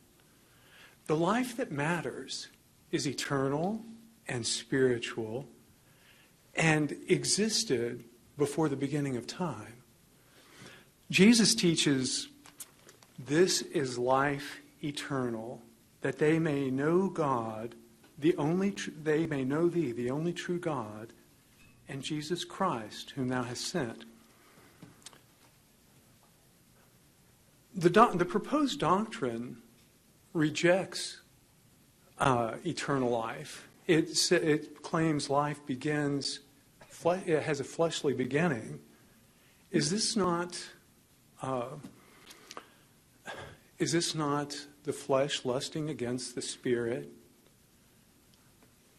The life that matters is eternal and spiritual and existed before the beginning of time. Jesus teaches, "This is life eternal, that they may know God, they may know thee, the only true God, and Jesus Christ, whom thou hast sent." The proposed doctrine rejects eternal life. It claims life begins, it has a fleshly beginning. Is this not the flesh lusting against the Spirit,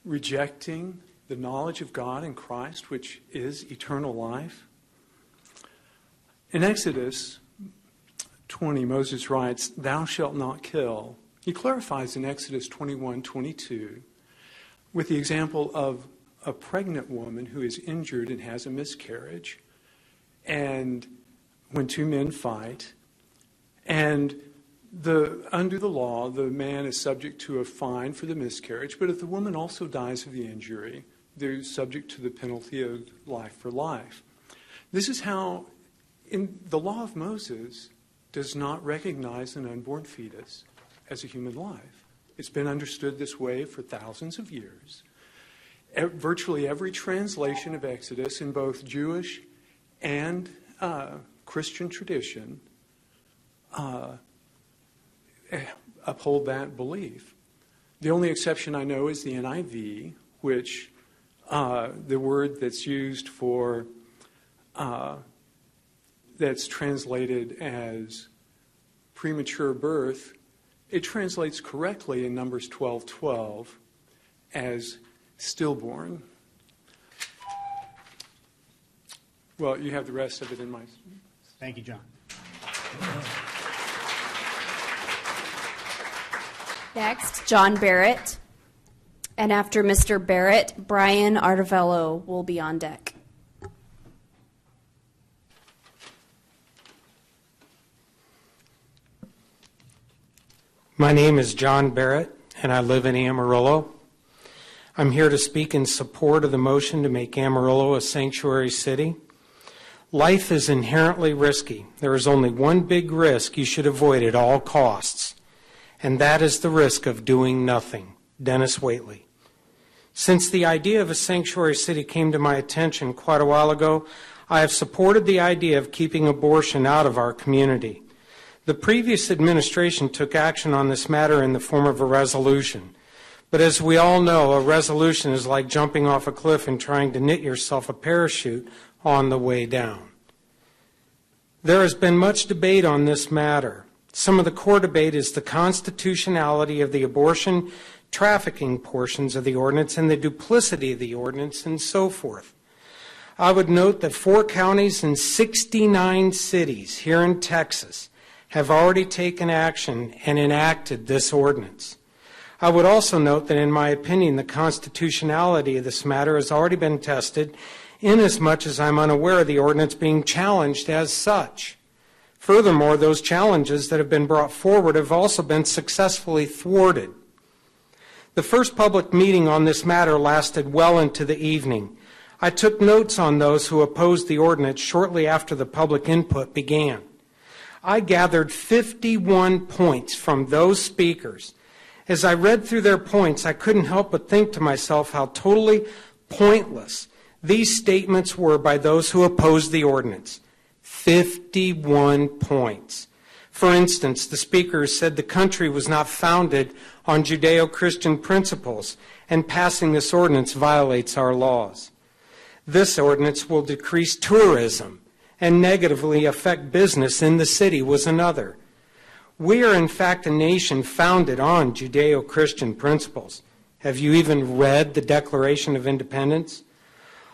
rejecting the knowledge of God in Christ, which is eternal life? In Exodus 20, Moses writes, "Thou shalt not kill." He clarifies in Exodus 21:22 with the example of a pregnant woman who is injured and has a miscarriage. And when two men fight, and under the law, the man is subject to a fine for the miscarriage, but if the woman also dies of the injury, they're subject to the penalty of life for life. This is how, in the law of Moses, does not recognize an unborn fetus as a human life. It's been understood this way for thousands of years. Virtually every translation of Exodus in both Jewish and Christian tradition uphold that belief. The only exception I know is the NIV, which the word that's used for, that's translated as premature birth, it translates correctly in Numbers 12:12 as stillborn. Well, you have the rest of it in my... Thank you, John. Next, John Barrett. And after Mr. Barrett, Brian Arvello will be on deck. My name is John Barrett, and I live in Amarillo. I'm here to speak in support of the motion to make Amarillo a sanctuary city. Life is inherently risky. There is only one big risk you should avoid at all costs, and that is the risk of doing nothing. Dennis Waitley. Since the idea of a sanctuary city came to my attention quite a while ago, I have supported the idea of keeping abortion out of our community. The previous administration took action on this matter in the form of a resolution. But as we all know, a resolution is like jumping off a cliff and trying to knit yourself a parachute on the way down. There has been much debate on this matter. Some of the core debate is the constitutionality of the abortion trafficking portions of the ordinance and the duplicity of the ordinance and so forth. I would note that 4 counties and 69 cities here in Texas have already taken action and enacted this ordinance. I would also note that, in my opinion, the constitutionality of this matter has already been tested, inasmuch as I'm unaware of the ordinance being challenged as such. Furthermore, those challenges that have been brought forward have also been successfully thwarted. The first public meeting on this matter lasted well into the evening. I took notes on those who opposed the ordinance shortly after the public input began. I gathered 51 points from those speakers. As I read through their points, I couldn't help but think to myself how totally pointless these statements were by those who opposed the ordinance. 51 points. For instance, the speakers said the country was not founded on Judeo-Christian principles, and passing this ordinance violates our laws. This ordinance will decrease tourism and negatively affect business in the city was another. We are, in fact, a nation founded on Judeo-Christian principles. Have you even read the Declaration of Independence?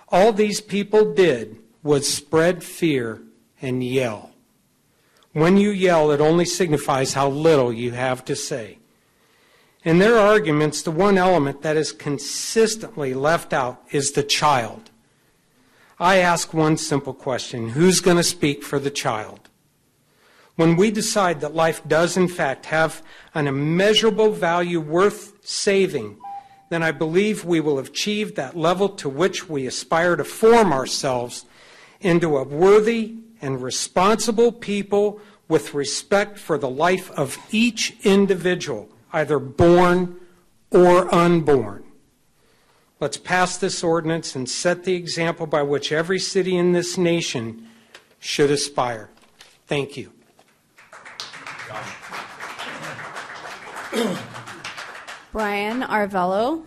All these people did was spread fear and yell. When you yell, it only signifies how little you have to say. In their arguments, the one element that is consistently left out is the child. I ask one simple question: who's going to speak for the child? When we decide that life does in fact have an immeasurable value worth saving, then I believe we will have achieved that level to which we aspire to form ourselves into a worthy and responsible people with respect for the life of each individual, either born or unborn. Let's pass this ordinance and set the example by which every city in this nation should aspire. Thank you. Brian Arvello.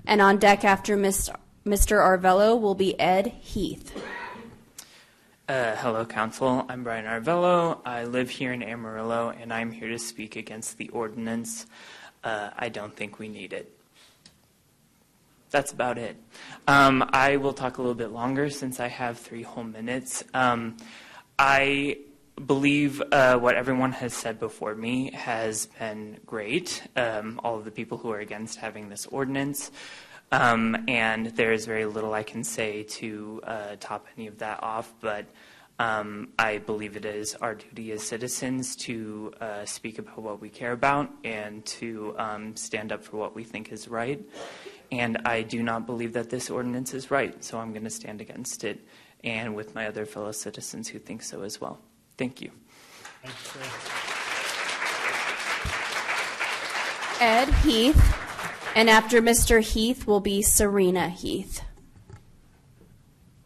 And on deck after Mr. Arvello will be Ed Heath. Hello, Council. I'm Brian Arvello. I live here in Amarillo, and I'm here to speak against the ordinance. I don't think we need it. That's about it. I will talk a little bit longer since I have 3 whole minutes. I believe what everyone has said before me has been great, all of the people who are against having this ordinance. And there is very little I can say to top any of that off, but I believe it is our duty as citizens to speak about what we care about and to stand up for what we think is right. And I do not believe that this ordinance is right, so I'm going to stand against it, and with my other fellow citizens who think so as well. Thank you. Thank you, sir. Ed Heath. And after Mr. Heath will be Serena Heath.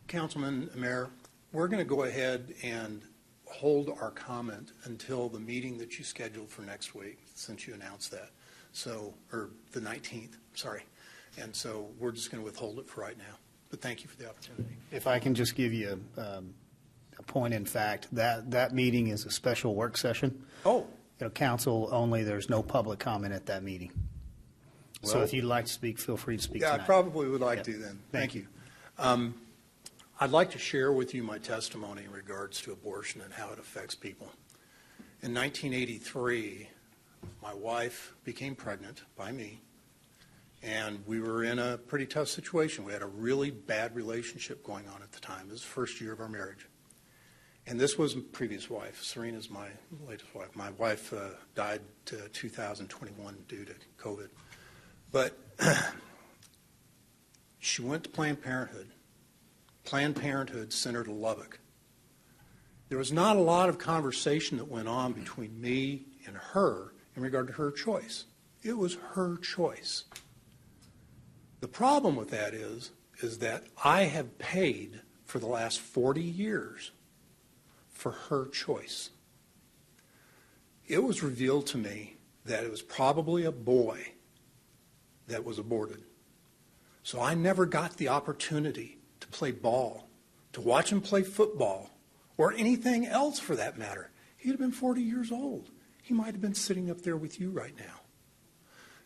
Councilman, Mayor, we're going to go ahead and hold our comment until the meeting that you scheduled for next week, since you announced that. So, or the 19th, sorry. And so we're just going to withhold it for right now. But thank you for the opportunity. If I can just give you a point in fact, that meeting is a special work session. Oh. Council only, there's no public comment at that meeting. So Well, if you'd like to speak, feel free to speak Yeah, I tonight. probably would like Yep. to then. Thank Thank you. I'd like to share with you my testimony in regards to abortion and how it affects people. In 1983, my wife became pregnant by me, and we were in a pretty tough situation. We had a really bad relationship going on at the time. It was the first year of our marriage. And this was my previous wife. Serena's my latest wife. My wife died 2021 due to COVID. But she went to Planned Parenthood. Planned Parenthood sent her to Lubbock. There was not a lot of conversation that went on between me and her in regard to her choice. It was her choice. The problem with that is that I have paid for the last 40 years for her choice. It was revealed to me that it was probably a boy that was aborted. So I never got the opportunity to play ball, to watch him play football, or anything else for that matter. He'd have been 40 years old. He might have been sitting up there with you right now.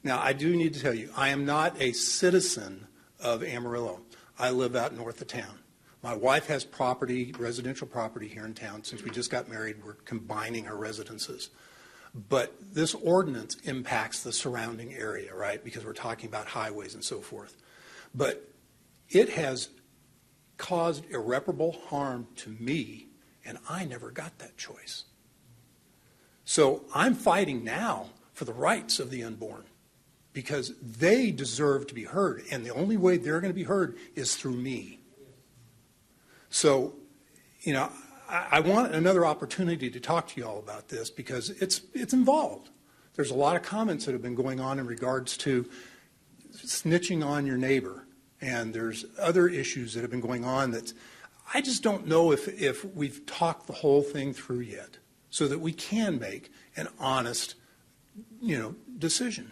Now, I do need to tell you, I am not a citizen of Amarillo. I live out north of town. My wife has property, residential property here in town. Since we just got married, we're combining our residences. But this ordinance impacts the surrounding area, right? Because we're talking about highways and so forth. But it has caused irreparable harm to me, and I never got that choice. So I'm fighting now for the rights of the unborn because they deserve to be heard, and the only way they're going to be heard is through me. So, I want another opportunity to talk to you all about this because it's involved. There's a lot of comments that have been going on in regards to snitching on your neighbor, and there's other issues that have been going on that I just don't know if we've talked the whole thing through yet so that we can make an honest, decision.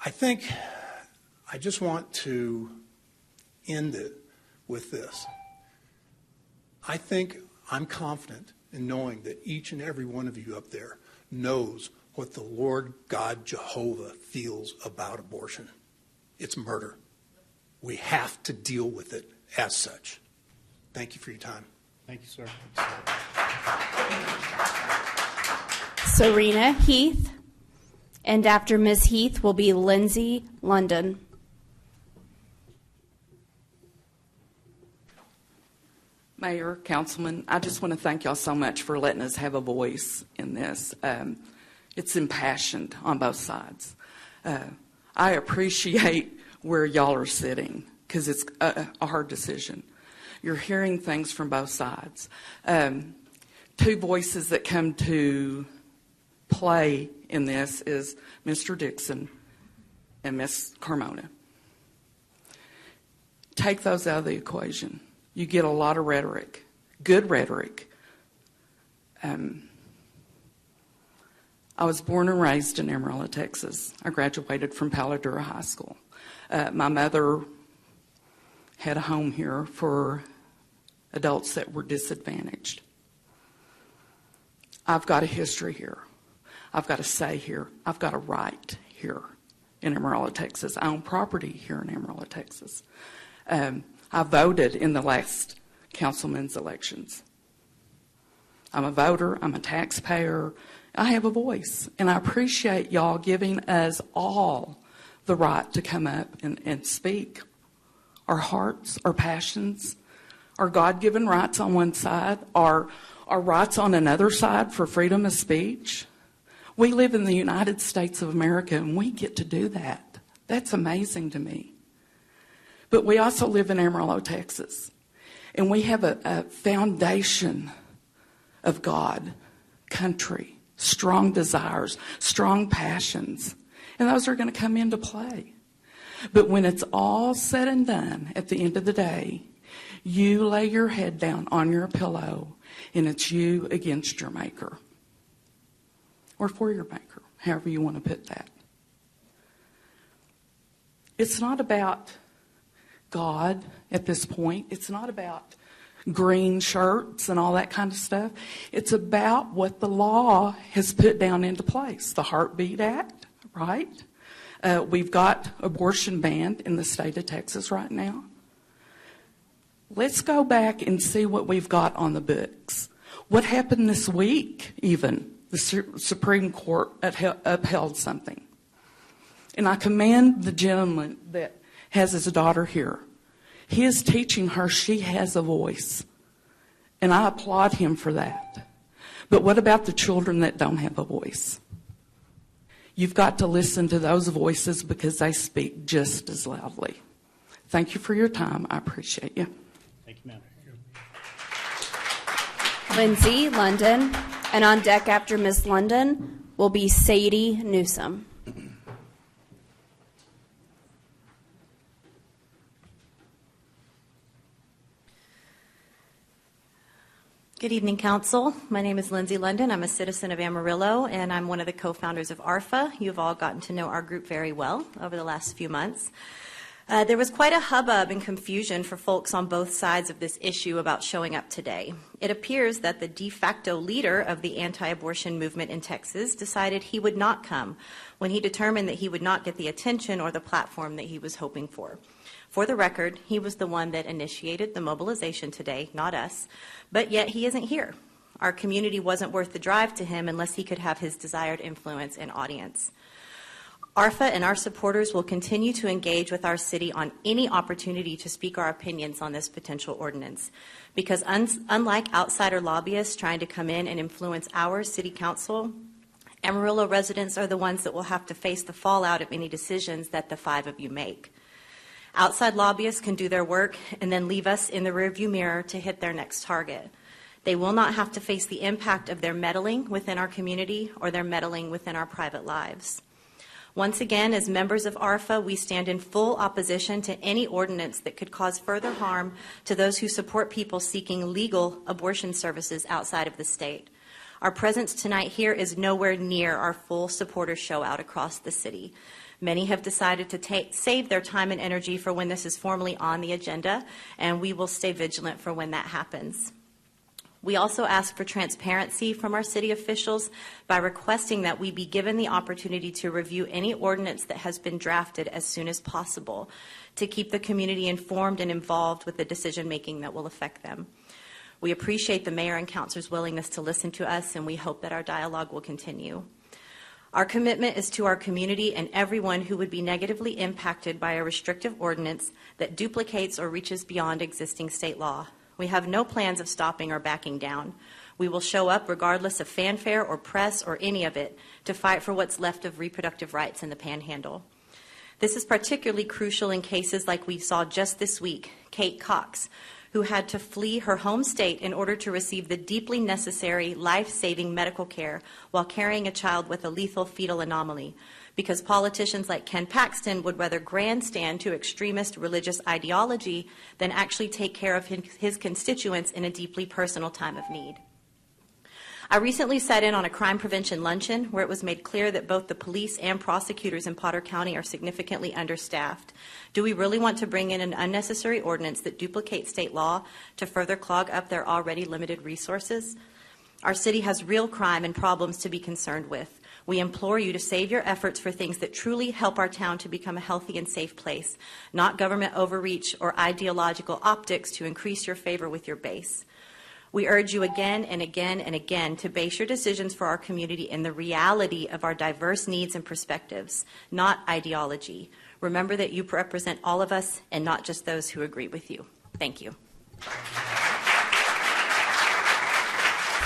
I think I just want to end it with this. I think I'm confident in knowing that each and every one of you up there knows what the Lord God Jehovah feels about abortion. It's murder. We have to deal with it as such. Thank you for your time. Thank you, sir. Serena Heath, and after Ms. Heath will be Lindsay London. Mayor, Councilman, I just want to thank y'all so much for letting us have a voice in this. It's impassioned on both sides. I appreciate where y'all are sitting because it's a hard decision. You're hearing things from both sides. Two voices that come to play in this is Mr. Dixon and Ms. Carmona. Take those out of the equation. You get a lot of rhetoric, good rhetoric. I was born and raised in Amarillo, Texas. I graduated from Palo Duro High School. My mother had a home here for adults that were disadvantaged. I've got a history here. I've got a say here. I've got a right here in Amarillo, Texas. I own property here in Amarillo, Texas. I voted in the last councilman's elections. I'm a voter. I'm a taxpayer. I have a voice, and I appreciate y'all giving us all the right to come up and speak our hearts, our passions, our God-given rights on one side, our rights on another side for freedom of speech. We live in the United States of America, and we get to do that. That's amazing to me. But we also live in Amarillo, Texas, and we have a foundation of God, country, strong desires, strong passions, and those are going to come into play. But when it's all said and done, at the end of the day, you lay your head down on your pillow, and it's you against your maker, or for your maker, however you want to put that. It's not about God at this point. It's not about green shirts and all that kind of stuff. It's about what the law has put down into place. The Heartbeat Act, right? We've got abortion banned in the state of Texas right now. Let's go back and see what we've got on the books. What happened this week, even? The Supreme Court upheld something. And I commend the gentleman that has his daughter here. He is teaching her she has a voice. And I applaud him for that. But what about the children that don't have a voice? You've got to listen to those voices because they speak just as loudly. Thank you for your time. I appreciate you. Thank you, ma'am. Lindsay London, and on deck after Ms. London will be Sadie Newsom. Good evening, Council. My name is Lindsay London. I'm a citizen of Amarillo, and I'm one of the co-founders of ARFA. You've all gotten to know our group very well over the last few months. There was quite a hubbub and confusion for folks on both sides of this issue about showing up today. It appears that the de facto leader of the anti-abortion movement in Texas decided he would not come when he determined that he would not get the attention or the platform that he was hoping for. For the record, he was the one that initiated the mobilization today, not us, but yet he isn't here. Our community wasn't worth the drive to him unless he could have his desired influence and audience. ARFA and our supporters will continue to engage with our city on any opportunity to speak our opinions on this potential ordinance, because unlike outsider lobbyists trying to come in and influence our city council, Amarillo residents are the ones that will have to face the fallout of any decisions that the five of you make. Outside lobbyists can do their work and then leave us in the rearview mirror to hit their next target. They will not have to face the impact of their meddling within our community or their meddling within our private lives. Once again, as members of ARFA, we stand in full opposition to any ordinance that could cause further harm to those who support people seeking legal abortion services outside of the state. Our presence tonight here is nowhere near our full supporter show out across the city. Many have decided to save their time and energy for when this is formally on the agenda, and we will stay vigilant for when that happens. We also ask for transparency from our city officials by requesting that we be given the opportunity to review any ordinance that has been drafted as soon as possible to keep the community informed and involved with the decision making that will affect them. We appreciate the mayor and councilor's willingness to listen to us, and we hope that our dialogue will continue. Our commitment is to our community and everyone who would be negatively impacted by a restrictive ordinance that duplicates or reaches beyond existing state law. We have no plans of stopping or backing down. We will show up regardless of fanfare or press or any of it to fight for what's left of reproductive rights in the Panhandle. This is particularly crucial in cases like we saw just this week, Kate Cox, who had to flee her home state in order to receive the deeply necessary life-saving medical care while carrying a child with a lethal fetal anomaly, because politicians like Ken Paxton would rather grandstand to extremist religious ideology than actually take care of his constituents in a deeply personal time of need. I recently sat in on a crime prevention luncheon where it was made clear that both the police and prosecutors in Potter County are significantly understaffed. Do we really want to bring in an unnecessary ordinance that duplicates state law to further clog up their already limited resources? Our city has real crime and problems to be concerned with. We implore you to save your efforts for things that truly help our town to become a healthy and safe place, not government overreach or ideological optics to increase your favor with your base. We urge you again and again and again to base your decisions for our community in the reality of our diverse needs and perspectives, not ideology. Remember that you represent all of us and not just those who agree with you. Thank you.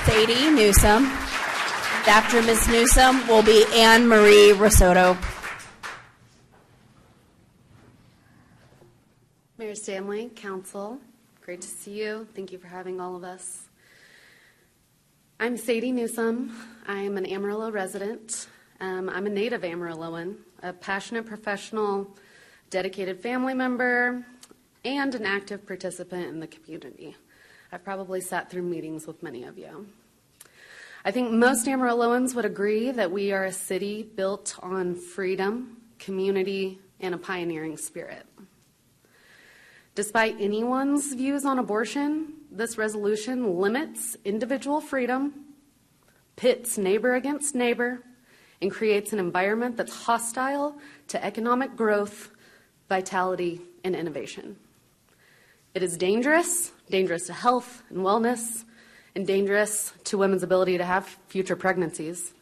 Sadie Newsom. After Ms. Newsom will be Anne Marie Risotto. Mayor Stanley, Council, great to see you. Thank you for having all of us. I'm Sadie Newsom. I am an Amarillo resident. I'm a native Amarilloan, a passionate professional, dedicated family member, and an active participant in the community. I've probably sat through meetings with many of you. I think most Amarilloans would agree that we are a city built on freedom, community, and a pioneering spirit. Despite anyone's views on abortion, this resolution limits individual freedom, pits neighbor against neighbor, and creates an environment that's hostile to economic growth, vitality, and innovation. It is dangerous to health and wellness, and dangerous to women's ability to have future pregnancies.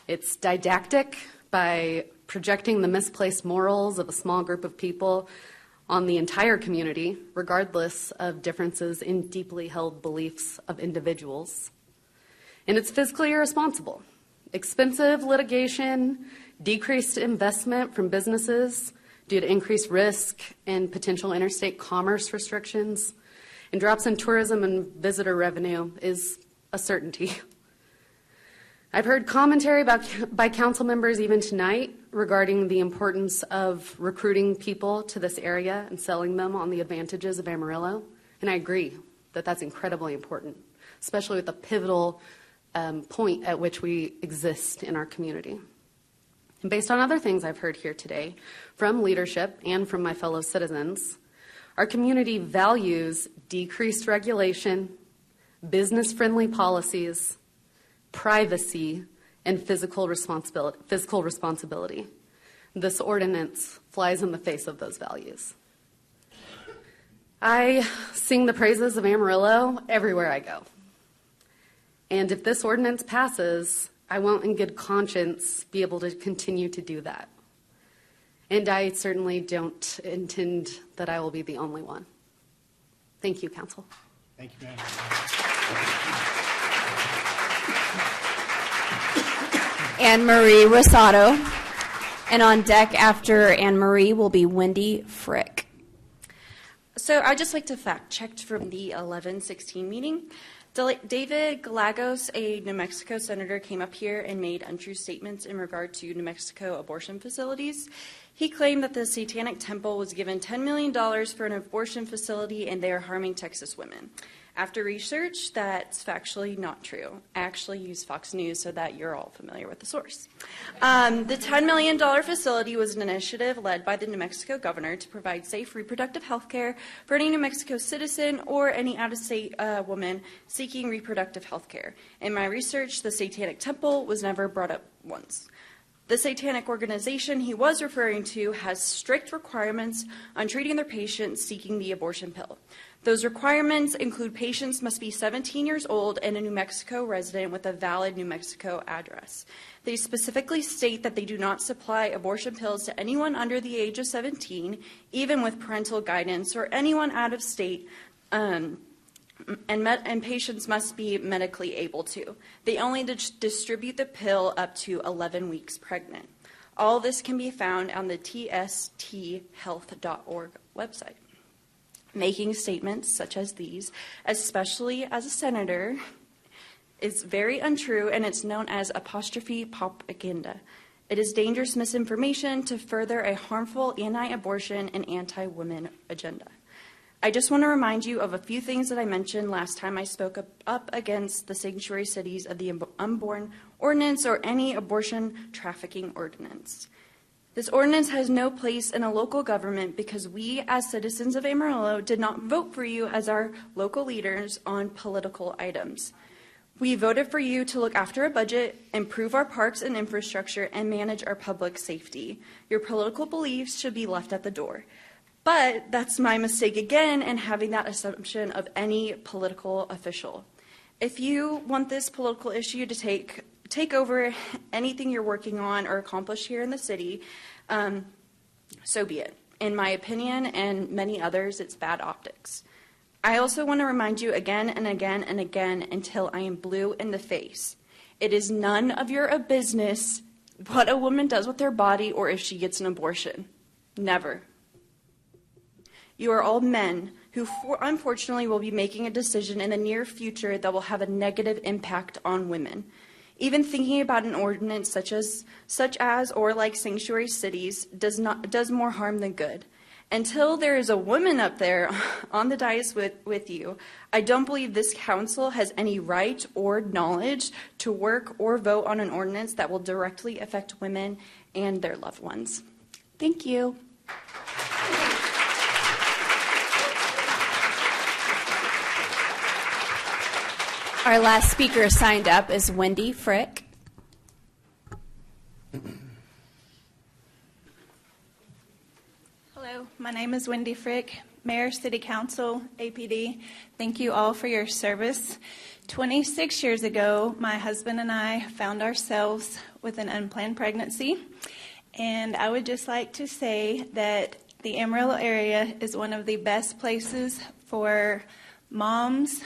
It's didactic by projecting the misplaced morals of a small group of people on the entire community, regardless of differences in deeply held beliefs of individuals. And it's fiscally irresponsible. Expensive litigation, decreased investment from businesses due to increased risk and potential interstate commerce restrictions, and drops in tourism and visitor revenue is a certainty. I've heard commentary by council members even tonight regarding the importance of recruiting people to this area and selling them on the advantages of Amarillo, and I agree that that's incredibly important, especially with the pivotal point at which we exist in our community. And based on other things I've heard here today from leadership and from my fellow citizens, our community values decreased regulation, business-friendly policies, privacy, and physical responsibility. This ordinance flies in the face of those values. I sing the praises of Amarillo everywhere I go. And if this ordinance passes, I won't in good conscience be able to continue to do that. And I certainly don't intend that I will be the only one. Thank you, Council. Thank you, ma'am. Anne Marie Rosato. And on deck after Anne Marie will be Wendy Frick. So I'd just like to fact check from the 11/16 meeting. David Galagos, a New Mexico senator, came up here and made untrue statements in regard to New Mexico abortion facilities. He claimed that the Satanic Temple was given $10 million for an abortion facility and they are harming Texas women. After research, that's factually not true. I actually use Fox News so that you're all familiar with the source. The $10 million facility was an initiative led by the New Mexico governor to provide safe reproductive health care for any New Mexico citizen or any out-of-state woman seeking reproductive health care. In my research, the Satanic Temple was never brought up once. The satanic organization he was referring to has strict requirements on treating their patients seeking the abortion pill. Those requirements include patients must be 17 years old and a New Mexico resident with a valid New Mexico address. They specifically state that they do not supply abortion pills to anyone under the age of 17, even with parental guidance, or anyone out of state, and patients must be medically able to. They only distribute the pill up to 11 weeks pregnant. All this can be found on the tsthealth.org website. Making statements such as these, especially as a senator, is very untrue, and it's known as apostrophe propaganda. It is dangerous misinformation to further a harmful anti-abortion and anti-women agenda. I just want to remind you of a few things that I mentioned last time I spoke up against the sanctuary cities of the unborn ordinance or any abortion trafficking ordinance. This ordinance has no place in a local government because we, as citizens of Amarillo, did not vote for you as our local leaders on political items. We voted for you to look after a budget, improve our parks and infrastructure, and manage our public safety. Your political beliefs should be left at the door. But that's my mistake again in having that assumption of any political official. If you want this political issue to take over anything you're working on or accomplish here in the city, so be it. In my opinion and many others, it's bad optics. I also want to remind you again and again and again until I am blue in the face. It is none of your business what a woman does with her body or if she gets an abortion. Never. You are all men who unfortunately will be making a decision in the near future that will have a negative impact on women. Even thinking about an ordinance such as or like sanctuary cities does more harm than good. Until there is a woman up there on the dais with you, I don't believe this council has any right or knowledge to work or vote on an ordinance that will directly affect women and their loved ones. Thank you. Our last speaker signed up is Wendy Frick. Hello, my name is Wendy Frick, Mayor, City Council, APD. Thank you all for your service. 26 years ago, my husband and I found ourselves with an unplanned pregnancy. And I would just like to say that the Amarillo area is one of the best places for moms,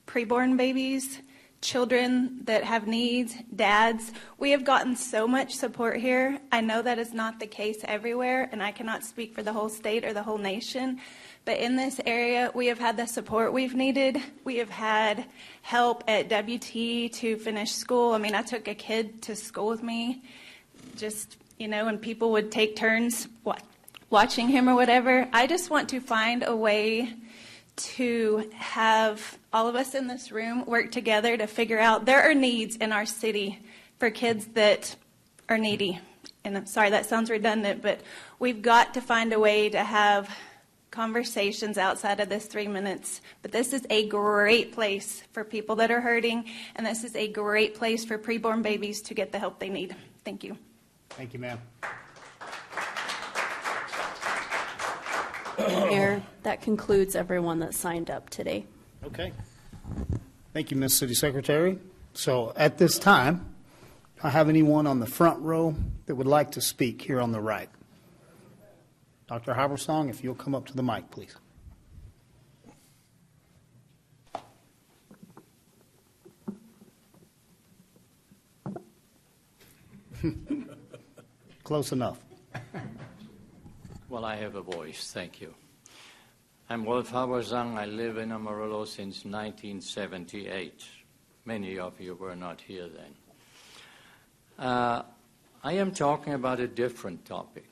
preborn babies, children that have needs, dads. We have gotten so much support here. I know that is not the case everywhere, and I cannot speak for the whole state or the whole nation. But in this area, we have had the support we've needed. We have had help at WT to finish school. I mean, I took a kid to school with me, just, and people would take turns watching him or whatever. I just want to find a way to have all of us in this room work together to figure out there are needs in our city for kids that are needy. And I'm sorry, that sounds redundant, but we've got to find a way to have conversations outside of this 3 minutes. But this is a great place for people that are hurting, and this is a great place for preborn babies to get the help they need. Thank you. Thank you, ma'am. Mayor, that concludes everyone that signed up today. Okay. Thank you, Ms. City Secretary. So at this time, do I have anyone on the front row that would like to speak here on the right? Dr. Habersong, if you'll come up to the mic, please. Close enough. Well, I have a voice. Thank you. I'm Wolf Habersang. I live in Amarillo since 1978. Many of you were not here then. I am talking about a different topic.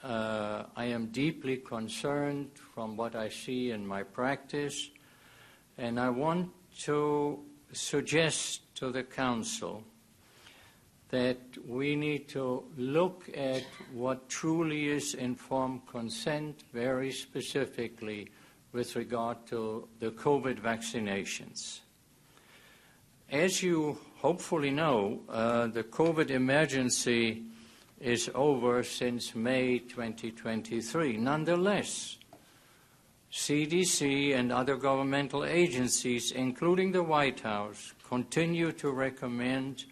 I am deeply concerned from what I see in my practice, and I want to suggest to the Council that we need to look at what truly is informed consent very specifically with regard to the COVID vaccinations. As you hopefully know, the COVID emergency is over since May 2023. Nonetheless, CDC and other governmental agencies, including the White House, continue to recommend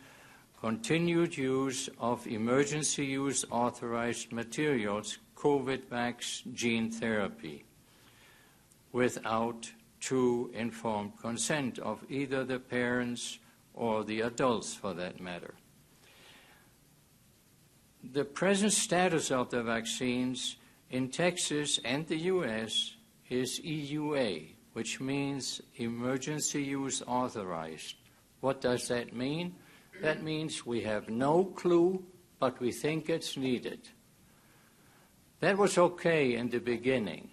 continued use of emergency use authorized materials, COVID-vax gene therapy, without true informed consent of either the parents or the adults for that matter. The present status of the vaccines in Texas and the U.S. is EUA, which means emergency use authorized. What does that mean? That means we have no clue, but we think it's needed. That was okay in the beginning,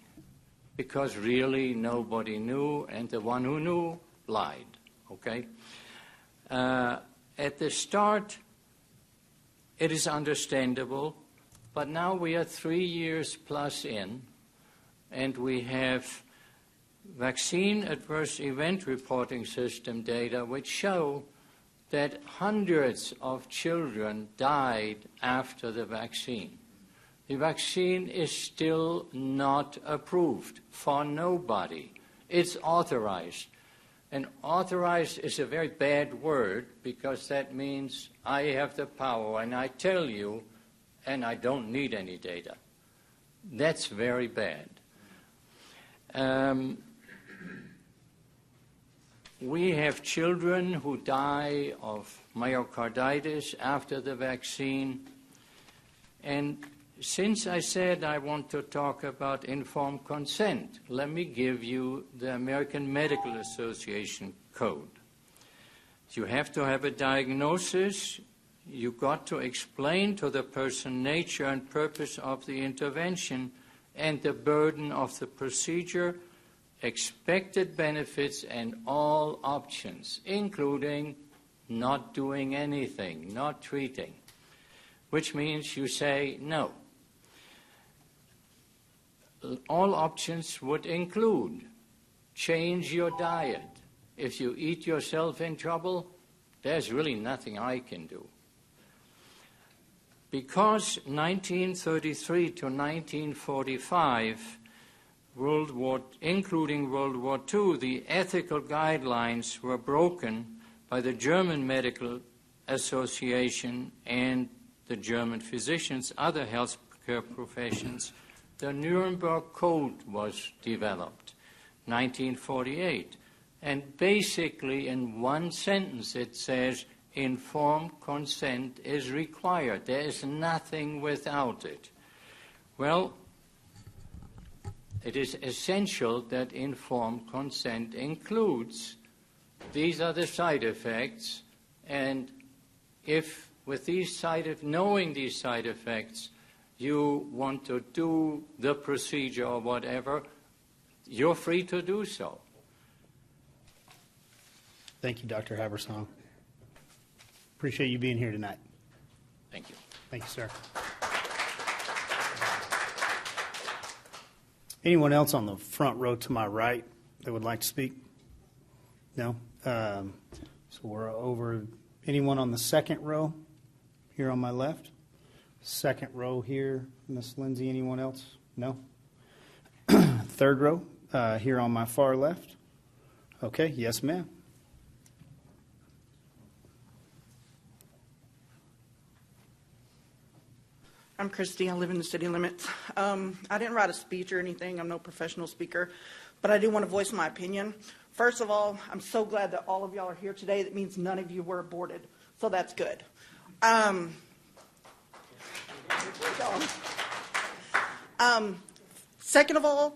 because really nobody knew, and the one who knew lied, okay? At the start, it is understandable, but now we are 3 years plus in, and we have vaccine adverse event reporting system data which show that hundreds of children died after the vaccine. The vaccine is still not approved for nobody. It's authorized. And authorized is a very bad word because that means I have the power and I tell you and I don't need any data. That's very bad. We have children who die of myocarditis after the vaccine. And since I said I want to talk about informed consent, let me give you the American Medical Association code. You have to have a diagnosis. You've got to explain to the person nature and purpose of the intervention and the burden of the procedure, expected benefits, and all options, including not doing anything, not treating, which means you say no. All options would include change your diet, if you eat yourself in trouble, there's really nothing I can do. Because 1933 to 1945, including World War II, the ethical guidelines were broken by the German Medical Association and the German physicians, other healthcare professions. The Nuremberg Code was developed, 1948. And basically, in one sentence, it says, informed consent is required. There is nothing without it. Well, it is essential that informed consent includes, these are the side effects, and if with these knowing these side effects, you want to do the procedure or whatever, you're free to do so. Thank you, Dr. Habersong. Appreciate you being here tonight. Thank you. Thank you, sir. Anyone else on the front row to my right that would like to speak? No? So we're over. Anyone on the second row here on my left? Second row here, Miss Lindsay. Anyone else? No? Third row here on my far left. Okay, yes, ma'am. I'm Christy. I live in the city limits. I didn't write a speech or anything. I'm no professional speaker, but I do want to voice my opinion. First of all, I'm so glad that all of y'all are here today. That means none of you were aborted, so that's good. Second of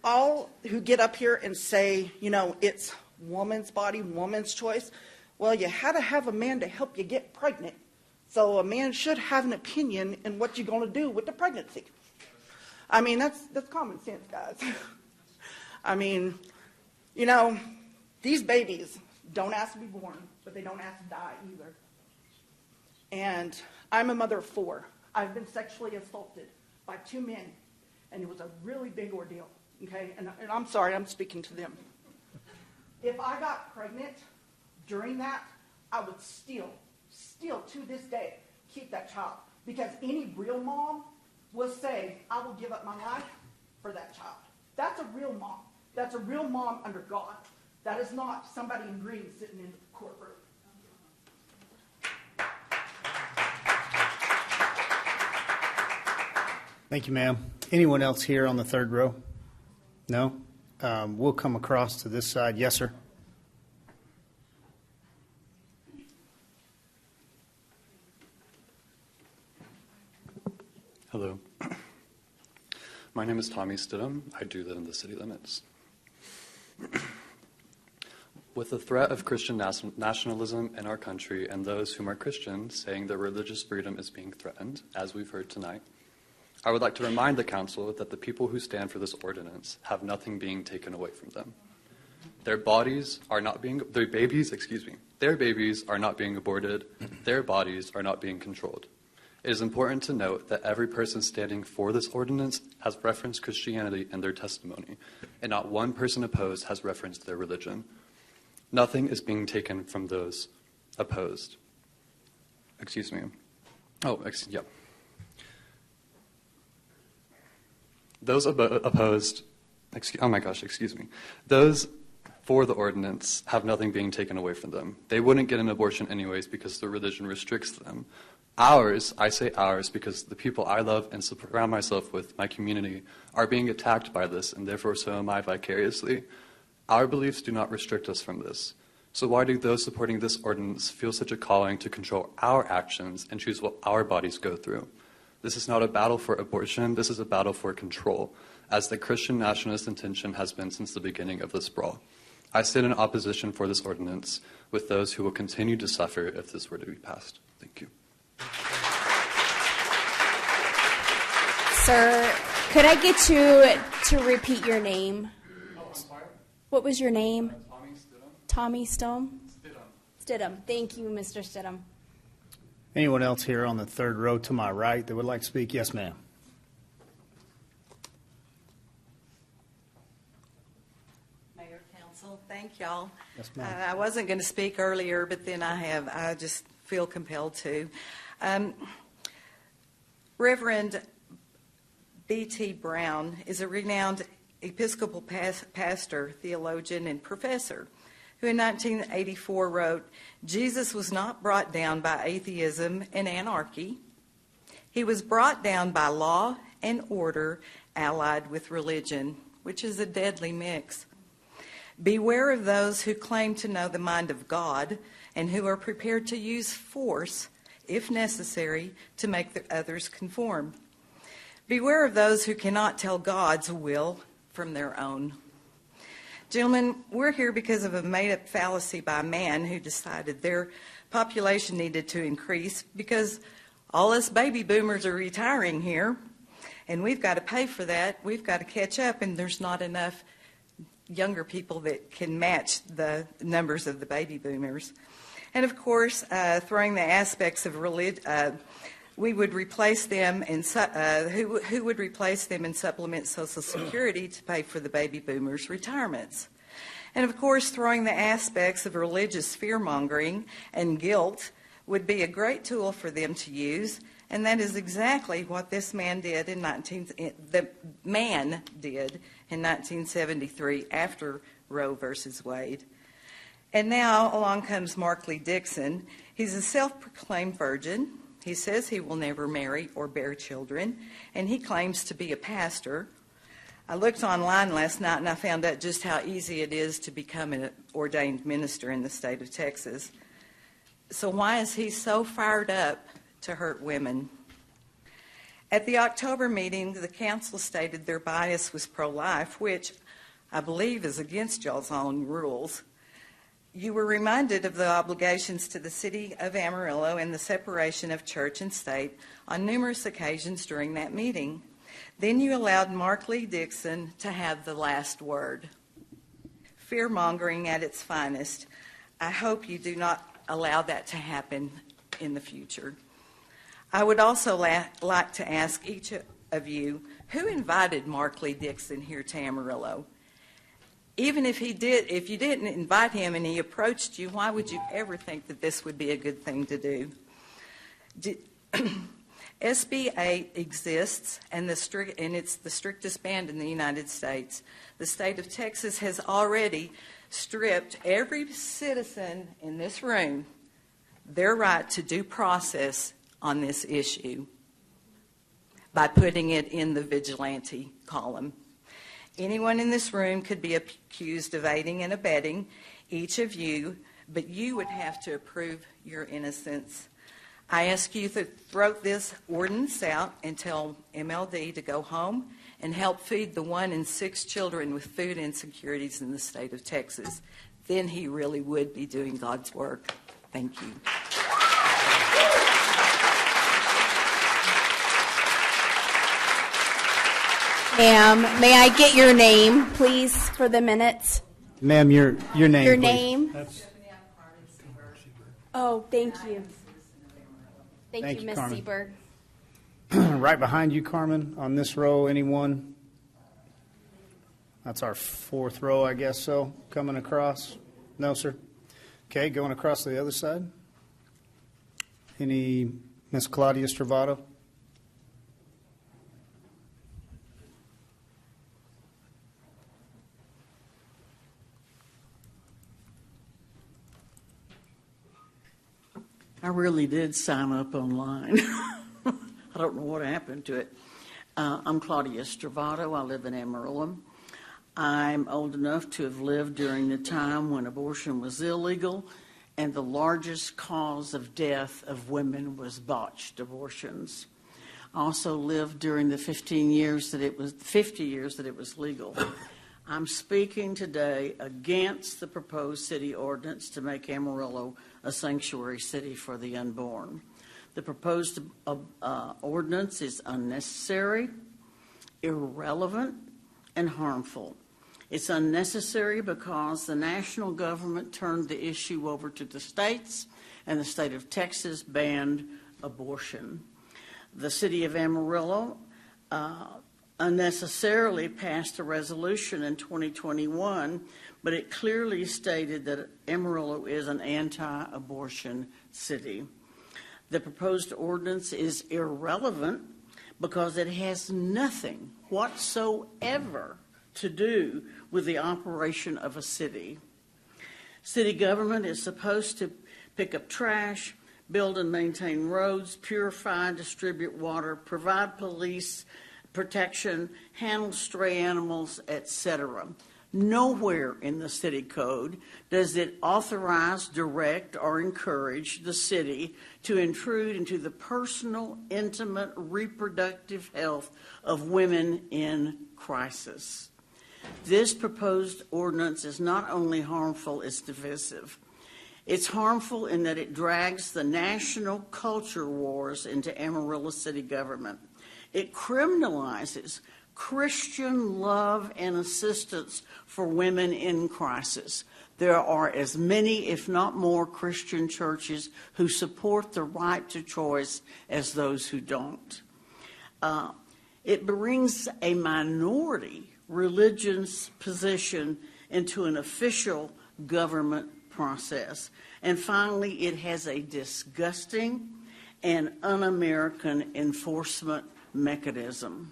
all who get up here and say, you know, it's woman's body, woman's choice, well, you had to have a man to help you get pregnant. So a man should have an opinion in what you're going to do with the pregnancy. I mean, that's common sense, guys. I mean, you know, these babies don't ask to be born, but they don't ask to die either. And I'm a mother of 4. I've been sexually assaulted by 2 men, and it was a really big ordeal, okay? And I'm sorry, I'm speaking to them. If I got pregnant during that, I would still to this day keep that child, because any real mom will say, I will give up my life for that child. That's a real mom. That's a real mom under God. That is not somebody in green sitting in the courtroom. Thank you, ma'am. Anyone else here on the third row? No? We'll come across to this side. Yes, sir. Hello. My name is Tommy Stidham. I do live in the city limits. With the threat of Christian nationalism in our country and those whom are Christians saying that religious freedom is being threatened, as we've heard tonight, I would like to remind the council that the people who stand for this ordinance have nothing being taken away from them. Their babies are not being aborted. Their bodies are not being controlled. It is important to note that every person standing for this ordinance has referenced Christianity in their testimony, and not one person opposed has referenced their religion. Nothing is being taken from those opposed. Excuse me. Yeah. Those opposed, excuse me. Those for the ordinance have nothing being taken away from them. They wouldn't get an abortion anyways because the religion restricts them. Ours, I say ours because the people I love and surround myself with, my community, are being attacked by this, and therefore so am I vicariously. Our beliefs do not restrict us from this. So why do those supporting this ordinance feel such a calling to control our actions and choose what our bodies go through? This is not a battle for abortion, this is a battle for control, as the Christian nationalist intention has been since the beginning of this brawl. I stand in opposition for this ordinance with those who will continue to suffer if this were to be passed. Thank you. Sir, could I get you to repeat your name? What was your name? Tommy Stidham. Stidham. Thank you, Mr. Stidham. Anyone else here on the third row to my right that would like to speak? Yes, ma'am. Mayor, council, thank y'all. all. Yes, ma'am. I wasn't going to speak earlier, but then I just feel compelled to. Reverend B.T. Brown is a renowned Episcopal pastor, theologian, and professor who in 1984 wrote, "Jesus was not brought down by atheism and anarchy. He was brought down by law and order allied with religion," which is a deadly mix. "Beware of those who claim to know the mind of God and who are prepared to use force, if necessary, to make the others conform. Beware of those who cannot tell God's will from their own." Gentlemen, we're here because of a made-up fallacy by man who decided their population needed to increase because all us baby boomers are retiring here, and we've got to pay for that. We've got to catch up, and there's not enough younger people that can match the numbers of the baby boomers. And of course, throwing the aspects of religion, we would replace them in who would replace them and supplement Social Security to pay for the baby boomers' retirements. And of course, throwing the aspects of religious fear-mongering and guilt would be a great tool for them to use, and that is exactly what this man did in 1973 after Roe versus Wade. And now along comes Mark Lee Dixon. He's a self-proclaimed virgin. He says he will never marry or bear children, and he claims to be a pastor. I looked online last night and I found out just how easy it is to become an ordained minister in the state of Texas. So why is he so fired up to hurt women? At the October meeting, the council stated their bias was pro-life, which I believe is against y'all's own rules. You were reminded of the obligations to the city of Amarillo and the separation of church and state on numerous occasions during that meeting. Then you allowed Mark Lee Dixon to have the last word. Fear-mongering at its finest. I hope you do not allow that to happen in the future. I would also like to ask each of you, who invited Mark Lee Dixon here to Amarillo? Even if you didn't invite him and he approached you, why would you ever think that this would be a good thing to do? SB 8 exists, and it's the strictest ban in the United States. The state of Texas has already stripped every citizen in this room their right to due process on this issue by putting it in the vigilante column. Anyone in this room could be accused of aiding and abetting, each of you, but you would have to prove your innocence. I ask you to throw this ordinance out and tell MLD to go home and help feed the 1 in 6 children with food insecurities in the state of Texas. Then he really would be doing God's work. Thank you. Ma'am, may I get your name, please, for the minutes? Ma'am, your name. Your please. name? Oh, thank you. Thank you, Ms. Carmen. Seberg. Right behind you, Carmen, on this row, anyone? That's our 4th row, I guess so, coming across. No, sir. Okay, going across to the other side. Any Miss Claudia Stravato? I really did sign up online. I don't know what happened to it. I'm Claudia Stravato. I live in Amarillo. I'm old enough to have lived during the time when abortion was illegal and the largest cause of death of women was botched abortions. I also lived during the 50 years that it was legal. I'm speaking today against the proposed city ordinance to make Amarillo a sanctuary city for the unborn. The proposed ordinance is unnecessary, irrelevant, and harmful. It's unnecessary because the national government turned the issue over to the states, and the state of Texas banned abortion. The city of Amarillo unnecessarily passed a resolution in 2021, but it clearly stated that Amarillo is an anti-abortion city. The proposed ordinance is irrelevant because it has nothing whatsoever to do with the operation of a city. City government is supposed to pick up trash, build and maintain roads, purify and distribute water, provide police protection, handle stray animals, etc. Nowhere in the city code does it authorize, direct, or encourage the city to intrude into the personal, intimate, reproductive health of women in crisis. This proposed ordinance is not only harmful, it's divisive. It's harmful in that it drags the national culture wars into Amarillo city government. It criminalizes Christian love and assistance for women in crisis. There are as many, if not more, Christian churches who support the right to choice as those who don't. It brings a minority religion's position into an official government process. And finally, it has a disgusting and un-American enforcement mechanism.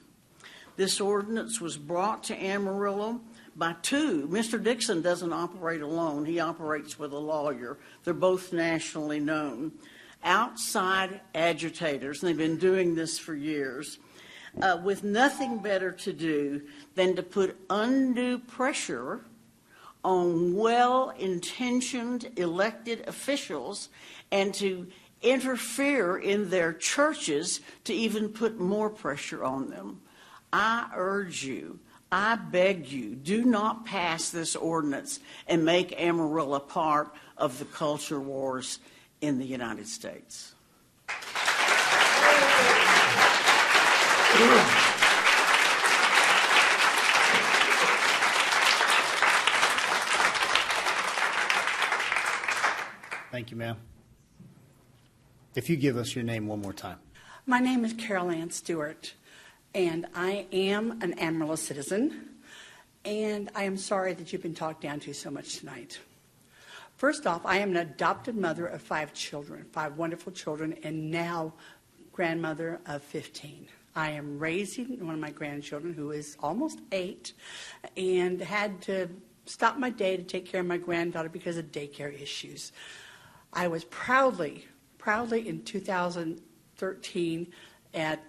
This ordinance was brought to Amarillo by two. Mr. Dixon doesn't operate alone. He operates with a lawyer. They're both nationally known. Outside agitators, and they've been doing this for years, with nothing better to do than to put undue pressure on well-intentioned elected officials and to interfere in their churches to even put more pressure on them. I urge you, I beg you, do not pass this ordinance and make Amarillo part of the culture wars in the United States. Thank you, ma'am. If you give us your name one more time. My name is Carol Ann Stewart, and I am an Amarillo citizen, and I am sorry that you've been talked down to so much tonight. First off, I am an adopted mother of 5 children, 5 wonderful children, and now grandmother of 15. I am raising one of my grandchildren who is almost 8 and had to stop my day to take care of my granddaughter because of daycare issues. I was proudly in 2013 at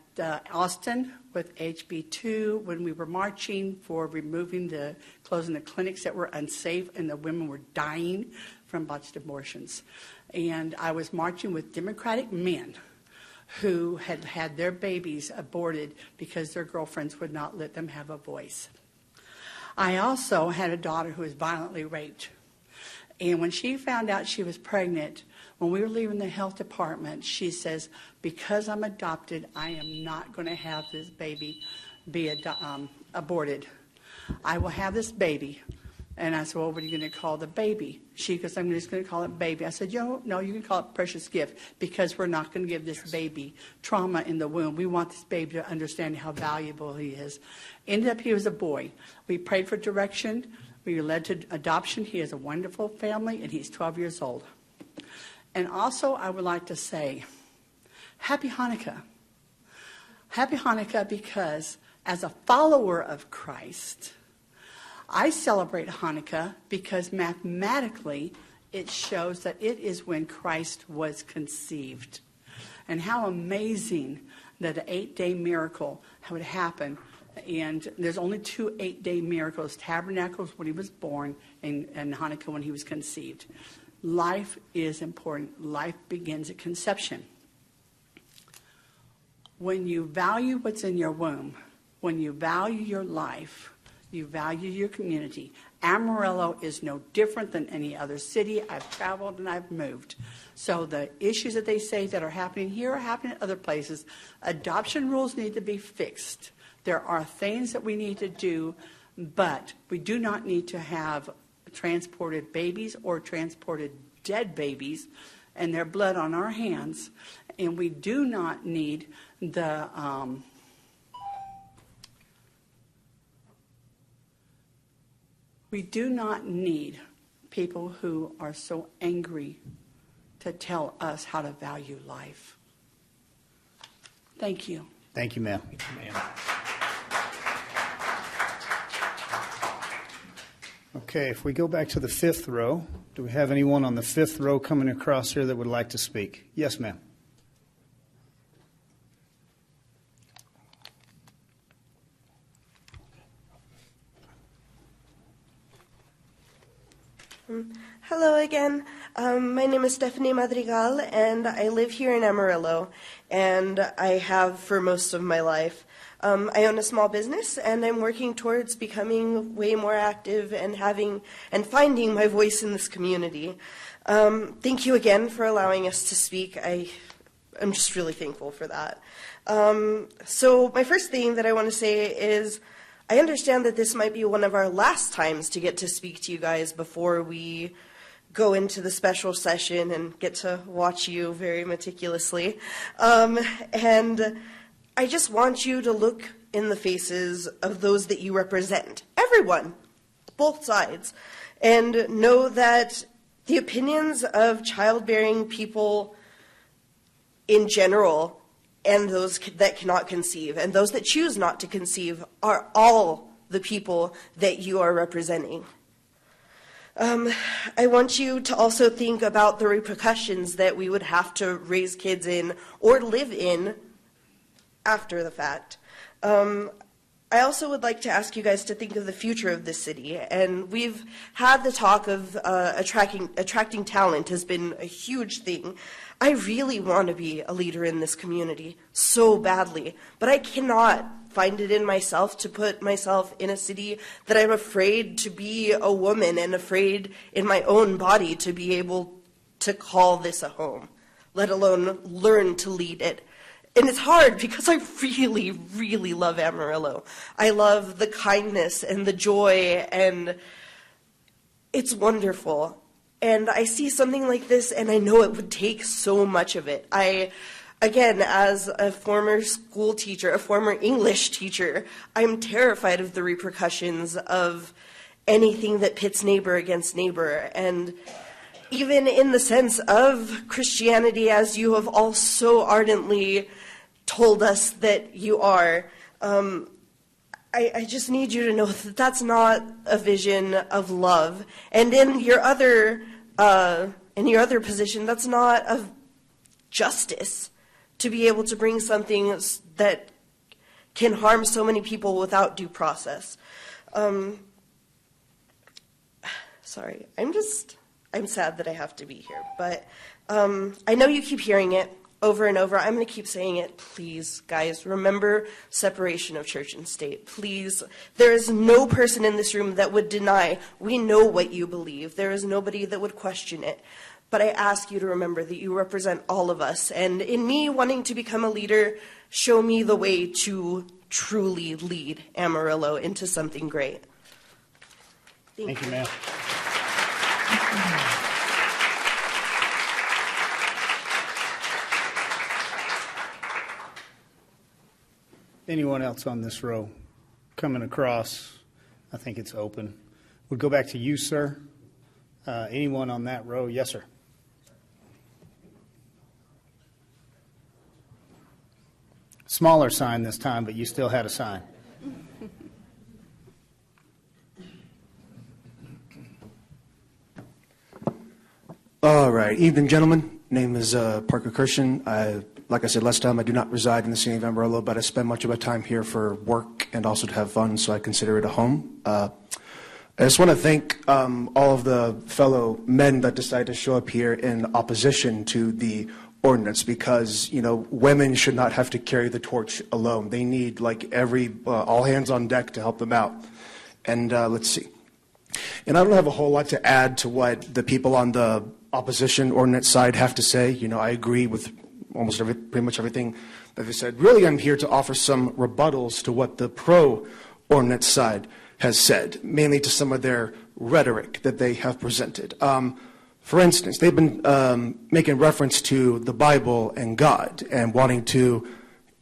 Austin with HB2 when we were marching for closing the clinics that were unsafe and the women were dying from botched abortions. And I was marching with Democratic men who had had their babies aborted because their girlfriends would not let them have a voice. I also had a daughter who was violently raped. And when she found out she was pregnant, when we were leaving the health department, she says, because I'm adopted, I am not going to have this baby be aborted. I will have this baby. And I said, well, what are you going to call the baby? She goes, I'm just going to call it baby. I said, no, you can call it precious gift because we're not going to give this baby trauma in the womb. We want this baby to understand how valuable he is. Ended up, he was a boy. We prayed for direction. We were led to adoption. He has a wonderful family, and he's 12 years old. And also, I would like to say, Happy Hanukkah. Happy Hanukkah because as a follower of Christ, I celebrate Hanukkah because mathematically it shows that it is when Christ was conceived. And how amazing that an 8-day miracle would happen. And there's only 2 8-day miracles, Tabernacles when he was born and Hanukkah when he was conceived. Life is important. Life begins at conception. When you value what's in your womb, when you value your life, you value your community. Amarillo is no different than any other city. I've traveled and I've moved. So the issues that they say that are happening here are happening at other places. Adoption rules need to be fixed. There are things that we need to do, but we do not need to have transported babies or transported dead babies and their blood on our hands. And we do not need the We do not need people who are so angry to tell us how to value life. Thank you. Thank you, ma'am. Okay, if we go back to the fifth row, do we have anyone on the fifth row coming across here that would like to speak? Yes, ma'am. Hello again. My name is Stephanie Madrigal, and I live here in Amarillo, and I have for most of my life. I own a small business, and I'm working towards becoming way more active and finding my voice in this community. Thank you again for allowing us to speak. I'm just really thankful for that. So my first thing that I want to say is I understand that this might be one of our last times to get to speak to you guys before we go into the special session and get to watch you very meticulously. And I just want you to look in the faces of those that you represent, everyone, both sides, and know that the opinions of childbearing people in general and those that cannot conceive, and those that choose not to conceive, are all the people that you are representing. I want you to also think about the repercussions that we would have to raise kids in or live in after the fact. I also would like to ask you guys to think of the future of this city. And we've had the talk of attracting talent has been a huge thing. I really want to be a leader in this community so badly, but I cannot find it in myself to put myself in a city that I'm afraid to be a woman and afraid in my own body to be able to call this a home, let alone learn to lead it. And it's hard because I really, really love Amarillo. I love the kindness and the joy, and it's wonderful. And I see something like this, and I know it would take so much of it. Again, as a former school teacher, a former English teacher, I'm terrified of the repercussions of anything that pits neighbor against neighbor. And even in the sense of Christianity, as you have all so ardently told us that you are, I just need you to know that that's not a vision of love. And in your other position, that's not of justice, to be able to bring something that can harm so many people without due process. Sorry, I'm sad that I have to be here, but I know you keep hearing it over and over. I'm going to keep saying it. Please, guys, remember separation of church and state. Please. There is no person in this room that would deny. We know what you believe. There is nobody that would question it. But I ask you to remember that you represent all of us. And in me wanting to become a leader, show me the way to truly lead Amarillo into something great. Thank you, ma'am. Anyone else on this row coming across? I think it's open. We'll go back to you, sir. Anyone on that row? Yes, sir. Smaller sign this time, but you still had a sign. All right. Evening, gentlemen. Name is Parker Christian. Like I said last time, I do not reside in the city of Amarillo, but I spend much of my time here for work and also to have fun, so I consider it a home. I just want to thank all of the fellow men that decided to show up here in opposition to the ordinance, because, you know, women should not have to carry the torch alone. They need, like, all hands on deck to help them out. And let's see. And I don't have a whole lot to add to what the people on the opposition ordinance side have to say. You know, I agree with pretty much everything that they said. Really, I'm here to offer some rebuttals to what the pro-ordinance side has said, mainly to some of their rhetoric that they have presented. For instance, they've been making reference to the Bible and God and wanting to,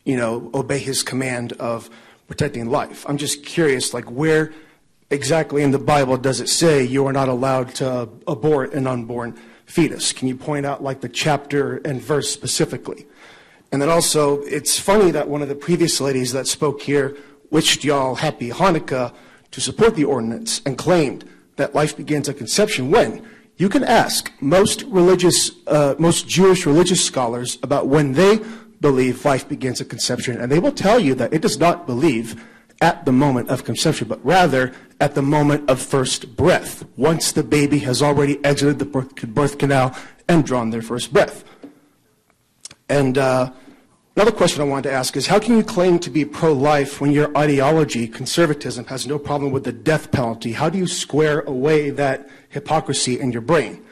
you know, obey his command of protecting life. I'm just curious, like, where exactly in the Bible does it say you are not allowed to abort an unborn fetus? Can you point out like the chapter and verse specifically? And then also, it's funny that one of the previous ladies that spoke here wished y'all happy Hanukkah to support the ordinance and claimed that life begins at conception when you can ask most Jewish religious scholars about when they believe life begins at conception, and they will tell you that it does not believe at the moment of conception, but rather at the moment of first breath, once the baby has already exited the birth canal and drawn their first breath. And another question I wanted to ask is, how can you claim to be pro-life when your ideology, conservatism, has no problem with the death penalty? How do you square away that hypocrisy in your brain?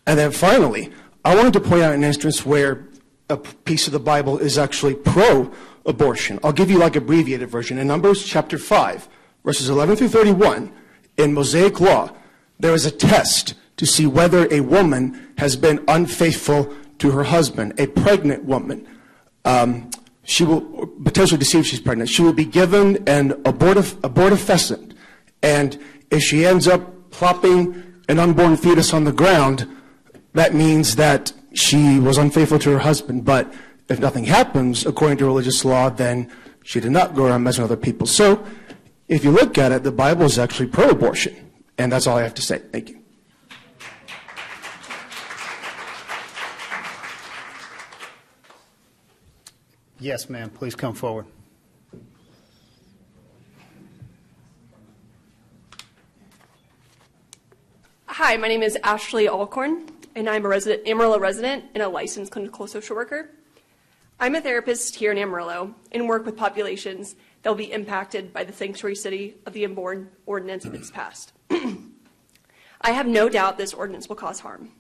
And then finally, I wanted to point out an instance where a piece of the Bible is actually pro-abortion. I'll give you like abbreviated version. In Numbers chapter 5, verses 11 through 31, in Mosaic law, there is a test to see whether a woman has been unfaithful to her husband, a pregnant woman. She will potentially deceive she's pregnant. She will be given an abortifacient, and if she ends up plopping an unborn fetus on the ground, that means that she was unfaithful to her husband. But if nothing happens, according to religious law, then she did not go around messing with other people. So if you look at it, the Bible is actually pro-abortion. And that's all I have to say. Thank you. Yes, ma'am. Please come forward. Hi, my name is Ashley Alcorn, and I'm a Amarillo resident and a licensed clinical social worker. I'm a therapist here in Amarillo and work with populations that will be impacted by the sanctuary city of the unborn ordinance if it's passed. I have no doubt this ordinance will cause harm.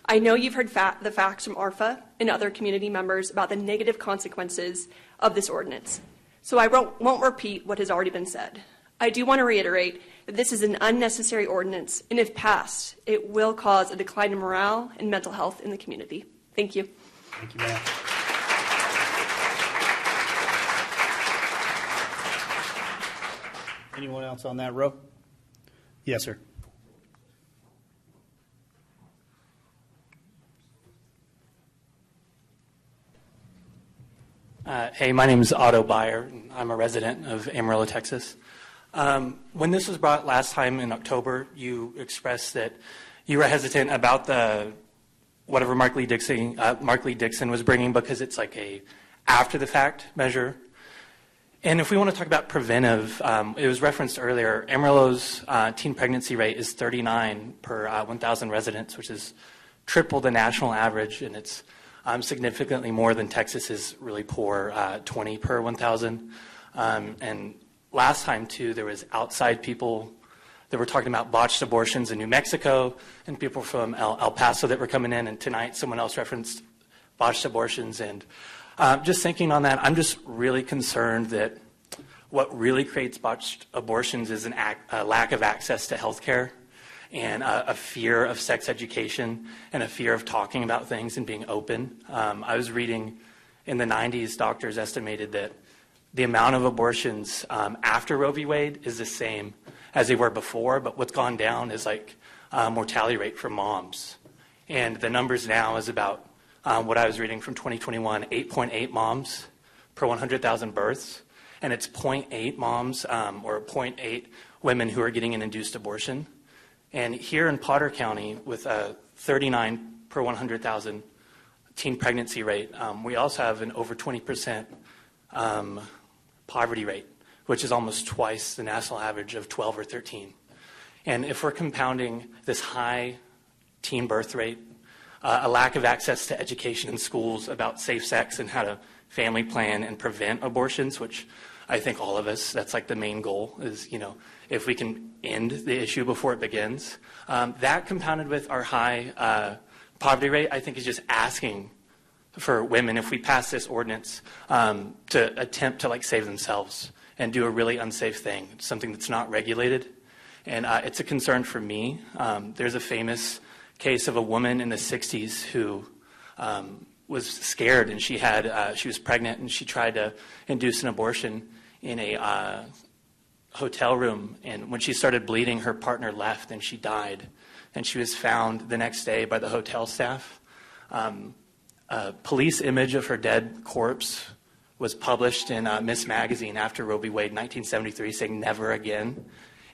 I know you've heard the facts from ARFA and other community members about the negative consequences of this ordinance, so I won't repeat what has already been said. I do want to reiterate that this is an unnecessary ordinance, and if passed, it will cause a decline in morale and mental health in the community. Thank you. Thank you, ma'am. Anyone else on that row? Yes, sir. Hey, my name is Otto Beyer, and I'm a resident of Amarillo, Texas. When this was brought last time in October, you expressed that you were hesitant about whatever Mark Lee Dixon was bringing because it's like a after-the-fact measure. And if we want to talk about preventive, it was referenced earlier, Amarillo's teen pregnancy rate is 39 per 1,000 residents, which is triple the national average, and it's significantly more than Texas's really poor 20 per 1,000. And last time, too, there was outside people that were talking about botched abortions in New Mexico and people from El Paso that were coming in. And tonight, someone else referenced botched abortions. And just thinking on that, I'm just really concerned that what really creates botched abortions is a lack of access to health care and a fear of sex education and a fear of talking about things and being open. I was reading in the 90s, doctors estimated that the amount of abortions after Roe v. Wade is the same as they were before, but what's gone down is like mortality rate for moms. And the numbers now is about what I was reading from 2021, 8.8 moms per 100,000 births, and it's 0.8 moms or 0.8 women who are getting an induced abortion. And here in Potter County, with a 39 per 100,000 teen pregnancy rate, we also have an over 20% poverty rate, which is almost twice the national average of 12 or 13. And if we're compounding this high teen birth rate, a lack of access to education in schools about safe sex and how to family plan and prevent abortions, which I think all of us, that's like the main goal is, if we can end the issue before it begins. That compounded with our high poverty rate, I think is just asking for women, if we pass this ordinance, to attempt to save themselves and do a really unsafe thing, something that's not regulated. And it's a concern for me. There's a famous case of a woman in the 60s who was scared, and she was pregnant, and she tried to induce an abortion in a hotel room, and when she started bleeding, her partner left and she died. And she was found the next day by the hotel staff. A police image of her dead corpse was published in Miss Magazine after Roe v. Wade in 1973, saying never again.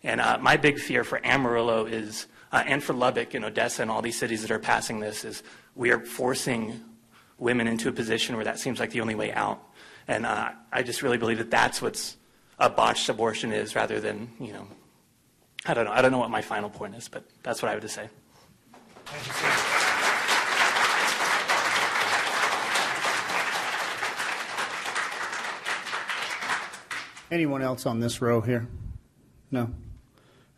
And my big fear for Amarillo is, and for Lubbock and Odessa and all these cities that are passing this, is we are forcing women into a position where that seems like the only way out. And I just really believe that that's what's a botched abortion is, rather than, I don't know. I don't know what my final point is, but that's what I would just say. Thank you, sir. Anyone else on this row here? No?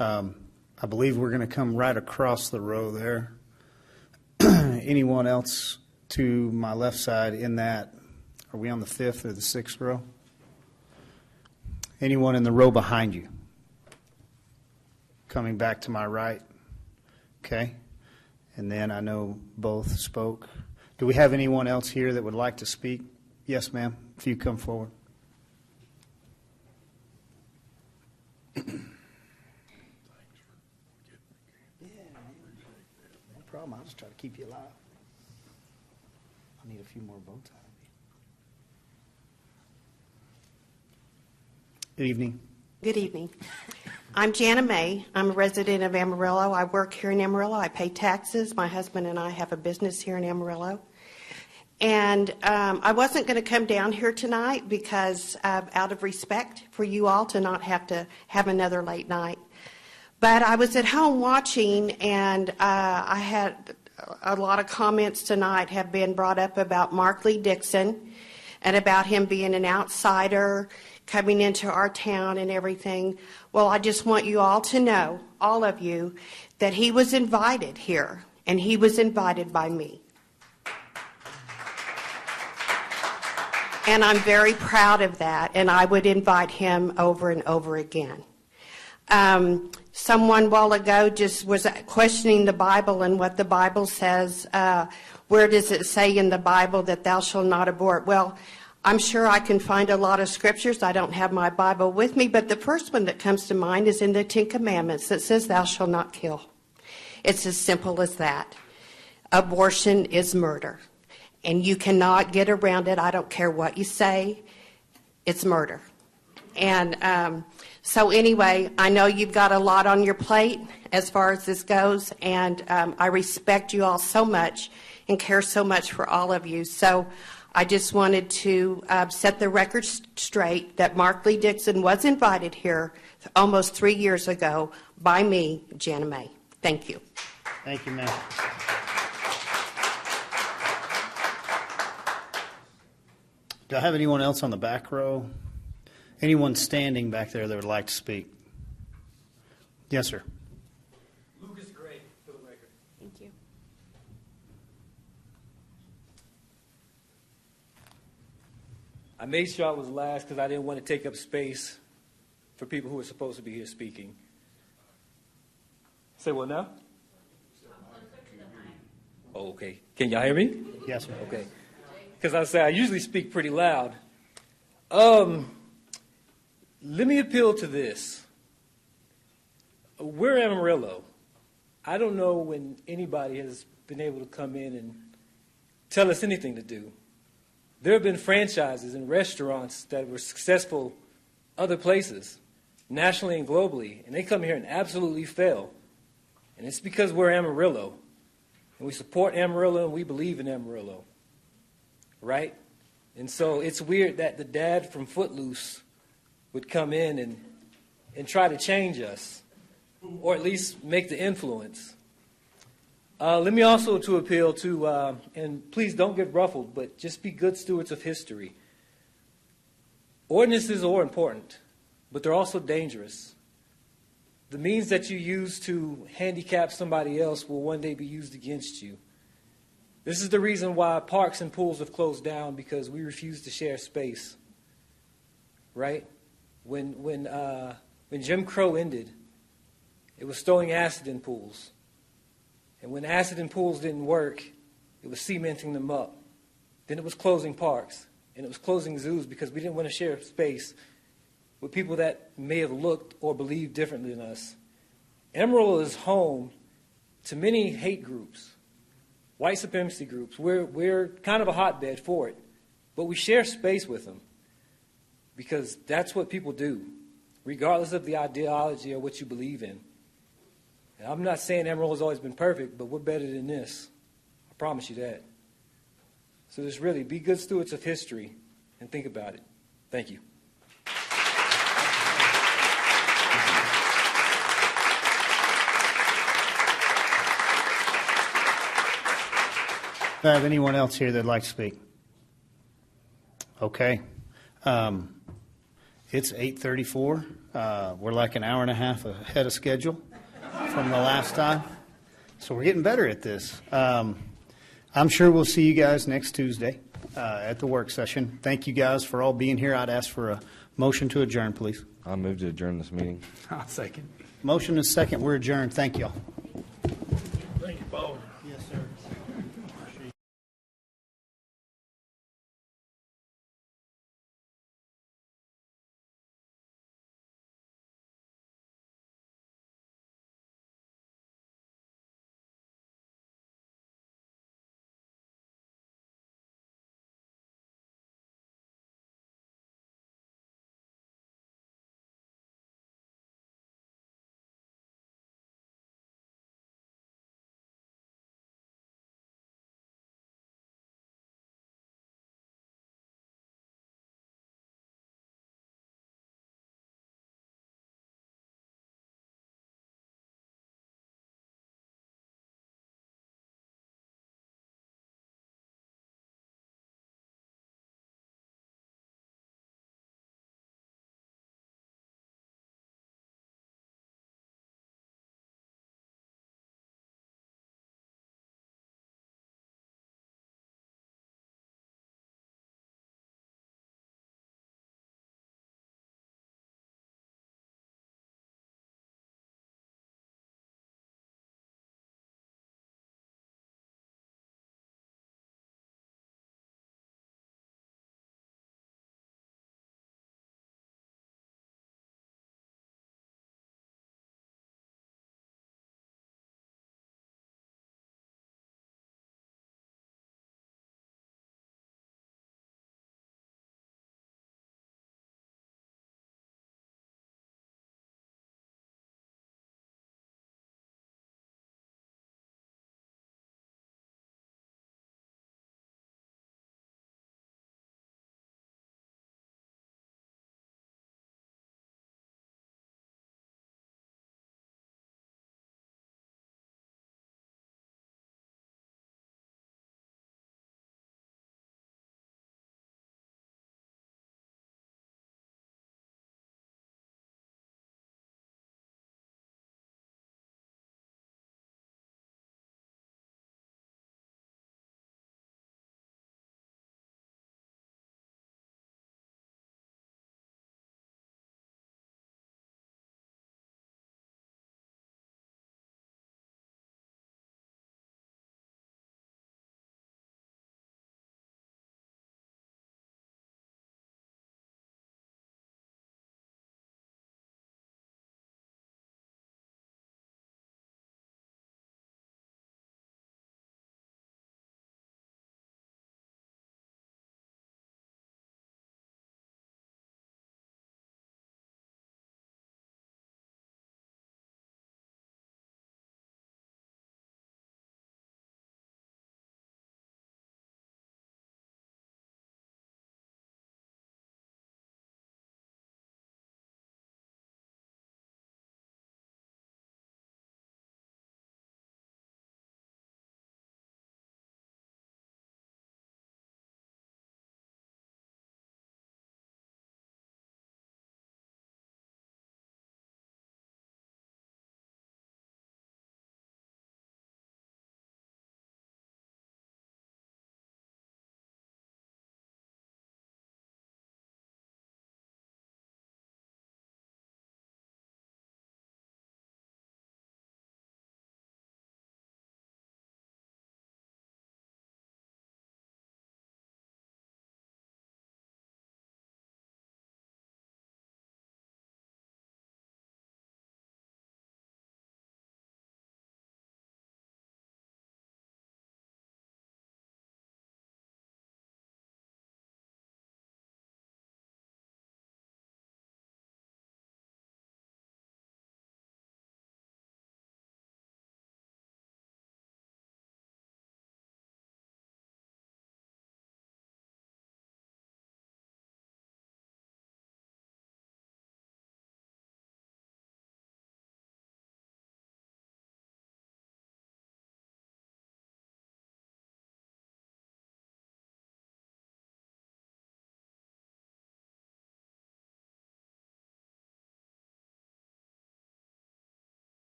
I believe we're going to come right across the row there. Anyone else to my left side in that? Are we on the 5th or the 6th row? Anyone in the row behind you? Coming back to my right. Okay. And then I know both spoke. Do we have anyone else here that would like to speak? Yes, ma'am. If you come forward. Yeah, no problem. I'll just try to keep you alive. I need a few more votes out of you. Good evening. Good evening. I'm Jana May. I'm a resident of Amarillo. I work here in Amarillo. I pay taxes. My husband and I have a business here in Amarillo. And I wasn't going to come down here tonight because out of respect for you all to not have to have another late night. But I was at home watching, and I had a lot of comments tonight have been brought up about Mark Lee Dixon and about him being an outsider coming into our town and everything. Well, I just want you all to know, all of you, that he was invited here, and he was invited by me. And I'm very proud of that, and I would invite him over and over again. Someone a while ago just was questioning the Bible and what the Bible says. Where does it say in the Bible that thou shalt not abort? Well, I'm sure I can find a lot of scriptures. I don't have my Bible with me, but the first one that comes to mind is in the Ten Commandments that says thou shalt not kill. It's as simple as that. Abortion is murder, and you cannot get around it. I don't care what you say. It's murder. And so anyway, I know you've got a lot on your plate as far as this goes, and I respect you all so much and care so much for all of you. So I just wanted to set the record straight that Mark Lee Dixon was invited here almost 3 years ago by me, Jana May. Thank you. Thank you, ma'am. Do I have anyone else on the back row? Anyone standing back there that would like to speak? Yes, sir. Lucas Gray, for the record. Thank you. I made sure I was last because I didn't want to take up space for people who were supposed to be here speaking. Say what now? Oh, okay. Can y'all hear me? Yes, sir. Okay. Because I usually speak pretty loud. Let me appeal to this. We're Amarillo. I don't know when anybody has been able to come in and tell us anything to do. There have been franchises and restaurants that were successful other places, nationally and globally, and they come here and absolutely fail. And it's because we're Amarillo, and we support Amarillo, and we believe in Amarillo, right? And so it's weird that the dad from Footloose would come in and try to change us, or at least make the influence. Let me also to appeal to, and please don't get ruffled, but just be good stewards of history. Ordinances are important, but they're also dangerous. The means that you use to handicap somebody else will one day be used against you. This is the reason why parks and pools have closed down, because we refuse to share space, right? When Jim Crow ended, it was throwing acid in pools. And when acid in pools didn't work, it was cementing them up. Then it was closing parks, and it was closing zoos because we didn't want to share space with people that may have looked or believed differently than us. Amarillo is home to many hate groups, white supremacy groups. We're kind of a hotbed for it, but we share space with them because that's what people do, regardless of the ideology or what you believe in. And I'm not saying Amarillo's always been perfect, but we're better than this. I promise you that. So just really be good stewards of history and think about it. Thank you. Do I have anyone else here that'd like to speak? Okay. It's 8:34. We're like an hour and a half ahead of schedule from the last time. So we're getting better at this. I'm sure we'll see you guys next Tuesday at the work session. Thank you guys for all being here. I'd ask for a motion to adjourn, please. I'll move to adjourn this meeting. I'll second. Motion is second. We're adjourned. Thank you all.